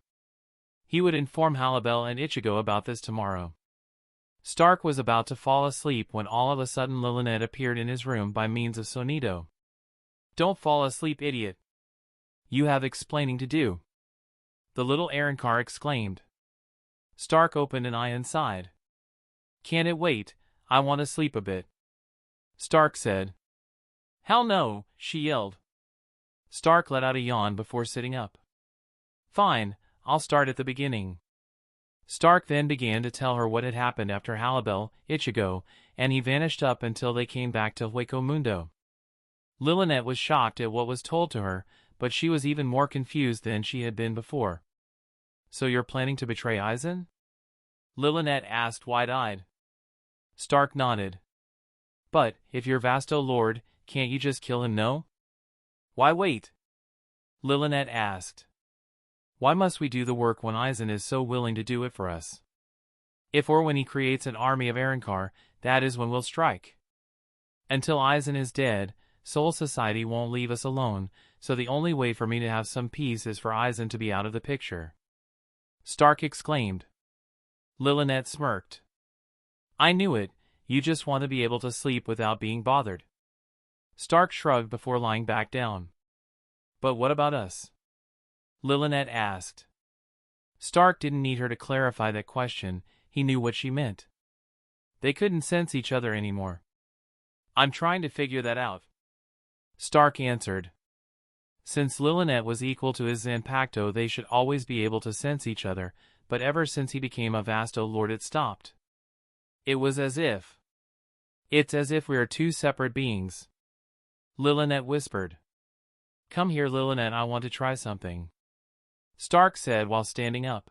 [SPEAKER 1] He would inform Halibel and Ichigo about this tomorrow. Stark was about to fall asleep when all of a sudden Lilynette appeared in his room by means of Sonido. Don't fall asleep, idiot. You have explaining to do, the little Arrancar exclaimed. Stark opened an eye and sighed. Can't it wait? I want to sleep a bit, Stark said. Hell no, she yelled. Stark let out a yawn before sitting up. Fine, I'll start at the beginning. Stark then began to tell her what had happened after Halibel, Ichigo, and he vanished up until they came back to Hueco Mundo. Lilynette was shocked at what was told to her, but she was even more confused than she had been before. So you're planning to betray Aizen? Lilynette asked wide-eyed. Stark nodded. But, if you're Vasto Lorde, can't you just kill him, no? Why wait? Lilinet asked. Why must we do the work when Aizen is so willing to do it for us? If or when he creates an army of Arrancar, that is when we'll strike. Until Aizen is dead, Soul Society won't leave us alone, so the only way for me to have some peace is for Aizen to be out of the picture. Stark exclaimed. Lilinet smirked. I knew it, you just want to be able to sleep without being bothered. Stark shrugged before lying back down. But what about us? Lilinet asked. Stark didn't need her to clarify that question, he knew what she meant. They couldn't sense each other anymore. I'm trying to figure that out. Stark answered. Since Lilinet was equal to his Zanpakuto, they should always be able to sense each other, but ever since he became a Vasto Lorde it stopped. It was as if. It's as if we are two separate beings. Lilinet whispered. Come here, Lilinet, I want to try something. Stark said while standing up.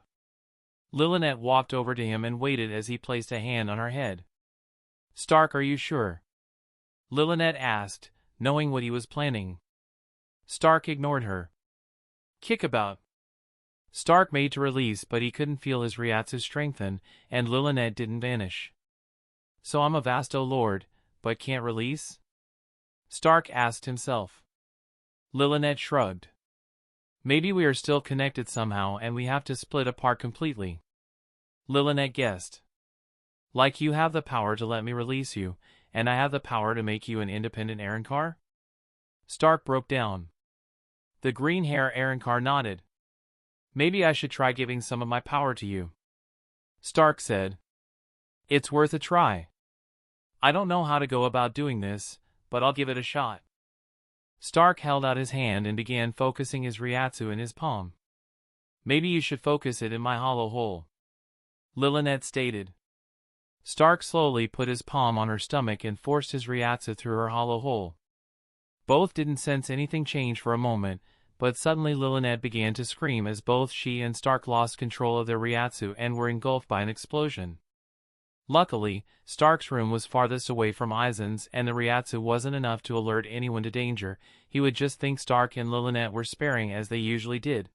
[SPEAKER 1] Lilinet walked over to him and waited as he placed a hand on her head. Stark, are you sure? Lilinet asked, knowing what he was planning. Stark ignored her. Kickabout. Stark made to release, but he couldn't feel his Ryatsu strengthen, and Lilinet didn't vanish. So I'm a Vasto Lorde, but can't release? Stark asked himself. Lilinet shrugged. Maybe we are still connected somehow and we have to split apart completely. Lilinet guessed. Like you have the power to let me release you, and I have the power to make you an independent Arrancar? Stark broke down. The green hair Arrancar nodded. Maybe I should try giving some of my power to you. Stark said. It's worth a try. I don't know how to go about doing this, but I'll give it a shot. Stark held out his hand and began focusing his Ryatsu in his palm. Maybe you should focus it in my hollow hole. Lilinet stated. Stark slowly put his palm on her stomach and forced his Ryatsu through her hollow hole. Both didn't sense anything change for a moment, but suddenly Lilinet began to scream as both she and Stark lost control of their Ryatsu and were engulfed by an explosion. Luckily, Stark's room was farthest away from Aizen's and the Ryatsu wasn't enough to alert anyone to danger. He would just think Stark and Lilinet were sparing as they usually did.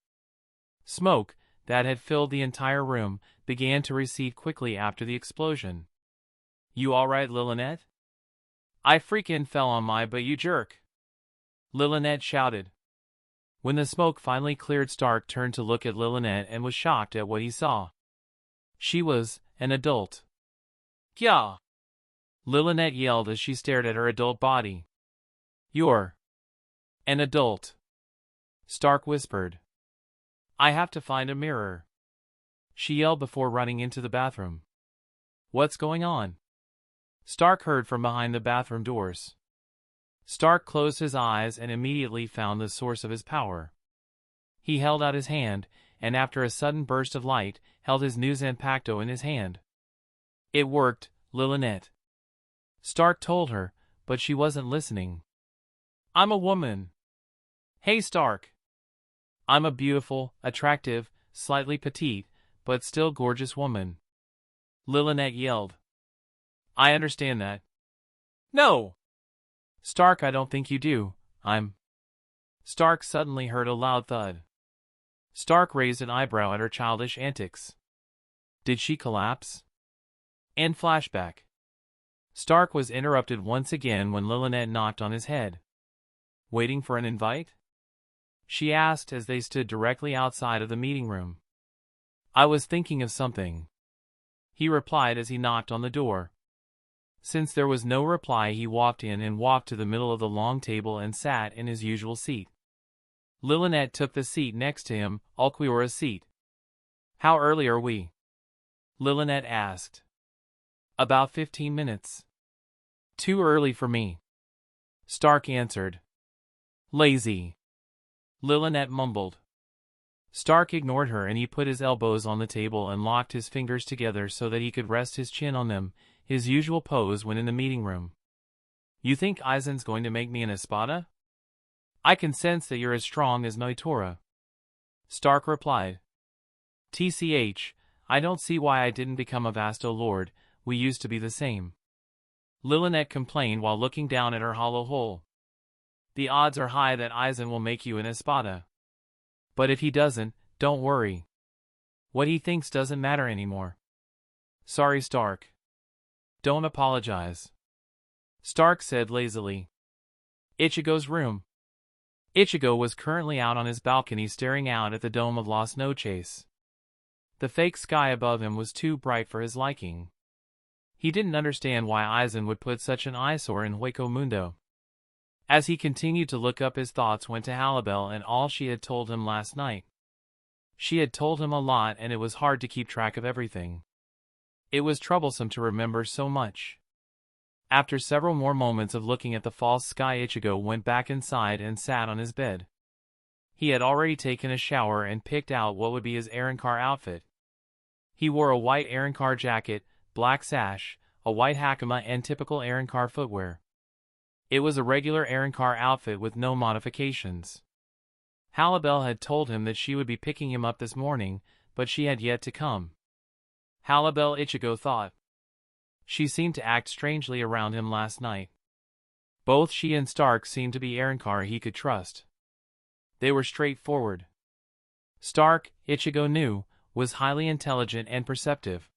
[SPEAKER 1] Smoke, that had filled the entire room, began to recede quickly after the explosion. You alright, Lilinet? I freaking fell on my butt, you jerk! Lilinet shouted. When the smoke finally cleared, Stark turned to look at Lilinet and was shocked at what he saw. She was an adult. Gah! Lilinet yelled as she stared at her adult body. You're an adult. Stark whispered. I have to find a mirror. She yelled before running into the bathroom. What's going on? Stark heard from behind the bathroom doors. Stark closed his eyes and immediately found the source of his power. He held out his hand, and after a sudden burst of light, held his new Zanpakuto in his hand. It worked, Lilinet. Stark told her, but she wasn't listening. I'm a woman. Hey, Stark. I'm a beautiful, attractive, slightly petite, but still gorgeous woman. Lilinet yelled. I understand that. No! Stark, I don't think you do. Stark suddenly heard a loud thud. Stark raised an eyebrow at her childish antics. Did she collapse? And flashback. Stark was interrupted once again when Lilinet knocked on his head. Waiting for an invite? She asked as they stood directly outside of the meeting room. I was thinking of something. He replied as he knocked on the door. Since there was no reply, he walked in and walked to the middle of the long table and sat in his usual seat. Lilinet took the seat next to him, Ulquiorra's seat. How early are we? Lilinet asked. About 15 minutes. Too early for me. Stark answered. Lazy. Lilinet mumbled. Stark ignored her and he put his elbows on the table and locked his fingers together so that he could rest his chin on them, his usual pose when in the meeting room. You think Aizen's going to make me an espada? I can sense that you're as strong as Noitora. Stark replied. TCH, I don't see why I didn't become a Vasto Lorde, we used to be the same. Lilinet complained while looking down at her hollow hole. The odds are high that Aizen will make you an espada. But if he doesn't, don't worry. What he thinks doesn't matter anymore. Sorry, Stark. Don't apologize. Stark said lazily. Ichigo's room. Ichigo was currently out on his balcony staring out at the dome of Las Noches. The fake sky above him was too bright for his liking. He didn't understand why Aizen would put such an eyesore in Hueco Mundo. As he continued to look up, his thoughts went to Halibel and all she had told him last night. She had told him a lot and it was hard to keep track of everything. It was troublesome to remember so much. After several more moments of looking at the false sky, Ichigo went back inside and sat on his bed. He had already taken a shower and picked out what would be his Arrancar outfit. He wore a white Arrancar jacket, black sash, a white hakama and typical Arrancar footwear. It was a regular Arrancar outfit with no modifications. Halibel had told him that she would be picking him up this morning, but she had yet to come. Halibel, Ichigo thought. She seemed to act strangely around him last night. Both she and Stark seemed to be Arrancar he could trust. They were straightforward. Stark, Ichigo knew, was highly intelligent and perceptive.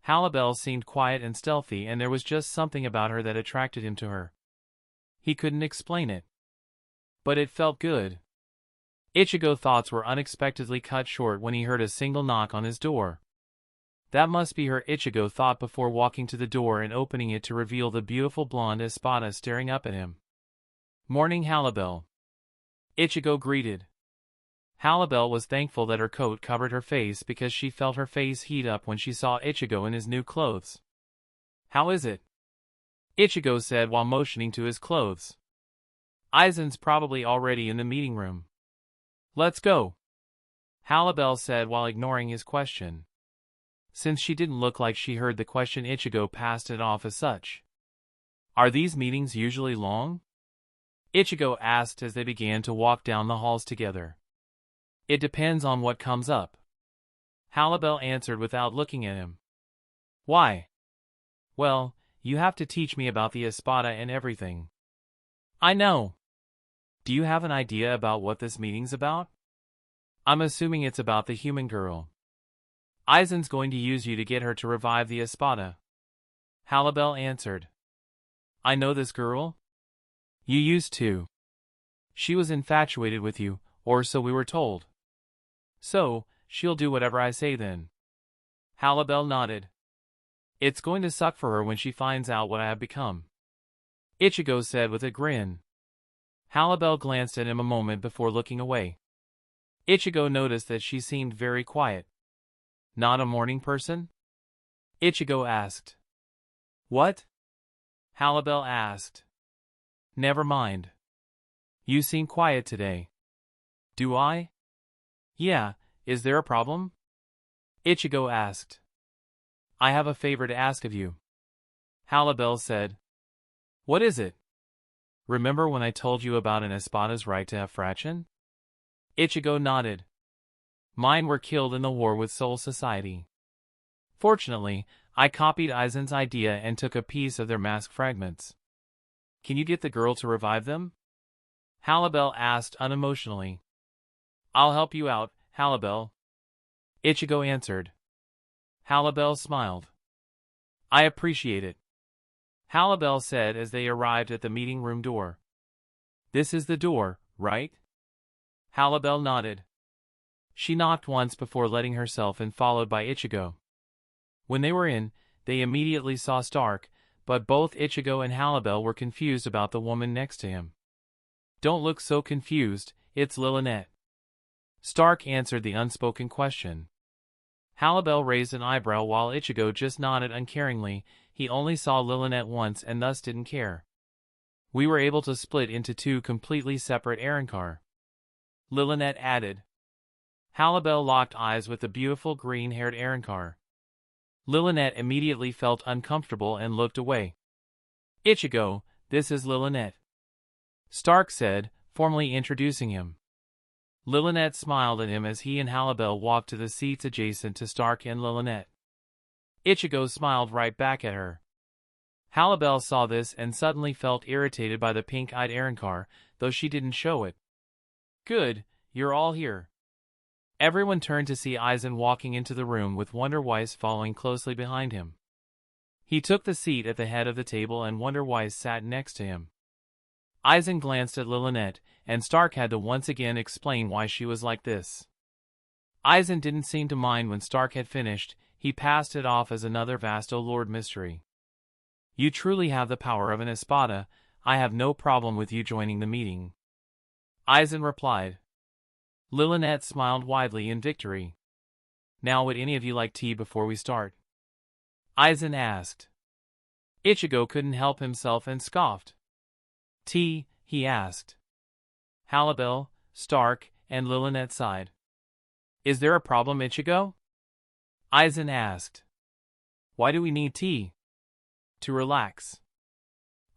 [SPEAKER 1] Halibel seemed quiet and stealthy, and there was just something about her that attracted him to her. He couldn't explain it. But it felt good. Ichigo's thoughts were unexpectedly cut short when he heard a single knock on his door. That must be her, Ichigo thought before walking to the door and opening it to reveal the beautiful blonde espada staring up at him. Morning, Halibel. Ichigo greeted. Halibel was thankful that her coat covered her face because she felt her face heat up when she saw Ichigo in his new clothes. How is it? Ichigo said while motioning to his clothes. Aizen's probably already in the meeting room. Let's go. Halibel said while ignoring his question. Since she didn't look like she heard the question, Ichigo passed it off as such. Are these meetings usually long? Ichigo asked as they began to walk down the halls together. It depends on what comes up. Halibel answered without looking at him. Why? Well, you have to teach me about the espada and everything. I know. Do you have an idea about what this meeting's about? I'm assuming it's about the human girl. Aizen's going to use you to get her to revive the espada. Halibel answered. I know this girl? You used to. She was infatuated with you, or so we were told. So, she'll do whatever I say then. Halibel nodded. It's going to suck for her when she finds out what I have become. Ichigo said with a grin. Halibel glanced at him a moment before looking away. Ichigo noticed that she seemed very quiet. Not a morning person? Ichigo asked. What? Halibel asked. Never mind. You seem quiet today. Do I? Yeah, is there a problem? Ichigo asked. I have a favor to ask of you. Halibel said. What is it? Remember when I told you about an espada's right to have fraction? Ichigo nodded. Mine were killed in the war with Soul Society. Fortunately, I copied Aizen's idea and took a piece of their mask fragments. Can you get the girl to revive them? Halibel asked unemotionally. I'll help you out, Halibel. Ichigo answered. Halibel smiled. I appreciate it. Halibel said as they arrived at the meeting room door. This is the door, right? Halibel nodded. She knocked once before letting herself in, followed by Ichigo. When they were in, they immediately saw Stark, but both Ichigo and Halibel were confused about the woman next to him. Don't look so confused, it's Lillinette. Stark answered the unspoken question. Halibel raised an eyebrow while Ichigo just nodded uncaringly. He only saw Lillinette once and thus didn't care. We were able to split into two completely separate Arrancar. Lillinette added. Halibel locked eyes with the beautiful green-haired Arrancar. Lillinette immediately felt uncomfortable and looked away. Ichigo, this is Lillinette. Stark said, formally introducing him. Lillinette smiled at him as he and Halibel walked to the seats adjacent to Stark and Lillinette. Ichigo smiled right back at her. Halibel saw this and suddenly felt irritated by the pink-eyed Arrancar. though she didn't show it. Good, you're all here. Everyone turned to see Aizen walking into the room with Wonder Wise following closely behind him. He took the seat at the head of the table and Wonder Wise sat next to him. Aizen glanced at Lilith, and Stark had to once again explain why she was like this. Aizen didn't seem to mind when Stark had finished. He passed it off as another Vasto Lorde mystery. You truly have the power of an espada. I have no problem with you joining the meeting. Aizen replied. Lilith smiled widely in victory. Now would any of you like tea before we start? Aizen asked. Ichigo couldn't help himself and scoffed. Tea, he asked. Halibel, Stark, and Lilith sighed. Is there a problem, Ichigo? Aizen asked. Why do we need tea? To relax.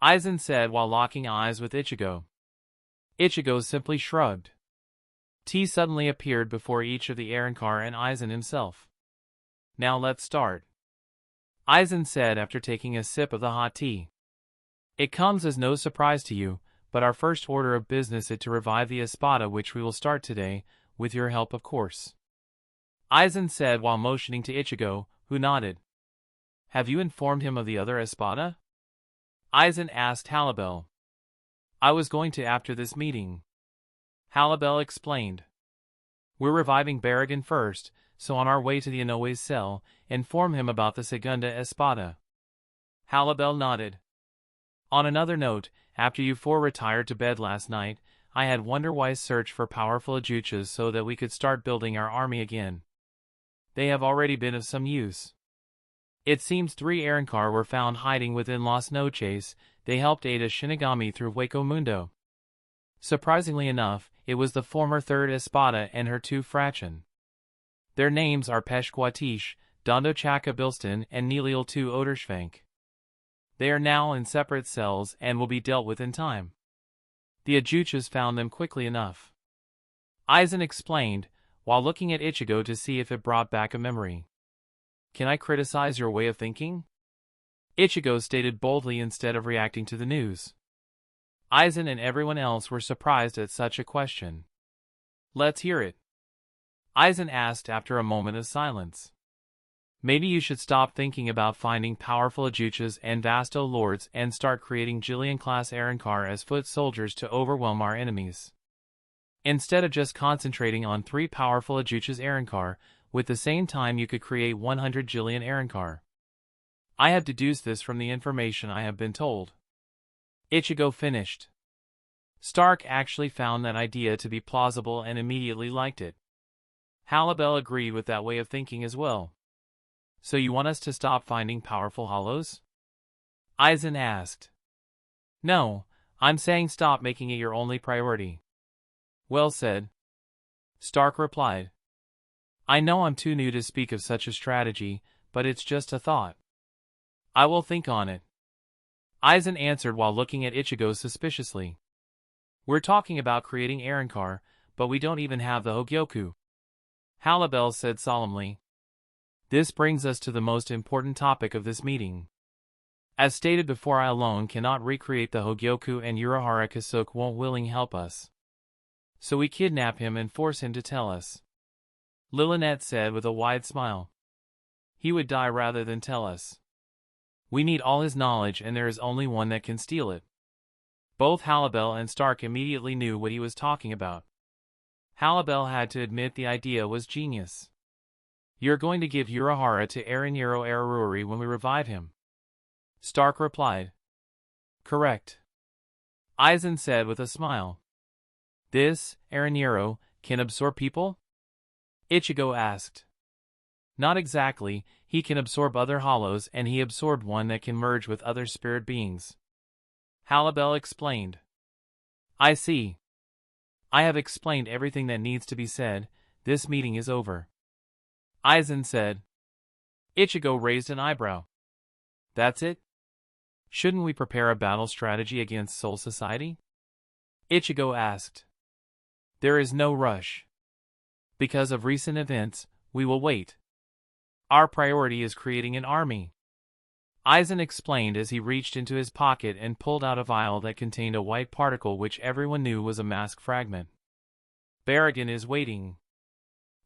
[SPEAKER 1] Aizen said while locking eyes with Ichigo. Ichigo simply shrugged. Tea suddenly appeared before each of the Arrancar and Aizen himself. Now let's start. Aizen said after taking a sip of the hot tea. It comes as no surprise to you, but our first order of business is to revive the espada, which we will start today, with your help of course. Aizen said while motioning to Ichigo, who nodded. Have you informed him of the other espada? Aizen asked Halibel. I was going to after this meeting. Halibel explained. We're reviving Barragan first, so on our way to the Inoue's cell, inform him about the Segunda Espada. Halibel nodded. On another note, after you four retired to bed last night, I had Wonder Wise search for powerful ajuchas so that we could start building our army again. They have already been of some use. It seems 3 Arrancar were found hiding within Las Noches. They helped aid a Shinigami through Hueco Mundo. Surprisingly enough, it was the former 3rd Espada and her 2 Fraction. Their names are Peshquatish, Dondochaka Bilston, and Neliel 2 Oderschwank. They are now in separate cells and will be dealt with in time. The ajuchas found them quickly enough. Aizen explained, while looking at Ichigo to see if it brought back a memory. Can I criticize your way of thinking? Ichigo stated boldly instead of reacting to the news. Aizen and everyone else were surprised at such a question. Let's hear it. Aizen asked after a moment of silence. Maybe you should stop thinking about finding powerful ajuchas and Vasto Lords and start creating Jillian-class Arrancar as foot soldiers to overwhelm our enemies. Instead of just concentrating on 3 powerful ajuchas Arrancar, with the same time you could create 100 Jillian Arrancar. I have deduced this from the information I have been told. Ichigo finished. Stark actually found that idea to be plausible and immediately liked it. Halibel agreed with that way of thinking as well. So you want us to stop finding powerful hollows? Aizen asked. No, I'm saying stop making it your only priority. Well said. Stark replied. I know I'm too new to speak of such a strategy, but it's just a thought. I will think on it. Aizen answered while looking at Ichigo suspiciously. We're talking about creating Arrancar, but we don't even have the Hogyoku. Halibel said solemnly. This brings us to the most important topic of this meeting. As stated before, I alone cannot recreate the Hogyoku and Unohana Kasuke won't willing help us. So we kidnap him and force him to tell us. Lilith said with a wide smile. He would die rather than tell us. We need all his knowledge and there is only one that can steal it. Both Halibel and Stark immediately knew what he was talking about. Halibel had to admit the idea was genius. You're going to give Unohana to Araniro Araruri when we revive him? Stark replied. Correct. Aizen said with a smile. This, Araniro, can absorb people? Ichigo asked. Not exactly, he can absorb other hollows and he absorbed one that can merge with other spirit beings. Halibel explained. I see. I have explained everything that needs to be said, this meeting is over. Aizen said. Ichigo raised an eyebrow. That's it? Shouldn't we prepare a battle strategy against Soul Society? Ichigo asked. There is no rush. Because of recent events, we will wait. Our priority is creating an army. Aizen explained as he reached into his pocket and pulled out a vial that contained a white particle which everyone knew was a mask fragment. Barragan is waiting,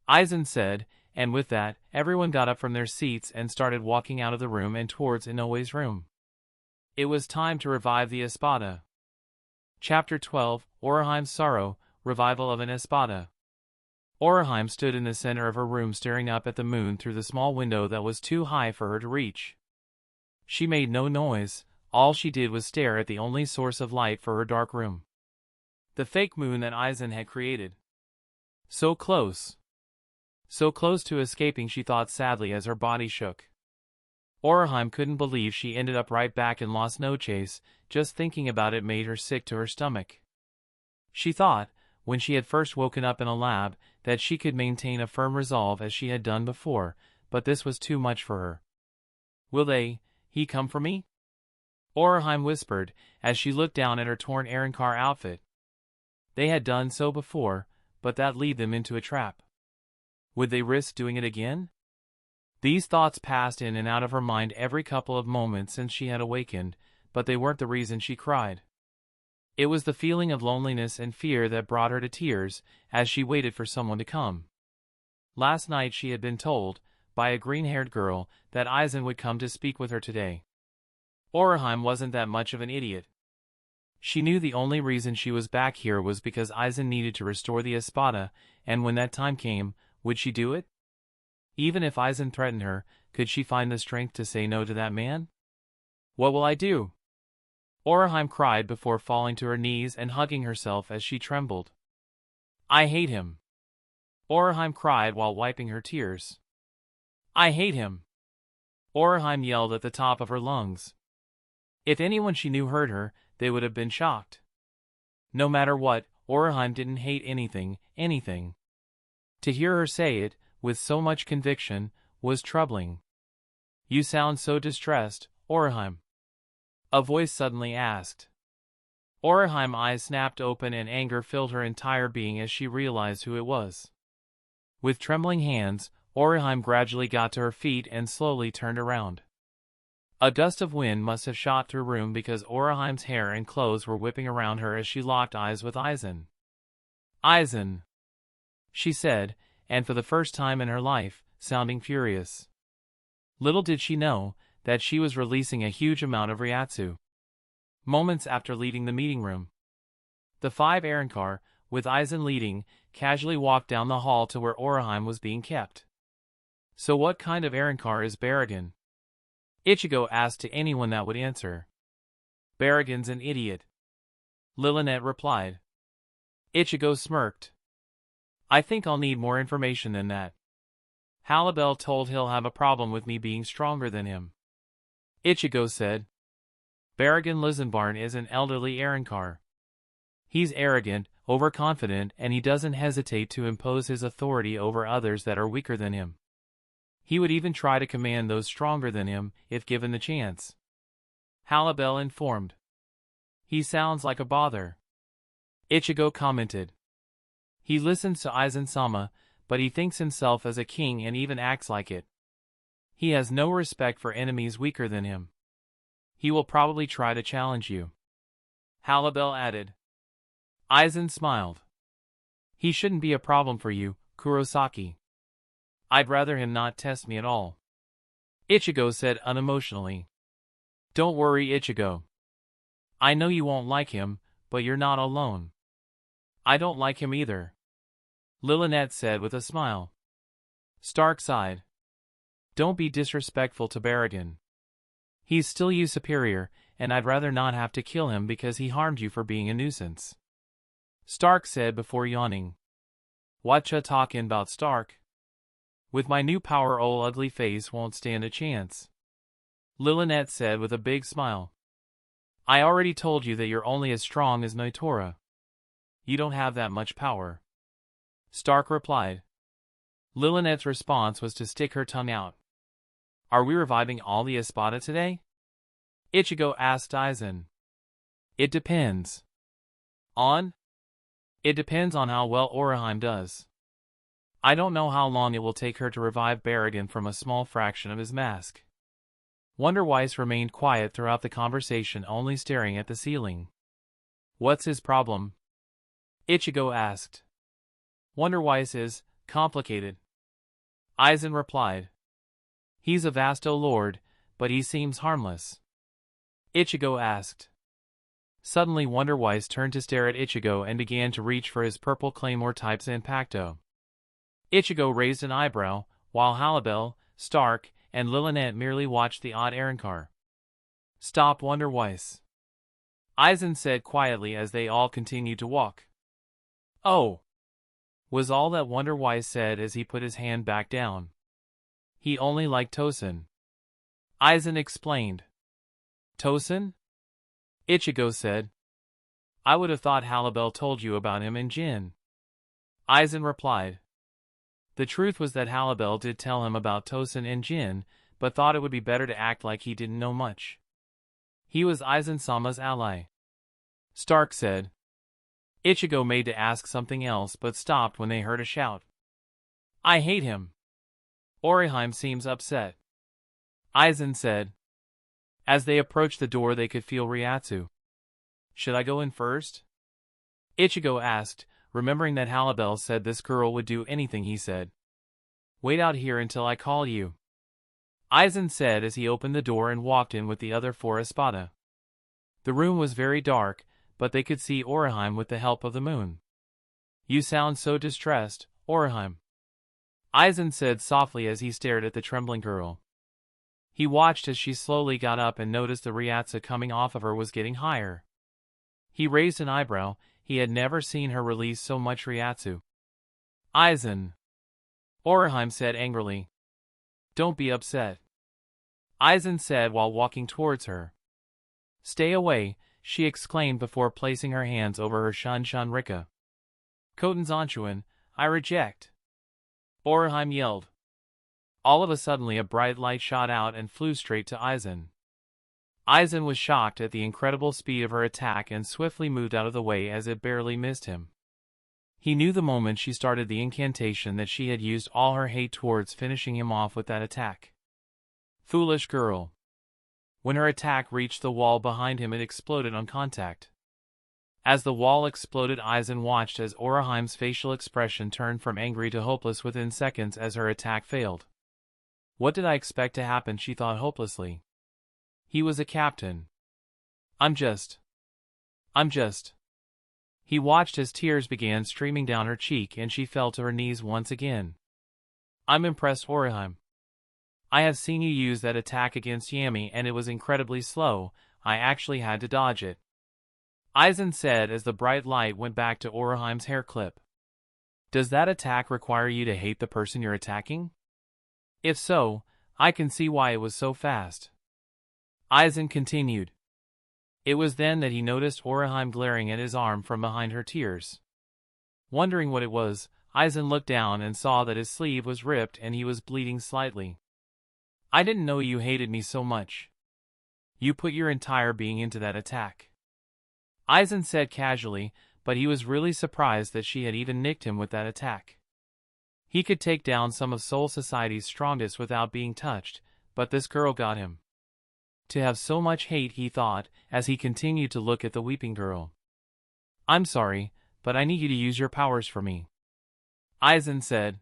[SPEAKER 1] Aizen said, and with that, everyone got up from their seats and started walking out of the room and towards Inoue's room. It was time to revive the Espada. Chapter 12, Oroheim's Sorrow, Revival of an Espada. Oroheim stood in the center of her room staring up at the moon through the small window that was too high for her to reach. She made no noise, all she did was stare at the only source of light for her dark room. The fake moon that Aizen had created. So close. So close to escaping, she thought sadly as her body shook. Oroheim couldn't believe she ended up right back in Las Noches, just thinking about it made her sick to her stomach. She thought, when she had first woken up in a lab, that she could maintain a firm resolve as she had done before, but this was too much for her. Will he come for me? Oroheim whispered, as she looked down at her torn Arrancar outfit. They had done so before, but that led them into a trap. Would they risk doing it again? These thoughts passed in and out of her mind every couple of moments since she had awakened, but they weren't the reason she cried. It was the feeling of loneliness and fear that brought her to tears, as she waited for someone to come. Last night she had been told, by a green-haired girl, that Aizen would come to speak with her today. Oroheim wasn't that much of an idiot. She knew the only reason she was back here was because Aizen needed to restore the Espada, and when that time came, would she do it? Even if Aizen threatened her, could she find the strength to say no to that man? What will I do? Oroheim cried before falling to her knees and hugging herself as she trembled. I hate him. Oroheim cried while wiping her tears. I hate him. Oroheim yelled at the top of her lungs. If anyone she knew heard her, they would have been shocked. No matter what, Oroheim didn't hate anything. To hear her say it, with so much conviction, was troubling. You sound so distressed, Oroheim. A voice suddenly asked. Oroheim's eyes snapped open and anger filled her entire being as she realized who it was. With trembling hands, Oroheim gradually got to her feet and slowly turned around. A gust of wind must have shot through the room because Oroheim's hair and clothes were whipping around her as she locked eyes with Aizen. Aizen, she said, and for the first time in her life, sounding furious. Little did she know that she was releasing a huge amount of Ryatsu. Moments after leaving the meeting room, the 5 Arrancar, with Aizen leading, casually walked down the hall to where Oroheim was being kept. So what kind of Arrancar is Barragan? Ichigo asked to anyone that would answer. Barragan's an idiot, Lilinet replied. Ichigo smirked. I think I'll need more information than that. Halibel told he'll have a problem with me being stronger than him. Ichigo said. Barragan Lizenbarn is an elderly Arrancar. He's arrogant, overconfident, and he doesn't hesitate to impose his authority over others that are weaker than him. He would even try to command those stronger than him, if given the chance. Halibel informed. He sounds like a bother, Ichigo commented. He listens to Aizen-sama, but he thinks himself as a king and even acts like it. He has no respect for enemies weaker than him. He will probably try to challenge you, Halibel added. Aizen smiled. He shouldn't be a problem for you, Kurosaki. I'd rather him not test me at all, Ichigo said unemotionally. Don't worry, Ichigo. I know you won't like him, but you're not alone. I don't like him either, Lilinet said with a smile. Stark sighed. Don't be disrespectful to Barragan. He's still you superior, and I'd rather not have to kill him because he harmed you for being a nuisance, Stark said before yawning. Whatcha talking about, Stark? With my new power, ol' ugly face won't stand a chance, Lilinet said with a big smile. I already told you that you're only as strong as Noitora. You don't have that much power, Stark replied. Lilinet's response was to stick her tongue out. Are we reviving all the Espada today? Ichigo asked Aizen. It depends. On? It depends on how well Oroheim does. I don't know how long it will take her to revive Barragan from a small fraction of his mask. Wonderwise remained quiet throughout the conversation, only staring at the ceiling. "What's his problem?" Ichigo asked. "Wonderwise is complicated," Aizen replied. "He's a Vasto Lorde, but he seems harmless." Ichigo asked. Suddenly Wonderwise turned to stare at Ichigo and began to reach for his purple claymore type Zanpakuto. Ichigo raised an eyebrow, while Halibel, Stark, and Lilinet merely watched the odd Arrancar. "Stop, Wonderwise," Aizen said quietly as they all continued to walk. "Oh," was all that Wonderwise said as he put his hand back down. "He only liked Tosen," Aizen explained. "Tosen?" Ichigo said. "I would have thought Halibel told you about him and Jin," Aizen replied. The truth was that Halibel did tell him about Tosen and Jin, but thought it would be better to act like he didn't know much. "He was Aizen-sama's ally," Stark said. Ichigo made to ask something else but stopped when they heard a shout. "I hate him. Orihime seems upset," Aizen said. As they approached the door they could feel Ryatsu. "Should I go in first?" Ichigo asked, remembering that Halibel said this girl would do anything he said. "Wait out here until I call you," Aizen said as he opened the door and walked in with the other four Espada. The room was very dark, but they could see Orihime with the help of the moon. "You sound so distressed, Orihime," Aizen said softly as he stared at the trembling girl. He watched as she slowly got up and noticed the Ryatsu coming off of her was getting higher. He raised an eyebrow. He had never seen her release so much Ryatsu. "Aizen," Orihime said angrily. "Don't be upset," Aizen said while walking towards her. "Stay away," she exclaimed before placing her hands over her Shun Rika. "Koten Zanshuan, I reject," Orihime yelled. All of a sudden a bright light shot out and flew straight to Aizen. Aizen was shocked at the incredible speed of her attack and swiftly moved out of the way as it barely missed him. He knew the moment she started the incantation that she had used all her hate towards finishing him off with that attack. Foolish girl. When her attack reached the wall behind him it exploded on contact. As the wall exploded Aizen watched as Orihime's facial expression turned from angry to hopeless within seconds as her attack failed. What did I expect to happen, she thought hopelessly. He was a captain. I'm just. He watched as tears began streaming down her cheek and she fell to her knees once again. I'm impressed, Orihime. I have seen you use that attack against Yammy and it was incredibly slow. I actually had to dodge it, Aizen said as the bright light went back to Orihime's hair clip. Does that attack require you to hate the person you're attacking? If so, I can see why it was so fast, Aizen continued. It was then that he noticed Orihime glaring at his arm from behind her tears. Wondering what it was, Aizen looked down and saw that his sleeve was ripped and he was bleeding slightly. I didn't know you hated me so much. You put your entire being into that attack, Aizen said casually, but he was really surprised that she had even nicked him with that attack. He could take down some of Soul Society's strongest without being touched, but this girl got him. To have so much hate, he thought, as he continued to look at the weeping girl. I'm sorry, but I need you to use your powers for me, Aizen said.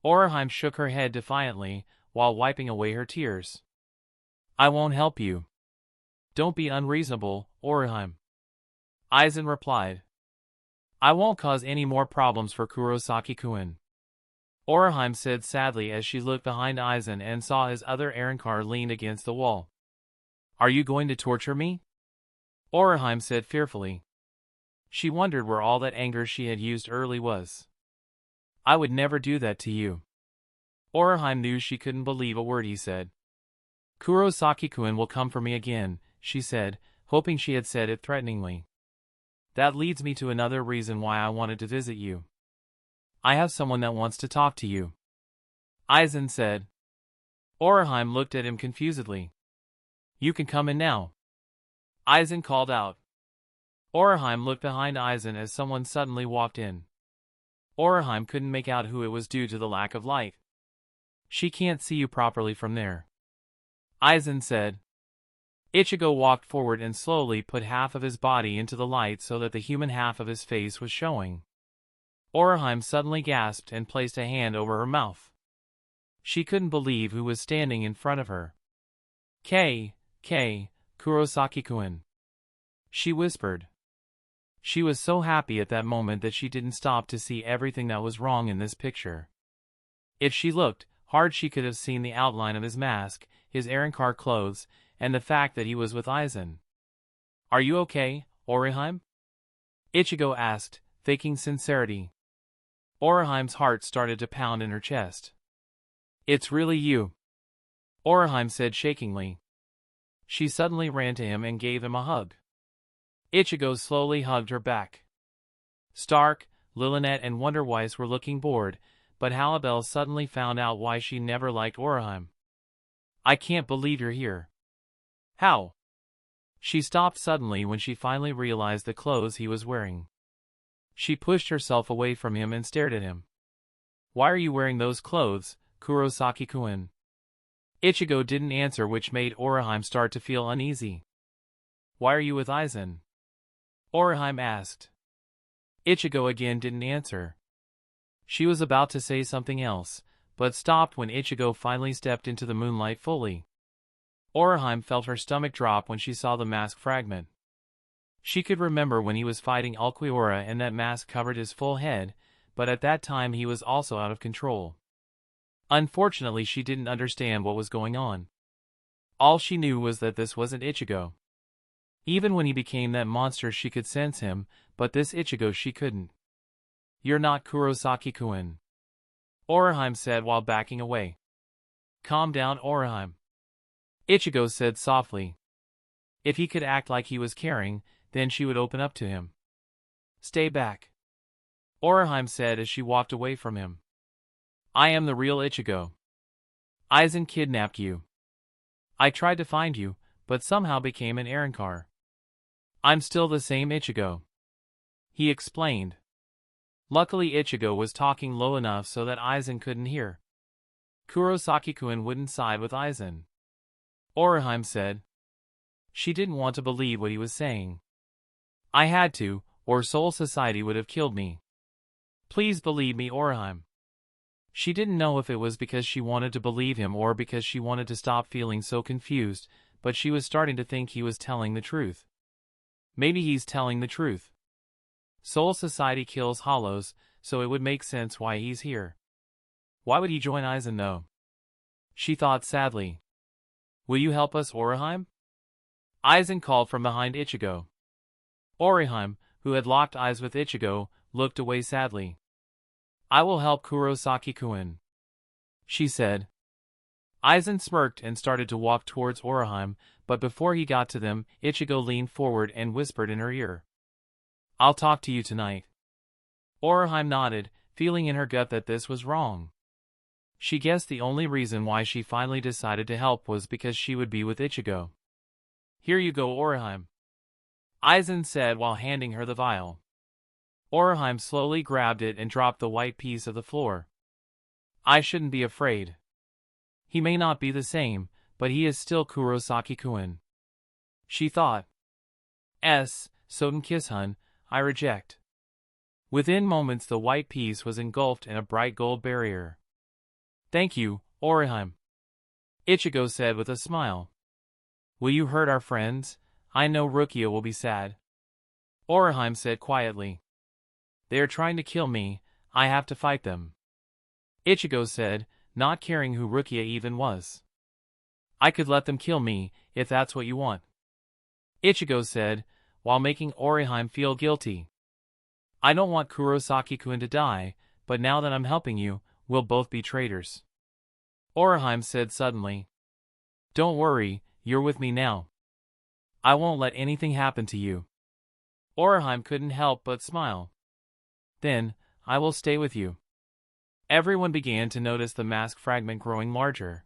[SPEAKER 1] Orihime shook her head defiantly, while wiping away her tears. I won't help you. Don't be unreasonable, Orihime, Aizen replied. I won't cause any more problems for Kurosaki-kun, Orihime said sadly as she looked behind Aizen and saw his other Arrancar leaned against the wall. Are you going to torture me? Orihime said fearfully. She wondered where all that anger she had used early was. I would never do that to you. Orihime knew she couldn't believe a word he said. Kurosaki-kun will come for me again, she said, hoping she had said it threateningly. That leads me to another reason why I wanted to visit you. I have someone that wants to talk to you, Aizen said. Orihime looked at him confusedly. You can come in now, Aizen called out. Orihime looked behind Aizen as someone suddenly walked in. Orihime couldn't make out who it was due to the lack of light. She can't see you properly from there, Aizen said. Ichigo walked forward and slowly put half of his body into the light so that the human half of his face was showing. Unohana suddenly gasped and placed a hand over her mouth. She couldn't believe who was standing in front of her. Kurosaki-kun. She whispered. She was so happy at that moment that she didn't stop to see everything that was wrong in this picture. If she looked hard, she could have seen the outline of his mask, his Arrancar clothes, and the fact that he was with Aizen. "Are you okay, Unohana?" Ichigo asked, faking sincerity. Unohana's heart started to pound in her chest. "It's really you," Unohana said shakingly. She suddenly ran to him and gave him a hug. Ichigo slowly hugged her back. Stark, Lillinette and Wonderwise were looking bored, but Halibel suddenly found out why she never liked Unohana. "I can't believe you're here." "How?" She stopped suddenly when she finally realized the clothes he was wearing. She pushed herself away from him and stared at him. "Why are you wearing those clothes, Kurosaki-kun?" Ichigo didn't answer, which made Unohana start to feel uneasy. "Why are you with Aizen?" Unohana asked. Ichigo again didn't answer. She was about to say something else, but stopped when Ichigo finally stepped into the moonlight fully. Unohana felt her stomach drop when she saw the mask fragment. She could remember when he was fighting Ulquiorra and that mask covered his full head, but at that time he was also out of control. Unfortunately, she didn't understand what was going on. All she knew was that this wasn't Ichigo. Even when he became that monster she could sense him, but this Ichigo she couldn't. "You're not Kurosaki-kun," Unohana said while backing away. "Calm down, Unohana," Ichigo said softly. If he could act like he was caring, then she would open up to him. "Stay back," Unohana said as she walked away from him. "I am the real Ichigo. Aizen kidnapped you. I tried to find you, but somehow became an Arrancar. I'm still the same Ichigo," he explained. Luckily Ichigo was talking low enough so that Aizen couldn't hear. "Kurosaki-kun wouldn't side with Aizen," Unohana said. She didn't want to believe what he was saying. "I had to, or Soul Society would have killed me. Please believe me, Unohana." She didn't know if it was because she wanted to believe him or because she wanted to stop feeling so confused, but she was starting to think he was telling the truth. Maybe he's telling the truth. Soul Society kills hollows, so it would make sense why he's here. Why would he join Aizen though? She thought sadly. "Will you help us, Unohana?" Aizen called from behind Ichigo. Unohana, who had locked eyes with Ichigo, looked away sadly. "I will help Kurosaki-kun," she said. Aizen smirked and started to walk towards Unohana, but before he got to them, Ichigo leaned forward and whispered in her ear. "I'll talk to you tonight." Unohana nodded, feeling in her gut that this was wrong. She guessed the only reason why she finally decided to help was because she would be with Ichigo. "Here you go, Unohana," Aizen said while handing her the vial. Unohana slowly grabbed it and dropped the white piece of the floor. "I shouldn't be afraid. He may not be the same, but he is still Kurosaki-kun," she thought. Soten-Kishun, I reject." Within moments the white piece was engulfed in a bright gold barrier. "Thank you, Unohana," Ichigo said with a smile. "Will you hurt our friends? I know Rukia will be sad." Unohana said quietly. "They are trying to kill me, I have to fight them," Ichigo said, not caring who Rukia even was. "I could let them kill me, if that's what you want," Ichigo said, while making Unohana feel guilty. "I don't want Kurosaki-kun to die, but now that I'm helping you, we'll both be traitors," Unohana said suddenly. "Don't worry, you're with me now. I won't let anything happen to you." Unohana couldn't help but smile. "Then, I will stay with you." Everyone began to notice the mask fragment growing larger.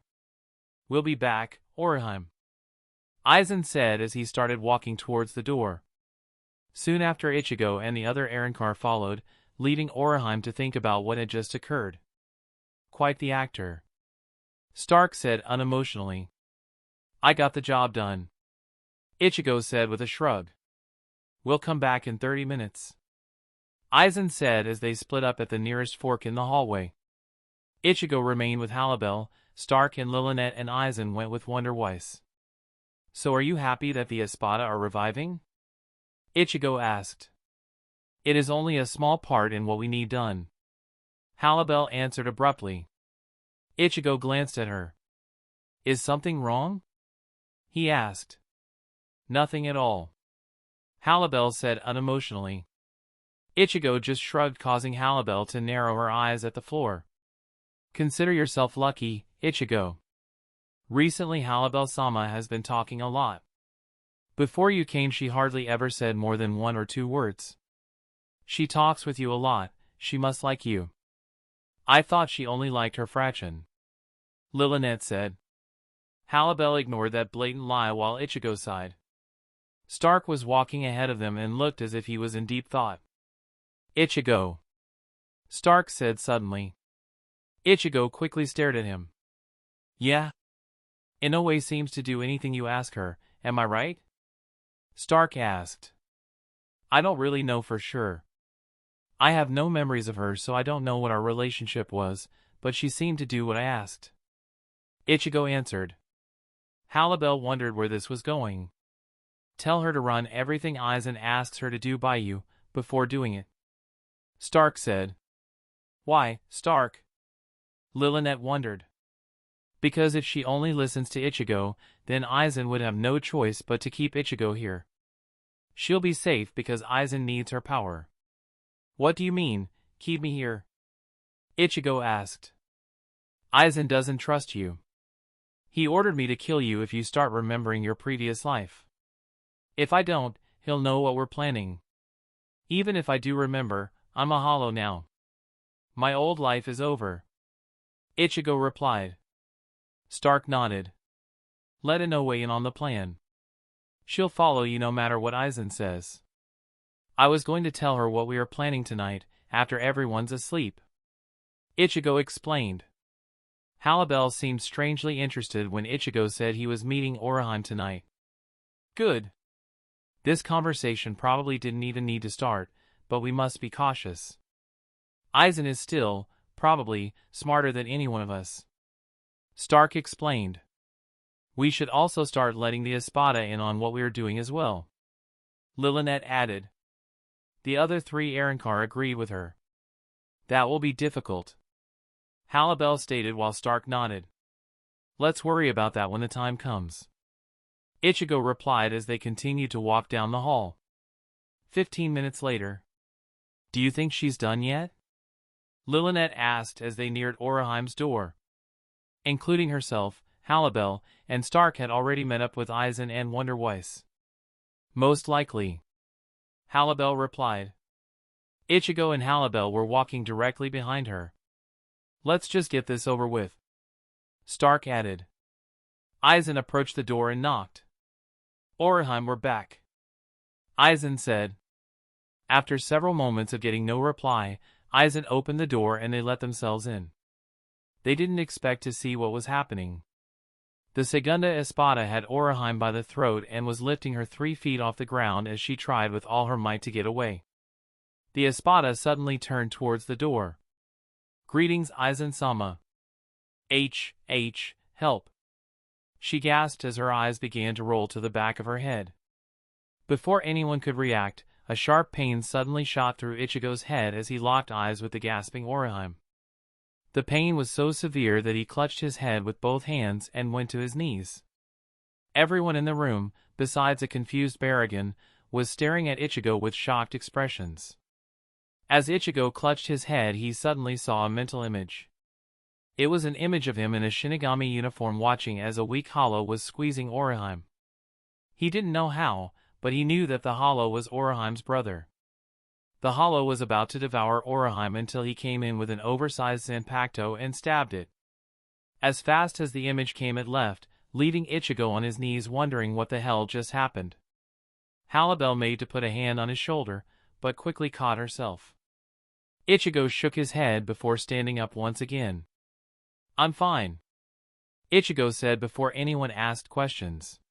[SPEAKER 1] "We'll be back, Unohana," Aizen said as he started walking towards the door. Soon after Ichigo and the other Arrancar followed, leaving Unohana to think about what had just occurred. "Quite the actor," Stark said unemotionally. I got the job done, Ichigo said with a shrug. We'll come back in 30 minutes. Aizen said as they split up at the nearest fork in the hallway. Ichigo remained with Halibel, Stark and Lillinette, and Aizen went with Wonder Weiss. So are you happy that the Espada are reviving? Ichigo asked. It is only a small part in what we need done, Halibel answered abruptly. Ichigo glanced at her. Is something wrong? He asked. Nothing at all, Halibel said unemotionally. Ichigo just shrugged, causing Halibel to narrow her eyes at the floor. Consider yourself lucky, Ichigo. Recently Halibel-sama has been talking a lot. Before you came she hardly ever said more than 1 or 2 words. She talks with you a lot, she must like you. I thought she only liked her fraction, Lillinette said. Halibel ignored that blatant lie while Ichigo sighed. Stark was walking ahead of them and looked as if he was in deep thought. Ichigo, Stark said suddenly. Ichigo quickly stared at him. Yeah? Inoue seems to do anything you ask her, am I right? Stark asked. I don't really know for sure. I have no memories of her, so I don't know what our relationship was, but she seemed to do what I asked, Ichigo answered. Halibel wondered where this was going. Tell her to run everything Aizen asks her to do by you, before doing it, Stark said. Why, Stark? Lillinette wondered. Because if she only listens to Ichigo, then Aizen would have no choice but to keep Ichigo here. She'll be safe because Aizen needs her power. What do you mean, keep me here? Ichigo asked. Aizen doesn't trust you. He ordered me to kill you if you start remembering your previous life. If I don't, he'll know what we're planning. Even if I do remember, I'm a hollow now. My old life is over, Ichigo replied. Stark nodded. Let Inoue in on the plan. She'll follow you no matter what Aizen says. I was going to tell her what we are planning tonight, after everyone's asleep, Ichigo explained. Halibel seemed strangely interested when Ichigo said he was meeting Unohana tonight. Good. This conversation probably didn't even need to start, but we must be cautious. Aizen is still, probably, smarter than any one of us, Stark explained. We should also start letting the Espada in on what we are doing as well, Lillinette added. The other 3 Arrancar agreed with her. That will be difficult, Halibel stated while Stark nodded. Let's worry about that when the time comes, Ichigo replied as they continued to walk down the hall. 15 minutes later. Do you think she's done yet? Lillinette asked as they neared Unohana's door. Including herself, Halibel, and Stark had already met up with Aizen and Wonder Weiss. Most likely, Halibel replied. Ichigo and Halibel were walking directly behind her. Let's just get this over with, Stark added. Aizen approached the door and knocked. Unohana, we're back, Aizen said. After several moments of getting no reply, Aizen opened the door and they let themselves in. They didn't expect to see what was happening. The Segunda Espada had Unohana by the throat and was lifting her 3 feet off the ground as she tried with all her might to get away. The Espada suddenly turned towards the door. Greetings, Aizen-sama. Help. She gasped as her eyes began to roll to the back of her head. Before anyone could react, a sharp pain suddenly shot through Ichigo's head as he locked eyes with the gasping Unohana. The pain was so severe that he clutched his head with both hands and went to his knees. Everyone in the room, besides a confused Barragan, was staring at Ichigo with shocked expressions. As Ichigo clutched his head, he suddenly saw a mental image. It was an image of him in a Shinigami uniform watching as a weak hollow was squeezing Unohana. He didn't know how, but he knew that the hollow was Unohana's brother. The hollow was about to devour Unohana until he came in with an oversized zanpakuto and stabbed it. As fast as the image came it left, leaving Ichigo on his knees wondering what the hell just happened. Halibel made to put a hand on his shoulder, but quickly caught herself. Ichigo shook his head before standing up once again. I'm fine. Ichigo said before anyone asked questions.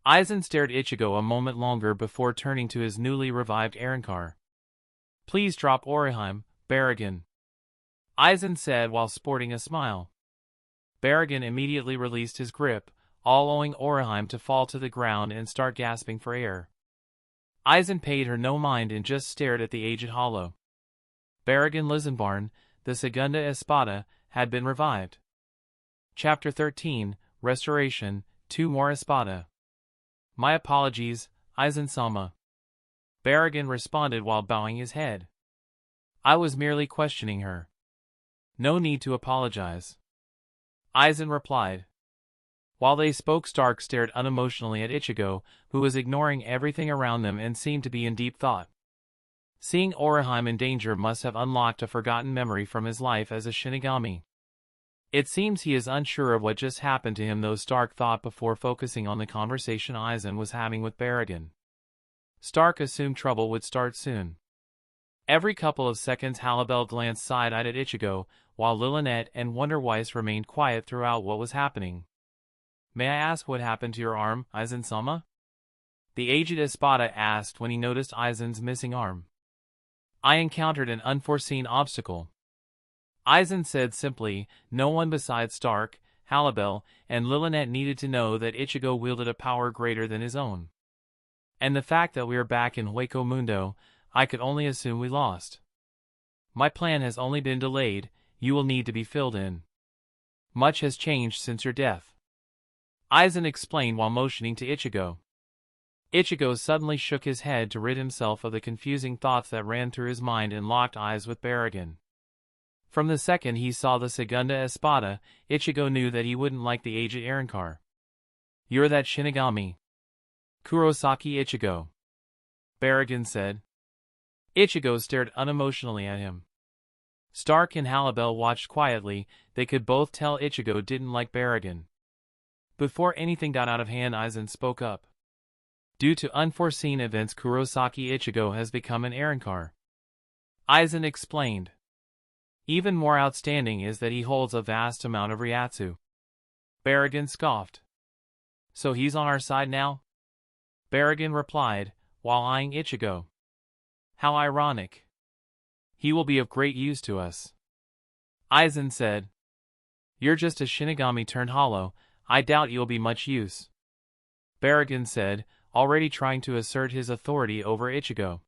[SPEAKER 1] Aizen stared Ichigo a moment longer before turning to his newly revived Arrancar. Please drop Orihime, Barragan. Aizen said while sporting a smile. Barragan immediately released his grip, allowing Orihime to fall to the ground and start gasping for air. Aizen paid her no mind and just stared at the aged hollow. Barragan Lizenbarn, the Segunda Espada, had been revived. Chapter 13, Restoration, 2 more Espada. My apologies, Aizen-sama. Barragan responded while bowing his head. I was merely questioning her. No need to apologize. Aizen replied. While they spoke, Stark stared unemotionally at Ichigo, who was ignoring everything around them and seemed to be in deep thought. Seeing Orihime in danger must have unlocked a forgotten memory from his life as a Shinigami. It seems he is unsure of what just happened to him, though Stark thought before focusing on the conversation Aizen was having with Barragan. Stark assumed trouble would start soon. Every couple of seconds Halibel glanced side-eyed at Ichigo, while Lillinette and Wonderweiss remained quiet throughout what was happening. May I ask what happened to your arm, Aizen-sama? The aged Espada asked when he noticed Aizen's missing arm. I encountered an unforeseen obstacle. Aizen said simply. No one besides Stark, Halibel, and Lillinette needed to know that Ichigo wielded a power greater than his own. And the fact that we are back in Hueco Mundo, I could only assume we lost. My plan has only been delayed, you will need to be filled in. Much has changed since your death. Aizen explained while motioning to Ichigo. Ichigo suddenly shook his head to rid himself of the confusing thoughts that ran through his mind and locked eyes with Barragan. From the second he saw the Segunda Espada, Ichigo knew that he wouldn't like the aged Arrancar. You're that Shinigami. Kurosaki Ichigo. Barragan said. Ichigo stared unemotionally at him. Stark and Halibel watched quietly. They could both tell Ichigo didn't like Barragan. Before anything got out of hand, Aizen spoke up. Due to unforeseen events, Kurosaki Ichigo has become an Arrancar. Aizen explained. Even more outstanding is that he holds a vast amount of Ryatsu. Barragan scoffed. So he's on our side now? Barragan replied, while eyeing Ichigo. How ironic. He will be of great use to us. Aizen said. You're just a Shinigami turned hollow, I doubt you'll be much use. Barragan said, already trying to assert his authority over Ichigo.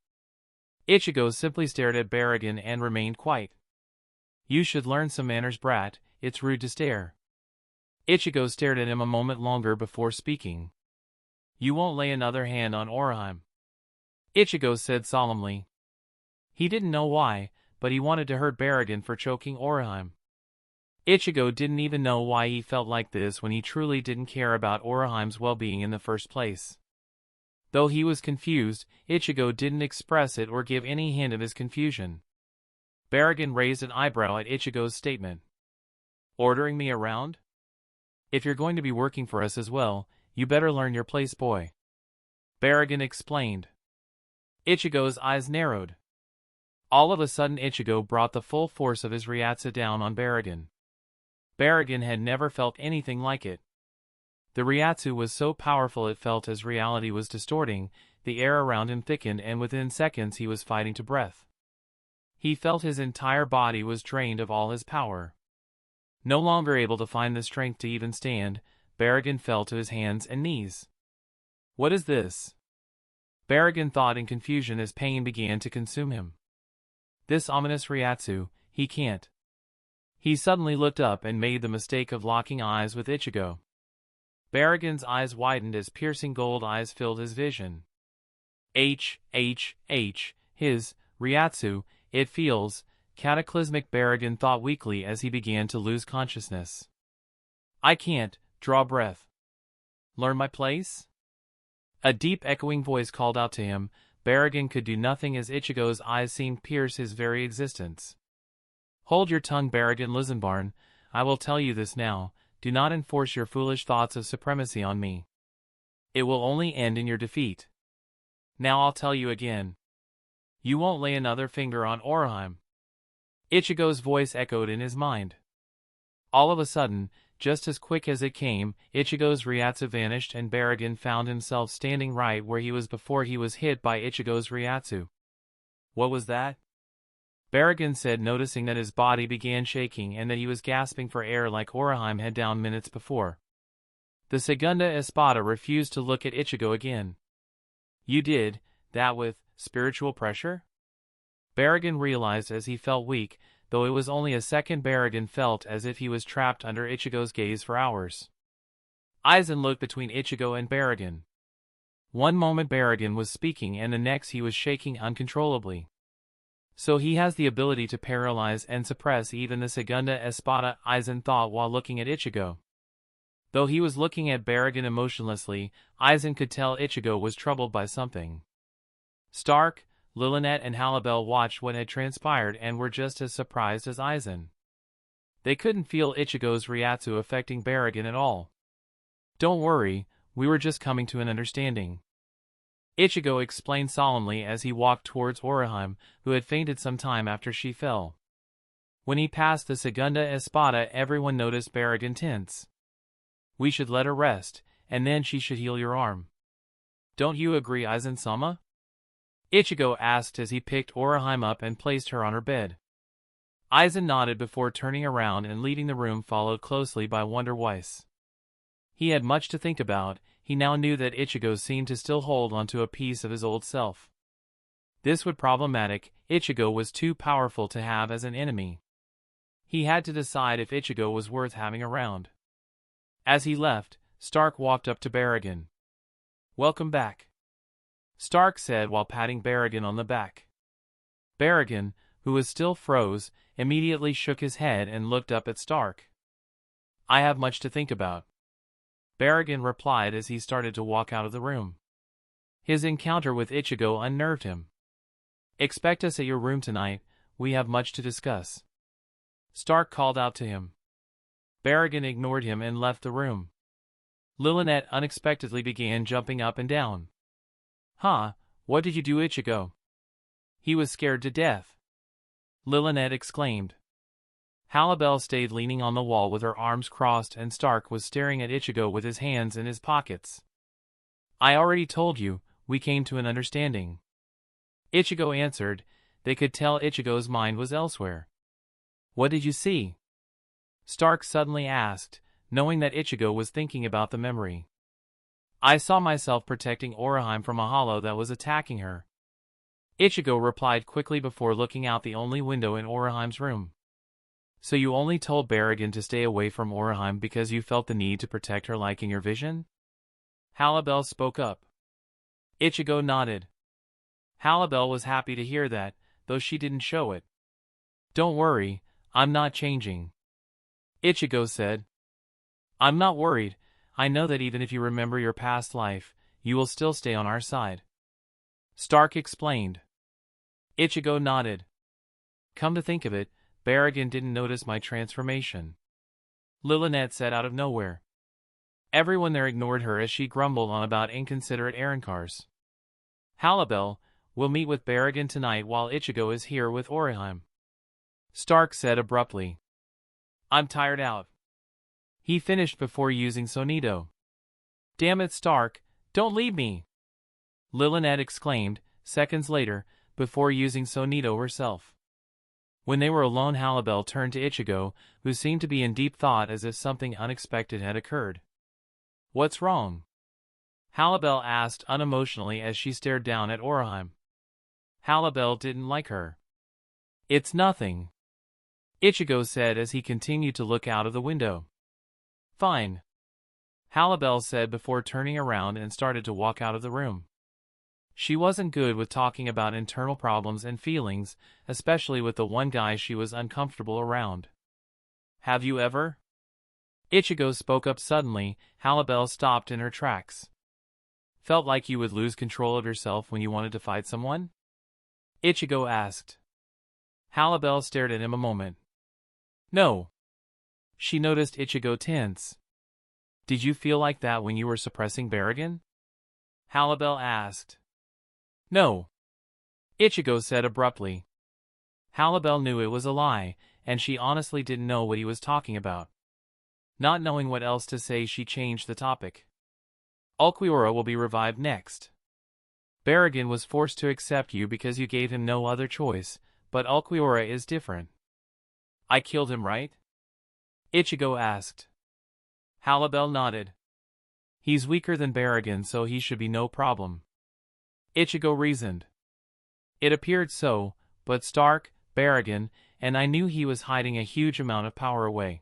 [SPEAKER 1] Ichigo simply stared at Barragan and remained quiet. You should learn some manners, brat, it's rude to stare. Ichigo stared at him a moment longer before speaking. You won't lay another hand on Orihime. Ichigo said solemnly. He didn't know why, but he wanted to hurt Barragan for choking Orihime. Ichigo didn't even know why he felt like this when he truly didn't care about Orihime's well-being in the first place. Though he was confused, Ichigo didn't express it or give any hint of his confusion. Barragan raised an eyebrow at Ichigo's statement. Ordering me around? If you're going to be working for us as well, you better learn your place, boy. Barragan explained. Ichigo's eyes narrowed. All of a sudden Ichigo brought the full force of his Ryatsu down on Barragan. Barragan had never felt anything like it. The Ryatsu was so powerful it felt as reality was distorting, the air around him thickened and within seconds he was fighting to breath. He felt his entire body was drained of all his power. No longer able to find the strength to even stand, Barragan fell to his hands and knees. What is this? Barragan thought in confusion as pain began to consume him. This ominous Ryatsu, he can't. He suddenly looked up and made the mistake of locking eyes with Ichigo. Barragan's eyes widened as piercing gold eyes filled his vision. His Ryatsu, it feels, cataclysmic, Barragan thought weakly as he began to lose consciousness. I can't, draw breath. Learn my place? A deep echoing voice called out to him. Barragan could do nothing as Ichigo's eyes seemed to pierce his very existence. Hold your tongue, Barragan Lizenbarn, I will tell you this now, do not enforce your foolish thoughts of supremacy on me. It will only end in your defeat. Now I'll tell you again. You won't lay another finger on Orihime. Ichigo's voice echoed in his mind. All of a sudden, just as quick as it came, Ichigo's Ryatsu vanished and Barragan found himself standing right where he was before he was hit by Ichigo's Ryatsu. What was that? Barragan said, noticing that his body began shaking and that he was gasping for air like Orihime had done minutes before. The Segunda Espada refused to look at Ichigo again. You did that with spiritual pressure? Barragan realized as he felt weak, though it was only a second. Barragan felt as if he was trapped under Ichigo's gaze for hours. Aizen looked between Ichigo and Barragan. One moment Barragan was speaking and the next he was shaking uncontrollably. So he has the ability to paralyze and suppress even the Segunda Espada, Aizen thought while looking at Ichigo. Though he was looking at Barragan emotionlessly, Aizen could tell Ichigo was troubled by something. Stark, Lilinet and Halibel watched what had transpired and were just as surprised as Aizen. They couldn't feel Ichigo's Ryatsu affecting Barragan at all. Don't worry, we were just coming to an understanding. Ichigo explained solemnly as he walked towards Orihime, who had fainted some time after she fell. When he passed the Segunda Espada, everyone noticed Barragan tense. We should let her rest, and then she should heal your arm. Don't you agree, Aizen-sama? Ichigo asked as he picked Orihime up and placed her on her bed. Aizen nodded before turning around and leaving the room, followed closely by Wonder Weiss. He had much to think about. He now knew that Ichigo seemed to still hold onto a piece of his old self. This was problematic. Ichigo was too powerful to have as an enemy. He had to decide if Ichigo was worth having around. As he left, Stark walked up to Barragan. Welcome back, Stark said while patting Barragan on the back. Barragan, who was still froze, immediately shook his head and looked up at Stark. I have much to think about, Barragan replied as he started to walk out of the room. His encounter with Ichigo unnerved him. Expect us at your room tonight, we have much to discuss, Stark called out to him. Barragan ignored him and left the room. Lilinet unexpectedly began jumping up and down. Huh, what did you do, Ichigo? He was scared to death, Lilinet exclaimed. Halibel stayed leaning on the wall with her arms crossed and Stark was staring at Ichigo with his hands in his pockets. I already told you, we came to an understanding, Ichigo answered. They could tell Ichigo's mind was elsewhere. What did you see? Stark suddenly asked, knowing that Ichigo was thinking about the memory. I saw myself protecting Orihime from a hollow that was attacking her, Ichigo replied quickly before looking out the only window in Orihime's room. So you only told Barragan to stay away from Orihime because you felt the need to protect her like in your vision? Halibel spoke up. Ichigo nodded. Halibel was happy to hear that, though she didn't show it. Don't worry, I'm not changing, Ichigo said. I'm not worried. I know that even if you remember your past life, you will still stay on our side, Stark explained. Ichigo nodded. Come to think of it, Barragan didn't notice my transformation, Lilinet said out of nowhere. Everyone there ignored her as she grumbled on about inconsiderate Arrancars. Halibel, we'll meet with Barragan tonight while Ichigo is here with Orihime, Stark said abruptly. I'm tired out, he finished before using Sonido. Damn it, Stark, don't leave me, Lilinet exclaimed, seconds later, before using Sonido herself. When they were alone, Halibel turned to Ichigo, who seemed to be in deep thought as if something unexpected had occurred. What's wrong? Halibel asked unemotionally as she stared down at Orihime. Halibel didn't like her. It's nothing, Ichigo said as he continued to look out of the window. Fine, Halibel said before turning around and started to walk out of the room. She wasn't good with talking about internal problems and feelings, especially with the one guy she was uncomfortable around. Have you ever? Ichigo spoke up suddenly. Halibel stopped in her tracks. Felt like you would lose control of yourself when you wanted to fight someone? Ichigo asked. Halibel stared at him a moment. No. She noticed Ichigo tense. Did you feel like that when you were suppressing Barragan? Halibel asked. No, Ichigo said abruptly. Halibel knew it was a lie, and she honestly didn't know what he was talking about. Not knowing what else to say, she changed the topic. Ulquiorra will be revived next. Barragan was forced to accept you because you gave him no other choice, but Ulquiorra is different. I killed him, right? Ichigo asked. Halibel nodded. He's weaker than Barragan, so he should be no problem. Ichigo reasoned. It appeared so, but Stark, Barragan, and I knew he was hiding a huge amount of power away.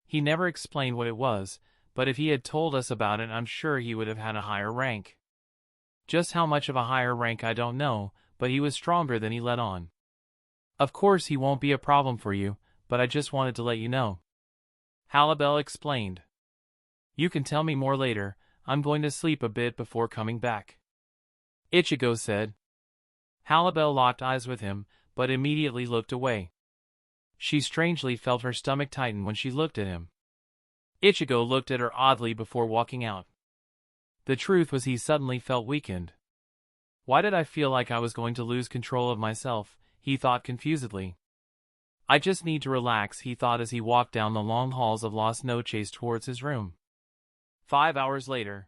[SPEAKER 1] He never explained what it was, but if he had told us about it, I'm sure he would have had a higher rank. Just how much of a higher rank I don't know, but he was stronger than he let on. Of course he won't be a problem for you, but I just wanted to let you know. Halibel explained. You can tell me more later, I'm going to sleep a bit before coming back. Ichigo said. Halibel locked eyes with him, but immediately looked away. She strangely felt her stomach tighten when she looked at him. Ichigo looked at her oddly before walking out. The truth was he suddenly felt weakened. Why did I feel like I was going to lose control of myself, he thought confusedly. I just need to relax, he thought as he walked down the long halls of Las Noches towards his room. 5 hours later.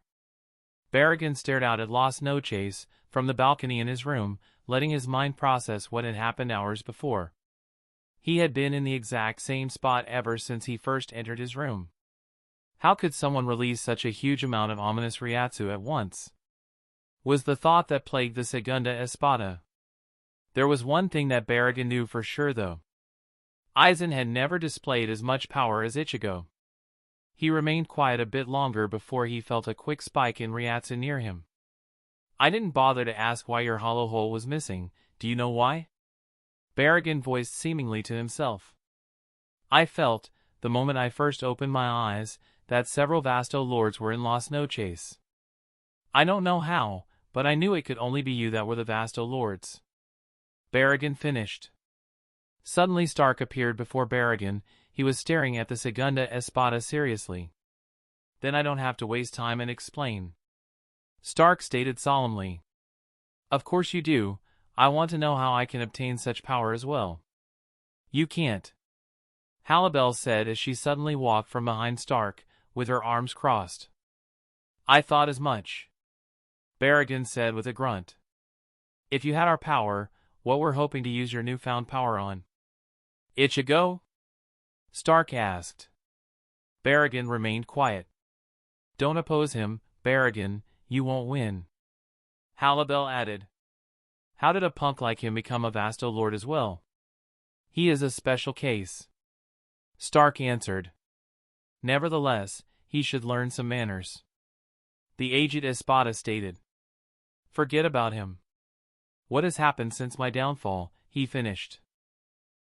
[SPEAKER 1] Barragan stared out at Las Noches from the balcony in his room, letting his mind process what had happened hours before. He had been in the exact same spot ever since he first entered his room. How could someone release such a huge amount of ominous Ryatsu at once? Was the thought that plagued the Segunda Espada. There was one thing that Barragan knew for sure though. Aizen had never displayed as much power as Ichigo. He remained quiet a bit longer before he felt a quick spike in Ryatsu near him. I didn't bother to ask why your hollow hole was missing, do you know why? Barragan voiced seemingly to himself. I felt, the moment I first opened my eyes, that several Vasto Lords were in Las Noches. I don't know how, but I knew it could only be you that were the Vasto Lords. Barragan finished. Suddenly Stark appeared before Barragan. He was staring at the Segunda Espada seriously. Then I don't have to waste time and explain. Stark stated solemnly. Of course you do, I want to know how I can obtain such power as well. You can't. Halibel said as she suddenly walked from behind Stark, with her arms crossed. I thought as much. Barragan said with a grunt. If you had our power, what we're hoping to use your newfound power on? Ichigo? Stark asked. Barragan remained quiet. Don't oppose him, Barragan, you won't win. Halibel added. How did a punk like him become a Vasto Lord as well? He is a special case. Stark answered. Nevertheless, he should learn some manners. The aged Espada stated. Forget about him. What has happened since my downfall, he finished.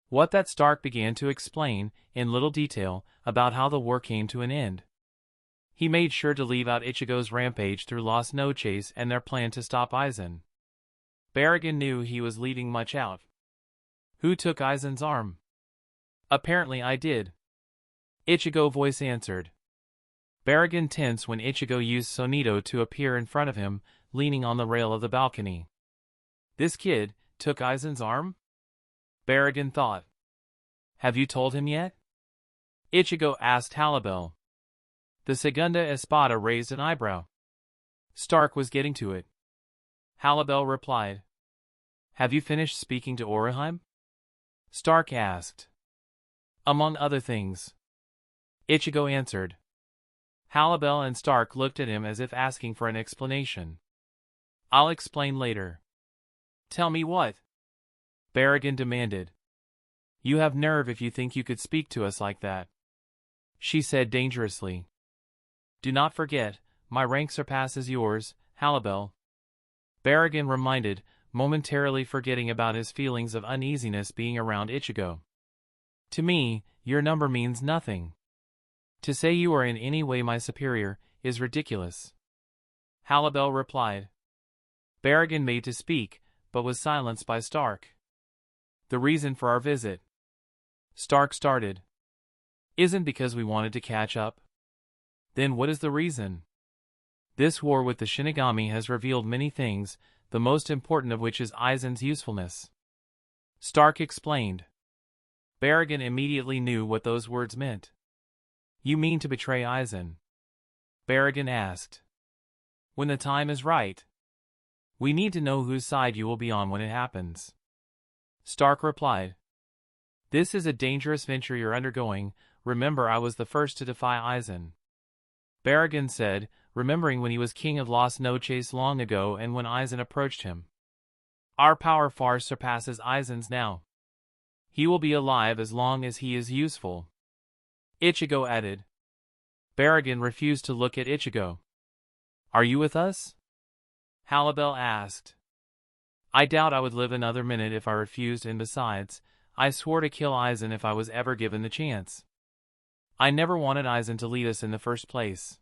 [SPEAKER 1] What that Stark began to explain, in little detail, about how the war came to an end. He made sure to leave out Ichigo's rampage through Las Noches and their plan to stop Aizen. Barragan knew he was leaving much out. Who took Aizen's arm? Apparently I did. Ichigo voice answered. Barragan tensed when Ichigo used Sonito to appear in front of him, leaning on the rail of the balcony. This kid took Aizen's arm? Barragan thought. Have you told him yet? Ichigo asked Halibel. The Segunda Espada raised an eyebrow. Stark was getting to it. Halibel replied. Have you finished speaking to Orihime? Stark asked. Among other things. Ichigo answered. Halibel and Stark looked at him as if asking for an explanation. I'll explain later. Tell me what? Barragan demanded. You have nerve if you think you could speak to us like that. She said dangerously. Do not forget, my rank surpasses yours, Halibel. Barragan reminded, momentarily forgetting about his feelings of uneasiness being around Ichigo. To me, your number means nothing. To say you are in any way my superior is ridiculous. Halibel replied. Barragan made to speak, but was silenced by Stark. The reason for our visit. Stark started. Isn't because we wanted to catch up? Then what is the reason? This war with the Shinigami has revealed many things, the most important of which is Aizen's usefulness. Stark explained. Barragan immediately knew what those words meant. You mean to betray Aizen? Barragan asked. When the time is right. We need to know whose side you will be on when it happens. Stark replied. This is a dangerous venture you're undergoing. Remember, I was the first to defy Aizen. Barragan said, remembering when he was king of Las Noches long ago and when Aizen approached him. Our power far surpasses Aizen's now. He will be alive as long as he is useful. Ichigo added. Barragan refused to look at Ichigo. Are you with us? Halibel asked. I doubt I would live another minute if I refused, and besides, I swore to kill Aizen if I was ever given the chance. I never wanted Aizen to lead us in the first place.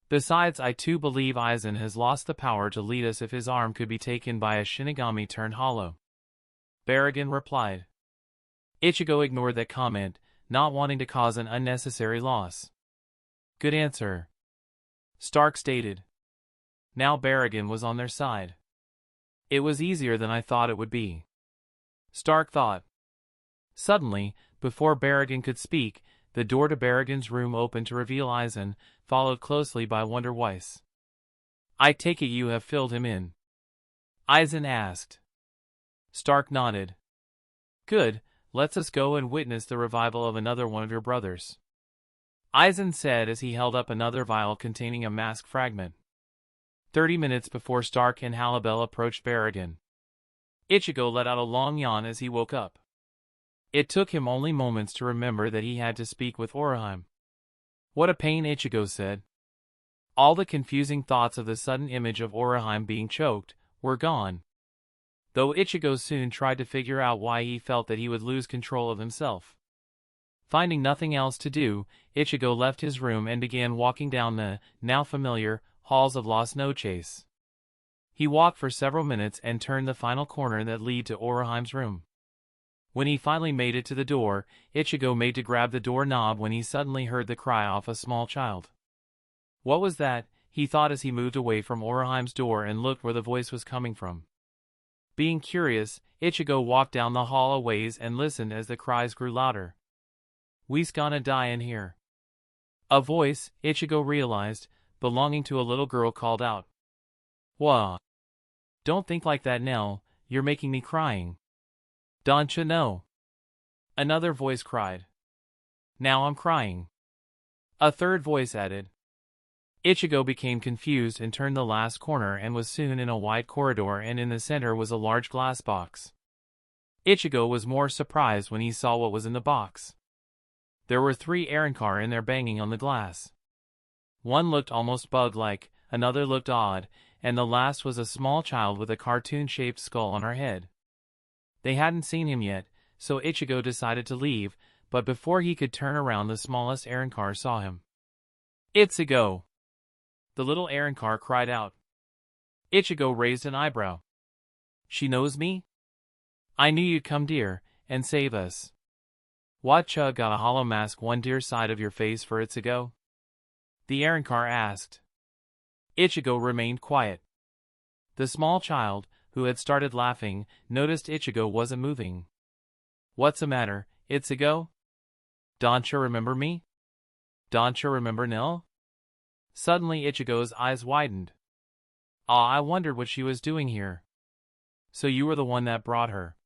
[SPEAKER 1] Besides, I too believe Aizen has lost the power to lead us if his arm could be taken by a Shinigami turned hollow. Barragan replied. Ichigo ignored that comment, not wanting to cause an unnecessary loss. Good answer. Stark stated. Now Barragan was on their side. It was easier than I thought it would be. Stark thought. Suddenly, before Barragan could speak, the door to Barragan's room opened to reveal Aizen, followed closely by Wonder Weiss. I take it you have filled him in? Aizen asked. Stark nodded. Good, let us go and witness the revival of another one of your brothers. Aizen said as he held up another vial containing a mask fragment. 30 minutes before Stark and Halibel approached Barragan. Ichigo let out a long yawn as he woke up. It took him only moments to remember that he had to speak with Unohana. What a pain, Ichigo said. All the confusing thoughts of the sudden image of Unohana being choked were gone. Though Ichigo soon tried to figure out why he felt that he would lose control of himself. Finding nothing else to do, Ichigo left his room and began walking down the, now familiar, halls of Las Noches. He walked for several minutes and turned the final corner that led to Unohana's room. When he finally made it to the door, Ichigo made to grab the door knob when he suddenly heard the cry of a small child. What was that? He thought as he moved away from Unohana's door and looked where the voice was coming from. Being curious, Ichigo walked down the hall a ways and listened as the cries grew louder. We's gonna die in here. A voice, Ichigo realized, belonging to a little girl called out. Wah! Don't think like that, Nell, you're making me crying. Don't you know? Another voice cried. Now I'm crying. A third voice added. Ichigo became confused and turned the last corner and was soon in a wide corridor, and in the center was a large glass box. Ichigo was more surprised when he saw what was in the box. There were 3 Arrancar in there banging on the glass. One looked almost bug-like, another looked odd, and the last was a small child with a cartoon-shaped skull on her head. They hadn't seen him yet, so Ichigo decided to leave, but before he could turn around the smallest Arrancar saw him. Ichigo! The little Arrancar cried out. Ichigo raised an eyebrow. She knows me? I knew you'd come, dear, and save us. Whatcha got a hollow mask one dear side of your face for Ichigo? The Arrancar asked. Ichigo remained quiet. The small child, who had started laughing, noticed Ichigo wasn't moving. What's the matter, Ichigo? Don't you remember me? Don't you remember Nell? Suddenly Ichigo's eyes widened. Ah, I wondered what she was doing here. So you were the one that brought her.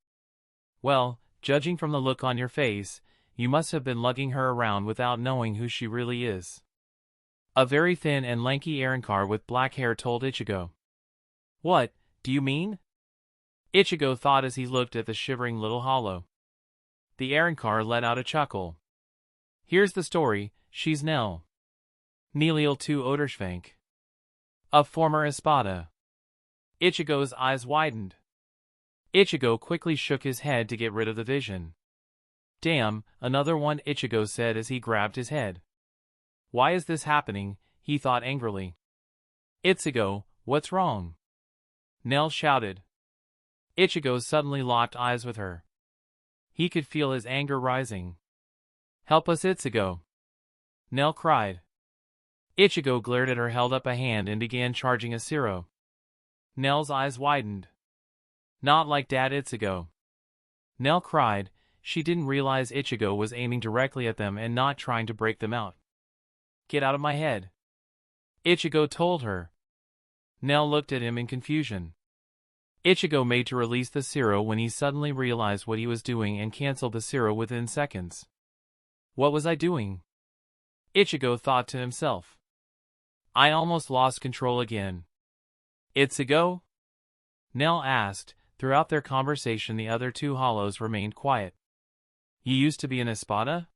[SPEAKER 1] Well, judging from the look on your face, you must have been lugging her around without knowing who she really is. A very thin and lanky Arrancar with black hair told Ichigo. What do you mean? Ichigo thought as he looked at the shivering little hollow. The Arrancar let out a chuckle. Here's the story, she's Nell. Neliel to Oderschwank. A former Espada. Ichigo's eyes widened. Ichigo quickly shook his head to get rid of the vision. Damn, another one, Ichigo said as he grabbed his head. Why is this happening? He thought angrily. Ichigo, what's wrong? Nell shouted. Ichigo suddenly locked eyes with her. He could feel his anger rising. Help us, Ichigo! Nell cried. Ichigo glared at her, held up a hand and began charging a Zero. Nell's eyes widened. Not like Dad, Ichigo! Nell cried. She didn't realize Ichigo was aiming directly at them and not trying to break them out. Get out of my head, Ichigo told her. Nell looked at him in confusion. Ichigo made to release the zero when he suddenly realized what he was doing and cancelled the zero within seconds. What was I doing? Ichigo thought to himself. I almost lost control again. Ichigo? Nell asked. Throughout their conversation the other two hollows remained quiet. You used to be an espada?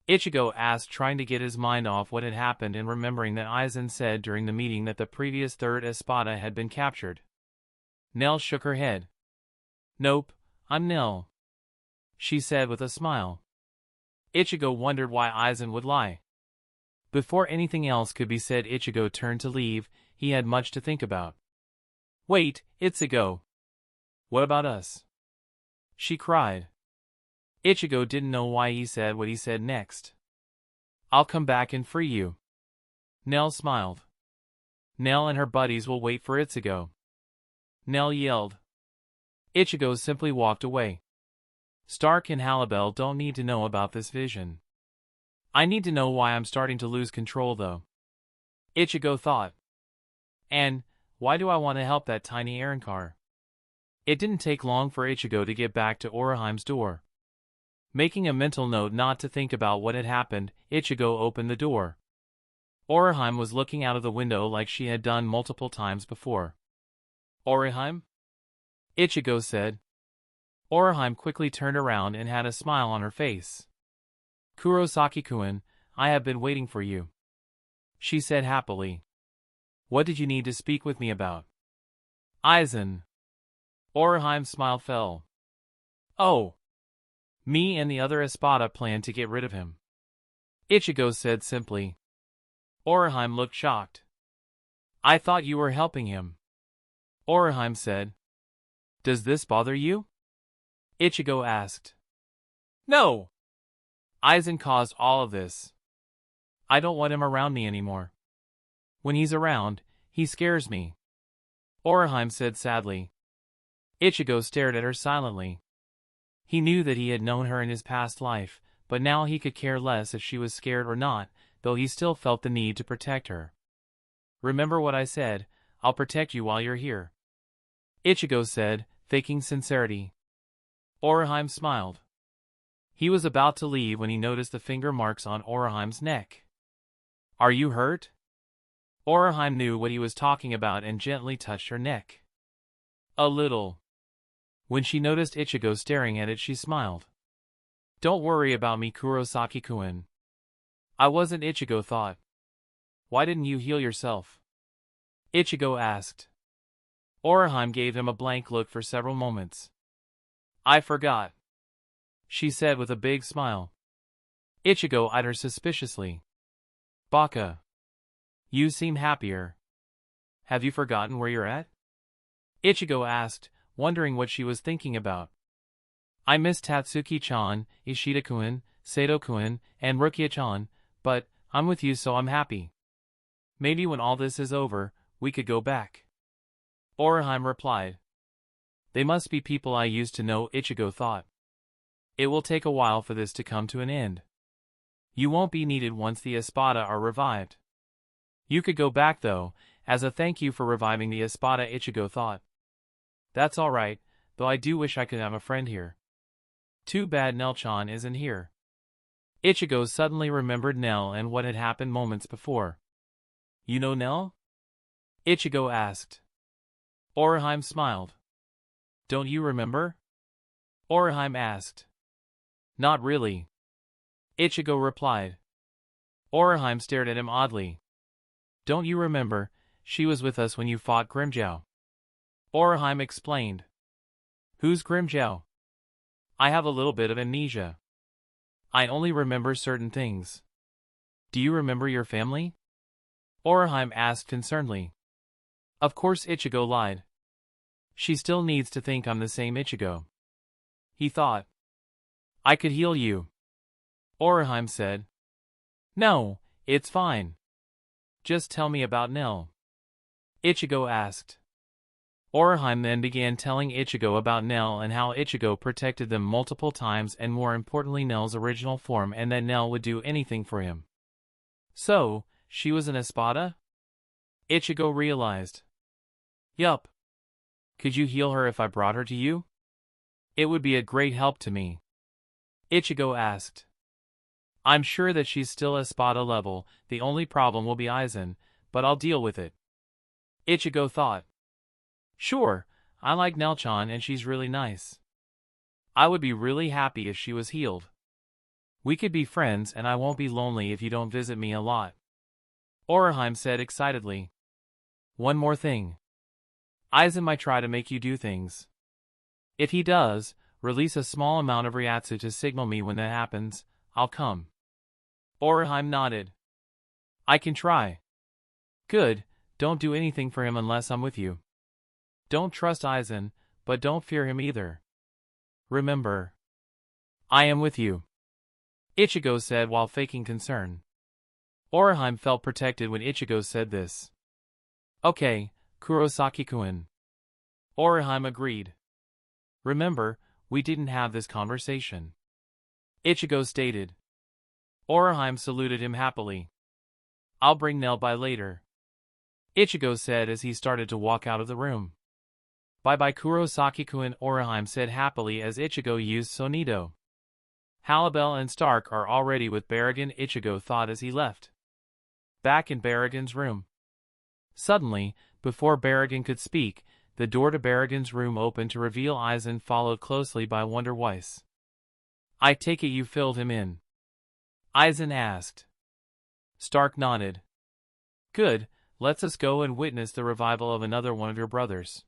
[SPEAKER 1] Ichigo asked, trying to get his mind off what had happened and remembering that Aizen said during the meeting that the previous third espada had been captured. Nell shook her head. Nope, I'm Nell, she said with a smile. Ichigo wondered why Aizen would lie. Before anything else could be said, Ichigo turned to leave. He had much to think about. Wait, Ichigo. What about us? She cried. Ichigo didn't know why he said what he said next. I'll come back and free you. Nell smiled. Nell and her buddies will wait for Ichigo. Nell yelled. Ichigo simply walked away. Stark and Halibel don't need to know about this vision. I need to know why I'm starting to lose control though, Ichigo thought. And, why do I want to help that tiny Arrancar? It didn't take long for Ichigo to get back to Oroheim's door. Making a mental note not to think about what had happened, Ichigo opened the door. Oroheim was looking out of the window like she had done multiple times before. Oroheim? Ichigo said. Oroheim quickly turned around and had a smile on her face. Kurosaki-kun, I have been waiting for you, she said happily. What did you need to speak with me about? Aizen. Oroheim's smile fell. Oh. Me and the other espada plan to get rid of him, Ichigo said simply. Oroheim looked shocked. I thought you were helping him, Oroheim said. Does this bother you? Ichigo asked. No. Aizen caused all of this. I don't want him around me anymore. When he's around, he scares me, Oroheim said sadly. Ichigo stared at her silently. He knew that he had known her in his past life, but now he could care less if she was scared or not, though he still felt the need to protect her. Remember what I said, I'll protect you while you're here, Ichigo said, faking sincerity. Oroheim smiled. He was about to leave when he noticed the finger marks on Oroheim's neck. Are you hurt? Oroheim knew what he was talking about and gently touched her neck. A little. When she noticed Ichigo staring at it, she smiled. Don't worry about me, Kurosaki-kun. I wasn't, Ichigo thought. Why didn't you heal yourself? Ichigo asked. Oroheim gave him a blank look for several moments. I forgot, she said with a big smile. Ichigo eyed her suspiciously. Baka. You seem happier. Have you forgotten where you're at? Ichigo asked, wondering what she was thinking about. I miss Tatsuki-chan, Ishida-kun, Sato-kun, and Rukia-chan, but I'm with you so I'm happy. Maybe when all this is over, we could go back, Oroheim replied. They must be people I used to know, Ichigo thought. It will take a while for this to come to an end. You won't be needed once the espada are revived. You could go back though, as a thank you for reviving the espada, Ichigo thought. That's alright, though I do wish I could have a friend here. Too bad Nell-chan isn't here. Ichigo suddenly remembered Nell and what had happened moments before. You know Nell? Ichigo asked. Oroheim smiled. Don't you remember? Oroheim asked. Not really, Ichigo replied. Oroheim stared at him oddly. Don't you remember, she was with us when you fought Grimmjow, Oroheim explained. Who's Grimmjow? I have a little bit of amnesia. I only remember certain things. Do you remember your family? Oroheim asked concernedly. Of course, Ichigo lied. She still needs to think I'm the same Ichigo, he thought. I could heal you, Oroheim said. No, it's fine. Just tell me about Nell, Ichigo asked. Oroheim then began telling Ichigo about Nell and how Ichigo protected them multiple times and more importantly Nell's original form and that Nell would do anything for him. So, she was an Espada? Ichigo realized. Yup. Could you heal her if I brought her to you? It would be a great help to me. Ichigo asked. I'm sure that she's still Espada level, the only problem will be Aizen, but I'll deal with it. Ichigo thought. Sure, I like Nelchan and she's really nice. I would be really happy if she was healed. We could be friends and I won't be lonely if you don't visit me a lot. Orihime said excitedly. One more thing. Aizen might try to make you do things. If he does, release a small amount of Ryatsu to signal me when that happens, I'll come. Orihime nodded. I can try. Good, don't do anything for him unless I'm with you. Don't trust Aizen, but don't fear him either. Remember. I am with you. Ichigo said while faking concern. Orihime felt protected when Ichigo said this. Okay, Kurosaki-kun. Orihime agreed. Remember, we didn't have this conversation. Ichigo stated. Orihime saluted him happily. I'll bring Nel by later. Ichigo said as he started to walk out of the room. Bye-bye Kurosaki-kun, Orihime said happily as Ichigo used Sonido. Halibel and Stark are already with Barragan, Ichigo thought as he left. Back in Barragan's room. Suddenly, before Barragan could speak, the door to Barragan's room opened to reveal Aizen followed closely by Wonder Weiss. I take it you filled him in? Aizen asked. Stark nodded. Good, let's us go and witness the revival of another one of your brothers.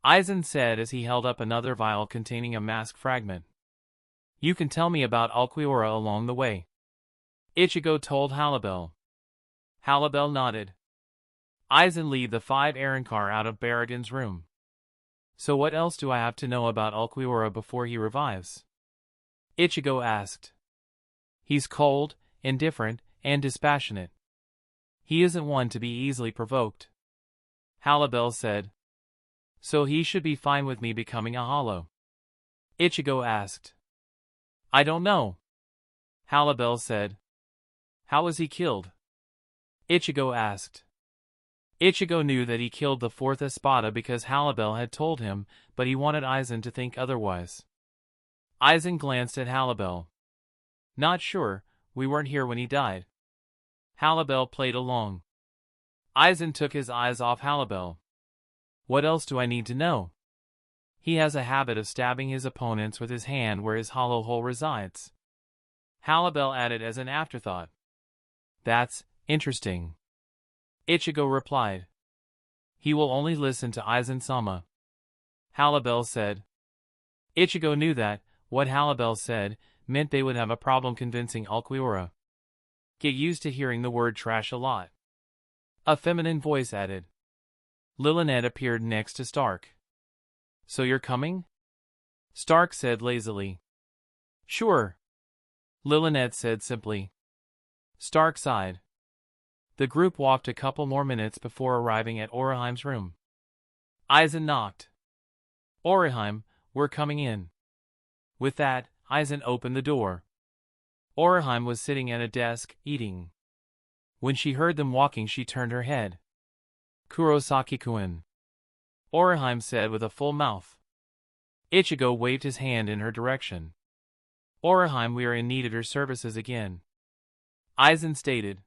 [SPEAKER 1] Aizen said as he held up another vial containing a mask fragment. You can tell me about Ulquiorra along the way. Ichigo told Halibel. Halibel nodded. Aizen lead the 5 Arrancar out of Barragan's room. So what else do I have to know about Ulquiorra before he revives? Ichigo asked. He's cold, indifferent, and dispassionate. He isn't one to be easily provoked. Halibel said. So he should be fine with me becoming a hollow. Ichigo asked. I don't know. Halibel said. How was he killed? Ichigo asked. Ichigo knew that he killed the 4th Espada because Halibel had told him, but he wanted Aizen to think otherwise. Aizen glanced at Halibel. Not sure, we weren't here when he died. Halibel played along. Aizen took his eyes off Halibel. What else do I need to know? He has a habit of stabbing his opponents with his hand where his hollow hole resides. Halibel added as an afterthought. That's interesting. Ichigo replied. He will only listen to Aizen-sama. Halibel said. Ichigo knew that, what Halibel said, meant they would have a problem convincing Ulquiorra. Get used to hearing the word trash a lot. A feminine voice added. Lillinet appeared next to Stark. So you're coming? Stark said lazily. Sure. Lillinet said simply. Stark sighed. The group walked a couple more minutes before arriving at Orihime's room. Aizen knocked. Orihime, we're coming in. With that, Aizen opened the door. Orihime was sitting at a desk, eating. When she heard them walking she turned her head. Kurosaki-kun. Orihime said with a full mouth. Ichigo waved his hand in her direction. Orihime, we are in need of your services again. Aizen stated.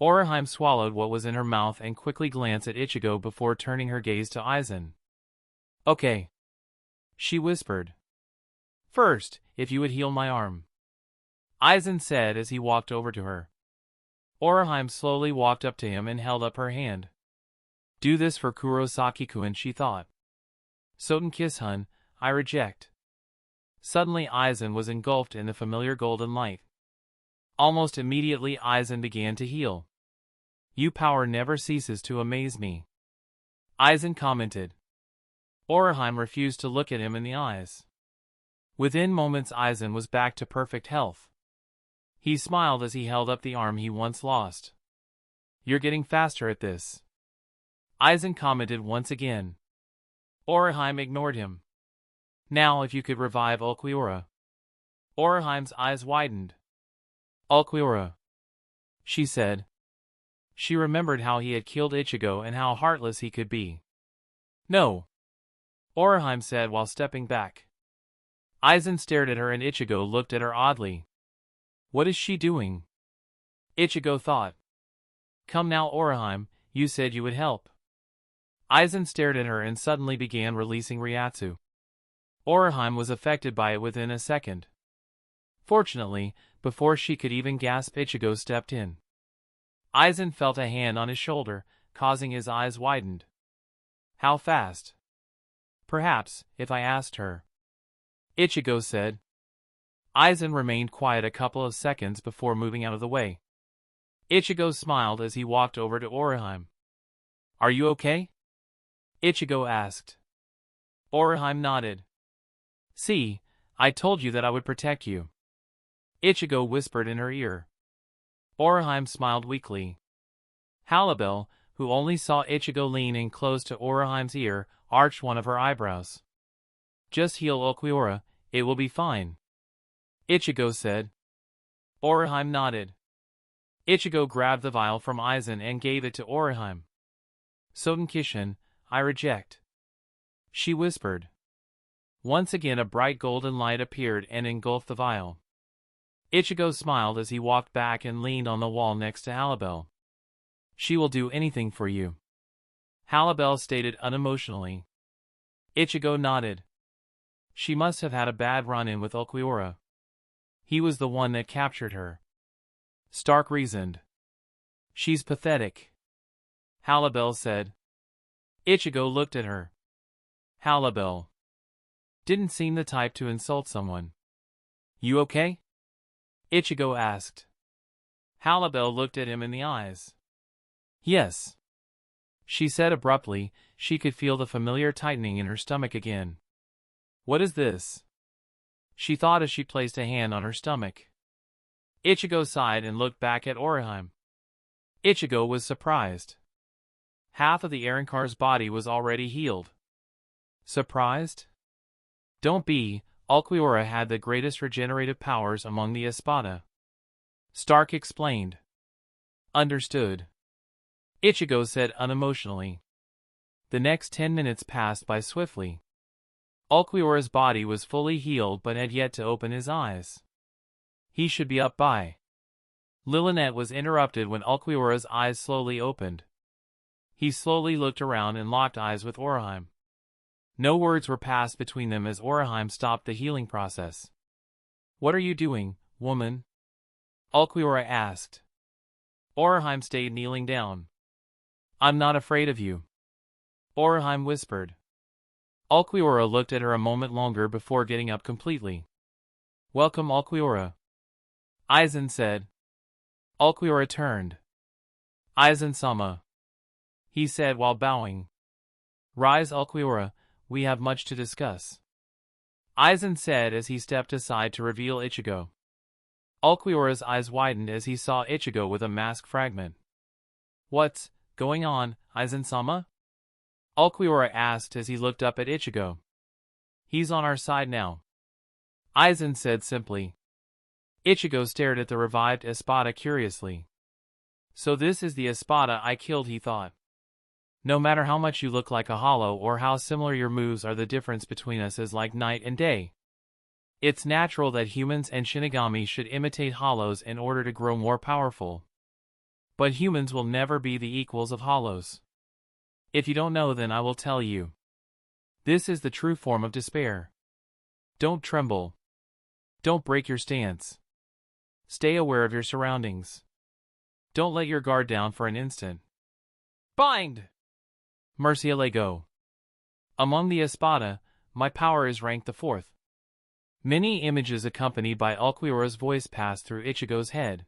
[SPEAKER 1] Orihime swallowed what was in her mouth and quickly glanced at Ichigo before turning her gaze to Aizen. Okay. She whispered. First, if you would heal my arm. Aizen said as he walked over to her. Orihime slowly walked up to him and held up her hand. Do this for Kurosaki-kun, she thought. Soten Kiss-hun, I reject. Suddenly Aizen was engulfed in the familiar golden light. Almost immediately Aizen began to heal. Your power never ceases to amaze me. Aizen commented. Orihime refused to look at him in the eyes. Within moments Aizen was back to perfect health. He smiled as he held up the arm he once lost. You're getting faster at this. Aizen commented once again. Orihime ignored him. Now if you could revive Ulquiorra. Orihime's eyes widened. Ulquiorra. she said. She remembered how he had killed Ichigo and how heartless he could be. No, Orihime said while stepping back. Aizen stared at her and Ichigo looked at her oddly. What is she doing? Ichigo thought. Come now, Orihime, you said you would help. Aizen stared at her and suddenly began releasing Ryatsu. Orihime was affected by it within a second. Fortunately, before she could even gasp, Ichigo stepped in. Aizen felt a hand on his shoulder, causing his eyes widened. How fast? Perhaps, if I asked her. Ichigo said. Aizen remained quiet a couple of seconds before moving out of the way. Ichigo smiled as he walked over to Orihime. Are you okay? Ichigo asked. Orihime nodded. See, I told you that I would protect you. Ichigo whispered in her ear. Orihime smiled weakly. Halibel, who only saw Ichigo lean in close to Orihime's ear, arched one of her eyebrows. Just heal Ulquiorra, it will be fine. Ichigo said. Orihime nodded. Ichigo grabbed the vial from Aizen and gave it to Orihime. Sotenkishin, I reject. She whispered. Once again a bright golden light appeared and engulfed the vial. Ichigo smiled as he walked back and leaned on the wall next to Halibel. She will do anything for you. Halibel stated unemotionally. Ichigo nodded. She must have had a bad run-in with Ulquiorra. He was the one that captured her. Stark reasoned. She's pathetic. Halibel said. Ichigo looked at her. Halibel didn't seem the type to insult someone. You okay? Ichigo asked. Halibel looked at him in the eyes. Yes. She said abruptly. She could feel the familiar tightening in her stomach again. What is this? She thought as she placed a hand on her stomach. Ichigo sighed and looked back at Orihime. Ichigo was surprised. Half of the Arrancar's body was already healed. Surprised? Don't be, Ulquiorra had the greatest regenerative powers among the Espada. Stark explained. Understood. Ichigo said unemotionally. The next 10 minutes passed by swiftly. Ulquiorra's body was fully healed but had yet to open his eyes. He should be up by. Lilinet was interrupted when Ulquiorra's eyes slowly opened. He slowly looked around and locked eyes with Orihime. No words were passed between them as Orihime stopped the healing process. What are you doing, woman? Ulquiorra asked. Orihime stayed kneeling down. I'm not afraid of you. Orihime whispered. Ulquiorra looked at her a moment longer before getting up completely. Welcome, Ulquiorra. Aizen said. Ulquiorra turned. Aizen-sama, he said while bowing. Rise, Ulquiorra, we have much to discuss. Aizen said as he stepped aside to reveal Ichigo. Ulquiorra's eyes widened as he saw Ichigo with a mask fragment. What's going on, Aizen-sama? Ulquiorra asked as he looked up at Ichigo. He's on our side now. Aizen said simply. Ichigo stared at the revived Espada curiously. So this is the Espada I killed, he thought. No matter how much you look like a hollow or how similar your moves are, the difference between us is like night and day. It's natural that humans and Shinigami should imitate hollows in order to grow more powerful. But humans will never be the equals of hollows. If you don't know, then I will tell you. This is the true form of despair. Don't tremble. Don't break your stance. Stay aware of your surroundings. Don't let your guard down for an instant. Bind! Murcielago. Among the Espada, my power is ranked the 4th. Many images accompanied by Ulquiorra's voice passed through Ichigo's head.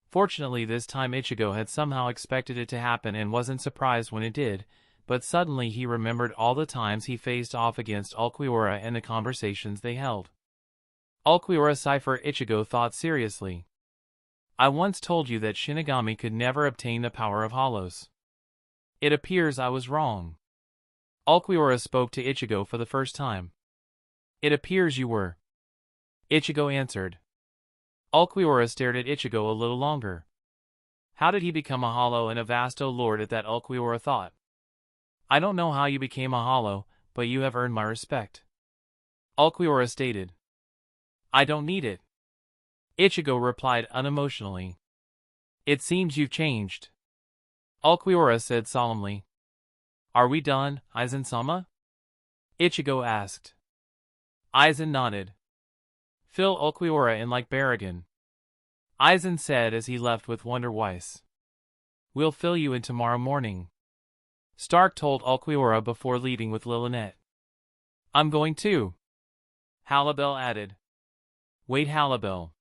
[SPEAKER 1] Fortunately, this time Ichigo had somehow expected it to happen and wasn't surprised when it did, but suddenly he remembered all the times he faced off against Ulquiorra and the conversations they held. Ulquiorra cipher. Ichigo thought seriously. I once told you that Shinigami could never obtain the power of hollows. It appears I was wrong. Ulquiorra spoke to Ichigo for the first time. It appears you were. Ichigo answered. Ulquiorra stared at Ichigo a little longer. How did he become a hollow and a Vasto Lord at that Ulquiorra thought? I don't know how you became a hollow, but you have earned my respect. Ulquiorra stated. I don't need it. Ichigo replied unemotionally. It seems you've changed. Ulquiorra said solemnly. Are we done, Aizen-sama? Ichigo asked. Aizen nodded. Fill Ulquiorra in like Barragan. Aizen said as he left with Wonder Weiss. We'll fill you in tomorrow morning. Stark told Ulquiorra before leaving with Lillinette. I'm going too. Halibel added. Wait, Halibel.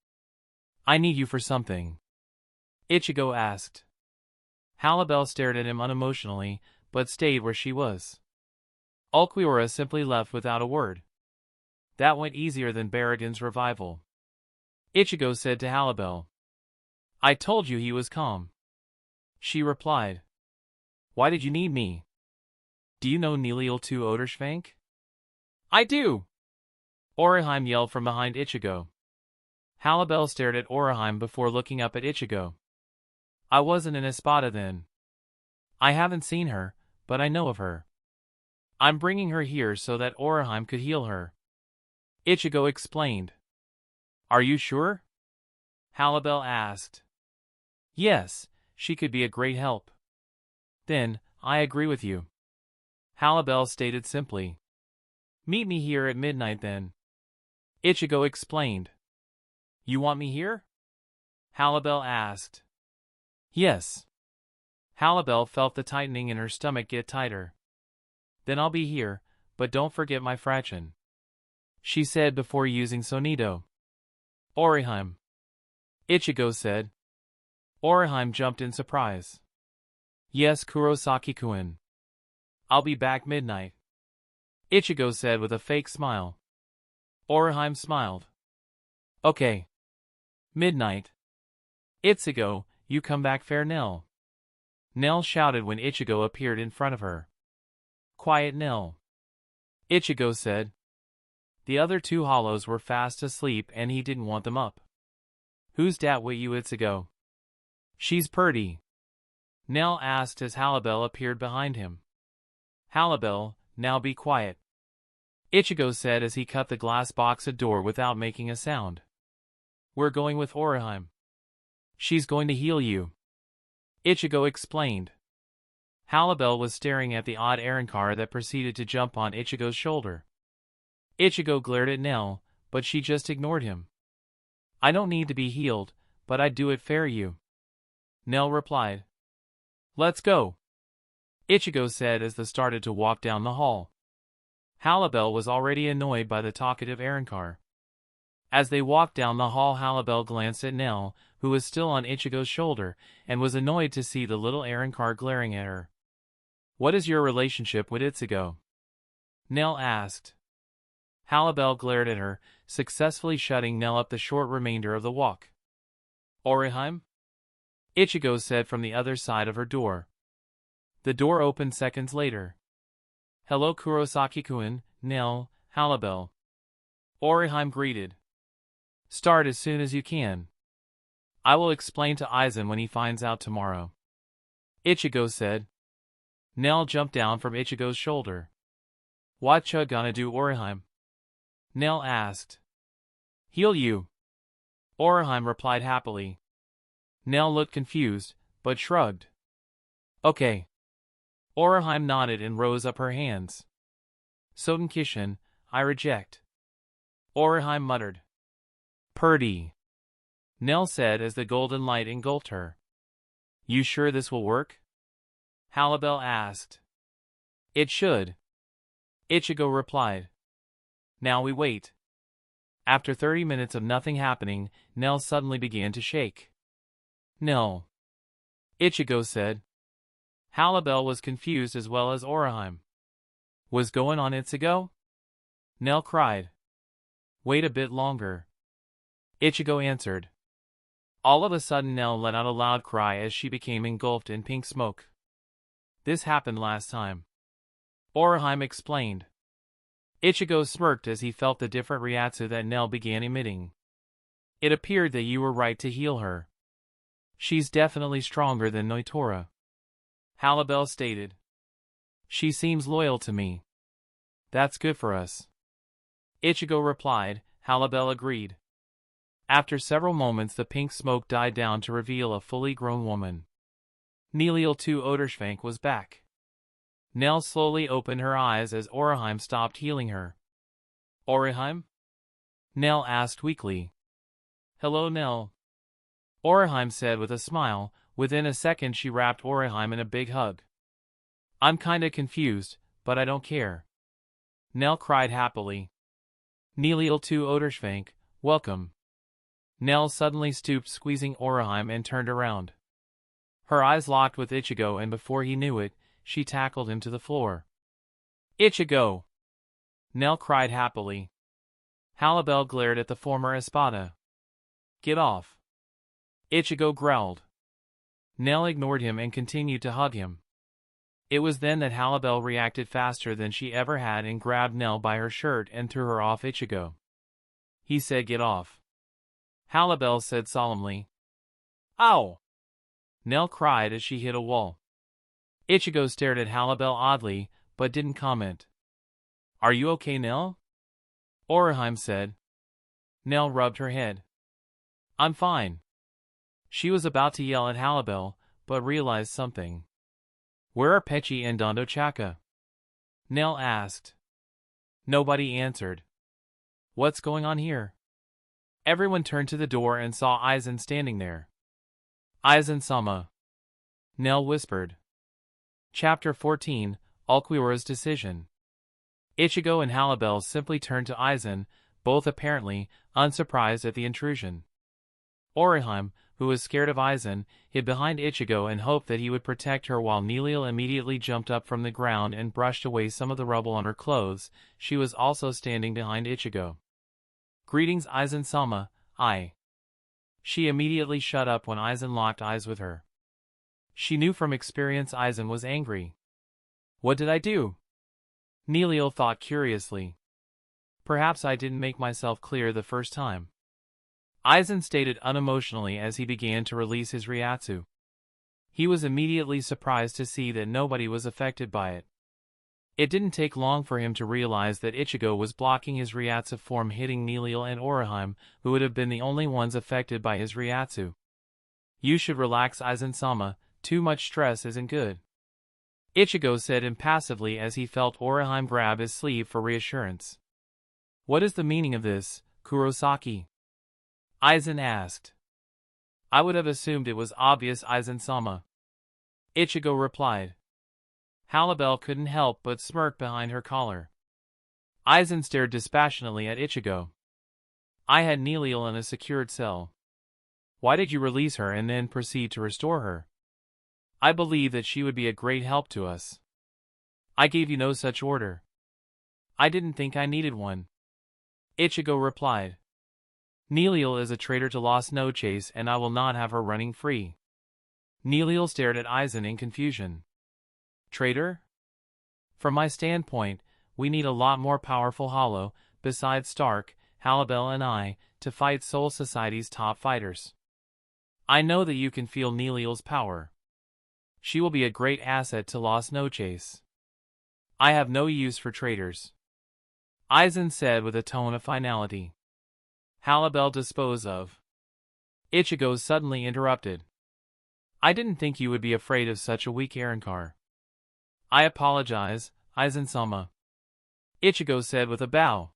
[SPEAKER 1] I need you for something. Ichigo asked. Halibel stared at him unemotionally, but stayed where she was. Ulquiorra simply left without a word. That went easier than Barragan's revival. Ichigo said to Halibel. I told you he was calm. She replied. Why did you need me? Do you know Neliel to Oderschwank? I do! Orihime yelled from behind Ichigo. Halibel stared at Orihime before looking up at Ichigo. I wasn't in Espada then. I haven't seen her, but I know of her. I'm bringing her here so that Orihime could heal her. Ichigo explained. Are you sure? Halibel asked. Yes, she could be a great help. Then, I agree with you. Halibel stated simply. Meet me here at midnight then. Ichigo explained. You want me here? Halibel asked. Yes. Halibel felt the tightening in her stomach get tighter. Then I'll be here, but don't forget my fraction. She said before using Sonido. Orihime. Ichigo said. Orihime jumped in surprise. Yes, Kurosaki-kun. I'll be back midnight. Ichigo said with a fake smile. Orihime smiled. Okay. Midnight. Ichigo, you come back fair Nell. Nell shouted when Ichigo appeared in front of her. Quiet Nell. Ichigo said. The other two hollows were fast asleep and he didn't want them up. Who's dat with you Ichigo? She's purty. Nell asked as Halibel appeared behind him. Halibel, now be quiet. Ichigo said as he cut the glass box a door without making a sound. We're going with Orihime. She's going to heal you. Ichigo explained. Halibel was staring at the odd Arrancar that proceeded to jump on Ichigo's shoulder. Ichigo glared at Nell, but she just ignored him. I don't need to be healed, but I'd do it fair you. Nell replied. Let's go. Ichigo said as they started to walk down the hall. Halibel was already annoyed by the talkative Arrancar. As they walked down the hall, Halibel glanced at Nell, who was still on Ichigo's shoulder, and was annoyed to see the little Arrancar glaring at her. What is your relationship with Ichigo? Nell asked. Halibel glared at her, successfully shutting Nell up the short remainder of the walk. Orihime? Ichigo said from the other side of her door. The door opened seconds later. Hello Kurosaki-kun, Nell, Halibel. Orihime greeted. Start as soon as you can. I will explain to Aizen when he finds out tomorrow. Ichigo said. Nell jumped down from Ichigo's shoulder. What you gonna do Orihime? Nell asked. Heal you. Orihime replied happily. Nell looked confused, but shrugged. Okay. Orihime nodded and rose up her hands. Sotenkishin, I reject. Orihime muttered. Purdy. Nell said as the golden light engulfed her. You sure this will work? Halibel asked. It should. Ichigo replied. Now we wait. After 30 minutes of nothing happening, Nell suddenly began to shake. Nell. Ichigo said. Halibel was confused as well as Orihime. Was going on Ichigo? Nell cried. Wait a bit longer. Ichigo answered. All of a sudden Nell let out a loud cry as she became engulfed in pink smoke. This happened last time. Orihime explained. Ichigo smirked as he felt the different reiatsu that Nell began emitting. It appeared that you were right to heal her. She's definitely stronger than Noitora, Halibel stated. She seems loyal to me. That's good for us, Ichigo replied. Halibel agreed. After several moments the pink smoke died down to reveal a fully grown woman. Neliel 2 Oderschwank was back. Nell slowly opened her eyes as Orihime stopped healing her. Orihime? Nell asked weakly. Hello, Nell, Orihime said with a smile. Within a second she wrapped Orihime in a big hug. I'm kinda confused, but I don't care, Nell cried happily. Neliel 2 Oderschwank, welcome. Nell suddenly stooped, squeezing Orihime, and turned around. Her eyes locked with Ichigo, and before he knew it, she tackled him to the floor. Ichigo! Nell cried happily. Halibel glared at the former Espada. Get off! Ichigo growled. Nell ignored him and continued to hug him. It was then that Halibel reacted faster than she ever had and grabbed Nell by her shirt and threw her off Ichigo. He said get off, Halibel said solemnly. Ow! Nell cried as she hit a wall. Ichigo stared at Halibel oddly, but didn't comment. Are you okay, Nell? Orihime said. Nell rubbed her head. I'm fine. She was about to yell at Halibel, but realized something. Where are Pechi and Dondochaka? Nell asked. Nobody answered. What's going on here? Everyone turned to the door and saw Aizen standing there. Aizen-sama, Nell whispered. Chapter 14, Ulquiorra's Decision. Ichigo and Halibel simply turned to Aizen, both apparently unsurprised at the intrusion. Orihime, who was scared of Aizen, hid behind Ichigo and hoped that he would protect her, while Neliel immediately jumped up from the ground and brushed away some of the rubble on her clothes. She was also standing behind Ichigo. Greetings, Aizen-sama, She immediately shut up when Aizen locked eyes with her. She knew from experience Aizen was angry. What did I do? Neliel thought curiously. Perhaps I didn't make myself clear the first time, Aizen stated unemotionally as he began to release his Ryatsu. He was immediately surprised to see that nobody was affected by it. It didn't take long for him to realize that Ichigo was blocking his Ryatsu form, hitting Neliel and Orihime, who would have been the only ones affected by his Ryatsu. You should relax, Aizen-sama, too much stress isn't good, Ichigo said impassively as he felt Orihime grab his sleeve for reassurance. What is the meaning of this, Kurosaki? Aizen asked. I would have assumed it was obvious, Aizen-sama, Ichigo replied. Halibel couldn't help but smirk behind her collar. Aizen stared dispassionately at Ichigo. I had Neliel in a secured cell. Why did you release her and then proceed to restore her? I believe that she would be a great help to us. I gave you no such order. I didn't think I needed one, Ichigo replied. Neliel is a traitor to Lost Noches, and I will not have her running free. Neliel stared at Aizen in confusion. Traitor? From my standpoint, we need a lot more powerful Hollow, besides Stark, Halibel and I, to fight Soul Society's top fighters. I know that you can feel Neliel's power. She will be a great asset to Lost Noches. I have no use for traitors, Aizen said with a tone of finality. Halibel dispose of. Ichigo suddenly interrupted. I didn't think you would be afraid of such a weak Arrancar. I apologize, Aizen-sama, Ichigo said with a bow.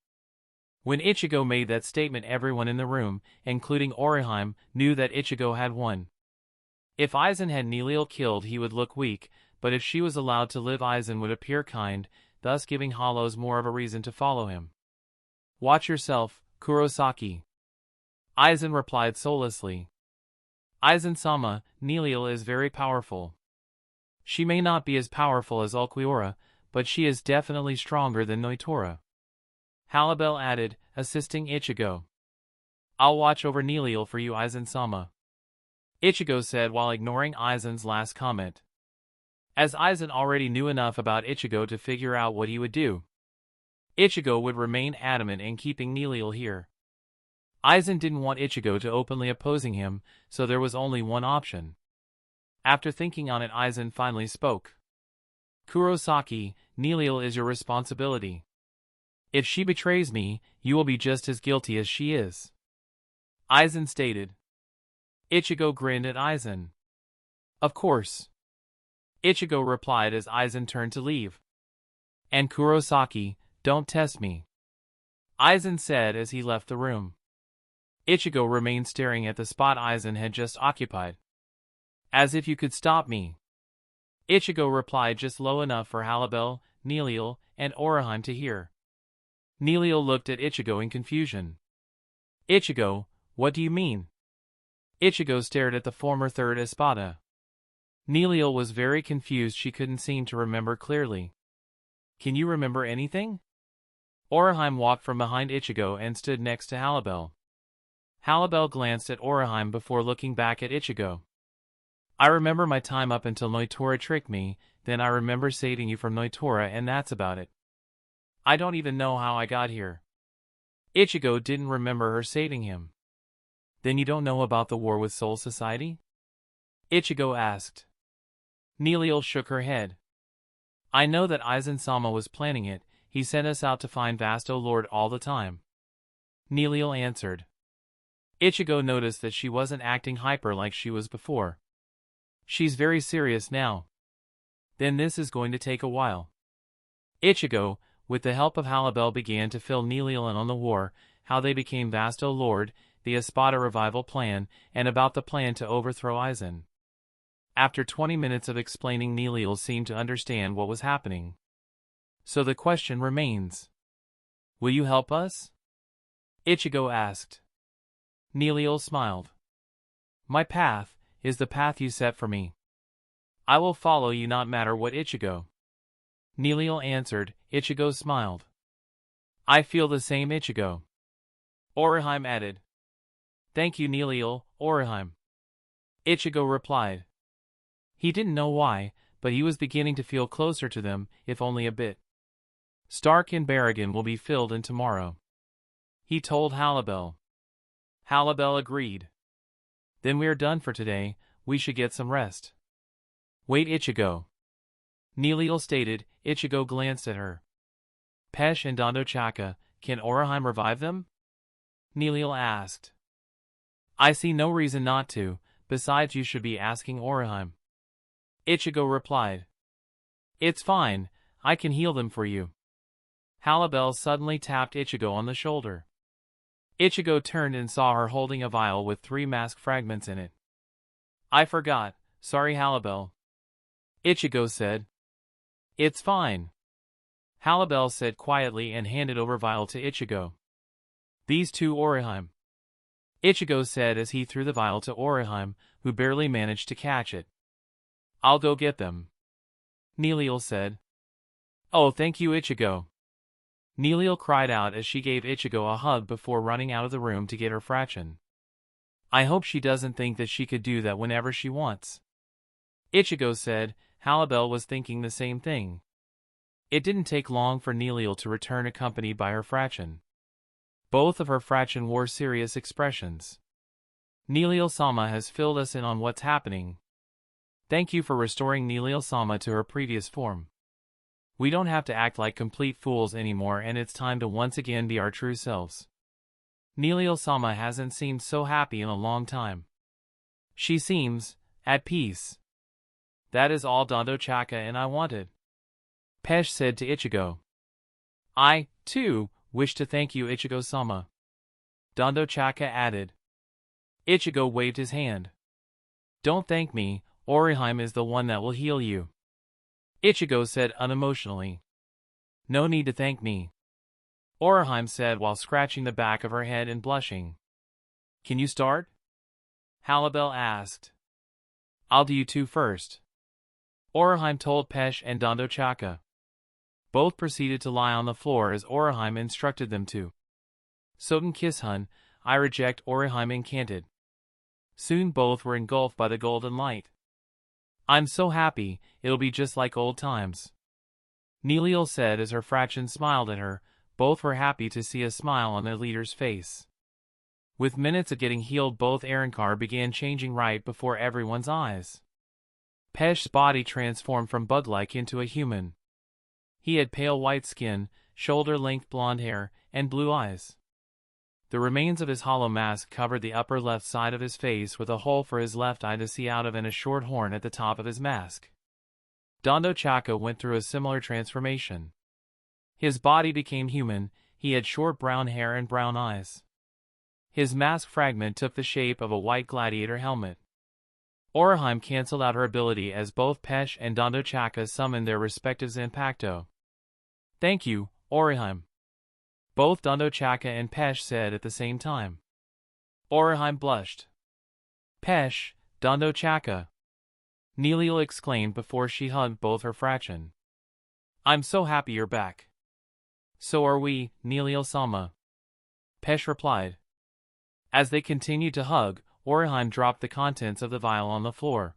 [SPEAKER 1] When Ichigo made that statement, everyone in the room, including Orihime, knew that Ichigo had won. If Aizen had Neliel killed, he would look weak, but if she was allowed to live, Aizen would appear kind, thus giving Hollows more of a reason to follow him. Watch yourself, Kurosaki, Aizen replied soullessly. Aizen-sama, Neliel is very powerful. She may not be as powerful as Ulquiorra, but she is definitely stronger than Noitora, Halibel added, assisting Ichigo. I'll watch over Neliel for you, Aizen-sama, Ichigo said while ignoring Aizen's last comment. As Aizen already knew enough about Ichigo to figure out what he would do, Ichigo would remain adamant in keeping Neliel here. Aizen didn't want Ichigo to openly opposing him, so there was only one option. After thinking on it, Aizen finally spoke. Kurosaki, Neliel is your responsibility. If she betrays me, you will be just as guilty as she is. Aizen stated. Ichigo grinned at Aizen. Of course. Ichigo replied as Aizen turned to leave. And Kurosaki, don't test me. Aizen said as he left the room. Ichigo remained staring at the spot Aizen had just occupied. As if you could stop me. Ichigo replied just low enough for Halibel, Neliel, and Unohana to hear. Neliel looked at Ichigo in confusion. Ichigo, what do you mean? Ichigo stared at the former third espada. Neliel was very confused. She couldn't seem to remember clearly. Can you remember anything? Unohana walked from behind Ichigo and stood next to Halibel. Halibel glanced at Unohana before looking back at Ichigo. I remember my time up until Noitora tricked me, then I remember saving you from Noitora, and that's about it. I don't even know how I got here. Ichigo didn't remember her saving him. Then you don't know about the war with Soul Society? Ichigo asked. Neliel shook her head. I know that Aizen-sama was planning it. He sent us out to find Vasto Lorde all the time. Neliel answered. Ichigo noticed that she wasn't acting hyper like she was before. She's very serious now. Then this is going to take a while. Ichigo, with the help of Halibel, began to fill Neliel in on the war, how they became Vasto Lorde, the Espada revival plan, and about the plan to overthrow Aizen. After 20 minutes of explaining, Neliel seemed to understand what was happening. So the question remains. Will you help us? Ichigo asked. Neliel smiled. My path is the path you set for me. I will follow you, not matter what. Ichigo. Neliel answered. Ichigo smiled. I feel the same, Ichigo. Unohana added. Thank you, Neliel, Unohana. Ichigo replied. He didn't know why, but he was beginning to feel closer to them, if only a bit. Stark and Barragan will be filled in tomorrow. He told Halibel. Halibel agreed. Then we're done for today, we should get some rest. Wait, Ichigo. Neliel stated. Ichigo glanced at her. Pesh and Dondochaka, can Unohana revive them? Neliel asked. I see no reason not to, besides you should be asking Unohana. Ichigo replied. It's fine, I can heal them for you. Halibel suddenly tapped Ichigo on the shoulder. Ichigo turned and saw her holding a vial with 3 mask fragments in it. I forgot, sorry Halibel. Ichigo said. It's fine. Halibel said quietly and handed over vial to Ichigo. These to Unohana. Ichigo said as he threw the vial to Unohana, who barely managed to catch it. I'll go get them. Neliel said. Oh, thank you, Ichigo. Neliel cried out as she gave Ichigo a hug before running out of the room to get her fraction. I hope she doesn't think that she could do that whenever she wants. Ichigo said. Halibel was thinking the same thing. It didn't take long for Neliel to return accompanied by her fraction. Both of her fraction wore serious expressions. Neliel-sama has filled us in on what's happening. Thank you for restoring Neliel-sama to her previous form. We don't have to act like complete fools anymore, and it's time to once again be our true selves. Neliel-sama hasn't seemed so happy in a long time. She seems at peace. That is all Dondochaka and I wanted. Pesh said to Ichigo. I, too, wish to thank you, Ichigo-sama. Dondochaka added. Ichigo waved his hand. Don't thank me, Unohana is the one that will heal you. Ichigo said unemotionally. No need to thank me. Unohana said while scratching the back of her head and blushing. Can you start? Halibel asked. I'll do you 2 first. Unohana told Pesh and Dondochaka. Both proceeded to lie on the floor as Unohana instructed them to. Soten Kishun, I reject, Unohana incanted. Soon both were engulfed by the golden light. I'm so happy, it'll be just like old times. Neliel said as her fraction smiled at her. Both were happy to see a smile on their leader's face. With minutes of getting healed, both Arrancar began changing right before everyone's eyes. Pesh's body transformed from bug-like into a human. He had pale white skin, shoulder-length blonde hair, and blue eyes. The remains of his hollow mask covered the upper left side of his face with a hole for his left eye to see out of and a short horn at the top of his mask. Dondo Chaka went through a similar transformation. His body became human, he had short brown hair and brown eyes. His mask fragment took the shape of a white gladiator helmet. Orihime cancelled out her ability as both Pesh and Dondo Chaka summoned their respective Zanpakuto. "Thank you, Orihime," both Dondo Chaka and Pesh said at the same time. Orihime blushed. "Pesh, Dondo Chaka," Neliel exclaimed before she hugged both her fraction. "I'm so happy you're back." "So are we, Neliel-sama," Pesh replied. As they continued to hug, Orihime dropped the contents of the vial on the floor.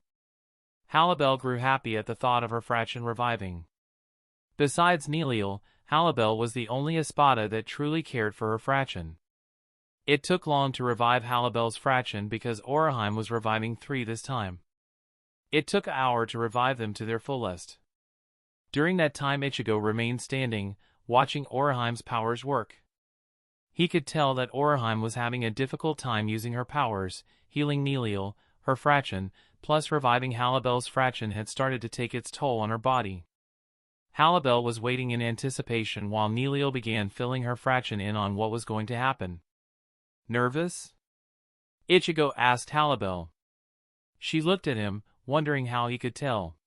[SPEAKER 1] Halibel grew happy at the thought of her fraction reviving. Besides Neliel, Halibel was the only Espada that truly cared for her fraction. It took long to revive Halibel's fraction because Orihime was reviving 3 this time. It took an hour to revive them to their fullest. During that time, Ichigo remained standing, watching Orihime's powers work. He could tell that Orihime was having a difficult time using her powers. Healing Neliel, her fraction, plus reviving Halibel's fraction had started to take its toll on her body. Halibel was waiting in anticipation while Neliel began filling her fraction in on what was going to happen. "Nervous?" Ichigo asked Halibel. She looked at him, wondering how he could tell.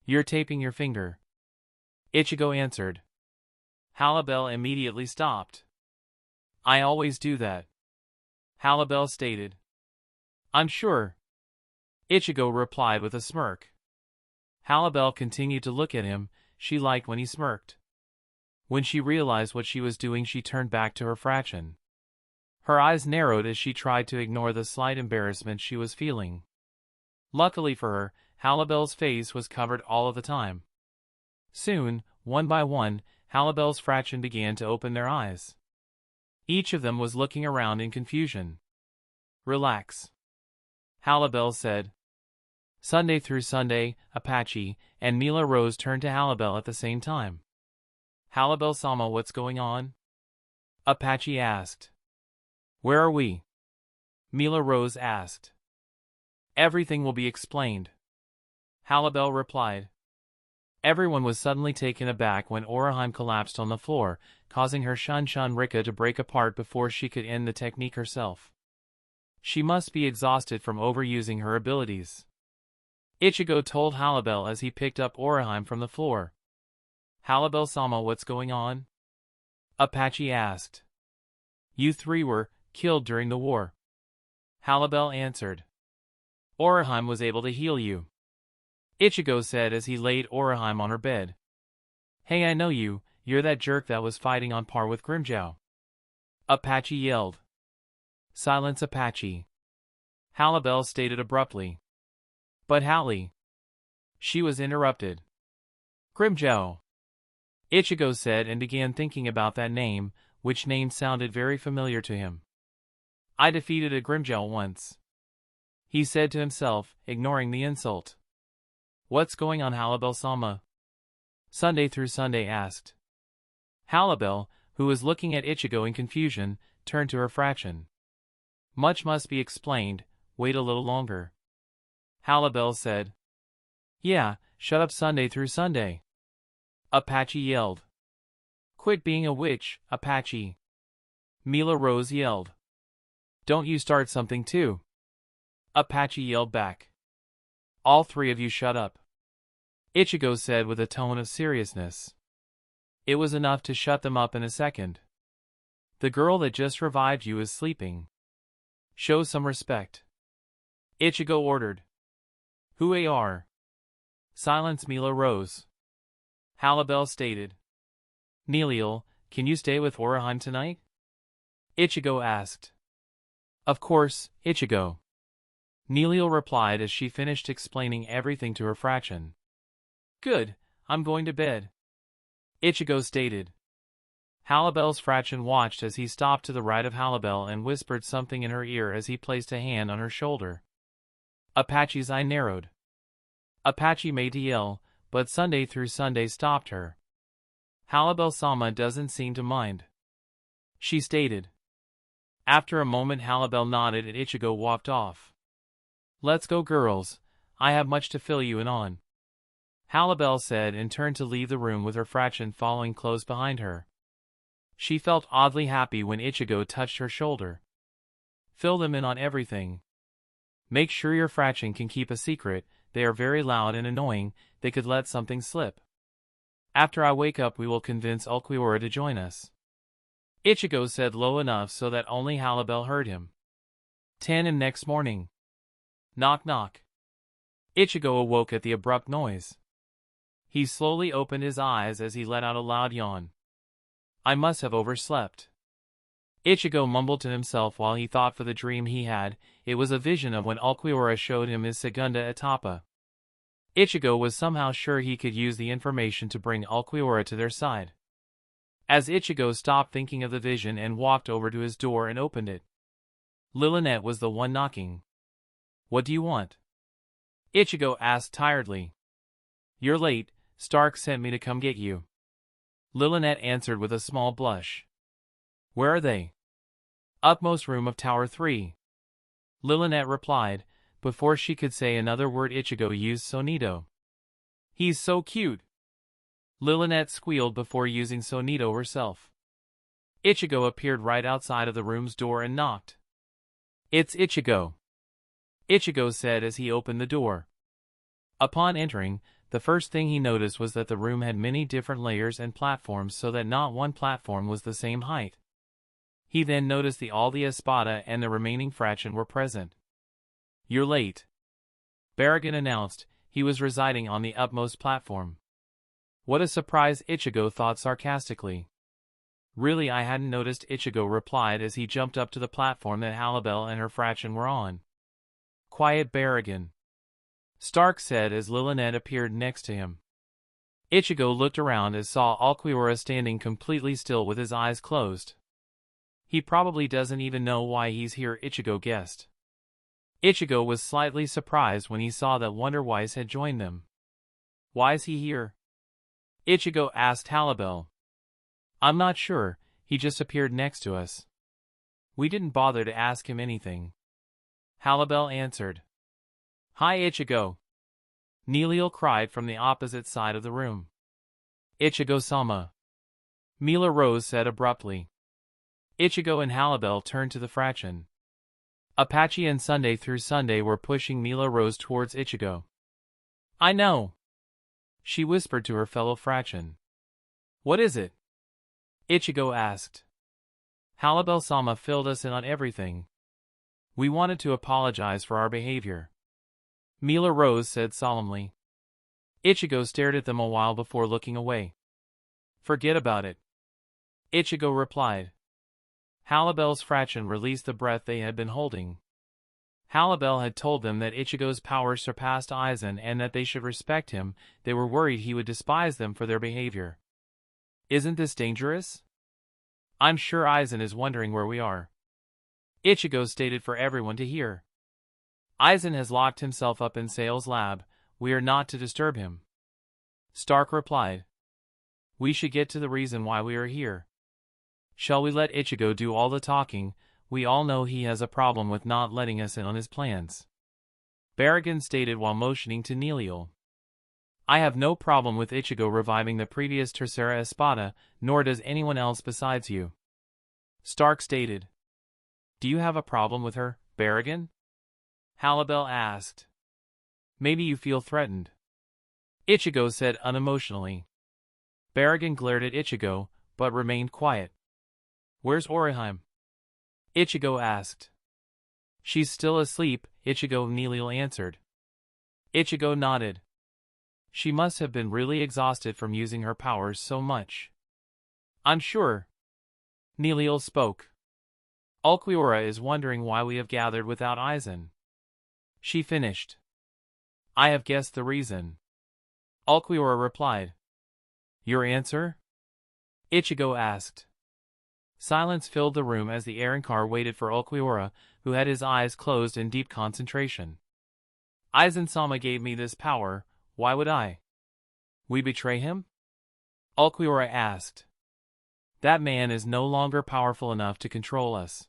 [SPEAKER 1] "You're taping your finger," Ichigo answered. Halibel immediately stopped. "I always do that," Halibel stated. "I'm sure," Ichigo replied with a smirk. Halibel continued to look at him. She liked when he smirked. When she realized what she was doing, she turned back to her fraction. Her eyes narrowed as she tried to ignore the slight embarrassment she was feeling. Luckily for her, Halibel's face was covered all of the time. Soon, one by one, Halibel's fraction began to open their eyes. Each of them was looking around in confusion. "Relax," Halibel said. Sunday through Sunday, Apache, and Mila Rose turned to Halibel at the same time. "Halibel-sama, what's going on?" Apache asked. "Where are we?" Mila Rose asked. "Everything will be explained," Halibel replied. Everyone was suddenly taken aback when Orihime collapsed on the floor, causing her Shun Rika to break apart before she could end the technique herself. She must be exhausted from overusing her abilities. Ichigo told Halibel as he picked up Orihime from the floor. "Halibel-sama, what's going on?" Apache asked. "You 3 were killed during the war," Halibel answered. "Orihime was able to heal you," Ichigo said as he laid Orihime on her bed. "Hey, I know you, you're that jerk that was fighting on par with Grimmjow," Apache yelled. "Silence, Apache," Halibel stated abruptly. "But Hallie," she was interrupted. "Grimmjow," Ichigo said and began thinking about that name, which name sounded very familiar to him. "I defeated a Grimmjow once," he said to himself, ignoring the insult. "What's going on, Halibel-sama?" Sunday through Sunday asked. Halibel, who was looking at Ichigo in confusion, turned to her fraction. "Much must be explained, wait a little longer," Halibel said. "Yeah, shut up, Sunday through Sunday," Apache yelled. "Quit being a witch, Apache," Mila Rose yelled. "Don't you start something too," Apache yelled back. "All 3 of you shut up," Ichigo said with a tone of seriousness. It was enough to shut them up in a second. "The girl that just revived you is sleeping. Show some respect," Ichigo ordered. "Who are?" "Silence, Mila Rose," Halibel stated. "Neliel, can you stay with Orihime tonight?" Ichigo asked. "Of course, Ichigo," Neliel replied as she finished explaining everything to her fraction. "Good, I'm going to bed," Ichigo stated. Halibel's fraction watched as he stopped to the right of Halibel and whispered something in her ear as he placed a hand on her shoulder. Apache's eye narrowed. Apache made to yell, but Sunday through Sunday stopped her. Halibel-sama doesn't seem to mind, she stated. After a moment Halibel nodded and Ichigo walked off. Let's go girls, I have much to fill you in on, Halibel said and turned to leave the room with her fraction following close behind her. She felt oddly happy when Ichigo touched her shoulder. Fill them in on everything. Make sure your fraction can keep a secret, they are very loud and annoying, they could let something slip. After I wake up we will convince Ulquiorra to join us, Ichigo said low enough so that only Halibel heard him. 10 and next morning. Knock knock. Ichigo awoke at the abrupt noise. He slowly opened his eyes as he let out a loud yawn. I must have overslept, Ichigo mumbled to himself while he thought for the dream he had. It was a vision of when Ulquiorra showed him his segunda etapa. Ichigo was somehow sure he could use the information to bring Ulquiorra to their side. As Ichigo stopped thinking of the vision and walked over to his door and opened it, Lilinette was the one knocking. What do you want? Ichigo asked tiredly. You're late, Stark sent me to come get you, Lilinette answered with a small blush. Where are they? Upmost room of Tower 3. Lilinette replied. Before she could say another word Ichigo used Sonido. He's so cute, Lilinette squealed before using Sonido herself. Ichigo appeared right outside of the room's door and knocked. It's Ichigo, Ichigo said as he opened the door. Upon entering, the first thing he noticed was that the room had many different layers and platforms so that not one platform was the same height. He then noticed all the Espada and the remaining fraction were present. You're late, Barragan announced. He was residing on the upmost platform. What a surprise, Ichigo thought sarcastically. Really, I hadn't noticed, Ichigo replied as he jumped up to the platform that Halibel and her fraction were on. Quiet, Barragan, Stark said as Lilinette appeared next to him. Ichigo looked around and saw Ulquiorra standing completely still with his eyes closed. He probably doesn't even know why he's here, Ichigo guessed. Ichigo was slightly surprised when he saw that Wonderwise had joined them. Why's he here? Ichigo asked Halibel. I'm not sure, he just appeared next to us. We didn't bother to ask him anything, Halibel answered. Hi Ichigo, Neliel cried from the opposite side of the room. Ichigo-sama, Mila Rose said abruptly. Ichigo and Halibel turned to the fraction. Apache and Sunday through Sunday were pushing Mila Rose towards Ichigo. I know, she whispered to her fellow fraction. What is it? Ichigo asked. Halibel-sama filled us in on everything. We wanted to apologize for our behavior, Mila Rose said solemnly. Ichigo stared at them a while before looking away. Forget about it, Ichigo replied. Halibel's fraction released the breath they had been holding. Halibel had told them that Ichigo's power surpassed Aizen and that they should respect him. They were worried he would despise them for their behavior. Isn't this dangerous? I'm sure Aizen is wondering where we are, Ichigo stated for everyone to hear. Aizen has locked himself up in Sale's lab. We are not to disturb him, Stark replied. We should get to the reason why we are here. Shall we let Ichigo do all the talking? We all know he has a problem with not letting us in on his plans, Barragan stated while motioning to Neliel. I have no problem with Ichigo reviving the previous Tercera Espada, nor does anyone else besides you, Stark stated. Do you have a problem with her, Barragan? Halibel asked. Maybe you feel threatened, Ichigo said unemotionally. Barragan glared at Ichigo, but remained quiet. Where's Orihime? Ichigo asked. She's still asleep, Ichigo Neliel answered. Ichigo nodded. She must have been really exhausted from using her powers so much. I'm sure, Neliel spoke. Ulquiorra is wondering why we have gathered without Aizen, she finished. I have guessed the reason, Ulquiorra replied. Your answer? Ichigo asked. Silence filled the room as the Arrancar waited for Ulquiorra, who had his eyes closed in deep concentration. Aizen-sama gave me this power, why would I? We betray him? Ulquiorra asked. That man is no longer powerful enough to control us.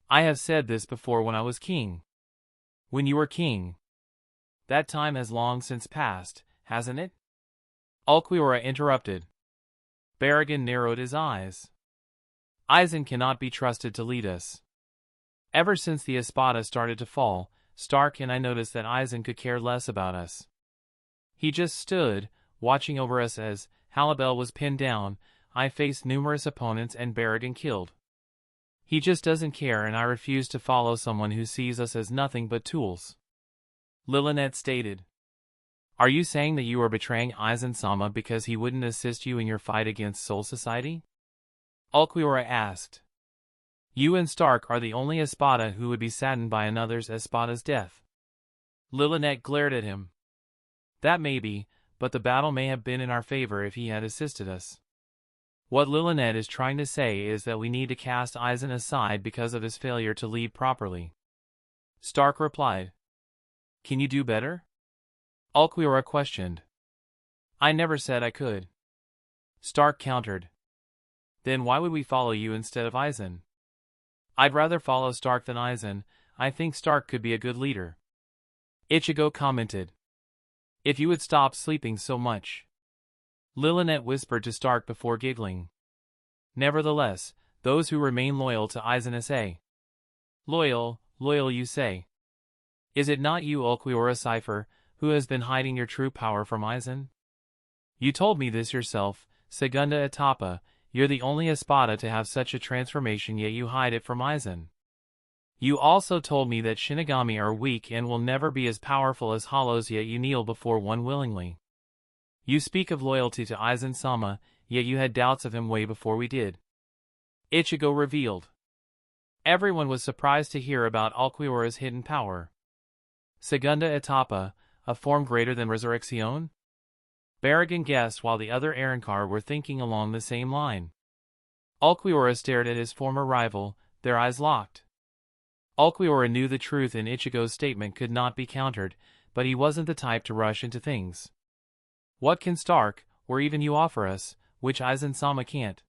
[SPEAKER 1] I have said this before when I was king. When you were king. That time has long since passed, hasn't it? Ulquiorra interrupted. Barragan narrowed his eyes. Aizen cannot be trusted to lead us. Ever since the Espada started to fall, Stark and I noticed that Aizen could care less about us. He just stood, watching over us as Halibel was pinned down. I faced numerous opponents and Barragan killed. He just doesn't care, and I refuse to follow someone who sees us as nothing but tools. Lilinet stated. Are you saying that you are betraying Aizen-sama because he wouldn't assist you in your fight against Soul Society? Ulquiorra asked. You and Stark are the only Espada who would be saddened by another's Espada's death. Lilinet glared at him. That may be, but the battle may have been in our favor if he had assisted us. What Lilinet is trying to say is that we need to cast Aizen aside because of his failure to lead properly. Stark replied. Can you do better? Ulquiorra questioned. I never said I could. Stark countered. Then why would we follow you instead of Aizen? I'd rather follow Stark than Aizen. I think Stark could be a good leader. Ichigo commented. If you would stop sleeping so much. Lilinet whispered to Stark before giggling. Nevertheless, those who remain loyal to Aizen say. Loyal you say. Is it not you, Ulquiorra Cipher, who has been hiding your true power from Aizen? You told me this yourself, Segunda Etapa. You're the only Espada to have such a transformation, yet you hide it from Aizen. You also told me that Shinigami are weak and will never be as powerful as Hollows, yet you kneel before one willingly. You speak of loyalty to Aizen-sama, yet you had doubts of him way before we did. Ichigo revealed. Everyone was surprised to hear about Ulquiorra's hidden power. Segunda Etapa, a form greater than Resurrection? Barragan guessed, while the other Arrancar were thinking along the same line. Ulquiorra stared at his former rival, their eyes locked. Ulquiorra knew the truth, and Ichigo's statement could not be countered, but he wasn't the type to rush into things. What can Stark, or even you, offer us, which Aizen-sama can't?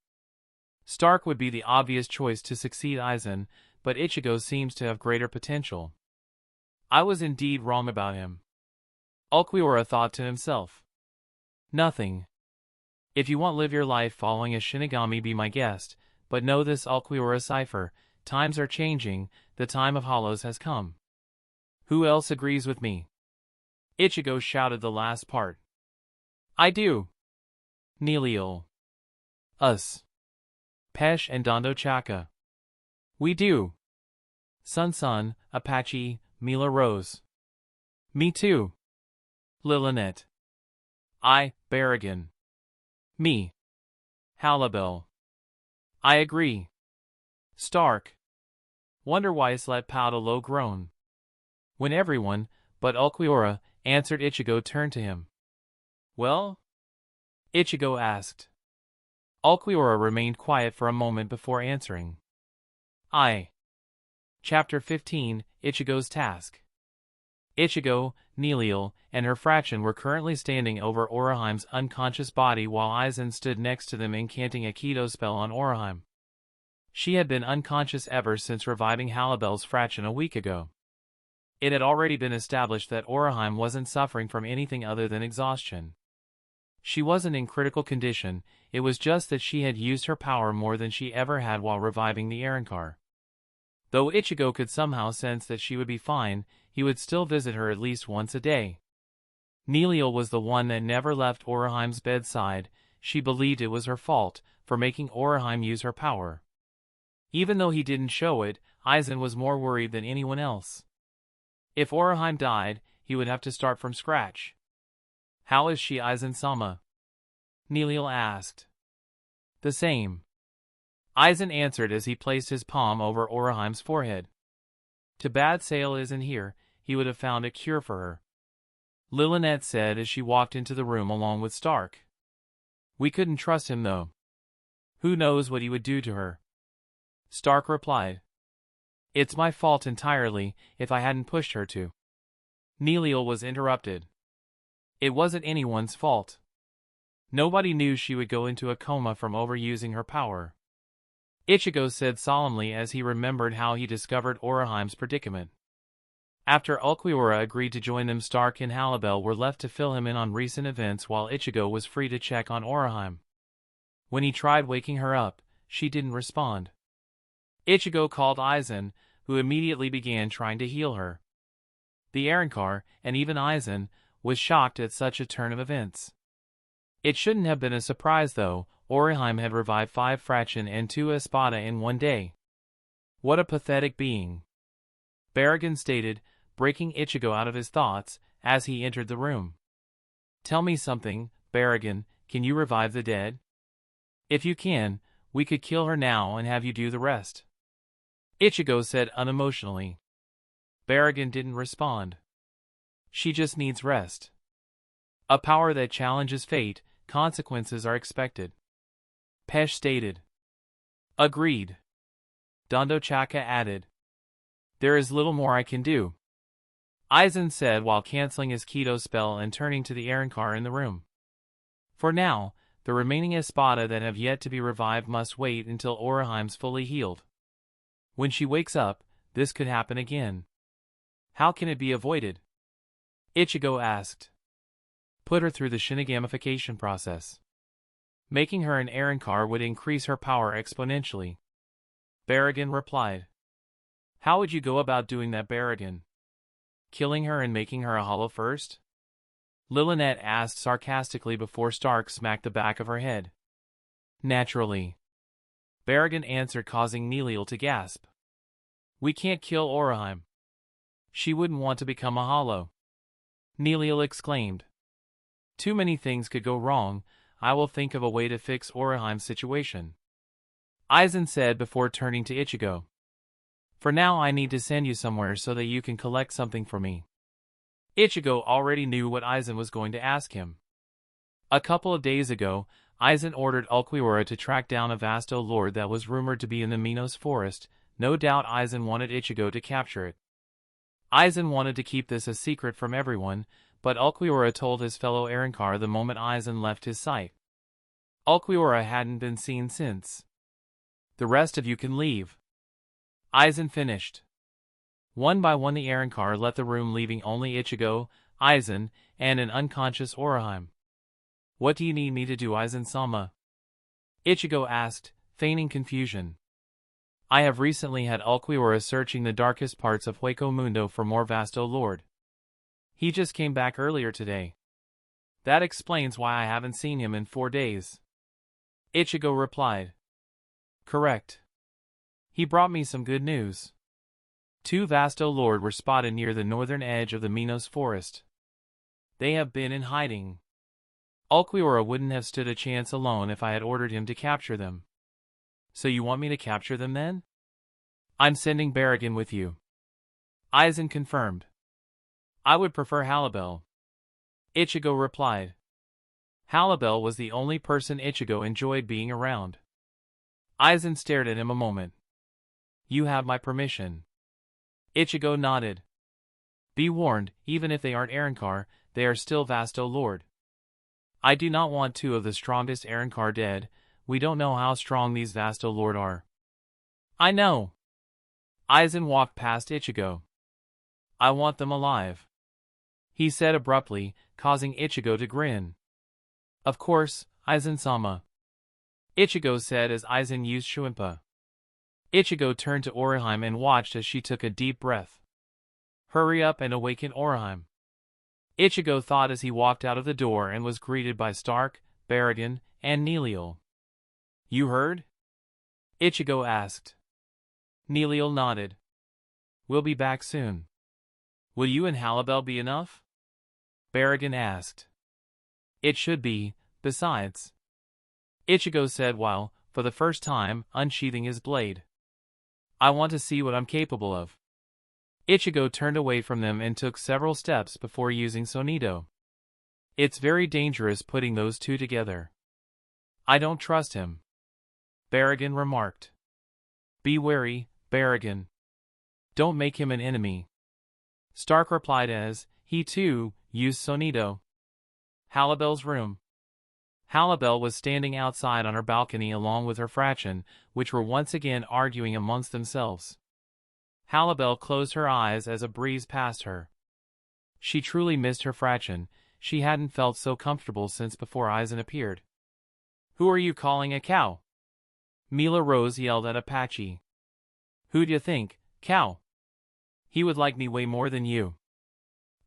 [SPEAKER 1] Stark would be the obvious choice to succeed Aizen, but Ichigo seems to have greater potential. I was indeed wrong about him. Ulquiorra thought to himself. Nothing. If you want live your life following a Shinigami, be my guest, but know this, Ulquiorra Cipher, times are changing, the time of Hollows has come. Who else agrees with me? Ichigo shouted the last part. I do. Neliel. Us. Pesh and Dondo Chaka. We do. Sun, Apache, Mila Rose. Me too. Lilinet. I, Barragan. Me. Halibel. I agree. Stark. Wonder why let out a low groan. When everyone, but Ulquiorra, answered, Ichigo turned to him. Well? Ichigo asked. Ulquiorra remained quiet for a moment before answering. Chapter 15, Ichigo's Task. Ichigo, Neliel, and her fraction were currently standing over Oraheim's unconscious body while Aizen stood next to them incanting a Keto spell on Oraheim. She had been unconscious ever since reviving Halibel's fraction a week ago. It had already been established that Oraheim wasn't suffering from anything other than exhaustion. She wasn't in critical condition, it was just that she had used her power more than she ever had while reviving the Arrancar. Though Ichigo could somehow sense that she would be fine, he would still visit her at least once a day. Neliel was the one that never left Oraheim's bedside. She believed it was her fault for making Oraheim use her power. Even though he didn't show it, Aizen was more worried than anyone else. If Oraheim died, he would have to start from scratch. How is she, Aizen-sama? Neliel asked. The same. Aizen answered as he placed his palm over Oraheim's forehead. To bad Sale isn't here, he would have found a cure for her. Lilinet said as she walked into the room along with Stark. We couldn't trust him though. Who knows what he would do to her? Stark replied. It's my fault entirely if I hadn't pushed her to. Neliel was interrupted. It wasn't anyone's fault. Nobody knew she would go into a coma from overusing her power. Ichigo said solemnly as he remembered how he discovered Oroheim's predicament. After Ulquiorra agreed to join them, Stark and Halibel were left to fill him in on recent events while Ichigo was free to check on Oroheim. When he tried waking her up, she didn't respond. Ichigo called Aizen, who immediately began trying to heal her. The Arrancar, and even Aizen, was shocked at such a turn of events. It shouldn't have been a surprise though. Oroheim had revived 5 Fraction and 2 Espada in one day. What a pathetic being. Barragan stated, breaking Ichigo out of his thoughts as he entered the room. Tell me something, Barragan, can you revive the dead? If you can, we could kill her now and have you do the rest. Ichigo said unemotionally. Barragan didn't respond. She just needs rest. A power that challenges fate, consequences are expected. Pesh stated. Agreed. Dondo Chaka added. There is little more I can do. Aizen said while canceling his Keto spell and turning to the Arrancar in the room. For now, the remaining Espada that have yet to be revived must wait until Oroheim's fully healed. When she wakes up, this could happen again. How can it be avoided? Ichigo asked. Put her through the Shinigamification process. Making her an Arrancar would increase her power exponentially. Barragan replied. How would you go about doing that, Barragan? Killing her and making her a hollow first? Lilinette asked sarcastically before Stark smacked the back of her head. Naturally. Barragan answered, causing Neliel to gasp. We can't kill Oroheim. She wouldn't want to become a hollow. Neliel exclaimed. Too many things could go wrong. I will think of a way to fix Oroheim's situation. Aizen said before turning to Ichigo. For now I need to send you somewhere so that you can collect something for me. Ichigo already knew what Aizen was going to ask him. A couple of days ago, Aizen ordered Ulquiorra to track down a Vasto Lorde that was rumored to be in the Minos forest. No doubt Aizen wanted Ichigo to capture it. Aizen wanted to keep this a secret from everyone, but Ulquiorra told his fellow Arrancar the moment Aizen left his sight. Ulquiorra hadn't been seen since. The rest of you can leave. Aizen finished. One by one the Arrancar left the room, leaving only Ichigo, Aizen, and an unconscious Oroheim. What do you need me to do, Aizen-sama? Ichigo asked, feigning confusion. I have recently had Ulquiorra searching the darkest parts of Hueco Mundo for more Vasto Lorde. He just came back earlier today. That explains why I haven't seen him in 4 days. Ichigo replied. Correct. He brought me some good news. 2 Vasto Lorde were spotted near the northern edge of the Minos forest. They have been in hiding. Ulquiorra wouldn't have stood a chance alone if I had ordered him to capture them. So you want me to capture them then? I'm sending Barragan with you. Aizen confirmed. I would prefer Halibel. Ichigo replied. Halibel was the only person Ichigo enjoyed being around. Aizen stared at him a moment. You have my permission. Ichigo nodded. Be warned, even if they aren't Arrancar, they are still Vasto Lorde. I do not want 2 of the strongest Arrancar dead. We don't know how strong these Vasto Lorde are. I know. Aizen walked past Ichigo. I want them alive. He said abruptly, causing Ichigo to grin. Of course, Aizen-sama. Ichigo said as Aizen used Shuimpa. Ichigo turned to Oroheim and watched as she took a deep breath. Hurry up and awaken Oroheim. Ichigo thought as he walked out of the door and was greeted by Stark, Barragan, and Neliel. You heard? Ichigo asked. Neliel nodded. We'll be back soon. Will you and Halibel be enough? Barragan asked. It should be, besides. Ichigo said while, for the first time, unsheathing his blade. I want to see what I'm capable of. Ichigo turned away from them and took several steps before using Sonido. It's very dangerous putting those 2 together. I don't trust him. Barragan remarked. Be wary, Barragan. Don't make him an enemy. Stark replied as, he too, used sonido. Halibel's room. Halibel was standing outside on her balcony along with her fraction, which were once again arguing amongst themselves. Halibel closed her eyes as a breeze passed her. She truly missed her fraction. She hadn't felt so comfortable since before Aizen appeared. Who are you calling a cow? Mila Rose yelled at Apache. Who d'ya think, cow? He would like me way more than you.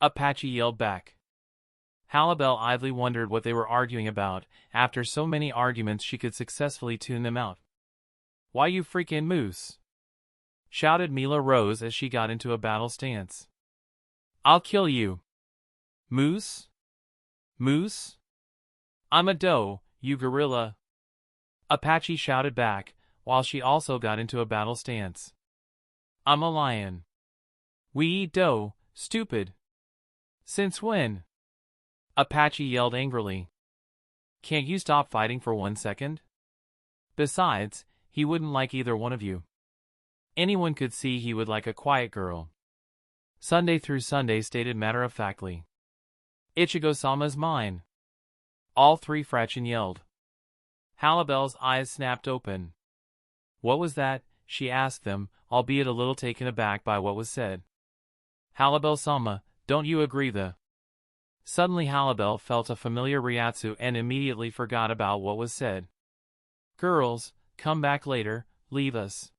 [SPEAKER 1] Apache yelled back. Halibel idly wondered what they were arguing about. After so many arguments she could successfully tune them out. Why you freaking moose? Shouted Mila Rose as she got into a battle stance. I'll kill you. Moose? Moose? I'm a doe, you gorilla. Apache shouted back, while she also got into a battle stance. I'm a lion. We eat doe, stupid. Since when? Apache yelled angrily. Can't you stop fighting for 1 second? Besides, he wouldn't like either one of you. Anyone could see he would like a quiet girl. Sunday through Sunday stated matter-of-factly. Ichigo-sama's mine. All three fraction yelled. Halibel's eyes snapped open. What was that? She asked them, albeit a little taken aback by what was said. Halibel-sama, don't you agree the... Suddenly Halibel felt a familiar reiatsu and immediately forgot about what was said. Girls, come back later, leave us.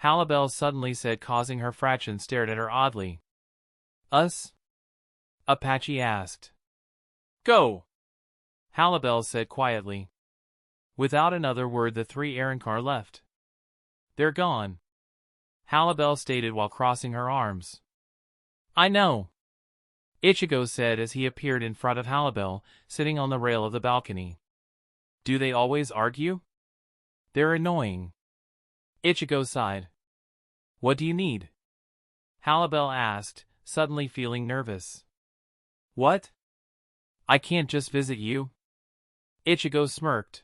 [SPEAKER 1] Halibel suddenly said, causing her fraction stared at her oddly. Us? Apache asked. Go! Halibel said quietly. Without another word the three Arrancar left. They're gone. Halibel stated while crossing her arms. I know. Ichigo said as he appeared in front of Halibel, sitting on the rail of the balcony. Do they always argue? They're annoying. Ichigo sighed. What do you need? Halibel asked, suddenly feeling nervous. What? I can't just visit you? Ichigo smirked.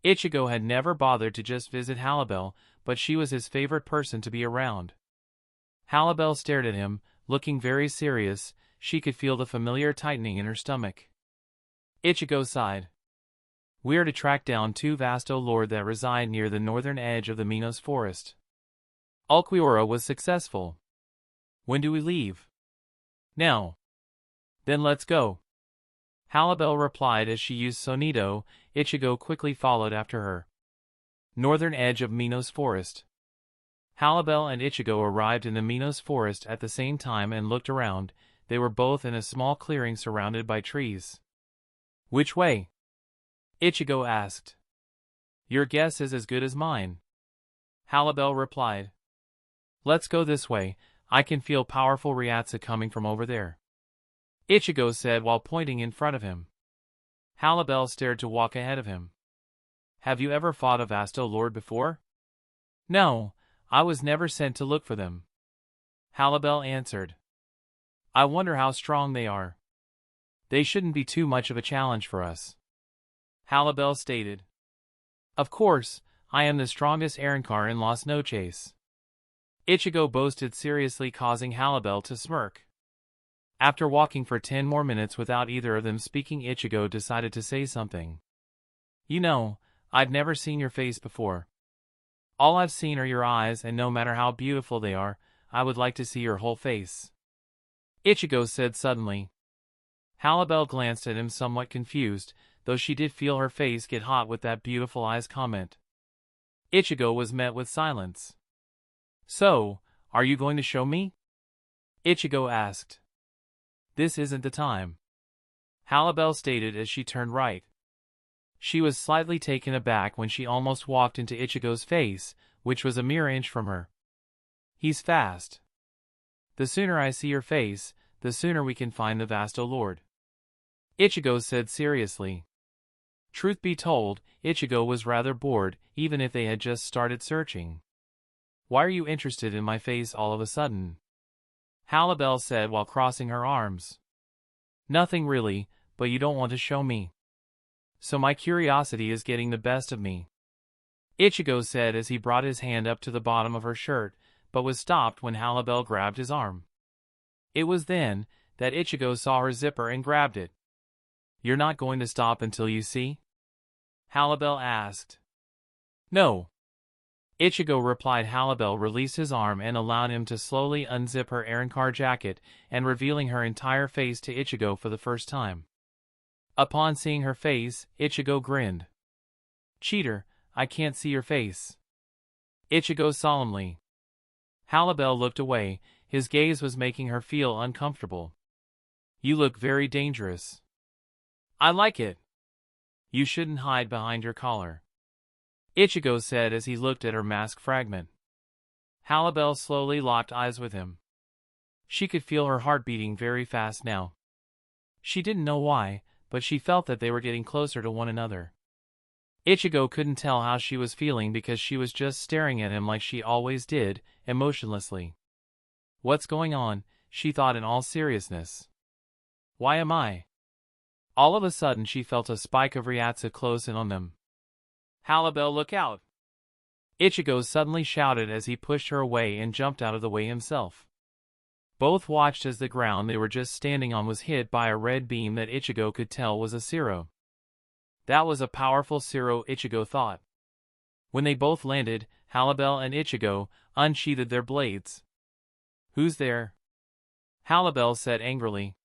[SPEAKER 1] Ichigo had never bothered to just visit Halibel, but she was his favorite person to be around. Halibel stared at him, looking very serious. She could feel the familiar tightening in her stomach. Ichigo sighed. We're to track down 2 Vasto Lorde that reside near the northern edge of the Minos forest. Ulquiorra was successful. When do we leave? Now. Then let's go. Halibel replied as she used sonido. Ichigo quickly followed after her. Northern edge of Minos forest. Halibel and Ichigo arrived in the Minos forest at the same time and looked around. They were both in a small clearing surrounded by trees. Which way? Ichigo asked. Your guess is as good as mine. Halibel replied. Let's go this way. I can feel powerful reiatsu coming from over there. Ichigo said while pointing in front of him. Halibel stared to walk ahead of him. Have you ever fought a Vasto Lorde before? No, I was never sent to look for them. Halibel answered. I wonder how strong they are. They shouldn't be too much of a challenge for us. Halibel stated. Of course, I am the strongest Arrancar in Las Noches. Ichigo boasted seriously, causing Halibel to smirk. After walking for 10 more minutes without either of them speaking, Ichigo decided to say something. You know, I've never seen your face before. All I've seen are your eyes, and no matter how beautiful they are, I would like to see your whole face. Ichigo said suddenly. Halibel glanced at him somewhat confused, though she did feel her face get hot with that beautiful eyes comment. Ichigo was met with silence. So, are you going to show me? Ichigo asked. This isn't the time. Halibel stated as she turned right. She was slightly taken aback when she almost walked into Ichigo's face, which was a mere inch from her. He's fast. The sooner I see your face, the sooner we can find the Vasto Lorde. Ichigo said seriously. Truth be told, Ichigo was rather bored, even if they had just started searching. Why are you interested in my face all of a sudden? Halibel said while crossing her arms. Nothing really, but you don't want to show me. So my curiosity is getting the best of me. Ichigo said as he brought his hand up to the bottom of her shirt, but was stopped when Halibel grabbed his arm. It was then that Ichigo saw her zipper and grabbed it. "You're not going to stop until you see?" Halibel asked. "No." Ichigo replied. Halibel released his arm and allowed him to slowly unzip her Arrancar jacket and revealing her entire face to Ichigo for the first time. Upon seeing her face, Ichigo grinned. "Cheater, I can't see your face." Ichigo solemnly. Halibel looked away, his gaze was making her feel uncomfortable. "You look very dangerous." "I like it." "You shouldn't hide behind your collar," Ichigo said as he looked at her mask fragment. Halibel slowly locked eyes with him. She could feel her heart beating very fast now. She didn't know why, but she felt that they were getting closer to one another. Ichigo couldn't tell how she was feeling because she was just staring at him like she always did, emotionlessly. "What's going on?" she thought in all seriousness. "Why am I?" All of a sudden she felt a spike of Ryatsu close in on them. "Halibel, look out!" Ichigo suddenly shouted as he pushed her away and jumped out of the way himself. Both watched as the ground they were just standing on was hit by a red beam that Ichigo could tell was a Zero. That was a powerful Zero, Ichigo thought. When they both landed, Halibel and Ichigo unsheathed their blades. "Who's there?" Halibel said angrily.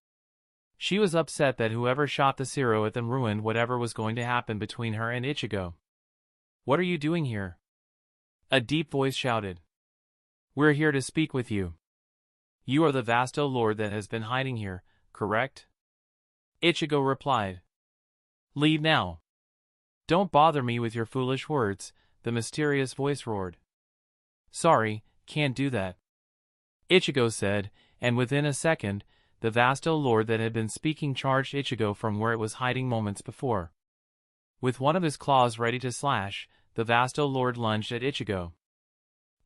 [SPEAKER 1] She was upset that whoever shot the Zero at them ruined whatever was going to happen between her and Ichigo. "What are you doing here?" a deep voice shouted. "We're here to speak with you. You are the Vasto Lorde that has been hiding here, correct?" Ichigo replied. "Leave now. Don't bother me with your foolish words," the mysterious voice roared. "Sorry, can't do that," Ichigo said, and within a second, the Vasto Lorde that had been speaking charged Ichigo from where it was hiding moments before. With one of his claws ready to slash, the Vasto Lorde lunged at Ichigo.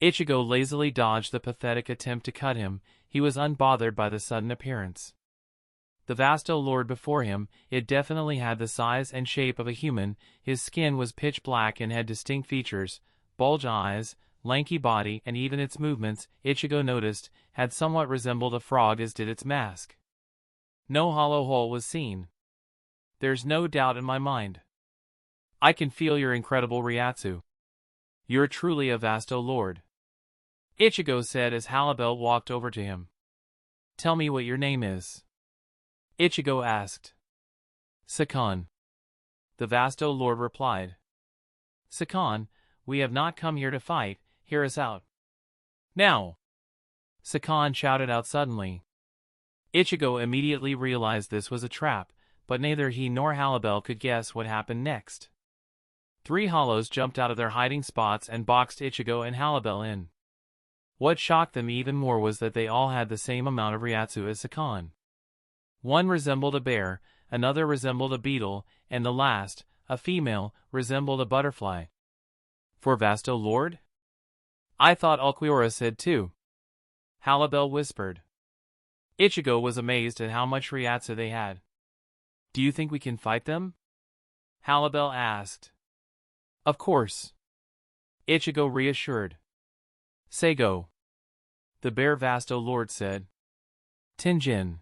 [SPEAKER 1] Ichigo lazily dodged the pathetic attempt to cut him. He was unbothered by the sudden appearance. The Vasto Lorde before him, it definitely had the size and shape of a human. His skin was pitch black and had distinct features, bulging eyes, lanky body, and even its movements, Ichigo noticed, had somewhat resembled a frog as did its mask. No hollow hole was seen. "There's no doubt in my mind. I can feel your incredible Ryatsu. You're truly a Vasto Lorde," Ichigo said as Halibel walked over to him. "Tell me what your name is," Ichigo asked. "Sakon," the Vasto Lorde replied. "Sakon, we have not come here to fight, hear us out." "Now!" Sakon shouted out suddenly. Ichigo immediately realized this was a trap, but neither he nor Halibel could guess what happened next. 3 hollows jumped out of their hiding spots and boxed Ichigo and Halibel in. What shocked them even more was that they all had the same amount of Ryatsu as Sakon. One resembled a bear, another resembled a beetle, and the last, a female, resembled a butterfly. "For Vasto Lorde? I thought Ulquiorra said too," Halibel whispered. Ichigo was amazed at how much Ryatsu they had. "Do you think we can fight them?" Halibel asked. "Of course," Ichigo reassured. "Seigo," the bear Vasto Lorde said. "Tenjin,"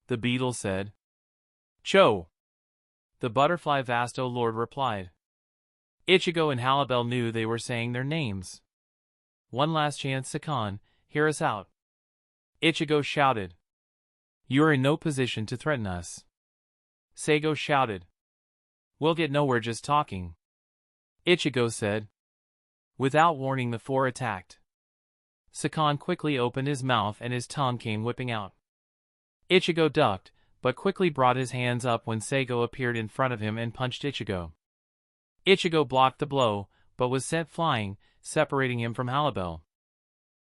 [SPEAKER 1] the beetle said. "Cho," the butterfly Vasto Lorde replied. Ichigo and Halibel knew they were saying their names. "One last chance, Sakon, hear us out," Ichigo shouted. "You are in no position to threaten us." Seigo shouted. "We'll get nowhere just talking," Ichigo said. Without warning, the 4 attacked. Sakon quickly opened his mouth and his tongue came whipping out. Ichigo ducked, but quickly brought his hands up when Seigo appeared in front of him and punched Ichigo. Ichigo blocked the blow, but was sent flying, separating him from Halibel.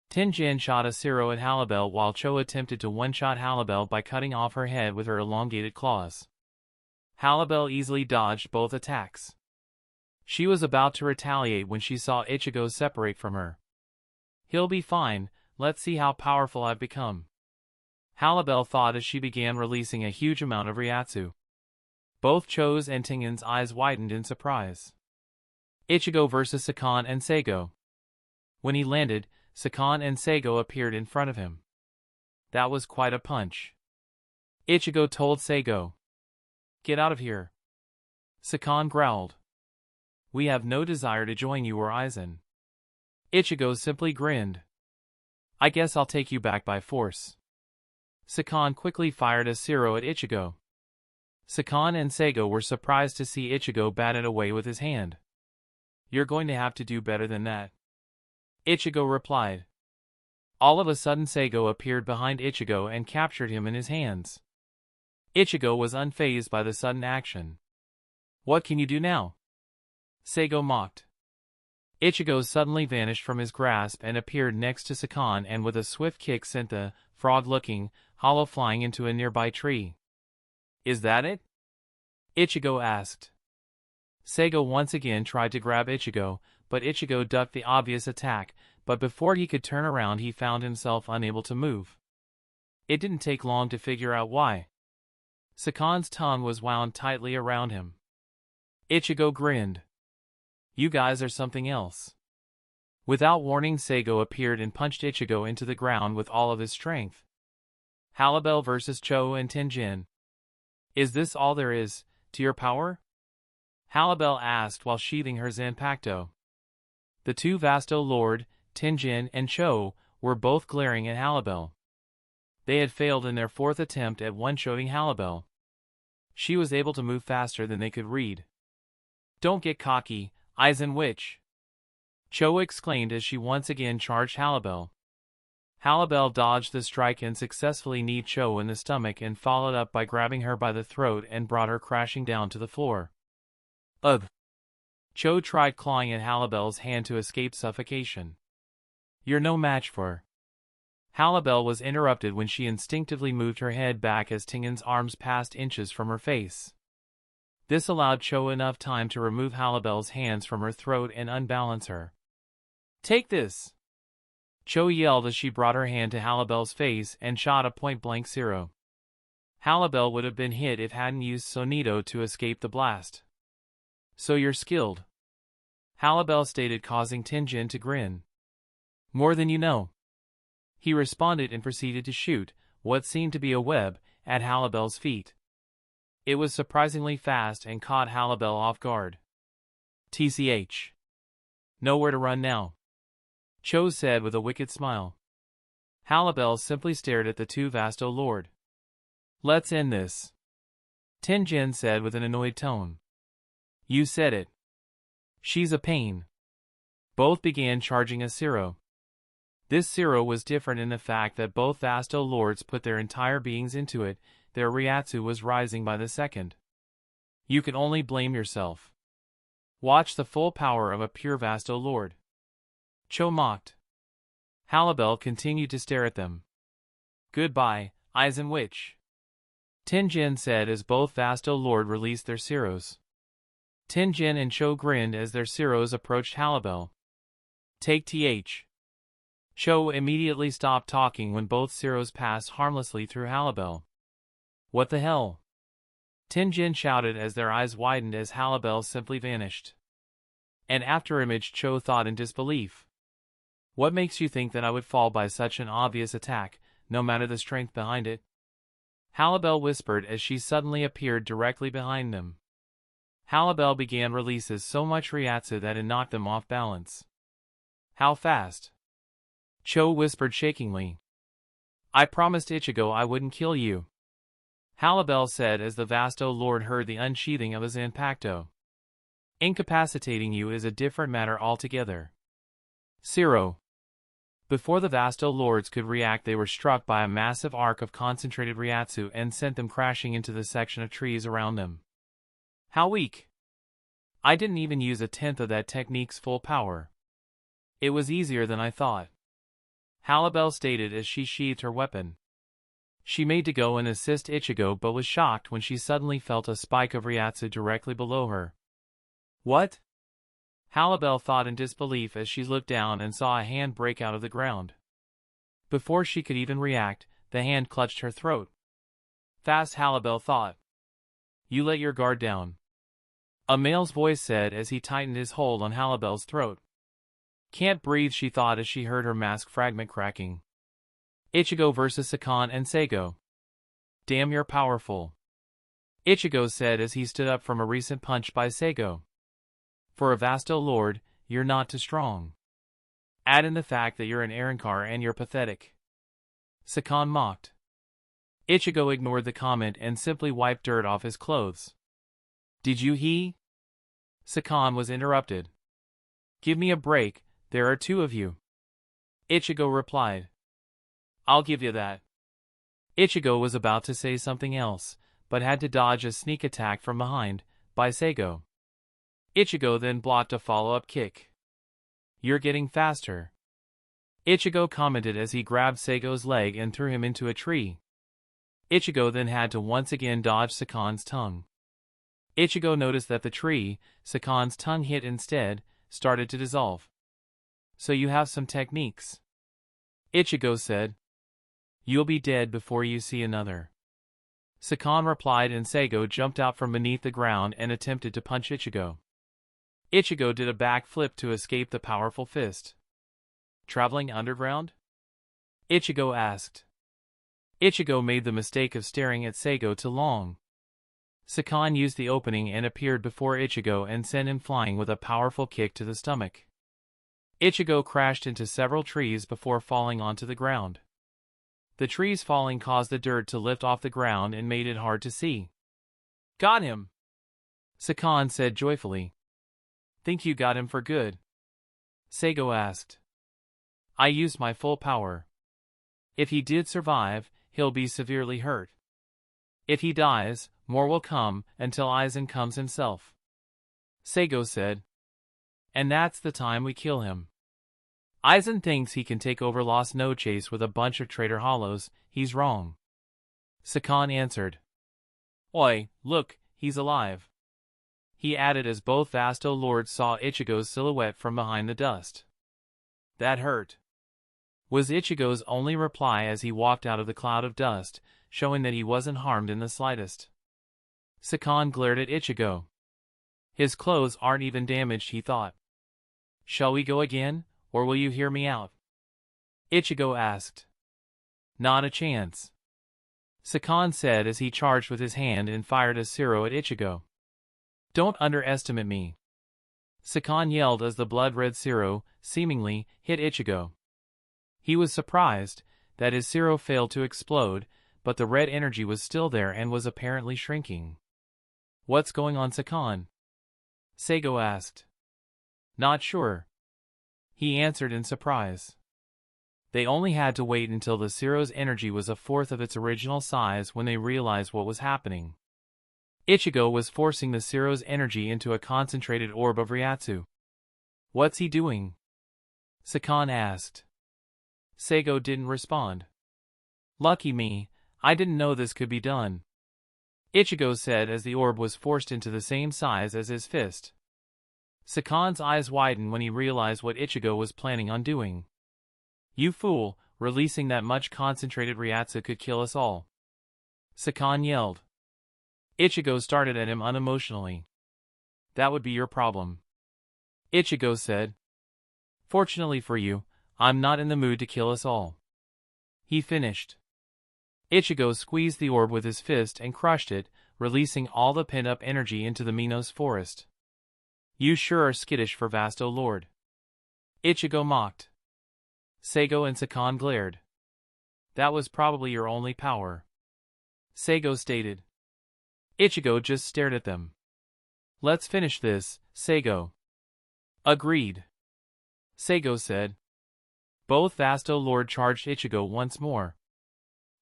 [SPEAKER 1] Tenjin shot a Zero at Halibel while Cho attempted to one-shot Halibel by cutting off her head with her elongated claws. Halibel easily dodged both attacks. She was about to retaliate when she saw Ichigo separate from her. "He'll be fine, let's see how powerful I've become," Halibel thought as she began releasing a huge amount of Ryatsu. Both Cho's and Tengin's eyes widened in surprise. Ichigo vs. Sakon and Seigo. When he landed, Sakon and Seigo appeared in front of him. That was quite a punch. Ichigo told Seigo, "Get out of here." Sakon growled, "We have no desire to join you or Aizen." Ichigo simply grinned. "I guess I'll take you back by force." Sakon quickly fired a Zero at Ichigo. Sakon and Seigo were surprised to see Ichigo bat it away with his hand. "You're going to have to do better than that," Ichigo replied. All of a sudden Seigo appeared behind Ichigo and captured him in his hands. Ichigo was unfazed by the sudden action. "What can you do now?" Seigo mocked. Ichigo suddenly vanished from his grasp and appeared next to Sakon and with a swift kick sent the frog-looking hollow flying into a nearby tree. "Is that it?" Ichigo asked. Seigo once again tried to grab Ichigo, but Ichigo ducked the obvious attack, but before he could turn around he found himself unable to move. It didn't take long to figure out why. Sakon's tongue was wound tightly around him. Ichigo grinned. "You guys are something else." Without warning, Seigo appeared and punched Ichigo into the ground with all of his strength. Halibel vs. Cho and Tenjin. "Is this all there is to your power?" Halibel asked while sheathing her Zanpakuto. The two Vasto Lorde, Tenjin and Cho, were both glaring at Halibel. They had failed in their fourth attempt at one-shotting Halibel. She was able to move faster than they could read. "Don't get cocky, Aizen witch!" Cho exclaimed as she once again charged Halibel. Halibel dodged the strike and successfully kneed Cho in the stomach and followed up by grabbing her by the throat and brought her crashing down to the floor. Ugh! Cho tried clawing at Halibel's hand to escape suffocation. "You're no match for her." Halibel was interrupted when she instinctively moved her head back as Tengen's arms passed inches from her face. This allowed Cho enough time to remove Halibel's hands from her throat and unbalance her. "Take this!" Cho yelled as she brought her hand to Halibel's face and shot a point-blank Zero. Halibel would have been hit if hadn't used Sonito to escape the blast. "So you're skilled," Halibel stated, causing Tenjin to grin. "More than you know." He responded and proceeded to shoot what seemed to be a web at Halibel's feet. It was surprisingly fast and caught Halibel off guard. "TCH. Nowhere to run now," Cho said with a wicked smile. Halibel simply stared at the two Vasto Lorde. "Let's end this," Tenjin said with an annoyed tone. "You said it. She's a pain." Both began charging a Zero. This Zero was different in the fact that both Vasto Lords put their entire beings into it. Their Ryatsu was rising by the second. You can only blame yourself. Watch the full power of a pure Vasto Lorde. Cho mocked. Halibel continued to stare at them. "Goodbye, Aizen witch," Tenjin said as both Vasto Lorde released their Zeros. Tenjin and Cho grinned as their Zeros approached Halibel. "Take TH." Cho immediately stopped talking when both Zeros passed harmlessly through Halibel. "What the hell?" Tenjin shouted as their eyes widened as Halibel simply vanished. An afterimage, Cho thought in disbelief. "What makes you think that I would fall by such an obvious attack, no matter the strength behind it?" Halibel whispered as she suddenly appeared directly behind them. Halibel began releases so much Ryatsu that it knocked them off balance. "How fast?" Cho whispered shakingly. "I promised Ichigo I wouldn't kill you," Halibel said as the Vasto Lorde heard the unsheathing of his Zanpakuto. "Incapacitating you is a different matter altogether." Zero. Before the Vasto Lords could react, they were struck by a massive arc of concentrated Ryatsu and sent them crashing into the section of trees around them. "How weak! I didn't even use a tenth of that technique's full power. It was easier than I thought," Halibel stated as she sheathed her weapon. She made to go and assist Ichigo but was shocked when she suddenly felt a spike of Ryatsu directly below her. "What?" Halibel thought in disbelief as she looked down and saw a hand break out of the ground. Before she could even react, the hand clutched her throat. Fast, Halibel thought. "You let your guard down." A male's voice said as he tightened his hold on Halibel's throat. Can't breathe, she thought as she heard her mask fragment cracking. Ichigo versus Sakan and Seigo. Damn, you're powerful, Ichigo said as he stood up from a recent punch by Seigo. For a Vasto Lord, you're not too strong. Add in the fact that you're an Arrancar and you're pathetic, Sakan mocked. Ichigo ignored the comment and simply wiped dirt off his clothes. Did you he? Sakan was interrupted. Give me a break, there are two of you, Ichigo replied. I'll give you that. Ichigo was about to say something else, but had to dodge a sneak attack from behind, by Seigo. Ichigo then blocked a follow-up kick. You're getting faster, Ichigo commented as he grabbed Seigo's leg and threw him into a tree. Ichigo then had to once again dodge Sakan's tongue. Ichigo noticed that the tree, Sakan's tongue hit instead, started to dissolve. So you have some techniques, Ichigo said. You'll be dead before you see another, Sakan replied, and Seigo jumped out from beneath the ground and attempted to punch Ichigo. Ichigo did a backflip to escape the powerful fist. Traveling underground? Ichigo asked. Ichigo made the mistake of staring at Seigo too long. Sakan used the opening and appeared before Ichigo and sent him flying with a powerful kick to the stomach. Ichigo crashed into several trees before falling onto the ground. The trees falling caused the dirt to lift off the ground and made it hard to see. Got him, Sakan said joyfully. Think you got him for good? Seigo asked. I used my full power. If he did survive, he'll be severely hurt. If he dies, more will come until Aizen comes himself, Seigo said. And that's the time we kill him. Aizen thinks he can take over Lost No Chase with a bunch of traitor hollows. He's wrong, Sakan answered. Oi, look, he's alive, he added as both Vasto Lords saw Ichigo's silhouette from behind the dust. That hurt, was Ichigo's only reply as he walked out of the cloud of dust, showing that he wasn't harmed in the slightest. Sakan glared at Ichigo. His clothes aren't even damaged, he thought. Shall we go again, or will you hear me out? Ichigo asked. Not a chance, Sakan said as he charged with his hand and fired a Siro at Ichigo. Don't underestimate me, Sakan yelled as the blood-red Siro, seemingly, hit Ichigo. He was surprised that his Siro failed to explode, but the red energy was still there and was apparently shrinking. What's going on, Sakan? Seigo asked. Not sure, he answered in surprise. They only had to wait until the Siro's energy was a fourth of its original size when they realized what was happening. Ichigo was forcing the Siro's energy into a concentrated orb of Ryatsu. What's he doing? Sakan asked. Seigo didn't respond. Lucky me, I didn't know this could be done, Ichigo said as the orb was forced into the same size as his fist. Sakan's eyes widened when he realized what Ichigo was planning on doing. You fool, releasing that much concentrated Ryatsu could kill us all, Sakan yelled. Ichigo started at him unemotionally. That would be your problem, Ichigo said. Fortunately for you, I'm not in the mood to kill us all, he finished. Ichigo squeezed the orb with his fist and crushed it, releasing all the pent-up energy into the Minos forest. You sure are skittish for Vasto Lord, Ichigo mocked. Seigo and Sakan glared. That was probably your only power, Seigo stated. Ichigo just stared at them. Let's finish this, Seigo. Agreed, Seigo said. Both Vasto Lord charged Ichigo once more.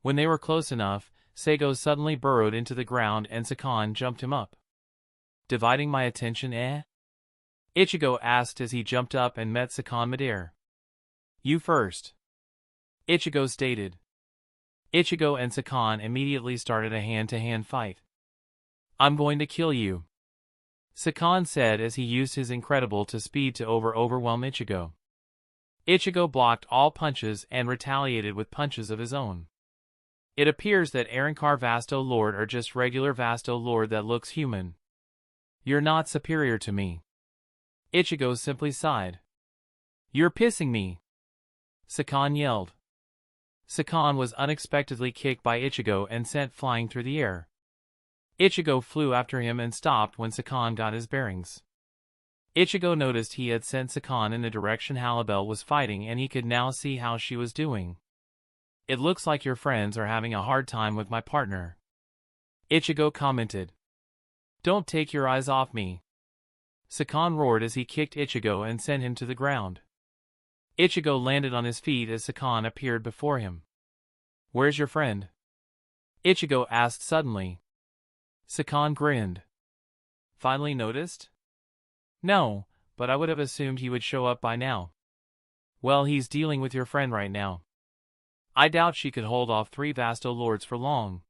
[SPEAKER 1] When they were close enough, Seigo suddenly burrowed into the ground and Sakan jumped him up. Dividing my attention, eh? Ichigo asked as he jumped up and met Sakan midair. You first, Ichigo stated. Ichigo and Sakan immediately started a hand-to-hand fight. I'm going to kill you, Sakan said as he used his incredible speed to overwhelm Ichigo. Ichigo blocked all punches and retaliated with punches of his own. It appears that Arrancar Vasto Lord are just regular Vasto Lord that looks human. You're not superior to me. Ichigo simply sighed. You're pissing me. Sakan yelled. Sakan was unexpectedly kicked by Ichigo and sent flying through the air. Ichigo flew after him and stopped when Sakan got his bearings. Ichigo noticed he had sent Sakan in the direction Halibel was fighting, and he could now see how she was doing. It looks like your friends are having a hard time with my partner. Ichigo commented. Don't take your eyes off me. Sakan roared as he kicked Ichigo and sent him to the ground. Ichigo landed on his feet as Sakan appeared before him. Where's your friend? Ichigo asked suddenly. Sakan grinned. Finally noticed? No, but I would have assumed he would show up by now. Well, he's dealing with your friend right now. I doubt she could hold off 3 Vasto Lords for long.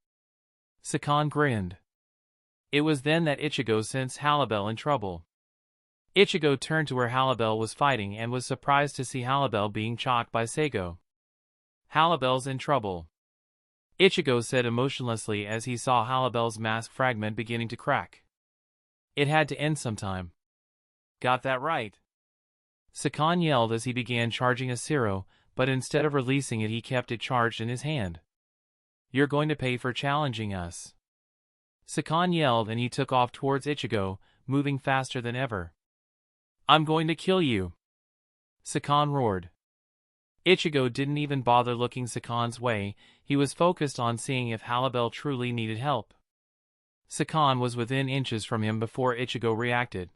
[SPEAKER 1] Sakan grinned. It was then that Ichigo sensed Halibel in trouble. Ichigo turned to where Halibel was fighting and was surprised to see Halibel being chalked by Seigo. Halibel's in trouble. Ichigo said emotionlessly as he saw Halibel's mask fragment beginning to crack. It had to end sometime. Got that right. Sakan yelled as he began charging a Zero, but instead of releasing it he kept it charged in his hand. You're going to pay for challenging us. Sakan yelled and he took off towards Ichigo, moving faster than ever. I'm going to kill you. Sakan roared. Ichigo didn't even bother looking Sakan's way, he was focused on seeing if Halibel truly needed help. Sakan was within inches from him before Ichigo reacted.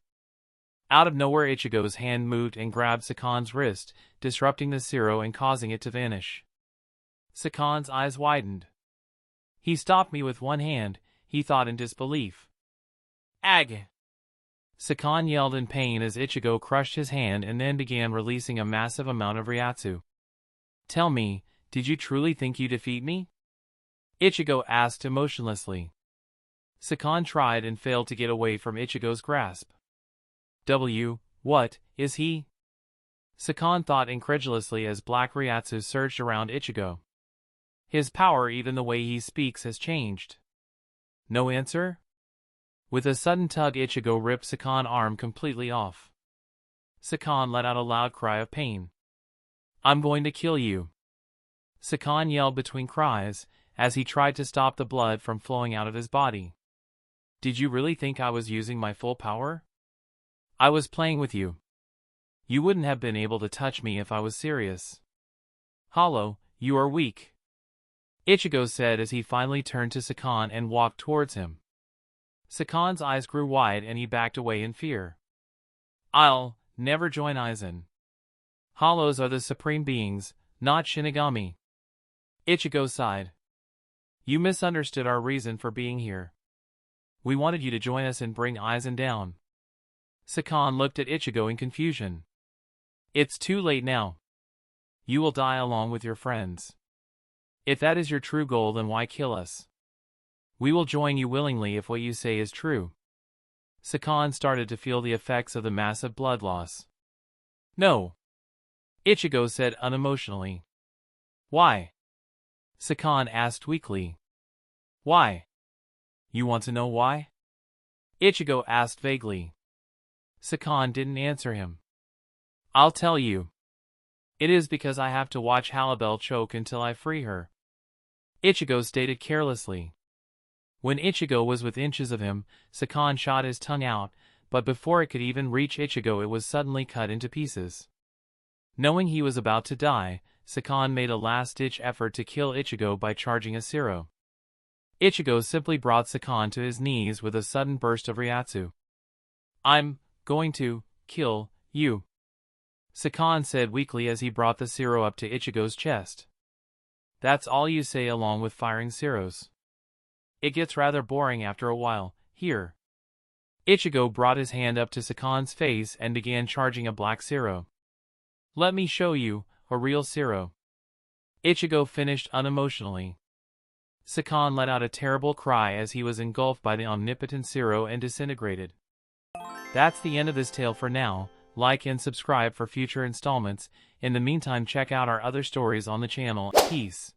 [SPEAKER 1] Out of nowhere Ichigo's hand moved and grabbed Sakan's wrist, disrupting the Zero and causing it to vanish. Sakan's eyes widened. He stopped me with one hand, he thought in disbelief. Ag! Sakan yelled in pain as Ichigo crushed his hand and then began releasing a massive amount of Ryatsu. Tell me, did you truly think you defeat me? Ichigo asked emotionlessly. Sakan tried and failed to get away from Ichigo's grasp. What, is he? Sakan thought incredulously as black Ryatsu surged around Ichigo. His power, even the way he speaks, has changed. No answer? With a sudden tug Ichigo ripped Sakan's arm completely off. Sakan let out a loud cry of pain. I'm going to kill you. Sakan yelled between cries, as he tried to stop the blood from flowing out of his body. Did you really think I was using my full power? I was playing with you. You wouldn't have been able to touch me if I was serious. Hollow, you are weak. Ichigo said as he finally turned to Sakan and walked towards him. Sakan's eyes grew wide and he backed away in fear. I'll never join Aizen. Hollows are the supreme beings, not Shinigami. Ichigo sighed. You misunderstood our reason for being here. We wanted you to join us and bring Aizen down. Sakan looked at Ichigo in confusion. It's too late now. You will die along with your friends. If that is your true goal, then why kill us? We will join you willingly if what you say is true. Sakan started to feel the effects of the massive blood loss. No. Ichigo said unemotionally. Why? Sakan asked weakly. Why? You want to know why? Ichigo asked vaguely. Sakan didn't answer him. I'll tell you. It is because I have to watch Halibel choke until I free her. Ichigo stated carelessly. When Ichigo was within inches of him, Sakan shot his tongue out, but before it could even reach Ichigo it was suddenly cut into pieces. Knowing he was about to die, Sakan made a last-ditch effort to kill Ichigo by charging a Zero. Ichigo simply brought Sakan to his knees with a sudden burst of Ryatsu. I'm going to kill you, Sakan said weakly as he brought the Zero up to Ichigo's chest. That's all you say along with firing Zeros. It gets rather boring after a while. Here. Ichigo brought his hand up to Sakan's face and began charging a black Zero. Let me show you, a real Zero. Ichigo finished unemotionally. Sakan let out a terrible cry as he was engulfed by the omnipotent Zero and disintegrated. That's the end of this tale for now. Like and subscribe for future installments. In the meantime, check out our other stories on the channel. Peace.